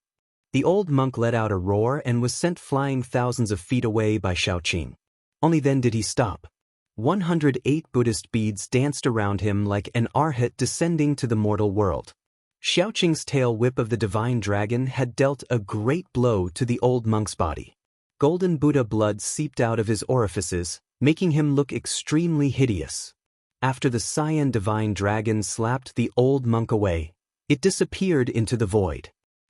The old monk let out a roar and was sent flying thousands of feet away by Xiaoqing. Only then did he stop. 108 Buddhist beads danced around him like an arhat descending to the mortal world. Xiaoqing's tail whip of the divine dragon had dealt a great blow to the old monk's body. Golden Buddha blood seeped out of his orifices, making him look extremely hideous. After the cyan divine dragon slapped the old monk away, it disappeared into the void.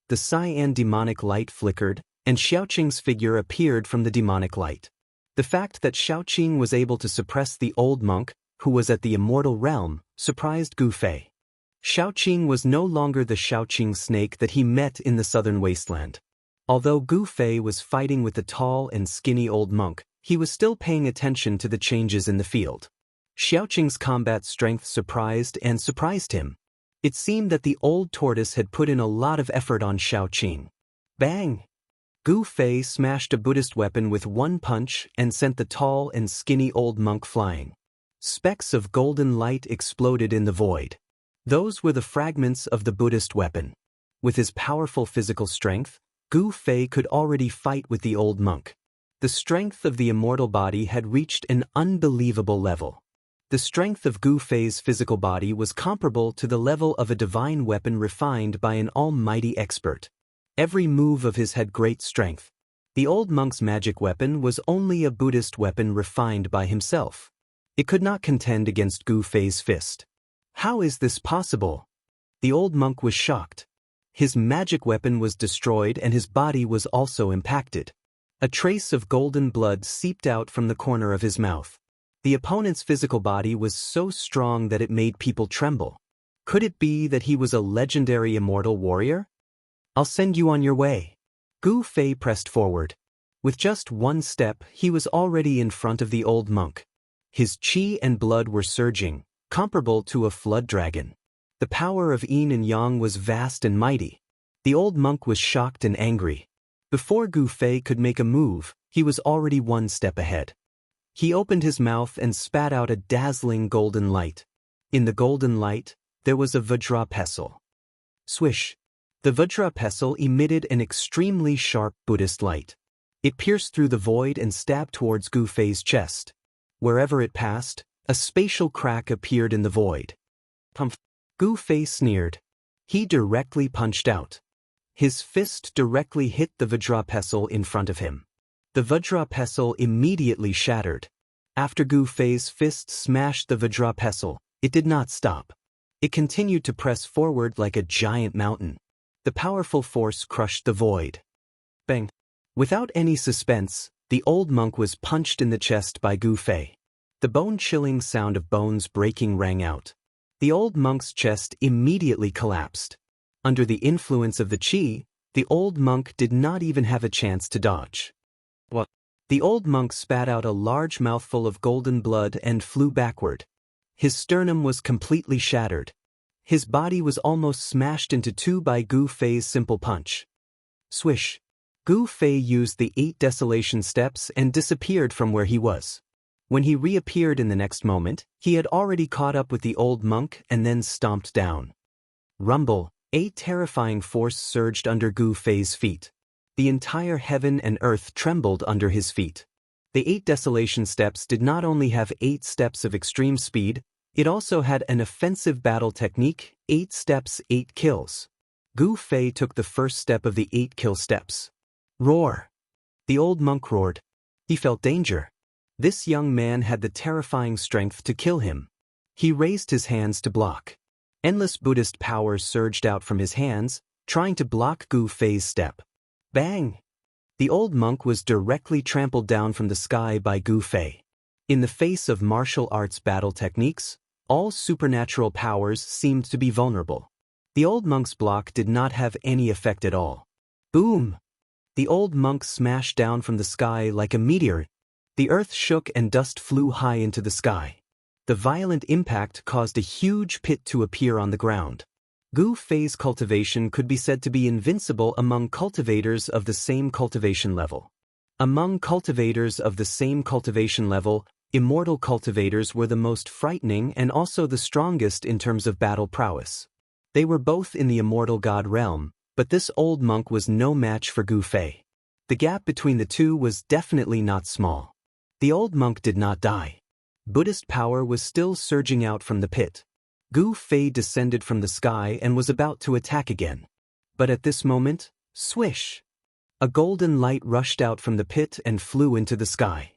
The cyan demonic light flickered, and Xiaoqing's figure appeared from the demonic light. The fact that Xiaoqing was able to suppress the old monk, who was at the immortal realm, surprised Gu Fei. Xiaoqing was no longer the Xiaoqing snake that he met in the southern wasteland. Although Gu Fei was fighting with the tall and skinny old monk, he was still paying attention to the changes in the field. Xiaoqing's combat strength surprised him. It seemed that the old tortoise had put in a lot of effort on Xiaoqing. Bang! Gu Fei smashed a Buddhist weapon with one punch and sent the tall and skinny old monk flying. Specks of golden light exploded in the void. Those were the fragments of the Buddhist weapon. With his powerful physical strength, Gu Fei could already fight with the old monk. The strength of the immortal body had reached an unbelievable level. The strength of Gu Fei's physical body was comparable to the level of a divine weapon refined by an almighty expert. Every move of his had great strength. The old monk's magic weapon was only a Buddhist weapon refined by himself. It could not contend against Gu Fei's fist. How is this possible? The old monk was shocked. His magic weapon was destroyed and his body was also impacted. A trace of golden blood seeped out from the corner of his mouth. The opponent's physical body was so strong that it made people tremble. Could it be that he was a legendary immortal warrior? I'll send you on your way. Gu Fei pressed forward. With just one step, he was already in front of the old monk. His chi and blood were surging, comparable to a flood dragon. The power of yin and yang was vast and mighty. The old monk was shocked and angry. Before Gu Fei could make a move, he was already one step ahead. He opened his mouth and spat out a dazzling golden light. In the golden light, there was a Vajra pestle. Swish! The Vajra pestle emitted an extremely sharp Buddhist light. It pierced through the void and stabbed towards Gu Fei's chest. Wherever it passed, a spatial crack appeared in the void. Pumph! Gu Fei sneered. He directly punched out. His fist directly hit the Vajra pestle in front of him. The Vajra pestle immediately shattered. After Gu Fei's fist smashed the Vajra pestle, it did not stop. It continued to press forward like a giant mountain. The powerful force crushed the void. Bang! Without any suspense, the old monk was punched in the chest by Gu Fei. The bone-chilling sound of bones breaking rang out. The old monk's chest immediately collapsed. Under the influence of the chi, the old monk did not even have a chance to dodge. What? The old monk spat out a large mouthful of golden blood and flew backward. His sternum was completely shattered. His body was almost smashed into two by Gu Fei's simple punch. Swish! Gu Fei used the 8 desolation steps and disappeared from where he was. When he reappeared in the next moment, he had already caught up with the old monk and then stomped down. Rumble! A terrifying force surged under Gu Fei's feet. The entire heaven and earth trembled under his feet. The 8 desolation steps did not only have 8 steps of extreme speed, it also had an offensive battle technique, 8 steps, 8 kills. Gu Fei took the first step of the 8 kill steps. Roar! The old monk roared. He felt danger. This young man had the terrifying strength to kill him. He raised his hands to block. Endless Buddhist power surged out from his hands, trying to block Gu Fei's step. Bang! The old monk was directly trampled down from the sky by Gu Fei. In the face of martial arts battle techniques, all supernatural powers seemed to be vulnerable. The old monk's block did not have any effect at all. Boom! The old monk smashed down from the sky like a meteor. The earth shook and dust flew high into the sky. The violent impact caused a huge pit to appear on the ground. Gu Fei's cultivation could be said to be invincible among cultivators of the same cultivation level. Among cultivators of the same cultivation level, immortal cultivators were the most frightening and also the strongest in terms of battle prowess. They were both in the immortal god realm, but this old monk was no match for Gu Fei. The gap between the two was definitely not small. The old monk did not die. Buddhist power was still surging out from the pit. Gu Fei descended from the sky and was about to attack again. But at this moment, swish! A golden light rushed out from the pit and flew into the sky.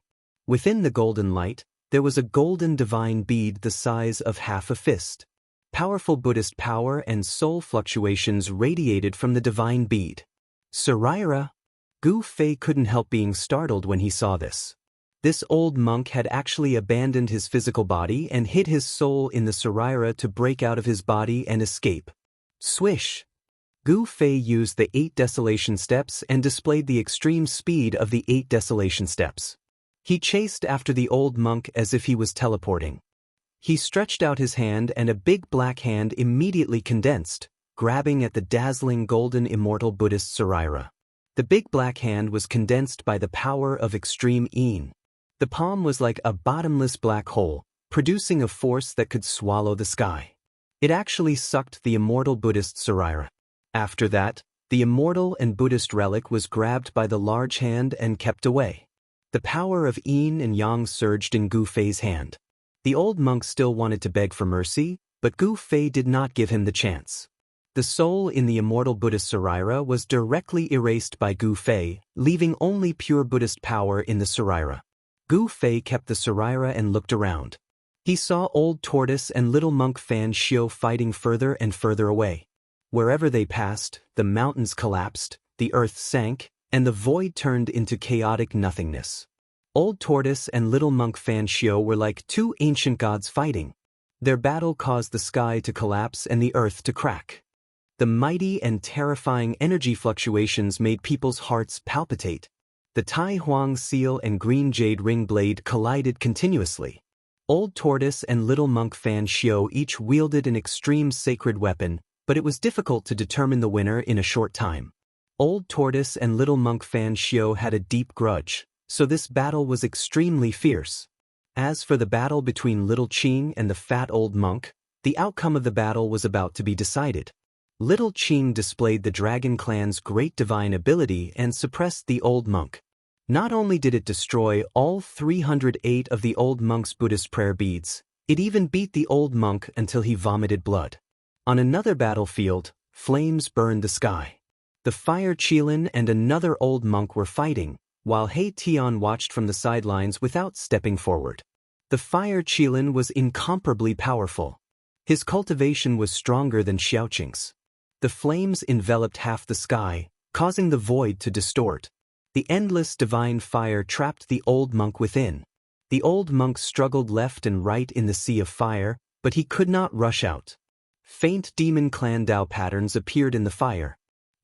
Within the golden light, there was a golden divine bead the size of half a fist. Powerful Buddhist power and soul fluctuations radiated from the divine bead. Saraira! Gu Fei couldn't help being startled when he saw this. This old monk had actually abandoned his physical body and hid his soul in the Saraira to break out of his body and escape. Swish! Gu Fei used the 8 desolation steps and displayed the extreme speed of the 8 desolation steps. He chased after the old monk as if he was teleporting. He stretched out his hand and a big black hand immediately condensed, grabbing at the dazzling golden immortal Buddhist Saraira. The big black hand was condensed by the power of extreme yin. The palm was like a bottomless black hole, producing a force that could swallow the sky. It actually sucked the immortal Buddhist Saraira. After that, the immortal and Buddhist relic was grabbed by the large hand and kept away. The power of yin and yang surged in Gu Fei's hand. The old monk still wanted to beg for mercy, but Gu Fei did not give him the chance. The soul in the immortal Buddhist Saraira was directly erased by Gu Fei, leaving only pure Buddhist power in the Saraira. Gu Fei kept the Saraira and looked around. He saw Old Tortoise and little monk Fan Xiu fighting further and further away. Wherever they passed, the mountains collapsed, the earth sank, and the void turned into chaotic nothingness. Old Tortoise and little monk Fan Xiu were like two ancient gods fighting. Their battle caused the sky to collapse and the earth to crack. The mighty and terrifying energy fluctuations made people's hearts palpitate. The Tai Huang seal and green jade ring blade collided continuously. Old Tortoise and Little Monk Fan Xiu each wielded an extreme sacred weapon, but it was difficult to determine the winner in a short time. Old Tortoise and Little Monk Fan Xiu had a deep grudge, so this battle was extremely fierce. As for the battle between Little Qing and the fat old monk, the outcome of the battle was about to be decided. Little Qing displayed the Dragon Clan's great divine ability and suppressed the old monk. Not only did it destroy all 308 of the old monk's Buddhist prayer beads, it even beat the old monk until he vomited blood. On another battlefield, flames burned the sky. The Fire Qilin and another old monk were fighting, while He Tian watched from the sidelines without stepping forward. The Fire Qilin was incomparably powerful. His cultivation was stronger than Xiaoqing's. The flames enveloped half the sky, causing the void to distort. The endless divine fire trapped the old monk within. The old monk struggled left and right in the sea of fire, but he could not rush out. Faint demon clan Dao patterns appeared in the fire.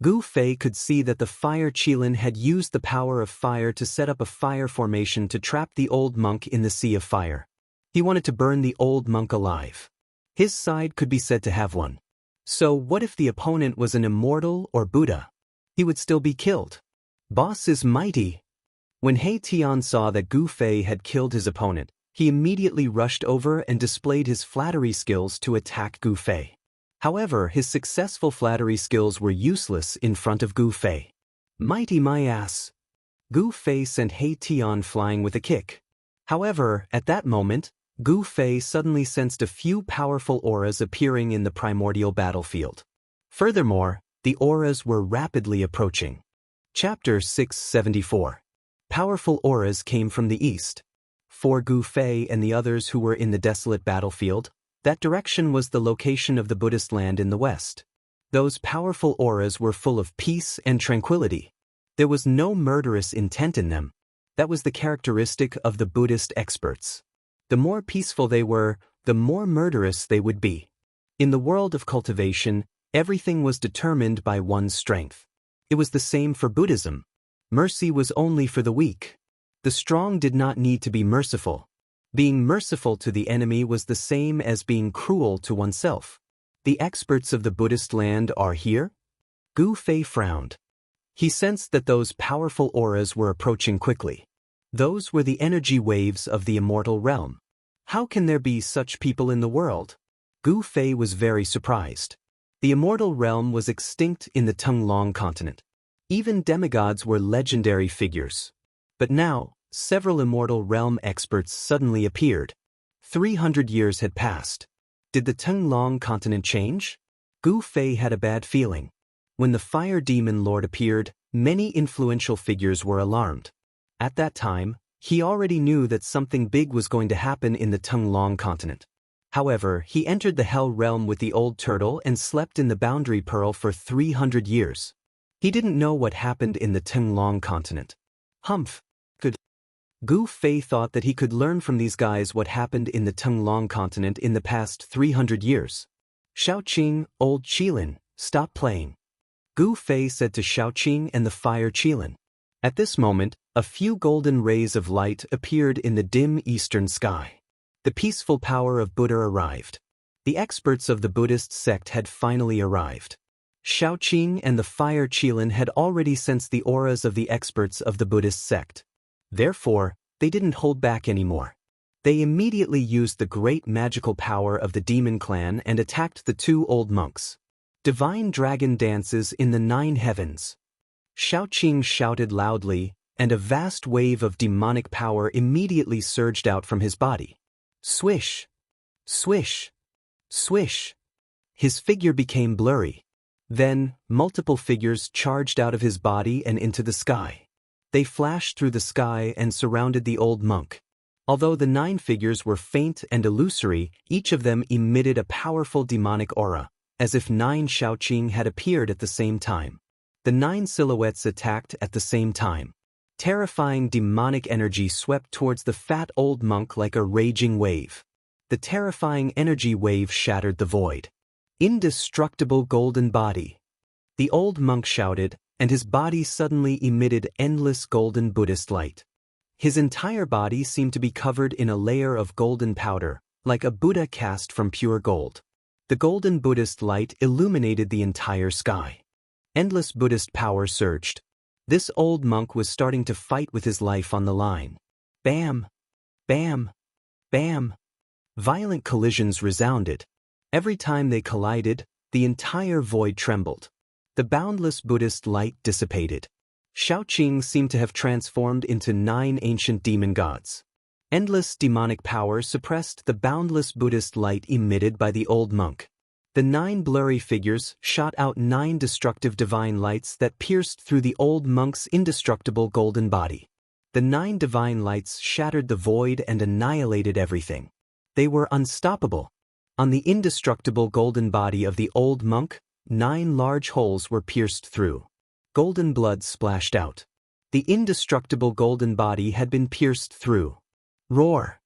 Gu Fei could see that the Fire Qilin had used the power of fire to set up a fire formation to trap the old monk in the sea of fire. He wanted to burn the old monk alive. His side could be said to have won. So what if the opponent was an immortal or Buddha? He would still be killed. Boss is mighty. When He Tian saw that Gu Fei had killed his opponent, he immediately rushed over and displayed his flattery skills to attack Gu Fei. However, his successful flattery skills were useless in front of Gu Fei. Mighty my ass. Gu Fei sent He Tian flying with a kick. However, at that moment, Gu Fei suddenly sensed a few powerful auras appearing in the primordial battlefield. Furthermore, the auras were rapidly approaching. Chapter 674. Powerful auras came from the east. For Gu Fei and the others who were in the desolate battlefield, that direction was the location of the Buddhist land in the west. Those powerful auras were full of peace and tranquility. There was no murderous intent in them. That was the characteristic of the Buddhist experts. The more peaceful they were, the more murderous they would be. In the world of cultivation, everything was determined by one's strength. It was the same for Buddhism. Mercy was only for the weak. The strong did not need to be merciful. Being merciful to the enemy was the same as being cruel to oneself. The experts of the Buddhist land are here? Gu Fei frowned. He sensed that those powerful auras were approaching quickly. Those were the energy waves of the immortal realm. How can there be such people in the world? Gu Fei was very surprised. The immortal realm was extinct in the Tenglong continent. Even demigods were legendary figures. But now, several immortal realm experts suddenly appeared. 300 years had passed. Did the Tenglong continent change? Gu Fei had a bad feeling. When the Fire Demon Lord appeared, many influential figures were alarmed. At that time, he already knew that something big was going to happen in the Tenglong continent. However, he entered the Hell Realm with the old turtle and slept in the Boundary Pearl for 300 years. He didn't know what happened in the Tenglong continent. Humph. Good. Gu Fei thought that he could learn from these guys what happened in the Tenglong continent in the past 300 years. Xiaoqing, old Qilin, stop playing. Gu Fei said to Xiaoqing and the Fire Qilin. At this moment, a few golden rays of light appeared in the dim eastern sky. The peaceful power of Buddha arrived. The experts of the Buddhist sect had finally arrived. Xiaoqing and the Fire Qilin had already sensed the auras of the experts of the Buddhist sect. Therefore, they didn't hold back anymore. They immediately used the great magical power of the demon clan and attacked the two old monks. Divine dragon dances in the 9 heavens. Xiaoqing shouted loudly, and a vast wave of demonic power immediately surged out from his body. Swish! Swish! Swish! His figure became blurry. Then, multiple figures charged out of his body and into the sky. They flashed through the sky and surrounded the old monk. Although the 9 figures were faint and illusory, each of them emitted a powerful demonic aura, as if 9 Xiaoqing had appeared at the same time. The 9 silhouettes attacked at the same time. Terrifying demonic energy swept towards the fat old monk like a raging wave. The terrifying energy wave shattered the void. Indestructible golden body. The old monk shouted, and his body suddenly emitted endless golden Buddhist light. His entire body seemed to be covered in a layer of golden powder, like a Buddha cast from pure gold. The golden Buddhist light illuminated the entire sky. Endless Buddhist power surged. This old monk was starting to fight with his life on the line. Bam! Bam! Bam! Violent collisions resounded. Every time they collided, the entire void trembled. The boundless Buddhist light dissipated. Shaoqing seemed to have transformed into 9 ancient demon gods. Endless demonic power suppressed the boundless Buddhist light emitted by the old monk. The 9 blurry figures shot out 9 destructive divine lights that pierced through the old monk's indestructible golden body. The 9 divine lights shattered the void and annihilated everything. They were unstoppable. On the indestructible golden body of the old monk, 9 large holes were pierced through. Golden blood splashed out. The indestructible golden body had been pierced through. Roar!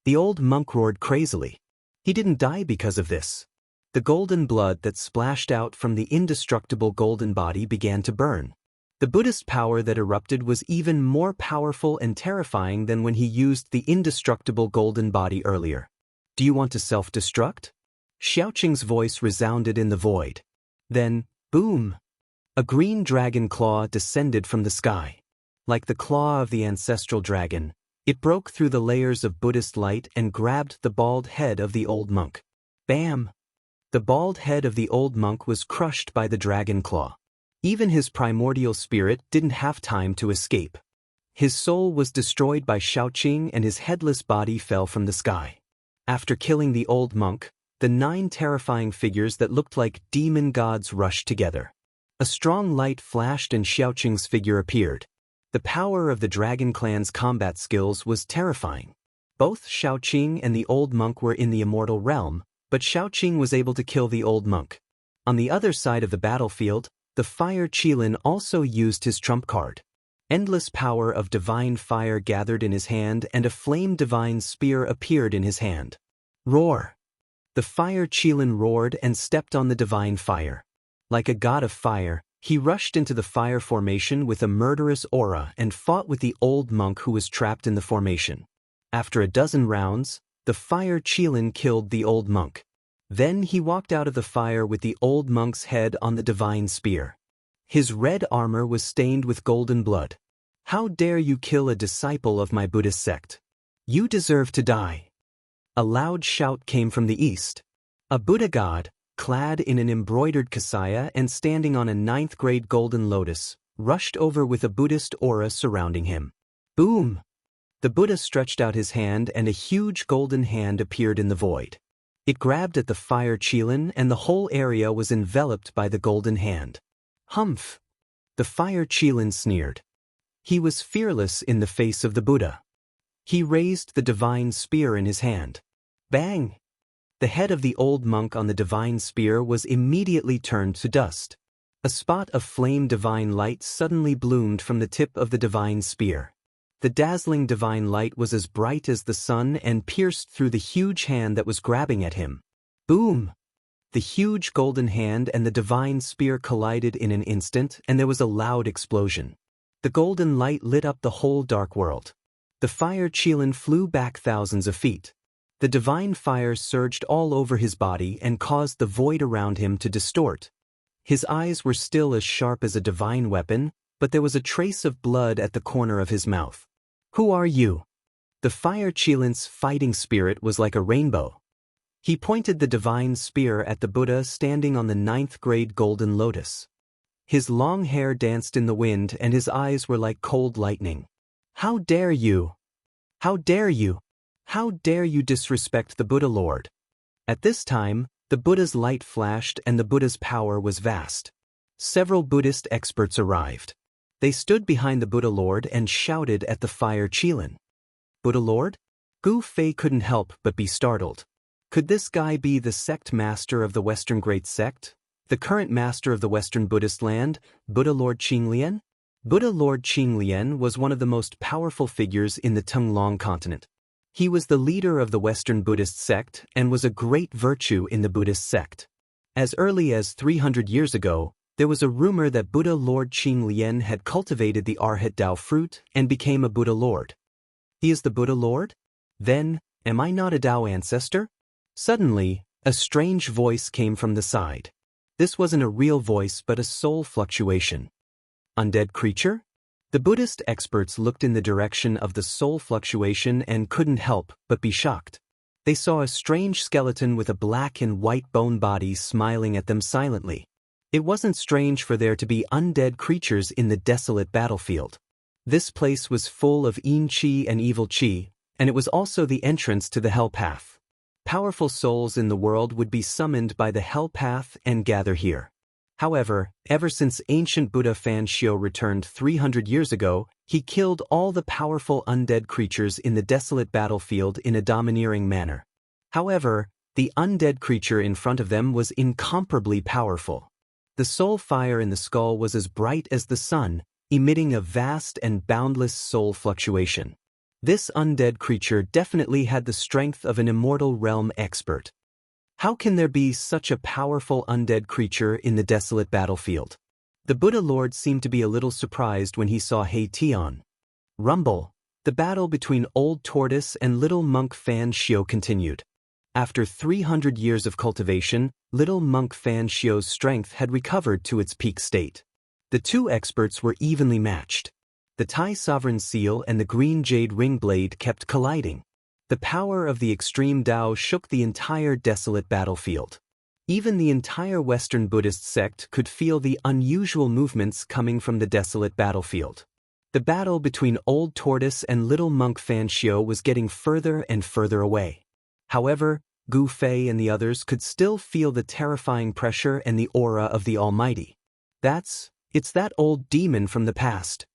The old monk roared crazily. He didn't die because of this. The golden blood that splashed out from the indestructible golden body began to burn. The Buddhist power that erupted was even more powerful and terrifying than when he used the indestructible golden body earlier. Do you want to self-destruct? Xiaoqing's voice resounded in the void. Then, boom! A green dragon claw descended from the sky. Like the claw of the ancestral dragon, it broke through the layers of Buddhist light and grabbed the bald head of the old monk. Bam! The bald head of the old monk was crushed by the dragon claw. Even his primordial spirit didn't have time to escape. His soul was destroyed by Shaoqing and his headless body fell from the sky. After killing the old monk, the 9 terrifying figures that looked like demon gods rushed together. A strong light flashed and Xiaoqing's figure appeared. The power of the Dragon Clan's combat skills was terrifying. Both Xiaoqing and the old monk were in the immortal realm, but Xiaoqing was able to kill the old monk. On the other side of the battlefield, the Fire Qilin also used his trump card. Endless power of divine fire gathered in his hand and a flame divine spear appeared in his hand. Roar! The Fire Qilin roared and stepped on the divine fire. Like a god of fire, he rushed into the fire formation with a murderous aura and fought with the old monk who was trapped in the formation. After a dozen rounds, the Fire Qilin killed the old monk. Then he walked out of the fire with the old monk's head on the divine spear. His red armor was stained with golden blood. How dare you kill a disciple of my Buddhist sect? You deserve to die. A loud shout came from the east. A Buddha god, clad in an embroidered kasaya and standing on a 9th-grade golden lotus, rushed over with a Buddhist aura surrounding him. Boom! The Buddha stretched out his hand and a huge golden hand appeared in the void. It grabbed at the Fire Qilin and the whole area was enveloped by the golden hand. Humph! The Fire Qilin sneered. He was fearless in the face of the Buddha. He raised the divine spear in his hand. Bang! The head of the old monk on the divine spear was immediately turned to dust. A spot of flame divine light suddenly bloomed from the tip of the divine spear. The dazzling divine light was as bright as the sun and pierced through the huge hand that was grabbing at him. Boom! The huge golden hand and the divine spear collided in an instant and there was a loud explosion. The golden light lit up the whole dark world. The Fire Qilin flew back thousands of feet. The divine fire surged all over his body and caused the void around him to distort. His eyes were still as sharp as a divine weapon, but there was a trace of blood at the corner of his mouth. Who are you? The Fire Qilin's fighting spirit was like a rainbow. He pointed the divine spear at the Buddha standing on the 9th-grade golden lotus. His long hair danced in the wind and his eyes were like cold lightning. How dare you? How dare you? How dare you disrespect the Buddha Lord? At this time, the Buddha's light flashed and the Buddha's power was vast. Several Buddhist experts arrived. They stood behind the Buddha Lord and shouted at the Fire Qilin. Buddha Lord? Gu Fei couldn't help but be startled. Could this guy be the sect master of the Western Great Sect? The current master of the Western Buddhist land, Buddha Lord Qinglian? Buddha Lord Qinglian was one of the most powerful figures in the Tunglong continent. He was the leader of the Western Buddhist sect and was a great virtue in the Buddhist sect. As early as 300 years ago, There was a rumor that Buddha Lord Qinglian had cultivated the Arhat Tao fruit and became a Buddha Lord. He is the Buddha Lord? Then, am I not a Tao ancestor? Suddenly, a strange voice came from the side. This wasn't a real voice but a soul fluctuation. Undead creature? The Buddhist experts looked in the direction of the soul fluctuation and couldn't help but be shocked. They saw a strange skeleton with a black and white bone body smiling at them silently. It wasn't strange for there to be undead creatures in the desolate battlefield. This place was full of yin qi and evil qi, and it was also the entrance to the hell path. Powerful souls in the world would be summoned by the hell path and gather here. However, ever since ancient Buddha Fan Xiu returned 300 years ago, he killed all the powerful undead creatures in the desolate battlefield in a domineering manner. However, the undead creature in front of them was incomparably powerful. The soul fire in the skull was as bright as the sun, emitting a vast and boundless soul fluctuation. This undead creature definitely had the strength of an immortal realm expert. How can there be such a powerful undead creature in the desolate battlefield? The Buddha Lord seemed to be a little surprised when he saw He Tian. Rumble. The battle between Old Tortoise and Little Monk Fan Xiu continued. After 300 years of cultivation, Little Monk Fan Xiu's strength had recovered to its peak state. The two experts were evenly matched. The Tai Sovereign Seal and the Green Jade Ring Blade kept colliding. The power of the extreme Tao shook the entire desolate battlefield. Even the entire Western Buddhist sect could feel the unusual movements coming from the desolate battlefield. The battle between Old Tortoise and Little Monk Fan Xiu was getting further and further away. However, Gu Fei and the others could still feel the terrifying pressure and the aura of the Almighty. It's that old demon from the past.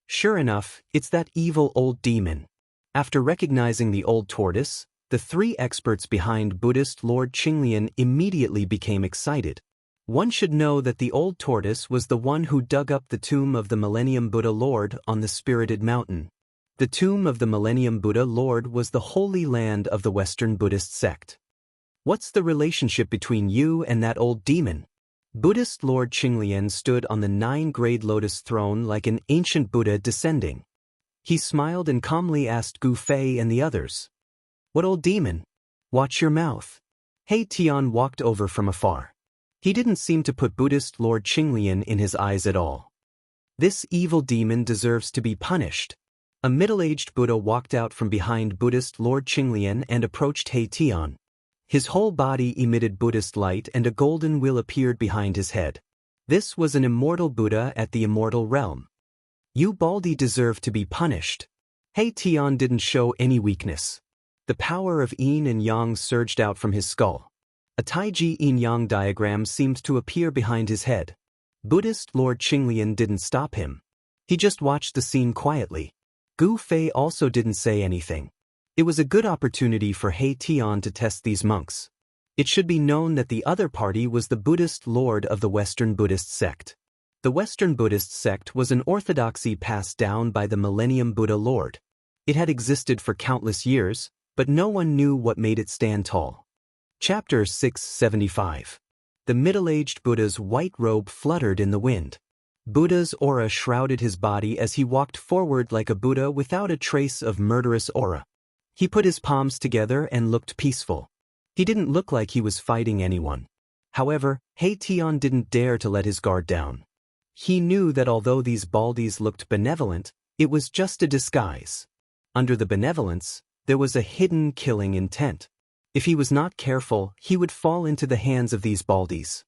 Sure enough, it's that evil old demon. After recognizing the Old Tortoise, the three experts behind Buddhist Lord Qinglian immediately became excited. One should know that the Old Tortoise was the one who dug up the tomb of the Millennium Buddha Lord on the Spirited Mountain. The tomb of the Millennium Buddha Lord was the holy land of the Western Buddhist sect. What's the relationship between you and that old demon? Buddhist Lord Qinglian stood on the 9-grade lotus throne like an ancient Buddha descending. He smiled and calmly asked Gu Fei and the others. What old demon? Watch your mouth. He Tian walked over from afar. He didn't seem to put Buddhist Lord Qinglian in his eyes at all. This evil demon deserves to be punished. A middle-aged Buddha walked out from behind Buddhist Lord Qinglian and approached He Tian. His whole body emitted Buddhist light and a golden wheel appeared behind his head. This was an immortal Buddha at the immortal realm. You Baldy deserve to be punished. He Tian didn't show any weakness. The power of yin and yang surged out from his skull. A Taiji yin-yang diagram seemed to appear behind his head. Buddhist Lord Qinglian didn't stop him. He just watched the scene quietly. Gu Fei also didn't say anything. It was a good opportunity for He Tian to test these monks. It should be known that the other party was the Buddhist Lord of the Western Buddhist sect. The Western Buddhist sect was an orthodoxy passed down by the Millennium Buddha Lord. It had existed for countless years, but no one knew what made it stand tall. Chapter 675. The middle-aged Buddha's white robe fluttered in the wind. Buddha's aura shrouded his body as he walked forward like a Buddha without a trace of murderous aura. He put his palms together and looked peaceful. He didn't look like he was fighting anyone. However, He Tian didn't dare to let his guard down. He knew that although these baldies looked benevolent, it was just a disguise. Under the benevolence, there was a hidden killing intent. If he was not careful, he would fall into the hands of these baldies.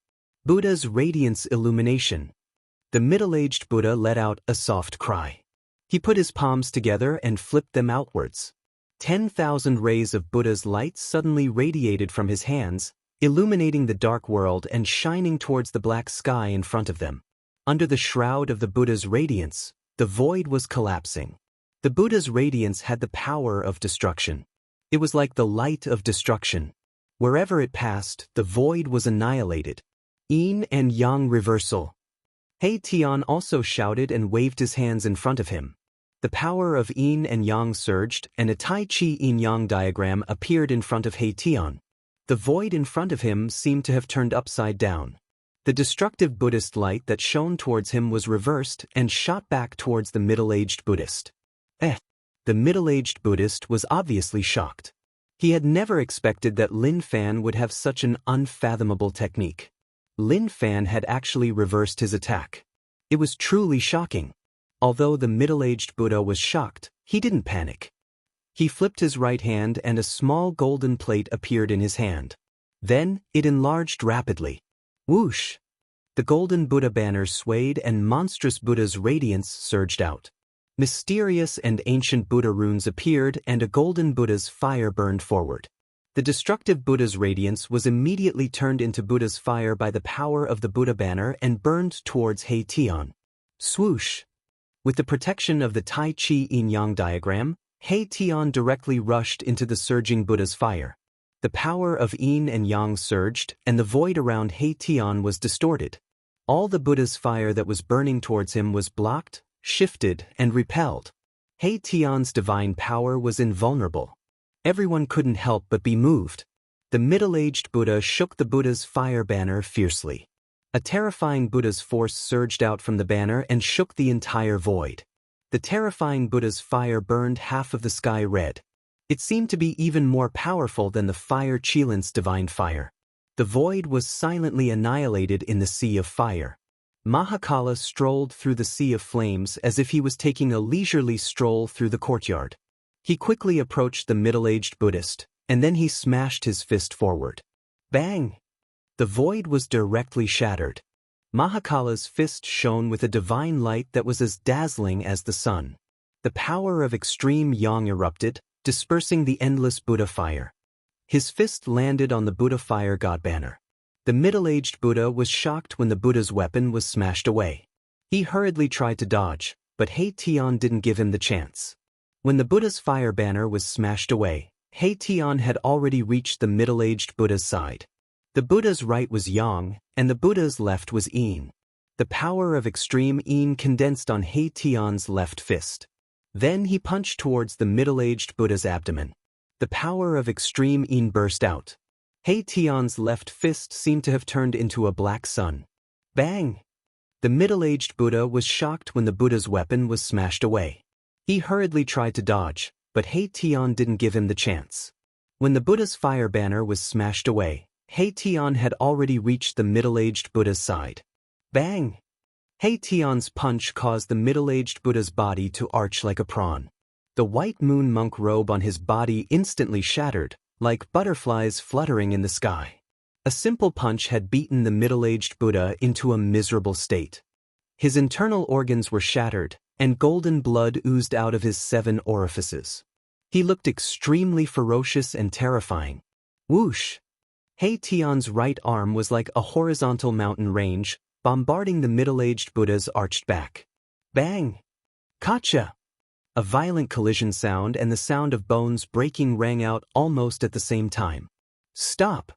Buddha's radiance illumination. The middle-aged Buddha let out a soft cry. He put his palms together and flipped them outwards. 10,000 rays of Buddha's light suddenly radiated from his hands, illuminating the dark world and shining towards the black sky in front of them. Under the shroud of the Buddha's radiance, the void was collapsing. The Buddha's radiance had the power of destruction. It was like the light of destruction. Wherever it passed, the void was annihilated. Yin and yang reversal. He Tian also shouted and waved his hands in front of him. The power of yin and yang surged, and a Tai Chi yin-yang diagram appeared in front of He Tian. The void in front of him seemed to have turned upside down. The destructive Buddhist light that shone towards him was reversed and shot back towards the middle-aged Buddhist. The middle-aged Buddhist was obviously shocked. He had never expected that Lin Fan would have such an unfathomable technique. Lin Fan had actually reversed his attack. It was truly shocking. Although the middle-aged Buddha was shocked, he didn't panic. He flipped his right hand and a small golden plate appeared in his hand. Then, it enlarged rapidly. Whoosh! The golden Buddha banner swayed and monstrous Buddha's radiance surged out. Mysterious and ancient Buddha runes appeared and a golden Buddha's fire burned forward. The destructive Buddha's radiance was immediately turned into Buddha's fire by the power of the Buddha banner and burned towards He Tian. Swoosh! With the protection of the Tai Chi yin-yang diagram, He Tian directly rushed into the surging Buddha's fire. The power of yin and yang surged, and the void around He Tian was distorted. All the Buddha's fire that was burning towards him was blocked, shifted, and repelled. He Tian's divine power was invulnerable. Everyone couldn't help but be moved. The middle-aged Buddha shook the Buddha's fire banner fiercely. A terrifying Buddha's force surged out from the banner and shook the entire void. The terrifying Buddha's fire burned half of the sky red. It seemed to be even more powerful than the fire Qilin's divine fire. The void was silently annihilated in the sea of fire. Mahakala strolled through the sea of flames as if he was taking a leisurely stroll through the courtyard. He quickly approached the middle-aged Buddhist, and then he smashed his fist forward. Bang! The void was directly shattered. Mahakala's fist shone with a divine light that was as dazzling as the sun. The power of extreme yang erupted, dispersing the endless Buddha fire. His fist landed on the Buddha fire god banner. The middle-aged Buddha was shocked when the Buddha's weapon was smashed away. He hurriedly tried to dodge, but He Tian didn't give him the chance. When the Buddha's fire banner was smashed away, He Tian had already reached the middle-aged Buddha's side. The Buddha's right was yang, and the Buddha's left was yin. The power of extreme yin condensed on He Tian's left fist. Then he punched towards the middle-aged Buddha's abdomen. The power of extreme yin burst out. He Tian's left fist seemed to have turned into a black sun. Bang! The middle-aged Buddha was shocked when the Buddha's weapon was smashed away. He hurriedly tried to dodge, but He Tian didn't give him the chance. When the Buddha's fire banner was smashed away, He Tian had already reached the middle-aged Buddha's side. Bang! He Tian's punch caused the middle-aged Buddha's body to arch like a prawn. The white moon monk robe on his body instantly shattered, like butterflies fluttering in the sky. A simple punch had beaten the middle-aged Buddha into a miserable state. His internal organs were shattered, and golden blood oozed out of his 7 orifices. He looked extremely ferocious and terrifying. Whoosh! He Tian's right arm was like a horizontal mountain range, bombarding the middle-aged Buddha's arched back. Bang! Kacha! A violent collision sound and the sound of bones breaking rang out almost at the same time. Stop!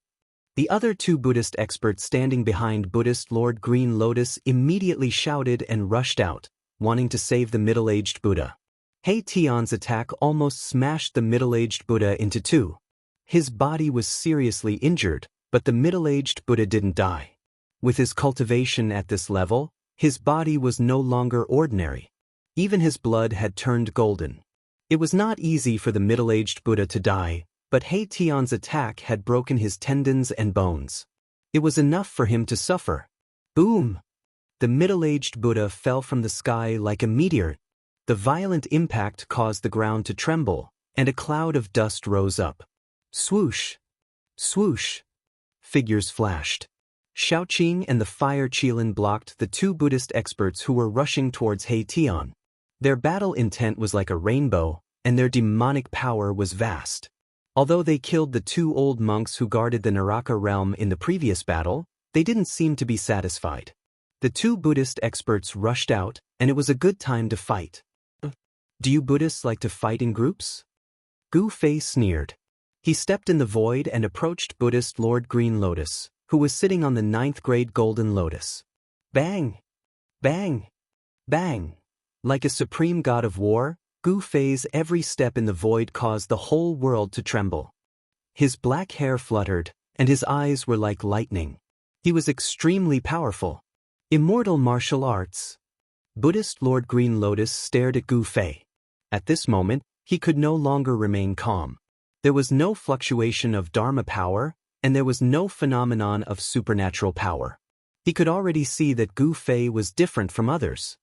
The other 2 Buddhist experts standing behind Buddhist Lord Green Lotus immediately shouted and rushed out, wanting to save the middle-aged Buddha. He Tian's attack almost smashed the middle-aged Buddha into 2. His body was seriously injured, but the middle-aged Buddha didn't die. With his cultivation at this level, his body was no longer ordinary. Even his blood had turned golden. It was not easy for the middle-aged Buddha to die, but He Tian's attack had broken his tendons and bones. It was enough for him to suffer. Boom! The middle-aged Buddha fell from the sky like a meteor. The violent impact caused the ground to tremble, and a cloud of dust rose up. Swoosh! Swoosh! Figures flashed. Shaoqing and the fire Qilin blocked the 2 Buddhist experts who were rushing towards He Tian. Their battle intent was like a rainbow, and their demonic power was vast. Although they killed the 2 old monks who guarded the Naraka realm in the previous battle, they didn't seem to be satisfied. The 2 Buddhist experts rushed out, and it was a good time to fight. Do you Buddhists like to fight in groups? Gu Fei sneered. He stepped in the void and approached Buddhist Lord Green Lotus, who was sitting on the 9th grade golden lotus. Bang! Bang! Bang! Like a supreme god of war, Gu Fei's every step in the void caused the whole world to tremble. His black hair fluttered, and his eyes were like lightning. He was extremely powerful. Immortal martial arts. Buddhist Lord Green Lotus stared at Gu Fei. At this moment, he could no longer remain calm. There was no fluctuation of Dharma power, and there was no phenomenon of supernatural power. He could already see that Gu Fei was different from others.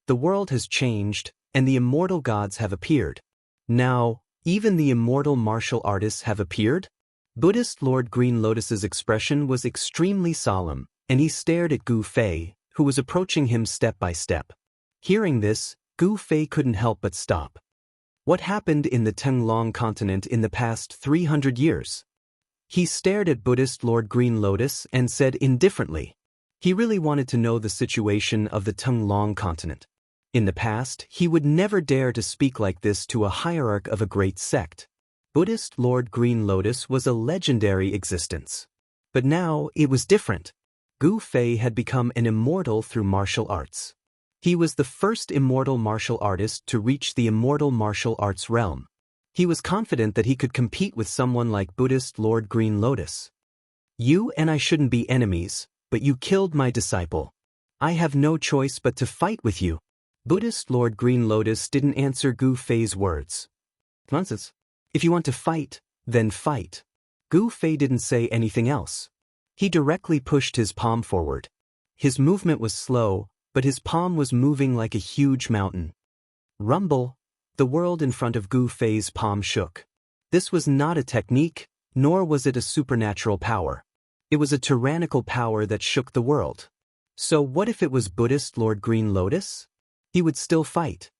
The world has changed, and the immortal gods have appeared. Now, even the immortal martial artists have appeared? Buddhist Lord Green Lotus's expression was extremely solemn, and he stared at Gu Fei, who was approaching him step by step. Hearing this, Gu Fei couldn't help but stop. What happened in the Tenglong continent in the past 300 years? He stared at Buddhist Lord Green Lotus and said indifferently. He really wanted to know the situation of the Tenglong continent. In the past, he would never dare to speak like this to a hierarch of a great sect. Buddhist Lord Green Lotus was a legendary existence. But now, it was different. Gu Fei had become an immortal through martial arts. He was the first immortal martial artist to reach the immortal martial arts realm. He was confident that he could compete with someone like Buddhist Lord Green Lotus. You and I shouldn't be enemies, but you killed my disciple. I have no choice but to fight with you. Buddhist Lord Green Lotus didn't answer Gu Fei's words. Nonsense. If you want to fight, then fight. Gu Fei didn't say anything else. He directly pushed his palm forward. His movement was slow, but his palm was moving like a huge mountain. Rumble. The world in front of Gu Fei's palm shook. This was not a technique, nor was it a supernatural power. It was a tyrannical power that shook the world. So what if it was Buddhist Lord Green Lotus? He would still fight.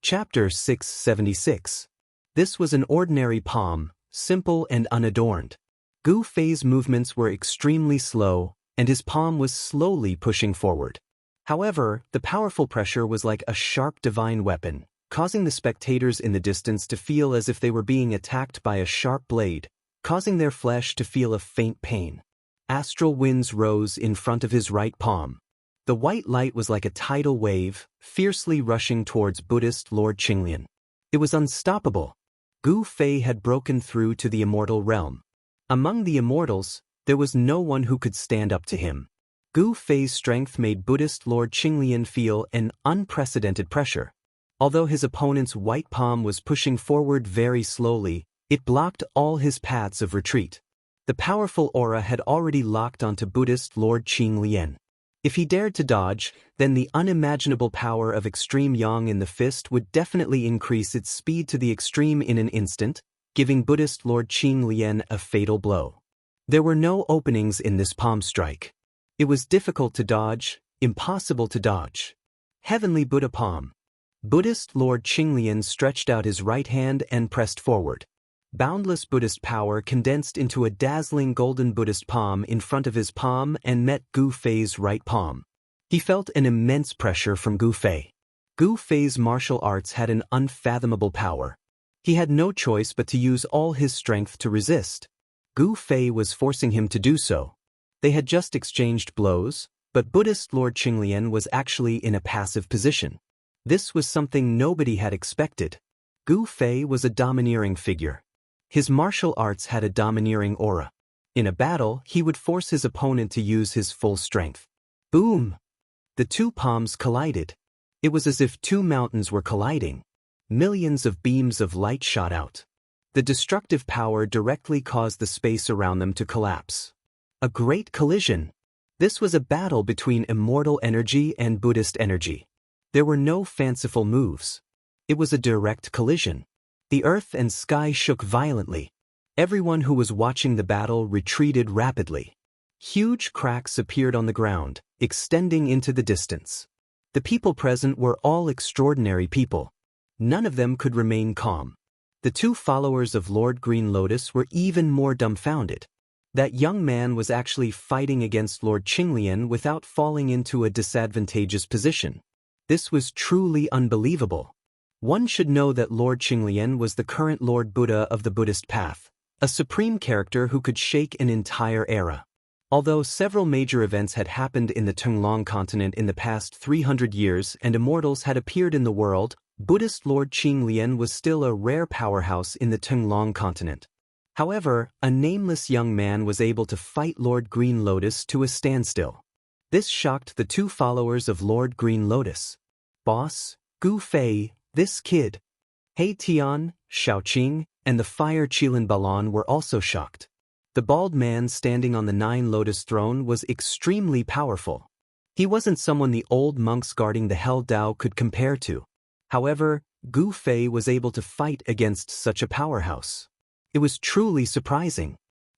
Chapter 676. This was an ordinary palm, simple and unadorned. Gu Fei's movements were extremely slow, and his palm was slowly pushing forward. However, the powerful pressure was like a sharp divine weapon, causing the spectators in the distance to feel as if they were being attacked by a sharp blade, causing their flesh to feel a faint pain. Astral winds rose in front of his right palm. The white light was like a tidal wave, fiercely rushing towards Buddhist Lord Qinglian. It was unstoppable. Gu Fei had broken through to the immortal realm. Among the immortals, there was no one who could stand up to him. Gu Fei's strength made Buddhist Lord Qinglian feel an unprecedented pressure. Although his opponent's white palm was pushing forward very slowly, it blocked all his paths of retreat. The powerful aura had already locked onto Buddhist Lord Qinglian. If he dared to dodge, then the unimaginable power of extreme yang in the fist would definitely increase its speed to the extreme in an instant, giving Buddhist Lord Qinglian a fatal blow. There were no openings in this palm strike. It was difficult to dodge, impossible to dodge. Heavenly Buddha palm. Buddhist Lord Qinglian stretched out his right hand and pressed forward. Boundless Buddhist power condensed into a dazzling golden Buddhist palm in front of his palm and met Gu Fei's right palm. He felt an immense pressure from Gu Fei. Gu Fei's martial arts had an unfathomable power. He had no choice but to use all his strength to resist. Gu Fei was forcing him to do so. They had just exchanged blows, but Buddhist Lord Qinglian was actually in a passive position. This was something nobody had expected. Gu Fei was a domineering figure. His martial arts had a domineering aura. In a battle, he would force his opponent to use his full strength. Boom! The two palms collided. It was as if two mountains were colliding. Millions of beams of light shot out. The destructive power directly caused the space around them to collapse. A great collision. This was a battle between immortal energy and Buddhist energy. There were no fanciful moves. It was a direct collision. The earth and sky shook violently. Everyone who was watching the battle retreated rapidly. Huge cracks appeared on the ground, extending into the distance. The people present were all extraordinary people. None of them could remain calm. The two followers of Lord Green Lotus were even more dumbfounded. That young man was actually fighting against Lord Qinglian without falling into a disadvantageous position. This was truly unbelievable. One should know that Lord Qinglian was the current Lord Buddha of the Buddhist path, a supreme character who could shake an entire era. Although several major events had happened in the Tenglong continent in the past 300 years and immortals had appeared in the world, Buddhist Lord Qinglian was still a rare powerhouse in the Tenglong continent. However, a nameless young man was able to fight Lord Green Lotus to a standstill. This shocked the two followers of Lord Green Lotus. Boss, Gu Fei, this kid. He Tian, Shaoqing, and the fire Qilin Balan were also shocked. The bald man standing on the 9 lotus throne was extremely powerful. He wasn't someone the old monks guarding the Hell Dao could compare to. However, Gu Fei was able to fight against such a powerhouse. It was truly surprising.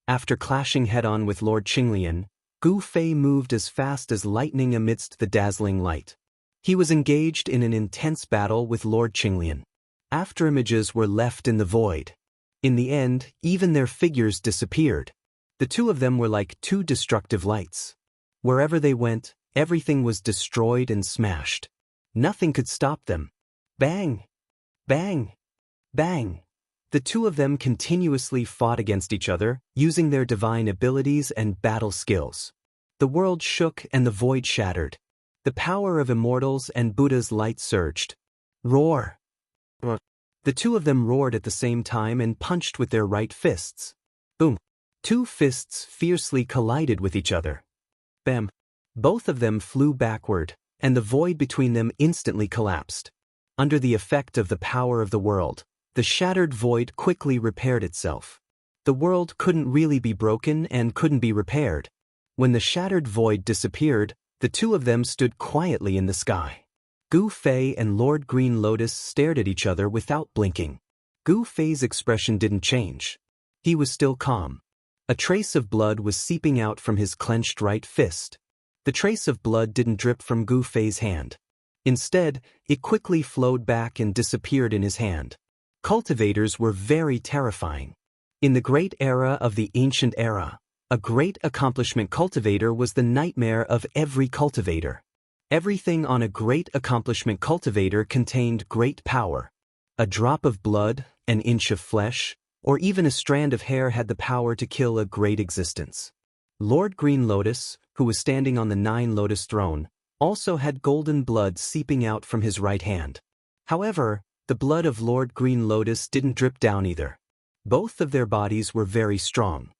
After clashing head-on with Lord Qinglian, Gu Fei moved as fast as lightning amidst the dazzling light. He was engaged in an intense battle with Lord Qinglian. Afterimages were left in the void. In the end, even their figures disappeared. The two of them were like two destructive lights. Wherever they went, everything was destroyed and smashed. Nothing could stop them. Bang! Bang! Bang! The two of them continuously fought against each other, using their divine abilities and battle skills. The world shook and the void shattered. The power of immortals and Buddha's light surged. Roar! The two of them roared at the same time and punched with their right fists. Boom! Two fists fiercely collided with each other. Bam! Both of them flew backward, and the void between them instantly collapsed. Under the effect of the power of the world, the shattered void quickly repaired itself. The world couldn't really be broken and couldn't be repaired. When the shattered void disappeared, the two of them stood quietly in the sky. Gu Fei and Lord Green Lotus stared at each other without blinking. Gu Fei's expression didn't change. He was still calm. A trace of blood was seeping out from his clenched right fist. The trace of blood didn't drip from Gu Fei's hand. Instead, it quickly flowed back and disappeared in his hand. Cultivators were very terrifying. In the great era of the ancient era, a great accomplishment cultivator was the nightmare of every cultivator. Everything on a great accomplishment cultivator contained great power. A drop of blood, an inch of flesh, or even a strand of hair had the power to kill a great existence. Lord Green Lotus, who was standing on the 9 lotus throne, also had golden blood seeping out from his right hand. However, the blood of Lord Green Lotus didn't drip down either. Both of their bodies were very strong.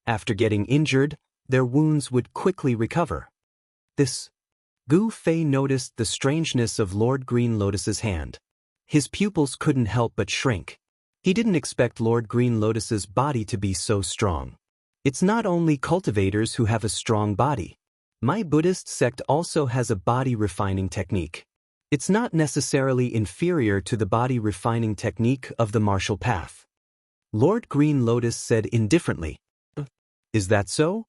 After getting injured, their wounds would quickly recover. Gu Fei noticed the strangeness of Lord Green Lotus's hand. His pupils couldn't help but shrink. He didn't expect Lord Green Lotus's body to be so strong. It's not only cultivators who have a strong body. My Buddhist sect also has a body refining technique. It's not necessarily inferior to the body refining technique of the martial path. Lord Green Lotus said indifferently. Is that so?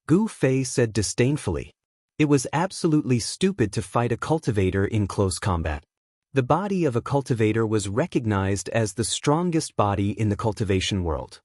Gu Fei said disdainfully. It was absolutely stupid to fight a cultivator in close combat. The body of a cultivator was recognized as the strongest body in the cultivation world.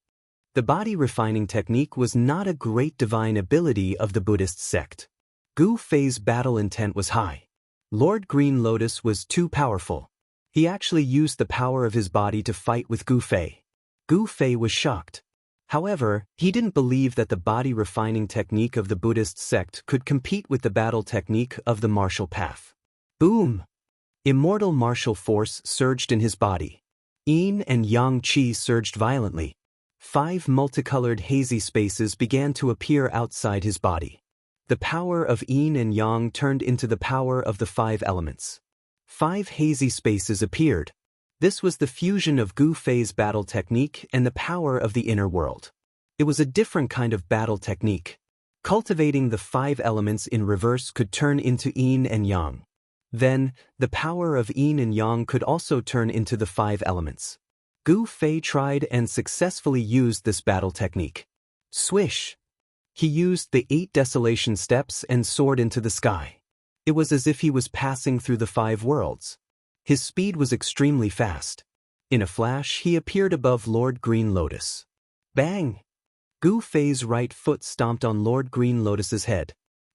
The body refining technique was not a great divine ability of the Buddhist sect. Gu Fei's battle intent was high. Lord Green Lotus was too powerful. He actually used the power of his body to fight with Gu Fei. Gu Fei was shocked. However, he didn't believe that the body refining technique of the Buddhist sect could compete with the battle technique of the martial path. Boom! Immortal martial force surged in his body. Yin and Yang Qi surged violently. 5 multicolored hazy spaces began to appear outside his body. The power of Yin and Yang turned into the power of the 5 elements. 5 hazy spaces appeared. This was the fusion of Gu Fei's battle technique and the power of the inner world. It was a different kind of battle technique. Cultivating the 5 elements in reverse could turn into Yin and Yang. Then, the power of Yin and Yang could also turn into the 5 elements. Gu Fei tried and successfully used this battle technique. Swish! He used the 8 desolation steps and soared into the sky. It was as if he was passing through the 5 worlds. His speed was extremely fast. In a flash, he appeared above Lord Green Lotus. Bang! Gu Fei's right foot stomped on Lord Green Lotus's head.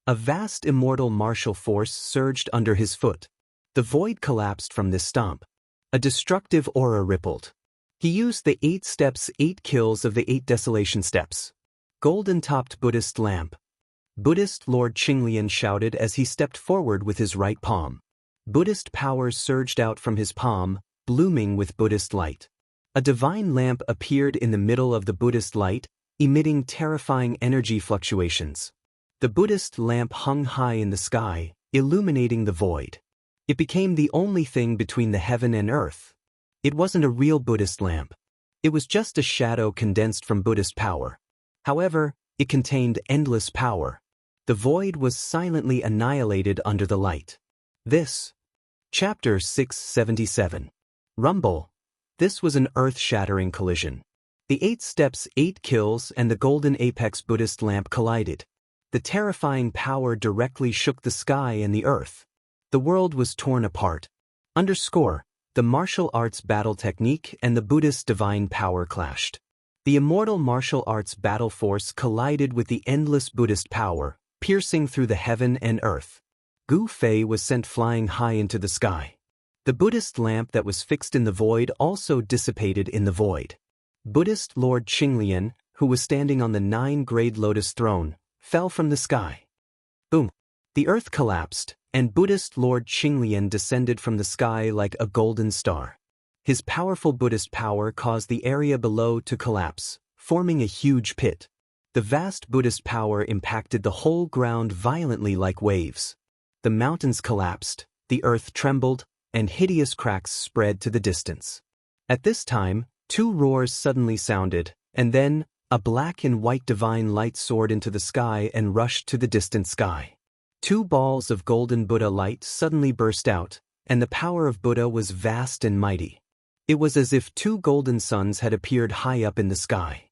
A vast immortal martial force surged under his foot. The void collapsed from this stomp. A destructive aura rippled. He used the 8 steps, 8 kills of the 8 desolation steps. Golden-topped Buddhist lamp. Buddhist Lord Qinglian shouted as he stepped forward with his right palm. Buddhist power surged out from his palm, blooming with Buddhist light. A divine lamp appeared in the middle of the Buddhist light, emitting terrifying energy fluctuations. The Buddhist lamp hung high in the sky, illuminating the void. It became the only thing between the heaven and earth. It wasn't a real Buddhist lamp. It was just a shadow condensed from Buddhist power. However, it contained endless power. The void was silently annihilated under the light. This. Chapter 677. Rumble. This was an earth-shattering collision. The 8 steps, 8 kills, and the golden apex Buddhist lamp collided. The terrifying power directly shook the sky and the earth. The world was torn apart. Underscore. The martial arts battle technique and the Buddhist divine power clashed. The immortal martial arts battle force collided with the endless Buddhist power, piercing through the heaven and earth. Gu Fei was sent flying high into the sky. The Buddhist lamp that was fixed in the void also dissipated in the void. Buddhist Lord Qinglian, who was standing on the 9-grade lotus throne, fell from the sky. Boom! The earth collapsed, and Buddhist Lord Qinglian descended from the sky like a golden star. His powerful Buddhist power caused the area below to collapse, forming a huge pit. The vast Buddhist power impacted the whole ground violently like waves. The mountains collapsed, the earth trembled, and hideous cracks spread to the distance. At this time, 2 roars suddenly sounded, and then, a black and white divine light soared into the sky and rushed to the distant sky. 2 balls of golden Buddha light suddenly burst out, and the power of Buddha was vast and mighty. It was as if 2 golden suns had appeared high up in the sky.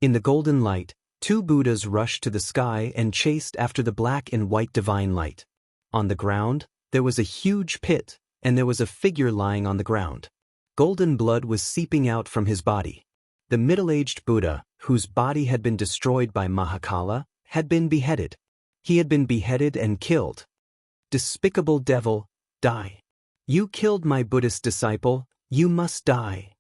In the golden light, 2 Buddhas rushed to the sky and chased after the black and white divine light. On the ground, there was a huge pit, and there was a figure lying on the ground. Golden blood was seeping out from his body. The middle-aged Buddha, whose body had been destroyed by Mahakala, had been beheaded. He had been beheaded and killed. Despicable devil, die. You killed my Buddhist disciple, you must die.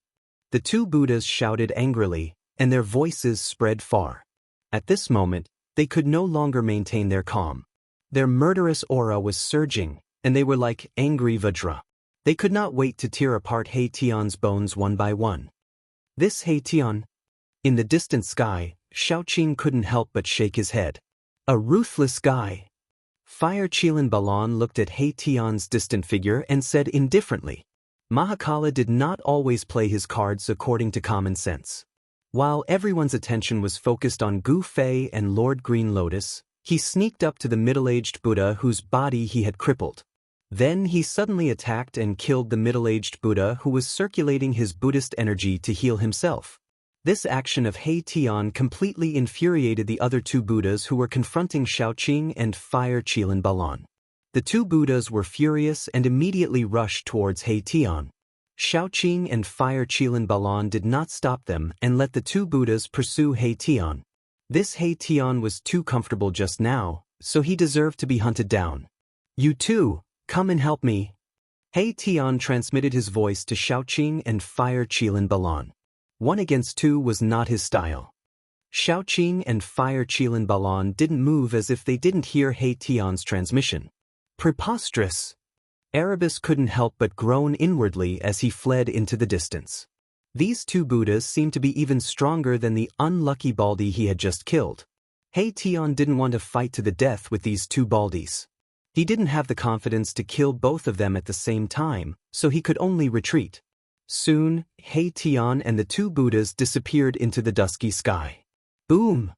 The 2 Buddhas shouted angrily, and their voices spread far. At this moment, they could no longer maintain their calm. Their murderous aura was surging, and they were like angry Vajra. They could not wait to tear apart Haitian's bones one by one. This Haitian? In the distant sky, Shaoqing couldn't help but shake his head. A ruthless guy. Fire Chilan Balan looked at Haitian's distant figure and said indifferently, Mahakala did not always play his cards according to common sense. While everyone's attention was focused on Gu Fei and Lord Green Lotus, he sneaked up to the middle-aged Buddha whose body he had crippled. Then he suddenly attacked and killed the middle-aged Buddha who was circulating his Buddhist energy to heal himself. This action of Haitian completely infuriated the other 2 Buddhas who were confronting Shaoqing and Fire Chilan Balan. The 2 Buddhas were furious and immediately rushed towards Haitian. Shaoqing and Fire Chilan Balan did not stop them and let the 2 Buddhas pursue Haitian. This Haitian was too comfortable just now, so he deserved to be hunted down. You 2, come and help me. Haitian transmitted his voice to Shaoqing and Fire Chilan Balan. 1 against 2 was not his style. Shaoqing and Fire Chilan Balan didn't move as if they didn't hear Haitian's transmission. Preposterous! Erebus couldn't help but groan inwardly as he fled into the distance. These 2 Buddhas seemed to be even stronger than the unlucky Baldi he had just killed. Haitian didn't want to fight to the death with these 2 Baldis. He didn't have the confidence to kill both of them at the same time, so he could only retreat. Soon, Haitian and the 2 Buddhas disappeared into the dusky sky. Boom!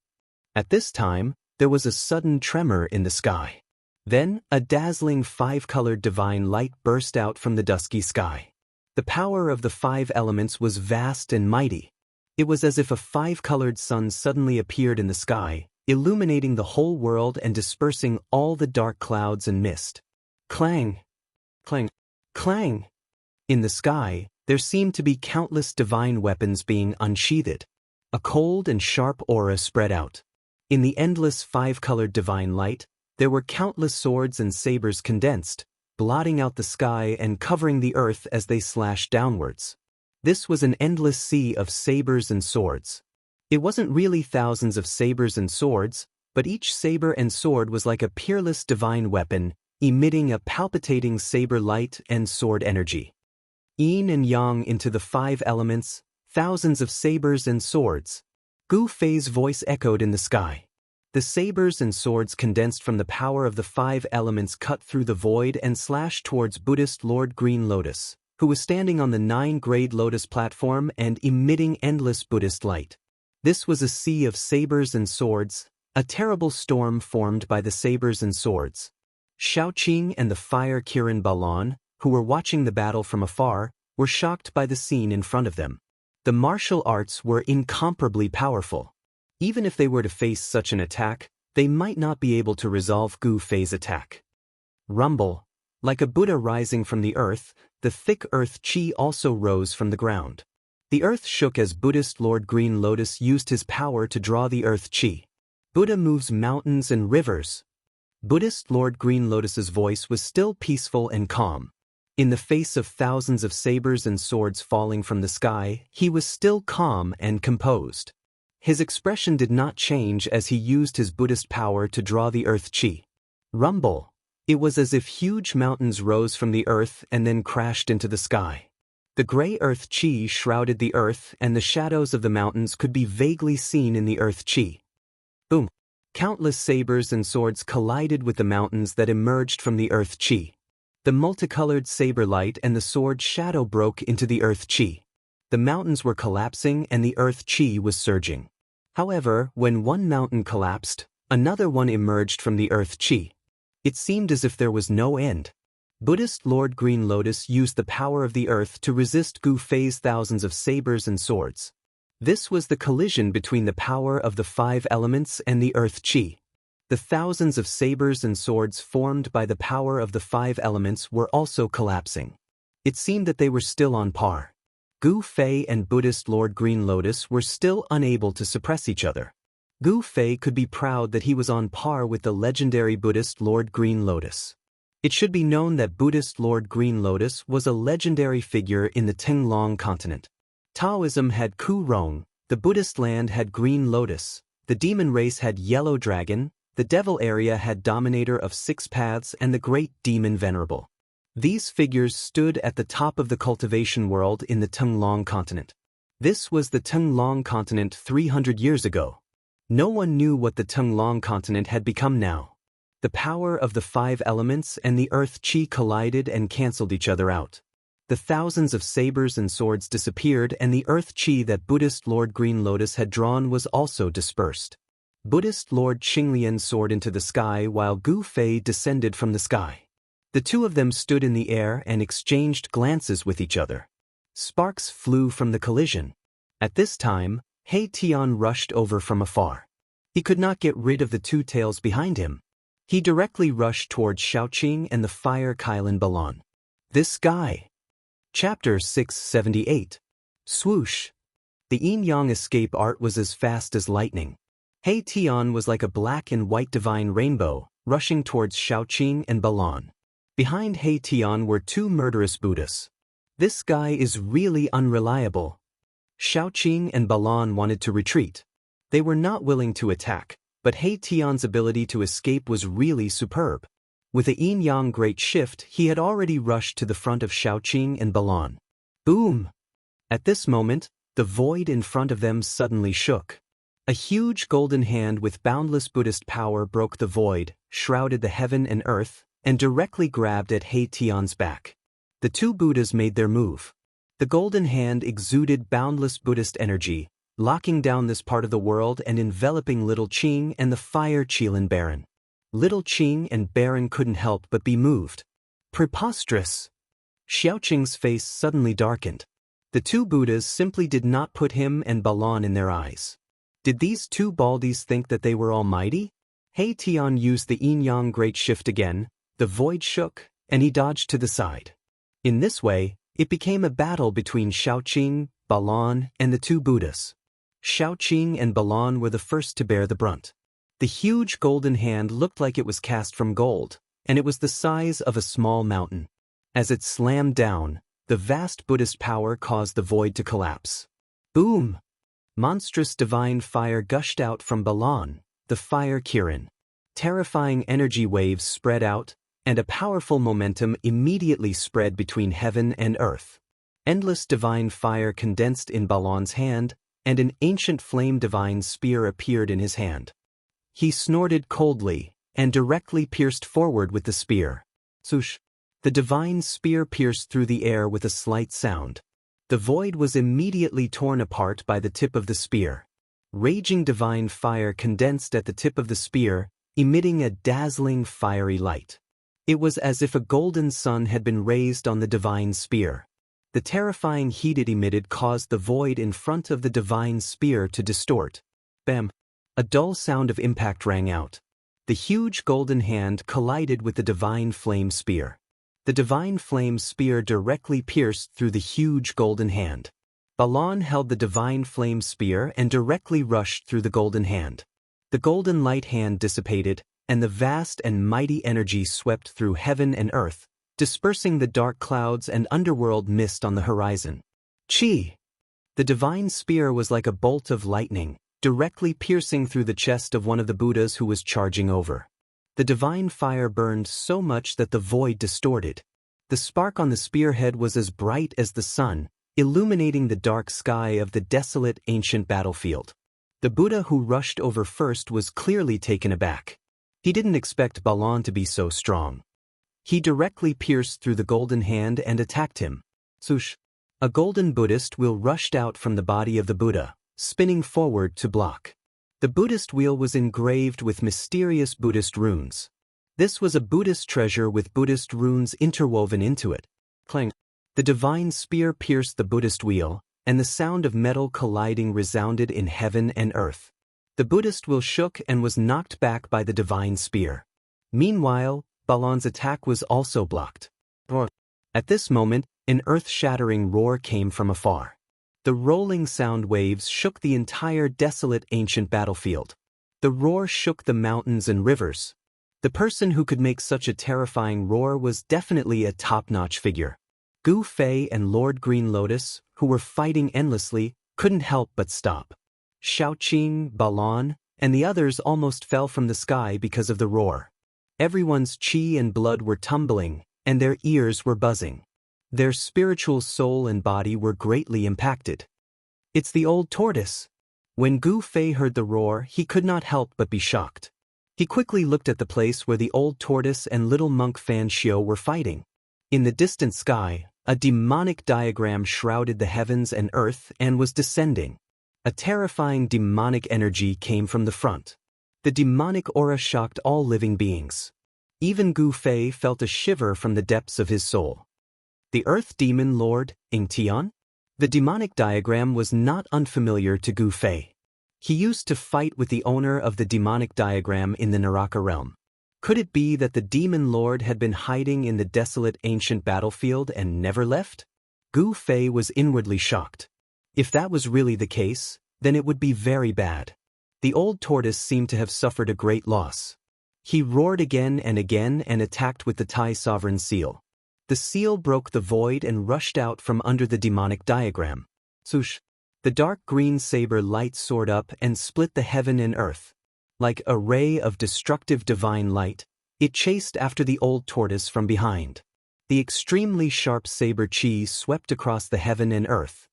At this time, there was a sudden tremor in the sky. Then, a dazzling 5-colored divine light burst out from the dusky sky. The power of the 5 elements was vast and mighty. It was as if a 5-colored sun suddenly appeared in the sky, illuminating the whole world and dispersing all the dark clouds and mist. Clang! Clang! Clang! In the sky, there seemed to be countless divine weapons being unsheathed. A cold and sharp aura spread out. In the endless 5-colored divine light, there were countless swords and sabers condensed, blotting out the sky and covering the earth as they slashed downwards. This was an endless sea of sabers and swords. It wasn't really thousands of sabers and swords, but each saber and sword was like a peerless divine weapon, emitting a palpitating saber light and sword energy. Yin and yang into the 5 elements, Thousands of sabers and swords. Gu Fei's voice echoed in the sky. The sabers and swords condensed from the power of the 5 elements cut through the void and slashed towards Buddhist Lord Green Lotus, who was standing on the 9-grade lotus platform and emitting endless Buddhist light. This was a sea of sabers and swords, a terrible storm formed by the sabers and swords. Shaoqing and the fire Kirin Balan, who were watching the battle from afar, were shocked by the scene in front of them. The martial arts were incomparably powerful. Even if they were to face such an attack, they might not be able to resolve Gu Fei's attack. Rumble. Like a Buddha rising from the earth, the thick earth chi also rose from the ground. The earth shook as Buddhist Lord Green Lotus used his power to draw the earth chi. Buddha moves mountains and rivers. Buddhist Lord Green Lotus's voice was still peaceful and calm. In the face of thousands of sabers and swords falling from the sky, he was still calm and composed. His expression did not change as he used his Buddhist power to draw the earth chi. Rumble. It was as if huge mountains rose from the earth and then crashed into the sky. The gray earth chi shrouded the earth, and the shadows of the mountains could be vaguely seen in the earth chi. Boom. Countless sabers and swords collided with the mountains that emerged from the earth chi. The multicolored saber light and the sword shadow broke into the earth chi. The mountains were collapsing and the earth chi was surging. However, when one mountain collapsed, another one emerged from the earth chi. It seemed as if there was no end. Buddhist Lord Green Lotus used the power of the earth to resist Gu Fei's thousands of sabers and swords. This was the collision between the power of the 5 elements and the earth chi. The thousands of sabers and swords formed by the power of the 5 elements were also collapsing. It seemed that they were still on par. Gu Fei and Buddhist Lord Green Lotus were still unable to suppress each other. Gu Fei could be proud that he was on par with the legendary Buddhist Lord Green Lotus. It should be known that Buddhist Lord Green Lotus was a legendary figure in the Tenglong continent. Taoism had Ku Rong, the Buddhist land had Green Lotus, the demon race had Yellow Dragon, the devil area had Dominator of 6 Paths and the Great Demon Venerable. These figures stood at the top of the cultivation world in the Tenglong continent. This was the Tenglong continent 300 years ago. No one knew what the Tenglong continent had become now. The power of the 5 elements and the earth chi collided and cancelled each other out. The thousands of sabers and swords disappeared, and the earth chi that Buddhist Lord Green Lotus had drawn was also dispersed. Buddhist Lord Qinglian soared into the sky while Gu Fei descended from the sky. The two of them stood in the air and exchanged glances with each other. Sparks flew from the collision. At this time, He Tian rushed over from afar. He could not get rid of the 2 tails behind him. He directly rushed towards Shaoqing and the fire Kylin Balan. This guy. Chapter 678. Swoosh. The yin-yang escape art was as fast as lightning. He Tian was like a black and white divine rainbow, rushing towards Shaoqing and Balan. Behind He Tian were 2 murderous Buddhas. This guy is really unreliable. Shaoqing and Balan wanted to retreat. They were not willing to attack, but He Tian's ability to escape was really superb. With a yin-yang great shift, he had already rushed to the front of Shaoqing and Balan. Boom! At this moment, the void in front of them suddenly shook. A huge golden hand with boundless Buddhist power broke the void, shrouded the heaven and earth, and directly grabbed at He Tian's back. The 2 Buddhas made their move. The golden hand exuded boundless Buddhist energy, locking down this part of the world and enveloping Little Qing and the fire Qilin Baron. Little Qing and Baron couldn't help but be moved. Preposterous! Xiaoqing's face suddenly darkened. The 2 Buddhas simply did not put him and Balan in their eyes. Did these 2 baldies think that they were almighty? He Tian used the yin-yang great shift again. The void shook, and he dodged to the side. In this way, it became a battle between Shaoqing, Balan, and the 2 Buddhas. Shaoqing and Balan were the first to bear the brunt. The huge golden hand looked like it was cast from gold, and it was the size of a small mountain. As it slammed down, the vast Buddhist power caused the void to collapse. Boom! Monstrous divine fire gushed out from Balan, the fire Kirin. Terrifying energy waves spread out, and a powerful momentum immediately spread between heaven and earth. Endless divine fire condensed in Balan's hand, and an ancient flame divine spear appeared in his hand. He snorted coldly, and directly pierced forward with the spear. Swoosh! The divine spear pierced through the air with a slight sound. The void was immediately torn apart by the tip of the spear. Raging divine fire condensed at the tip of the spear, emitting a dazzling fiery light. It was as if a golden sun had been raised on the divine spear. The terrifying heat it emitted caused the void in front of the divine spear to distort. Bam! A dull sound of impact rang out. The huge golden hand collided with the divine flame spear. The divine flame spear directly pierced through the huge golden hand. Balan held the divine flame spear and directly rushed through the golden hand. The golden light hand dissipated, and the vast and mighty energy swept through heaven and earth, dispersing the dark clouds and underworld mist on the horizon. Chi! The divine spear was like a bolt of lightning, directly piercing through the chest of one of the Buddhas who was charging over. The divine fire burned so much that the void distorted. The spark on the spearhead was as bright as the sun, illuminating the dark sky of the desolate ancient battlefield. The Buddha who rushed over first was clearly taken aback. He didn't expect Balan to be so strong. He directly pierced through the golden hand and attacked him. Swoosh! A golden Buddhist wheel rushed out from the body of the Buddha, spinning forward to block. The Buddhist wheel was engraved with mysterious Buddhist runes. This was a Buddhist treasure with Buddhist runes interwoven into it. Clang! The divine spear pierced the Buddhist wheel, and the sound of metal colliding resounded in heaven and earth. The Buddhist wheel shook and was knocked back by the divine spear. Meanwhile, Balan's attack was also blocked. At this moment, an earth-shattering roar came from afar. The rolling sound waves shook the entire desolate ancient battlefield. The roar shook the mountains and rivers. The person who could make such a terrifying roar was definitely a top-notch figure. Gu Fei and Lord Green Lotus, who were fighting endlessly, couldn't help but stop. Shaoqing, Balan, and the others almost fell from the sky because of the roar. Everyone's chi and blood were tumbling, and their ears were buzzing. Their spiritual soul and body were greatly impacted. It's the old tortoise. When Gu Fei heard the roar, he could not help but be shocked. He quickly looked at the place where the old tortoise and little monk Fan Xiu were fighting. In the distant sky, a demonic diagram shrouded the heavens and earth and was descending. A terrifying demonic energy came from the front. The demonic aura shocked all living beings. Even Gu Fei felt a shiver from the depths of his soul. The Earth Demon Lord, Ing Tian? The demonic diagram was not unfamiliar to Gu Fei. He used to fight with the owner of the demonic diagram in the Naraka realm. Could it be that the Demon Lord had been hiding in the desolate ancient battlefield and never left? Gu Fei was inwardly shocked. If that was really the case, then it would be very bad. The old tortoise seemed to have suffered a great loss. He roared again and attacked with the Tai Sovereign Seal. The seal broke the void and rushed out from under the demonic diagram. Swoosh! The dark green saber light soared up and split the heaven and earth. Like a ray of destructive divine light, it chased after the old tortoise from behind. The extremely sharp saber chi swept across the heaven and earth.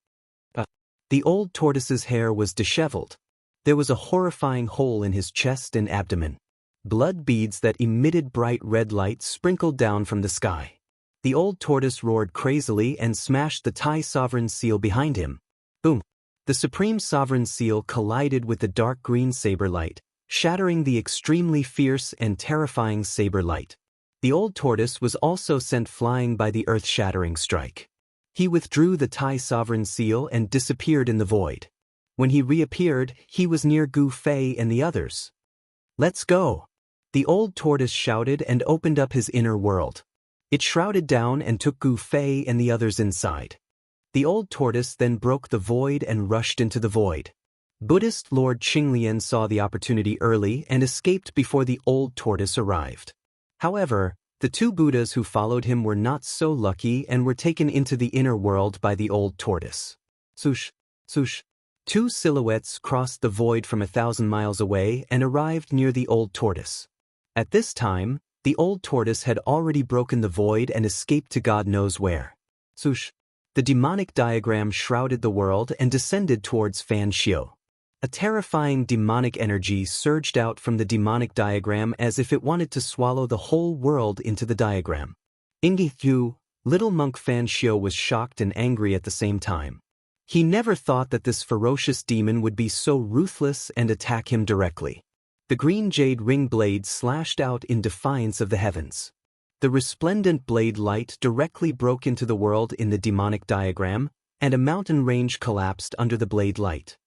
The old tortoise's hair was disheveled. There was a horrifying hole in his chest and abdomen. Blood beads that emitted bright red light sprinkled down from the sky. The old tortoise roared crazily and smashed the Tai Sovereign Seal behind him. Boom! The Supreme Sovereign Seal collided with the dark green saber light, shattering the extremely fierce and terrifying saber light. The old tortoise was also sent flying by the earth-shattering strike. He withdrew the Tai Sovereign Seal and disappeared in the void. When he reappeared, he was near Gu Fei and the others. "Let's go!" The old tortoise shouted and opened up his inner world. It shrouded down and took Gu Fei and the others inside. The old tortoise then broke the void and rushed into the void. Buddhist Lord Qinglian saw the opportunity early and escaped before the old tortoise arrived. However, the two Buddhas who followed him were not so lucky and were taken into the inner world by the old tortoise. Swoosh! Swoosh! Two silhouettes crossed the void from 1,000 miles away and arrived near the old tortoise. At this time, the old tortoise had already broken the void and escaped to God knows where. Swoosh! The demonic diagram shrouded the world and descended towards Fan Xiu. A terrifying demonic energy surged out from the demonic diagram as if it wanted to swallow the whole world into the diagram. Ingithu, little monk Fan Xiu was shocked and angry at the same time. He never thought that this ferocious demon would be so ruthless and attack him directly. The green jade ring blade slashed out in defiance of the heavens. The resplendent blade light directly broke into the world in the demonic diagram, and a mountain range collapsed under the blade light.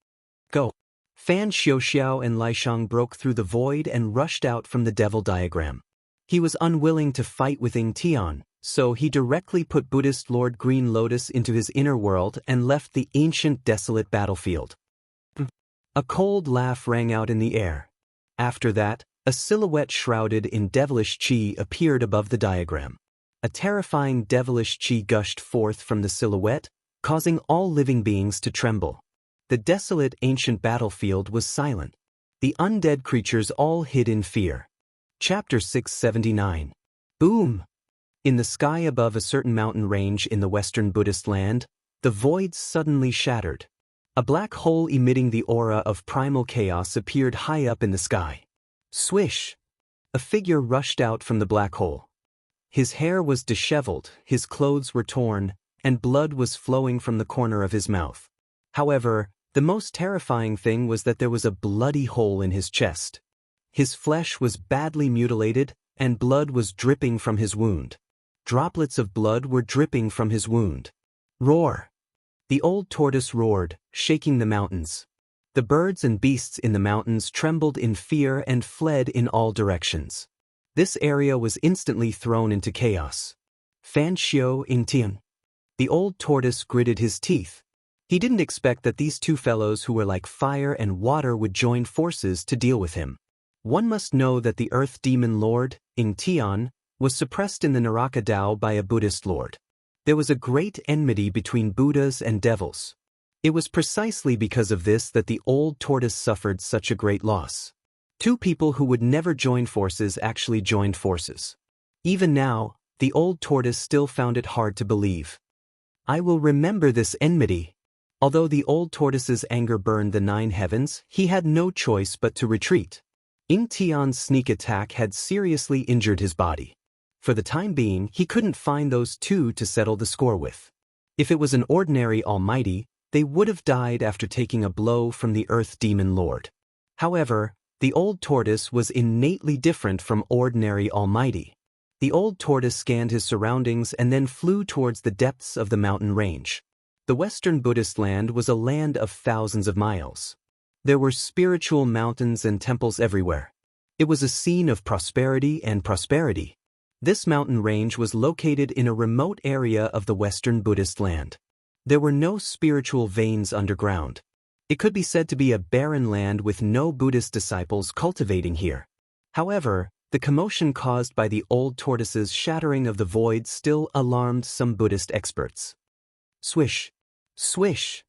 Go! Fan Xiuxiao and Lishang broke through the void and rushed out from the devil diagram. He was unwilling to fight with Ying Tian, so he directly put Buddhist Lord Green Lotus into his inner world and left the ancient desolate battlefield. A cold laugh rang out in the air. After that, a silhouette shrouded in devilish qi appeared above the diagram. A terrifying devilish qi gushed forth from the silhouette, causing all living beings to tremble. The desolate ancient battlefield was silent. The undead creatures all hid in fear. Chapter 679. Boom! In the sky above a certain mountain range in the western Buddhist land, the void suddenly shattered. A black hole emitting the aura of primal chaos appeared high up in the sky. Swish! A figure rushed out from the black hole. His hair was disheveled, his clothes were torn, and blood was flowing from the corner of his mouth. However, the most terrifying thing was that there was a bloody hole in his chest. His flesh was badly mutilated, and blood was dripping from his wound. Droplets of blood were dripping from his wound. Roar! The old tortoise roared, shaking the mountains. The birds and beasts in the mountains trembled in fear and fled in all directions. This area was instantly thrown into chaos. Fan Xiu Yingtian. The old tortoise gritted his teeth. He didn't expect that these two fellows who were like fire and water would join forces to deal with him. One must know that the earth demon lord, Ying Tian, was suppressed in the Naraka Tao by a Buddhist lord. There was a great enmity between Buddhas and devils. It was precisely because of this that the old tortoise suffered such a great loss. Two people who would never join forces actually joined forces. Even now, the old tortoise still found it hard to believe. I will remember this enmity. Although the old tortoise's anger burned the 9 heavens, he had no choice but to retreat. Ying Tian's sneak attack had seriously injured his body. For the time being, he couldn't find those two to settle the score with. If it was an ordinary almighty, they would have died after taking a blow from the earth demon lord. However, the old tortoise was innately different from ordinary almighty. The old tortoise scanned his surroundings and then flew towards the depths of the mountain range. The western Buddhist land was a land of thousands of miles. There were spiritual mountains and temples everywhere. It was a scene of prosperity and prosperity. This mountain range was located in a remote area of the western Buddhist land. There were no spiritual veins underground. It could be said to be a barren land with no Buddhist disciples cultivating here. However, the commotion caused by the old tortoise's shattering of the void still alarmed some Buddhist experts. Swish! Swish!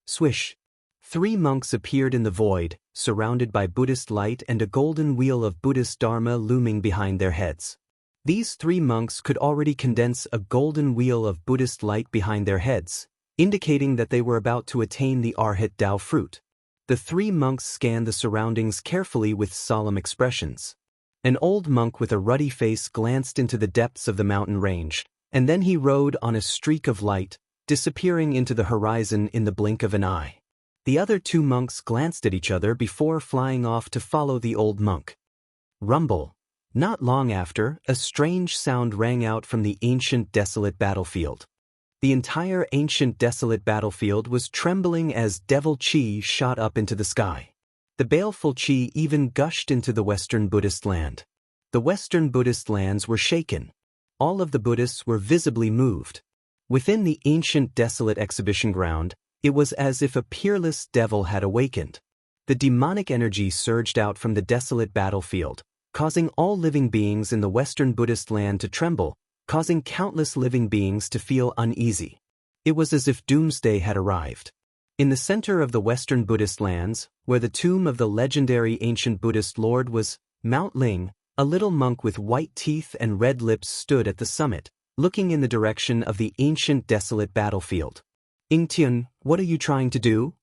Swish! 3 monks appeared in the void, surrounded by Buddhist light and a golden wheel of Buddhist Dharma looming behind their heads. These 3 monks could already condense a golden wheel of Buddhist light behind their heads, indicating that they were about to attain the Arhat Tao fruit. The 3 monks scanned the surroundings carefully with solemn expressions. An old monk with a ruddy face glanced into the depths of the mountain range, and then he rode on a streak of light, disappearing into the horizon in the blink of an eye. The other 2 monks glanced at each other before flying off to follow the old monk. Rumble. Not long after, a strange sound rang out from the ancient desolate battlefield. The entire ancient desolate battlefield was trembling as devil qi shot up into the sky. The baleful qi even gushed into the western Buddhist land. The western Buddhist lands were shaken. All of the Buddhists were visibly moved. Within the ancient desolate exhibition ground, it was as if a peerless devil had awakened. The demonic energy surged out from the desolate battlefield, causing all living beings in the western Buddhist land to tremble, causing countless living beings to feel uneasy. It was as if doomsday had arrived. In the center of the western Buddhist lands, where the tomb of the legendary ancient Buddhist lord was, Mount Ling, a little monk with white teeth and red lips stood at the summit, looking in the direction of the ancient desolate battlefield. Ingtian, what are you trying to do?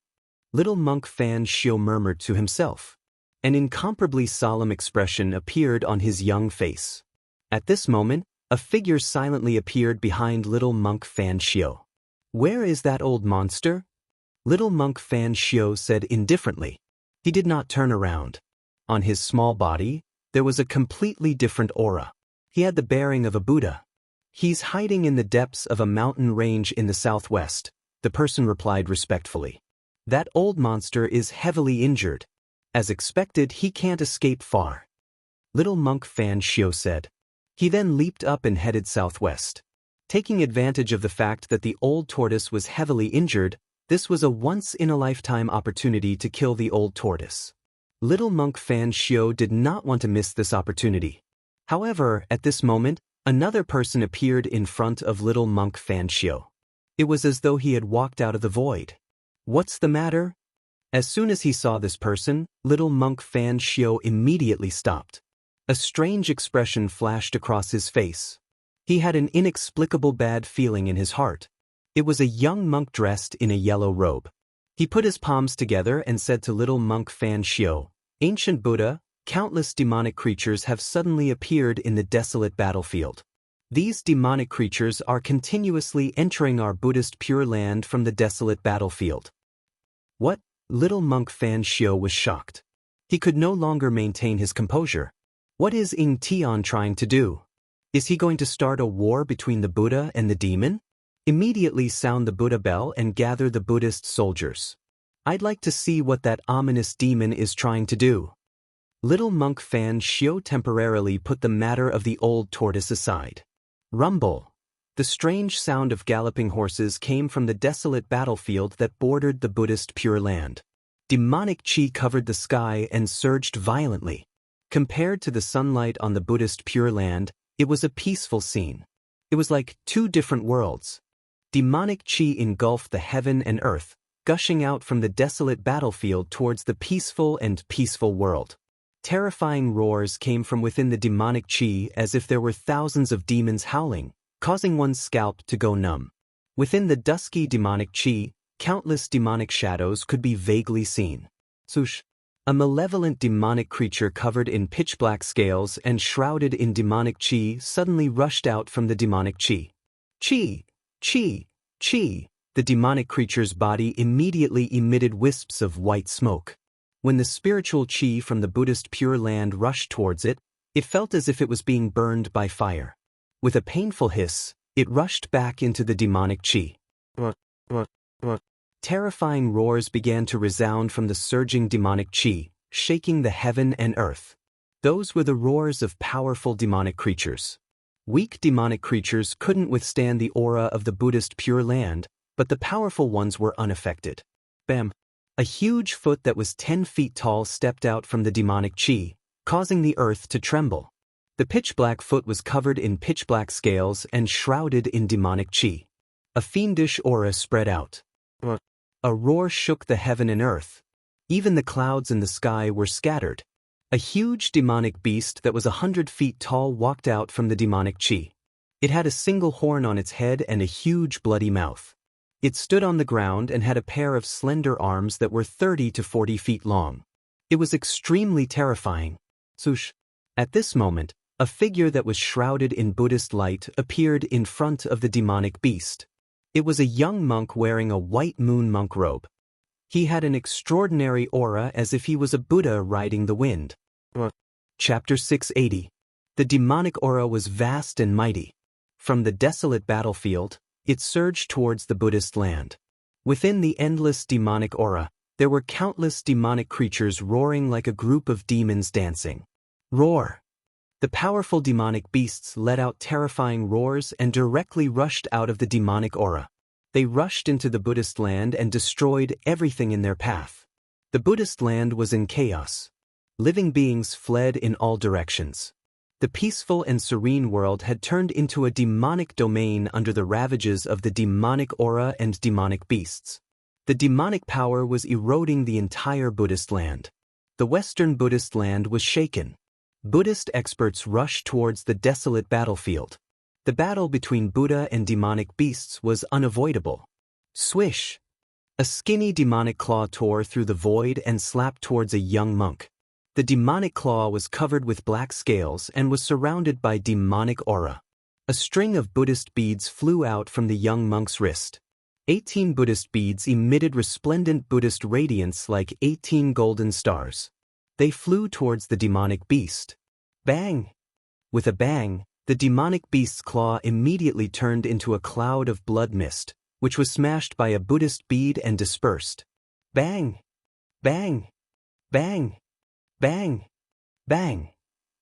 Little monk Fan Xiu murmured to himself. An incomparably solemn expression appeared on his young face. At this moment, a figure silently appeared behind little monk Fan Xiu. Where is that old monster? Little monk Fan Xiu said indifferently. He did not turn around. On his small body, there was a completely different aura. He had the bearing of a Buddha. He's hiding in the depths of a mountain range in the southwest, the person replied respectfully. That old monster is heavily injured. As expected, he can't escape far. Little monk Fan Xiu said. He then leaped up and headed southwest. Taking advantage of the fact that the old tortoise was heavily injured, this was a once-in-a-lifetime opportunity to kill the old tortoise. Little monk Fan Xiu did not want to miss this opportunity. However, at this moment, another person appeared in front of little monk Fan Xiu. It was as though he had walked out of the void. What's the matter? As soon as he saw this person, little monk Fan Xiu immediately stopped. A strange expression flashed across his face. He had an inexplicable bad feeling in his heart. It was a young monk dressed in a yellow robe. He put his palms together and said to little monk Fan Xiu, Ancient Buddha, countless demonic creatures have suddenly appeared in the desolate battlefield. These demonic creatures are continuously entering our Buddhist Pure Land from the desolate battlefield. What? Little monk Fan Xiu was shocked. He could no longer maintain his composure. What is Ing Tian trying to do? Is he going to start a war between the Buddha and the demon? Immediately sound the Buddha bell and gather the Buddhist soldiers. I'd like to see what that ominous demon is trying to do. Little monk Fan Xiu temporarily put the matter of the old tortoise aside. Rumble. The strange sound of galloping horses came from the desolate battlefield that bordered the Buddhist Pure Land. Demonic chi covered the sky and surged violently. Compared to the sunlight on the Buddhist Pure Land, it was a peaceful scene. It was like two different worlds. Demonic chi engulfed the heaven and earth, gushing out from the desolate battlefield towards the peaceful world. Terrifying roars came from within the demonic chi as if there were thousands of demons howling, causing one's scalp to go numb. Within the dusky demonic chi, countless demonic shadows could be vaguely seen. Swoosh! A malevolent demonic creature covered in pitch-black scales and shrouded in demonic chi suddenly rushed out from the demonic chi. Chi! Chi! Chi! The demonic creature's body immediately emitted wisps of white smoke. When the spiritual chi from the Buddhist Pure Land rushed towards it, it felt as if it was being burned by fire. With a painful hiss, it rushed back into the demonic chi. Terrifying roars began to resound from the surging demonic chi, shaking the heaven and earth. Those were the roars of powerful demonic creatures. Weak demonic creatures couldn't withstand the aura of the Buddhist Pure Land, but the powerful ones were unaffected. Bam! A huge foot that was 10 feet tall stepped out from the demonic chi, causing the earth to tremble. The pitch-black foot was covered in pitch-black scales and shrouded in demonic chi. A fiendish aura spread out. A roar shook the heaven and earth. Even the clouds in the sky were scattered. A huge demonic beast that was 100 feet tall walked out from the demonic chi. It had a single horn on its head and a huge bloody mouth. It stood on the ground and had a pair of slender arms that were 30 to 40 feet long. It was extremely terrifying. Swoosh! At this moment, a figure that was shrouded in Buddhist light appeared in front of the demonic beast. It was a young monk wearing a white moon monk robe. He had an extraordinary aura as if he was a Buddha riding the wind. Chapter 680. The demonic aura was vast and mighty. From the desolate battlefield, it surged towards the Buddhist land. Within the endless demonic aura, there were countless demonic creatures roaring like a group of demons dancing. Roar! The powerful demonic beasts let out terrifying roars and directly rushed out of the demonic aura. They rushed into the Buddhist land and destroyed everything in their path. The Buddhist land was in chaos. Living beings fled in all directions. The peaceful and serene world had turned into a demonic domain under the ravages of the demonic aura and demonic beasts. The demonic power was eroding the entire Buddhist land. The Western Buddhist land was shaken. Buddhist experts rushed towards the desolate battlefield. The battle between Buddha and demonic beasts was unavoidable. Swish! A skinny demonic claw tore through the void and slapped towards a young monk. The demonic claw was covered with black scales and was surrounded by demonic aura. A string of Buddhist beads flew out from the young monk's wrist. 18 Buddhist beads emitted resplendent Buddhist radiance like 18 golden stars. They flew towards the demonic beast. Bang! With a bang, the demonic beast's claw immediately turned into a cloud of blood mist, which was smashed by a Buddhist bead and dispersed. Bang! Bang! Bang! Bang! Bang!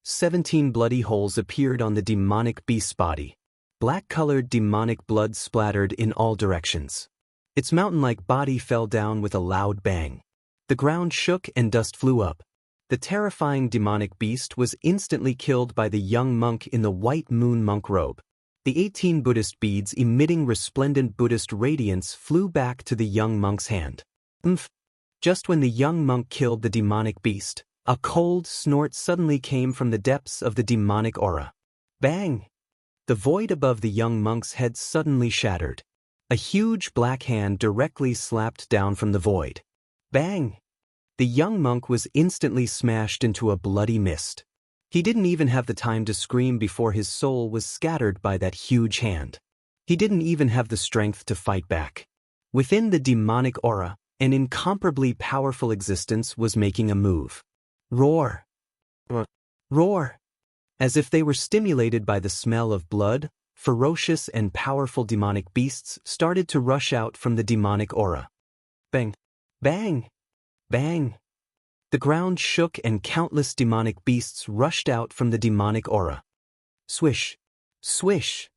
17 bloody holes appeared on the demonic beast's body. Black-colored demonic blood splattered in all directions. Its mountain-like body fell down with a loud bang. The ground shook and dust flew up. The terrifying demonic beast was instantly killed by the young monk in the white moon monk robe. The 18 Buddhist beads emitting resplendent Buddhist radiance flew back to the young monk's hand. Just when the young monk killed the demonic beast, a cold snort suddenly came from the depths of the demonic aura. Bang! The void above the young monk's head suddenly shattered. A huge black hand directly slapped down from the void. Bang! The young monk was instantly smashed into a bloody mist. He didn't even have the time to scream before his soul was scattered by that huge hand. He didn't even have the strength to fight back. Within the demonic aura, an incomparably powerful existence was making a move. Roar! Roar! As if they were stimulated by the smell of blood, ferocious and powerful demonic beasts started to rush out from the demonic aura. Bang! Bang! Bang! The ground shook and countless demonic beasts rushed out from the demonic aura. Swish! Swish!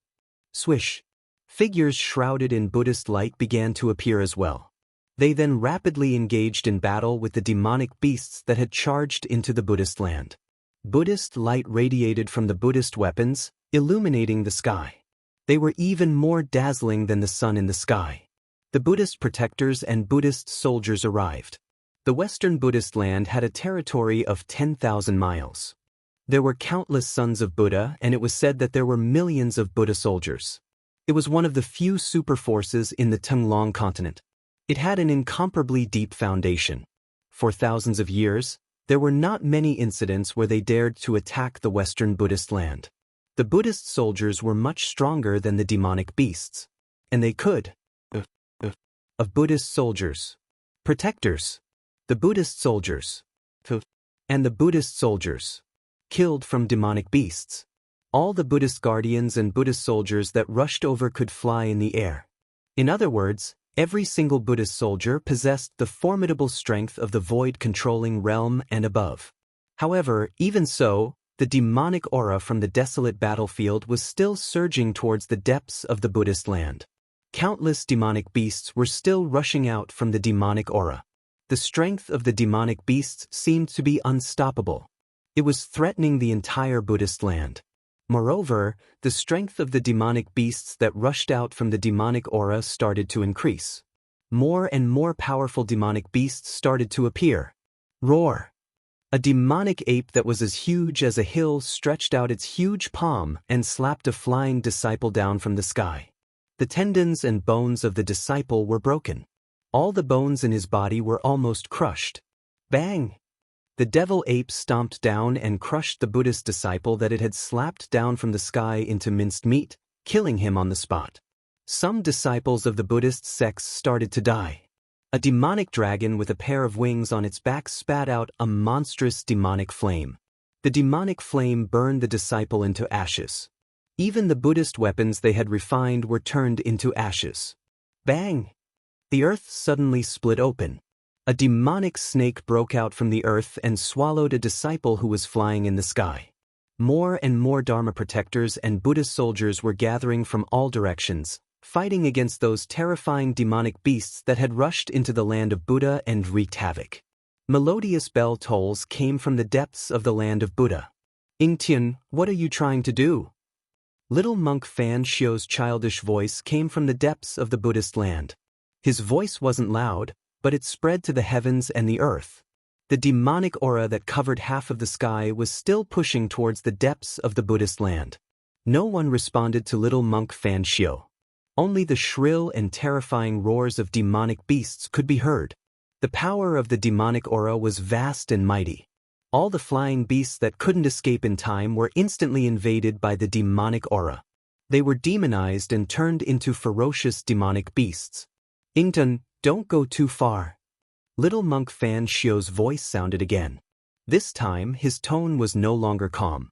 Swish! Figures shrouded in Buddhist light began to appear as well. They then rapidly engaged in battle with the demonic beasts that had charged into the Buddhist land. Buddhist light radiated from the Buddhist weapons, illuminating the sky. They were even more dazzling than the sun in the sky. The Buddhist protectors and Buddhist soldiers arrived. The Western Buddhist land had a territory of 10,000 miles. There were countless sons of Buddha, and it was said that there were millions of Buddha soldiers. It was one of the few superforces in the Tunglong continent. It had an incomparably deep foundation. For thousands of years, there were not many incidents where they dared to attack the Western Buddhist land. The Buddhist soldiers were much stronger than the demonic beasts. And they could. Of Buddhist soldiers. Protectors. The Buddhist soldiers. And the Buddhist soldiers. Killed from demonic beasts. All the Buddhist guardians and Buddhist soldiers that rushed over could fly in the air. In other words, every single Buddhist soldier possessed the formidable strength of the void-controlling realm and above. However, even so, the demonic aura from the desolate battlefield was still surging towards the depths of the Buddhist land. Countless demonic beasts were still rushing out from the demonic aura. The strength of the demonic beasts seemed to be unstoppable. It was threatening the entire Buddhist land. Moreover, the strength of the demonic beasts that rushed out from the demonic aura started to increase. More and more powerful demonic beasts started to appear. Roar! A demonic ape that was as huge as a hill stretched out its huge palm and slapped a flying disciple down from the sky. The tendons and bones of the disciple were broken. All the bones in his body were almost crushed. Bang! The devil ape stomped down and crushed the Buddhist disciple that it had slapped down from the sky into minced meat, killing him on the spot. Some disciples of the Buddhist sects started to die. A demonic dragon with a pair of wings on its back spat out a monstrous demonic flame. The demonic flame burned the disciple into ashes. Even the Buddhist weapons they had refined were turned into ashes. Bang! The earth suddenly split open. A demonic snake broke out from the earth and swallowed a disciple who was flying in the sky. More and more Dharma protectors and Buddhist soldiers were gathering from all directions, fighting against those terrifying demonic beasts that had rushed into the land of Buddha and wreaked havoc. Melodious bell tolls came from the depths of the land of Buddha. Ingtian, what are you trying to do? Little monk Fan Shio's childish voice came from the depths of the Buddhist land. His voice wasn't loud, but it spread to the heavens and the earth. The demonic aura that covered half of the sky was still pushing towards the depths of the Buddhist land. No one responded to little monk Fan Xiu. Only the shrill and terrifying roars of demonic beasts could be heard. The power of the demonic aura was vast and mighty. All the flying beasts that couldn't escape in time were instantly invaded by the demonic aura. They were demonized and turned into ferocious demonic beasts. Ington, don't go too far. Little monk Fan Xiu's voice sounded again. This time, his tone was no longer calm.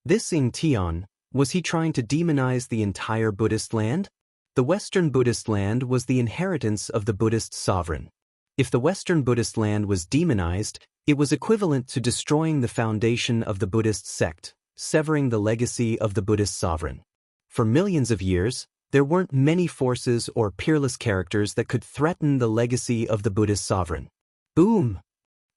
This Ing Tian, was he trying to demonize the entire Buddhist land? The Western Buddhist land was the inheritance of the Buddhist sovereign. If the Western Buddhist land was demonized, it was equivalent to destroying the foundation of the Buddhist sect, severing the legacy of the Buddhist sovereign. For millions of years, there weren't many forces or peerless characters that could threaten the legacy of the Buddhist sovereign. Boom!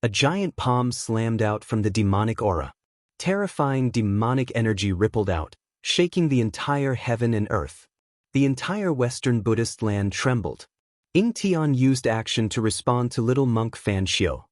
A giant palm slammed out from the demonic aura. Terrifying demonic energy rippled out, shaking the entire heaven and earth. The entire Western Buddhist land trembled. Ing Tian used action to respond to little monk Fan Xiu.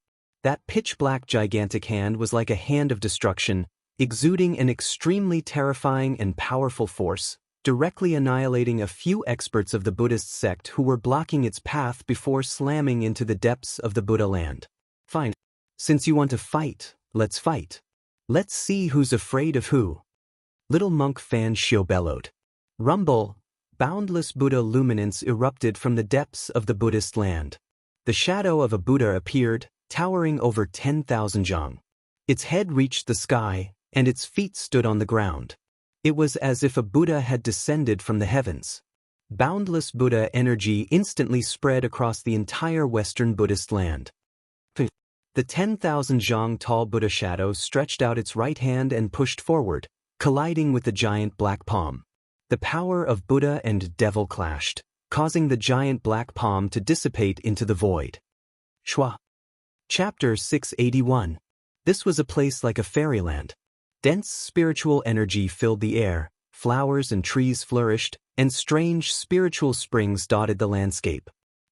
That pitch-black gigantic hand was like a hand of destruction, exuding an extremely terrifying and powerful force, directly annihilating a few experts of the Buddhist sect who were blocking its path before slamming into the depths of the Buddha land. Fine. Since you want to fight, let's fight. Let's see who's afraid of who. Little monk Fan Xiu bellowed. Rumble! Boundless Buddha luminance erupted from the depths of the Buddhist land. The shadow of a Buddha appeared, towering over 10,000 zhang. Its head reached the sky, and its feet stood on the ground. It was as if a Buddha had descended from the heavens. Boundless Buddha energy instantly spread across the entire Western Buddhist land. The 10,000 zhang tall Buddha shadow stretched out its right hand and pushed forward, colliding with the giant black palm. The power of Buddha and devil clashed, causing the giant black palm to dissipate into the void. Shua. Chapter 681. This was a place like a fairyland. Dense spiritual energy filled the air, flowers and trees flourished, and strange spiritual springs dotted the landscape.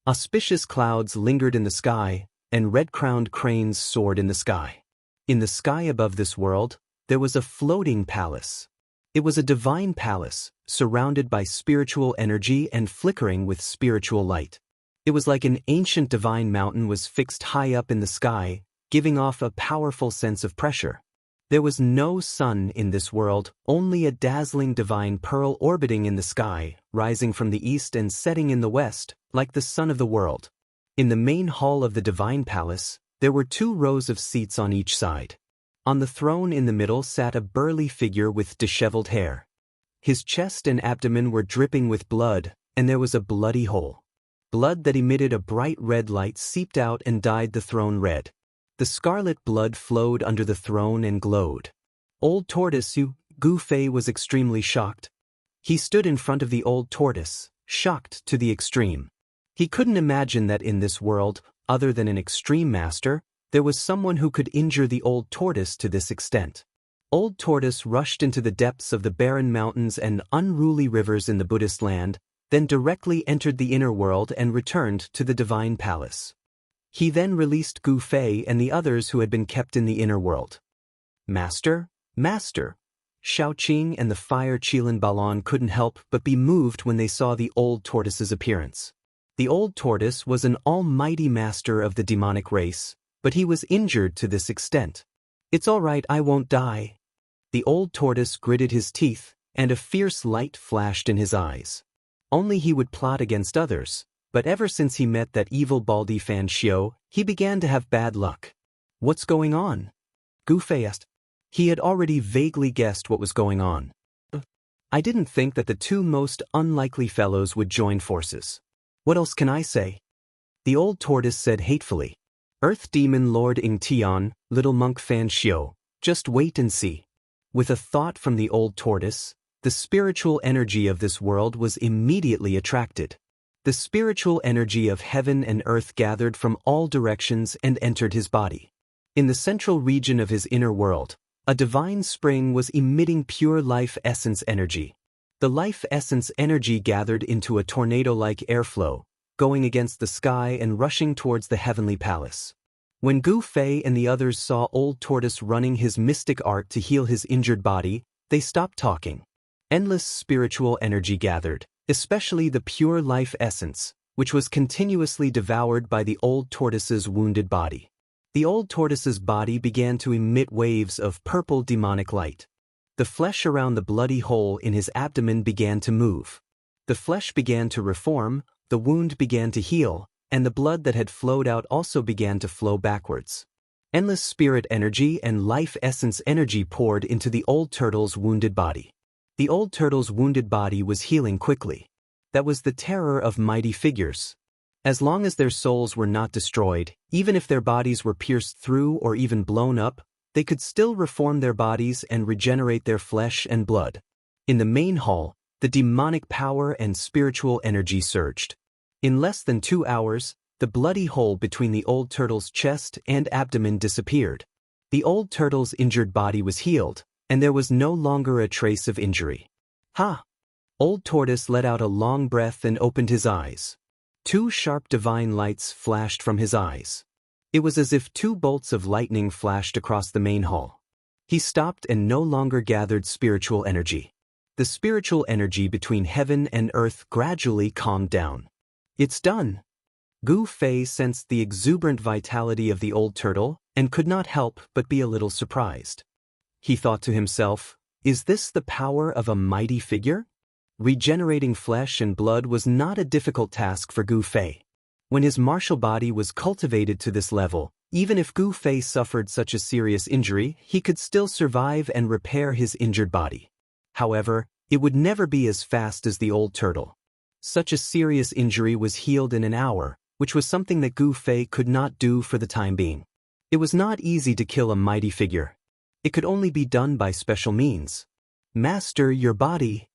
Auspicious clouds lingered in the sky, and red-crowned cranes soared in the sky. In the sky above this world, there was a floating palace. It was a divine palace, surrounded by spiritual energy and flickering with spiritual light. It was like an ancient divine mountain was fixed high up in the sky, giving off a powerful sense of pressure. There was no sun in this world, only a dazzling divine pearl orbiting in the sky, rising from the east and setting in the west, like the sun of the world. In the main hall of the divine palace, there were 2 rows of seats on each side. On the throne in the middle sat a burly figure with disheveled hair. His chest and abdomen were dripping with blood, and there was a bloody hole. Blood that emitted a bright red light seeped out and dyed the throne red. The scarlet blood flowed under the throne and glowed. Old Tortoise Gu Fei was extremely shocked. He stood in front of the old tortoise, shocked to the extreme. He couldn't imagine that in this world, other than an extreme master, there was someone who could injure the old tortoise to this extent. Old Tortoise rushed into the depths of the barren mountains and unruly rivers in the Buddhist land, then directly entered the inner world and returned to the divine palace. He then released Gu Fei and the others who had been kept in the inner world. Master, Master! Shao Qing and the fire Qilin Balon couldn't help but be moved when they saw the old tortoise's appearance. The old tortoise was an almighty master of the demonic race, but he was injured to this extent. It's all right, I won't die. The old tortoise gritted his teeth, and a fierce light flashed in his eyes. Only he would plot against others, but ever since he met that evil Baldy Fan Xiu, he began to have bad luck. What's going on? Gu Fei asked. He had already vaguely guessed what was going on. I didn't think that the 2 most unlikely fellows would join forces. What else can I say? The old tortoise said hatefully. Earth Demon Lord Ing Tian, little monk Fan Xiu, just wait and see. With a thought from the old tortoise, the spiritual energy of this world was immediately attracted. The spiritual energy of heaven and earth gathered from all directions and entered his body. In the central region of his inner world, a divine spring was emitting pure life essence energy. The life essence energy gathered into a tornado-like airflow, going against the sky and rushing towards the heavenly palace. When Gu Fei and the others saw Old Tortoise running his mystic art to heal his injured body, they stopped talking. Endless spiritual energy gathered, especially the pure life essence, which was continuously devoured by the old tortoise's wounded body. The old tortoise's body began to emit waves of purple demonic light. The flesh around the bloody hole in his abdomen began to move. The flesh began to reform, the wound began to heal, and the blood that had flowed out also began to flow backwards. Endless spirit energy and life essence energy poured into the old turtle's wounded body. The old turtle's wounded body was healing quickly. That was the terror of mighty figures. As long as their souls were not destroyed, even if their bodies were pierced through or even blown up, they could still reform their bodies and regenerate their flesh and blood. In the main hall, the demonic power and spiritual energy surged. In less than 2 hours, the bloody hole between the old turtle's chest and abdomen disappeared. The old turtle's injured body was healed, and there was no longer a trace of injury. Ha! Old Tortoise let out a long breath and opened his eyes. 2 sharp divine lights flashed from his eyes. It was as if 2 bolts of lightning flashed across the main hall. He stopped and no longer gathered spiritual energy. The spiritual energy between heaven and earth gradually calmed down. It's done. Gu Fei sensed the exuberant vitality of the old turtle and could not help but be a little surprised. He thought to himself, is this the power of a mighty figure? Regenerating flesh and blood was not a difficult task for Gu Fei. When his martial body was cultivated to this level, even if Gu Fei suffered such a serious injury, he could still survive and repair his injured body. However, it would never be as fast as the old turtle. Such a serious injury was healed in an hour, which was something that Gu Fei could not do for the time being. It was not easy to kill a mighty figure. It could only be done by special means. Master your body?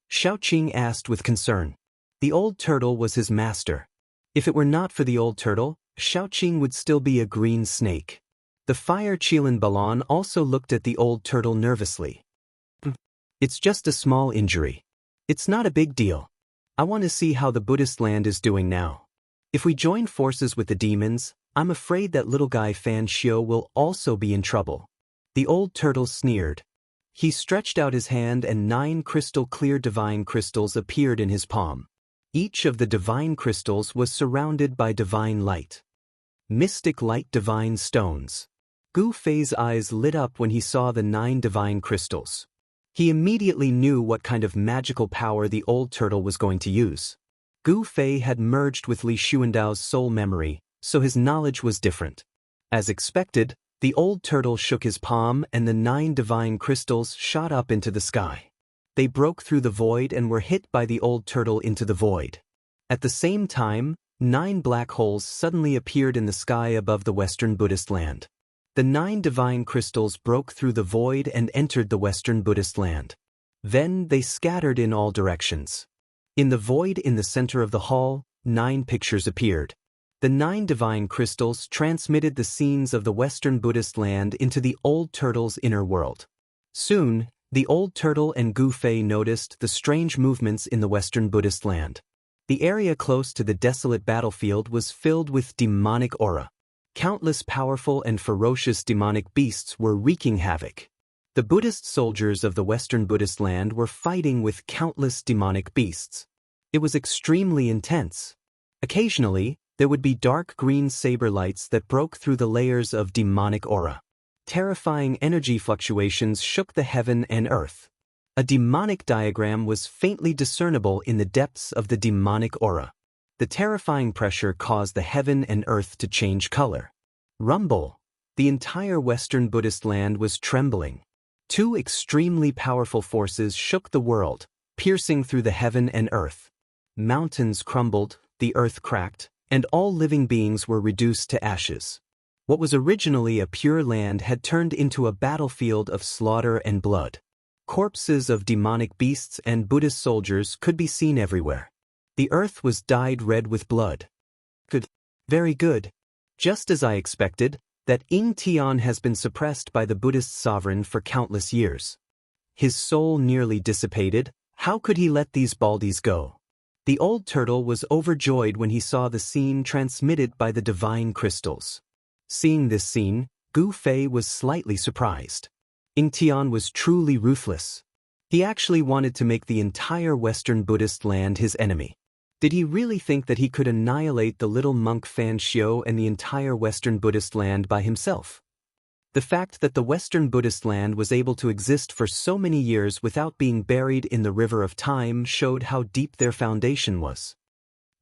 Xiaoqing asked with concern. The old turtle was his master. If it were not for the old turtle, Xiaoqing would still be a green snake. The fire Qilin Balan also looked at the old turtle nervously. It's just a small injury. It's not a big deal. I want to see how the Buddhist land is doing now. If we join forces with the demons, I'm afraid that little guy Fan Xiu will also be in trouble. The old turtle sneered. He stretched out his hand and 9 crystal-clear divine crystals appeared in his palm. Each of the divine crystals was surrounded by divine light. Mystic light divine stones. Gu Fei's eyes lit up when he saw the 9 divine crystals. He immediately knew what kind of magical power the old turtle was going to use. Gu Fei had merged with Li Xuandao's soul memory, so his knowledge was different. As expected, the old turtle shook his palm and the 9 divine crystals shot up into the sky. They broke through the void and were hit by the old turtle into the void. At the same time, 9 black holes suddenly appeared in the sky above the Western Buddhist land. The 9 divine crystals broke through the void and entered the Western Buddhist land. Then they scattered in all directions. In the void in the center of the hall, 9 pictures appeared. The 9 divine crystals transmitted the scenes of the Western Buddhist land into the old turtle's inner world. Soon, the old turtle and Gu Fei noticed the strange movements in the Western Buddhist land. The area close to the desolate battlefield was filled with demonic aura. Countless powerful and ferocious demonic beasts were wreaking havoc. The Buddhist soldiers of the Western Buddhist land were fighting with countless demonic beasts. It was extremely intense. Occasionally, there would be dark green saber lights that broke through the layers of demonic aura. Terrifying energy fluctuations shook the heaven and earth. A demonic diagram was faintly discernible in the depths of the demonic aura. The terrifying pressure caused the heaven and earth to change color. Rumble! The entire Western Buddhist land was trembling. 2 extremely powerful forces shook the world, piercing through the heaven and earth. Mountains crumbled, the earth cracked, and all living beings were reduced to ashes. What was originally a pure land had turned into a battlefield of slaughter and blood. Corpses of demonic beasts and Buddhist soldiers could be seen everywhere. The earth was dyed red with blood. Good. Very good. Just as I expected, that Ying Tian has been suppressed by the Buddhist sovereign for countless years. His soul nearly dissipated. How could he let these baldies go? The old turtle was overjoyed when he saw the scene transmitted by the divine crystals. Seeing this scene, Gu Fei was slightly surprised. Ying Tian was truly ruthless. He actually wanted to make the entire Western Buddhist land his enemy. Did he really think that he could annihilate the little monk Fan Xiu and the entire Western Buddhist land by himself? The fact that the Western Buddhist land was able to exist for so many years without being buried in the river of time showed how deep their foundation was.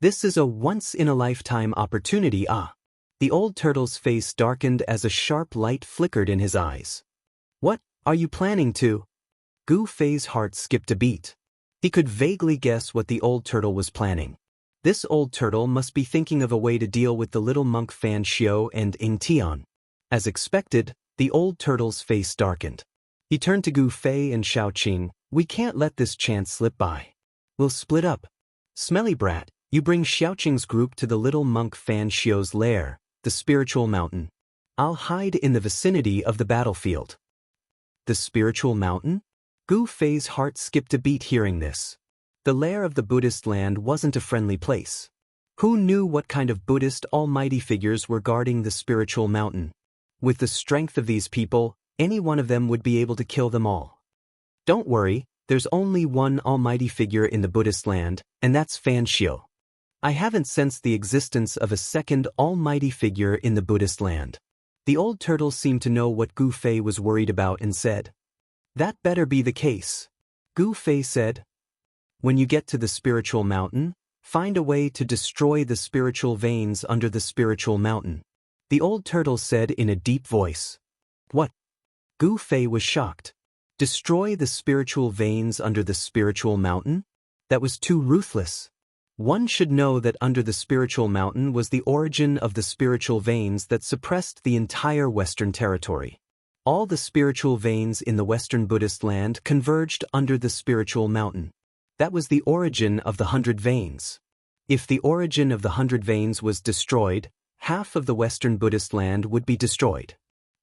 This is a once-in-a-lifetime opportunity, ah! The old turtle's face darkened as a sharp light flickered in his eyes. What are you planning to? Gu Fei's heart skipped a beat. He could vaguely guess what the old turtle was planning. This old turtle must be thinking of a way to deal with the little monk Fan Xiu and Ing Tian. As expected, the old turtle's face darkened. He turned to Gu Fei and Xiaoqing. We can't let this chance slip by. We'll split up. Smelly brat, you bring Xiaoqing's group to the little monk Fan Xiu's lair, the spiritual mountain. I'll hide in the vicinity of the battlefield. The spiritual mountain? Gu Fei's heart skipped a beat hearing this. The lair of the Buddhist land wasn't a friendly place. Who knew what kind of Buddhist almighty figures were guarding the spiritual mountain? With the strength of these people, any one of them would be able to kill them all. Don't worry, there's only one almighty figure in the Buddhist land, and that's Fan Xiu. I haven't sensed the existence of a second almighty figure in the Buddhist land. The old turtle seemed to know what Gu Fei was worried about and said, That better be the case. Gu Fei said, When you get to the spiritual mountain, find a way to destroy the spiritual veins under the spiritual mountain. The old turtle said in a deep voice. What? Gu Fei was shocked. Destroy the spiritual veins under the spiritual mountain? That was too ruthless. One should know that under the spiritual mountain was the origin of the spiritual veins that suppressed the entire Western territory. All the spiritual veins in the Western Buddhist land converged under the spiritual mountain. That was the origin of the 100 veins. If the origin of the 100 veins was destroyed, half of the Western Buddhist land would be destroyed.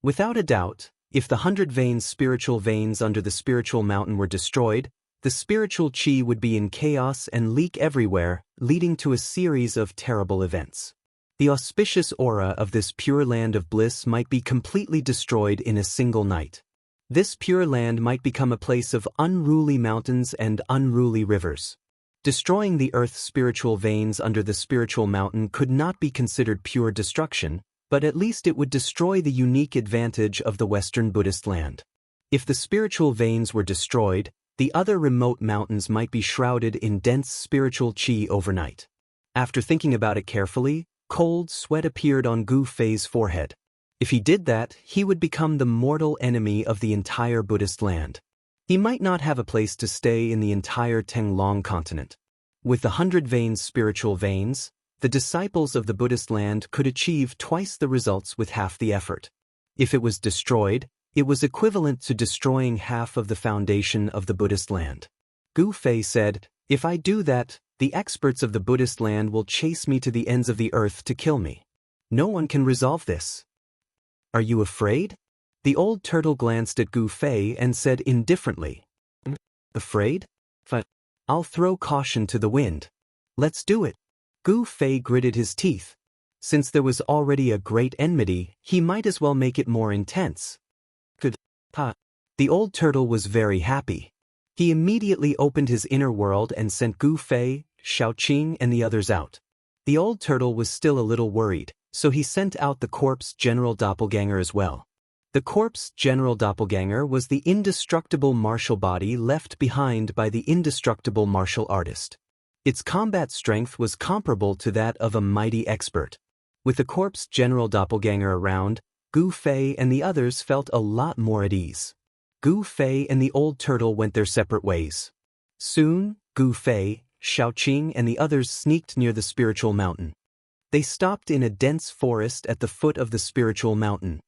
Without a doubt, if the 100 veins spiritual veins under the spiritual mountain were destroyed, the spiritual qi would be in chaos and leak everywhere, leading to a series of terrible events. The auspicious aura of this pure land of bliss might be completely destroyed in a single night. This pure land might become a place of unruly mountains and unruly rivers. Destroying the earth's spiritual veins under the spiritual mountain could not be considered pure destruction, but at least it would destroy the unique advantage of the Western Buddhist land. If the spiritual veins were destroyed, the other remote mountains might be shrouded in dense spiritual qi overnight. After thinking about it carefully, cold sweat appeared on Gu Fei's forehead. If he did that, he would become the mortal enemy of the entire Buddhist land. He might not have a place to stay in the entire Tenglong continent. With the 100 veins spiritual veins, the disciples of the Buddhist land could achieve twice the results with half the effort. If it was destroyed, it was equivalent to destroying half of the foundation of the Buddhist land. Gu Fei said, If I do that, the experts of the Buddhist land will chase me to the ends of the earth to kill me. No one can resolve this. Are you afraid? The old turtle glanced at Gu Fei and said indifferently, Afraid? I'll throw caution to the wind. Let's do it. Gu Fei gritted his teeth. Since there was already a great enmity, he might as well make it more intense. The old turtle was very happy. He immediately opened his inner world and sent Gu Fei, Xiaoqing and the others out. The old turtle was still a little worried, so he sent out the corpse general doppelganger as well. The corpse general doppelganger was the indestructible martial body left behind by the indestructible martial artist. Its combat strength was comparable to that of a mighty expert. With the corpse general doppelganger around, Gu Fei and the others felt a lot more at ease. Gu Fei and the old turtle went their separate ways. Soon, Gu Fei, Xiaoqing and the others sneaked near the spiritual mountain. They stopped in a dense forest at the foot of the spiritual mountain.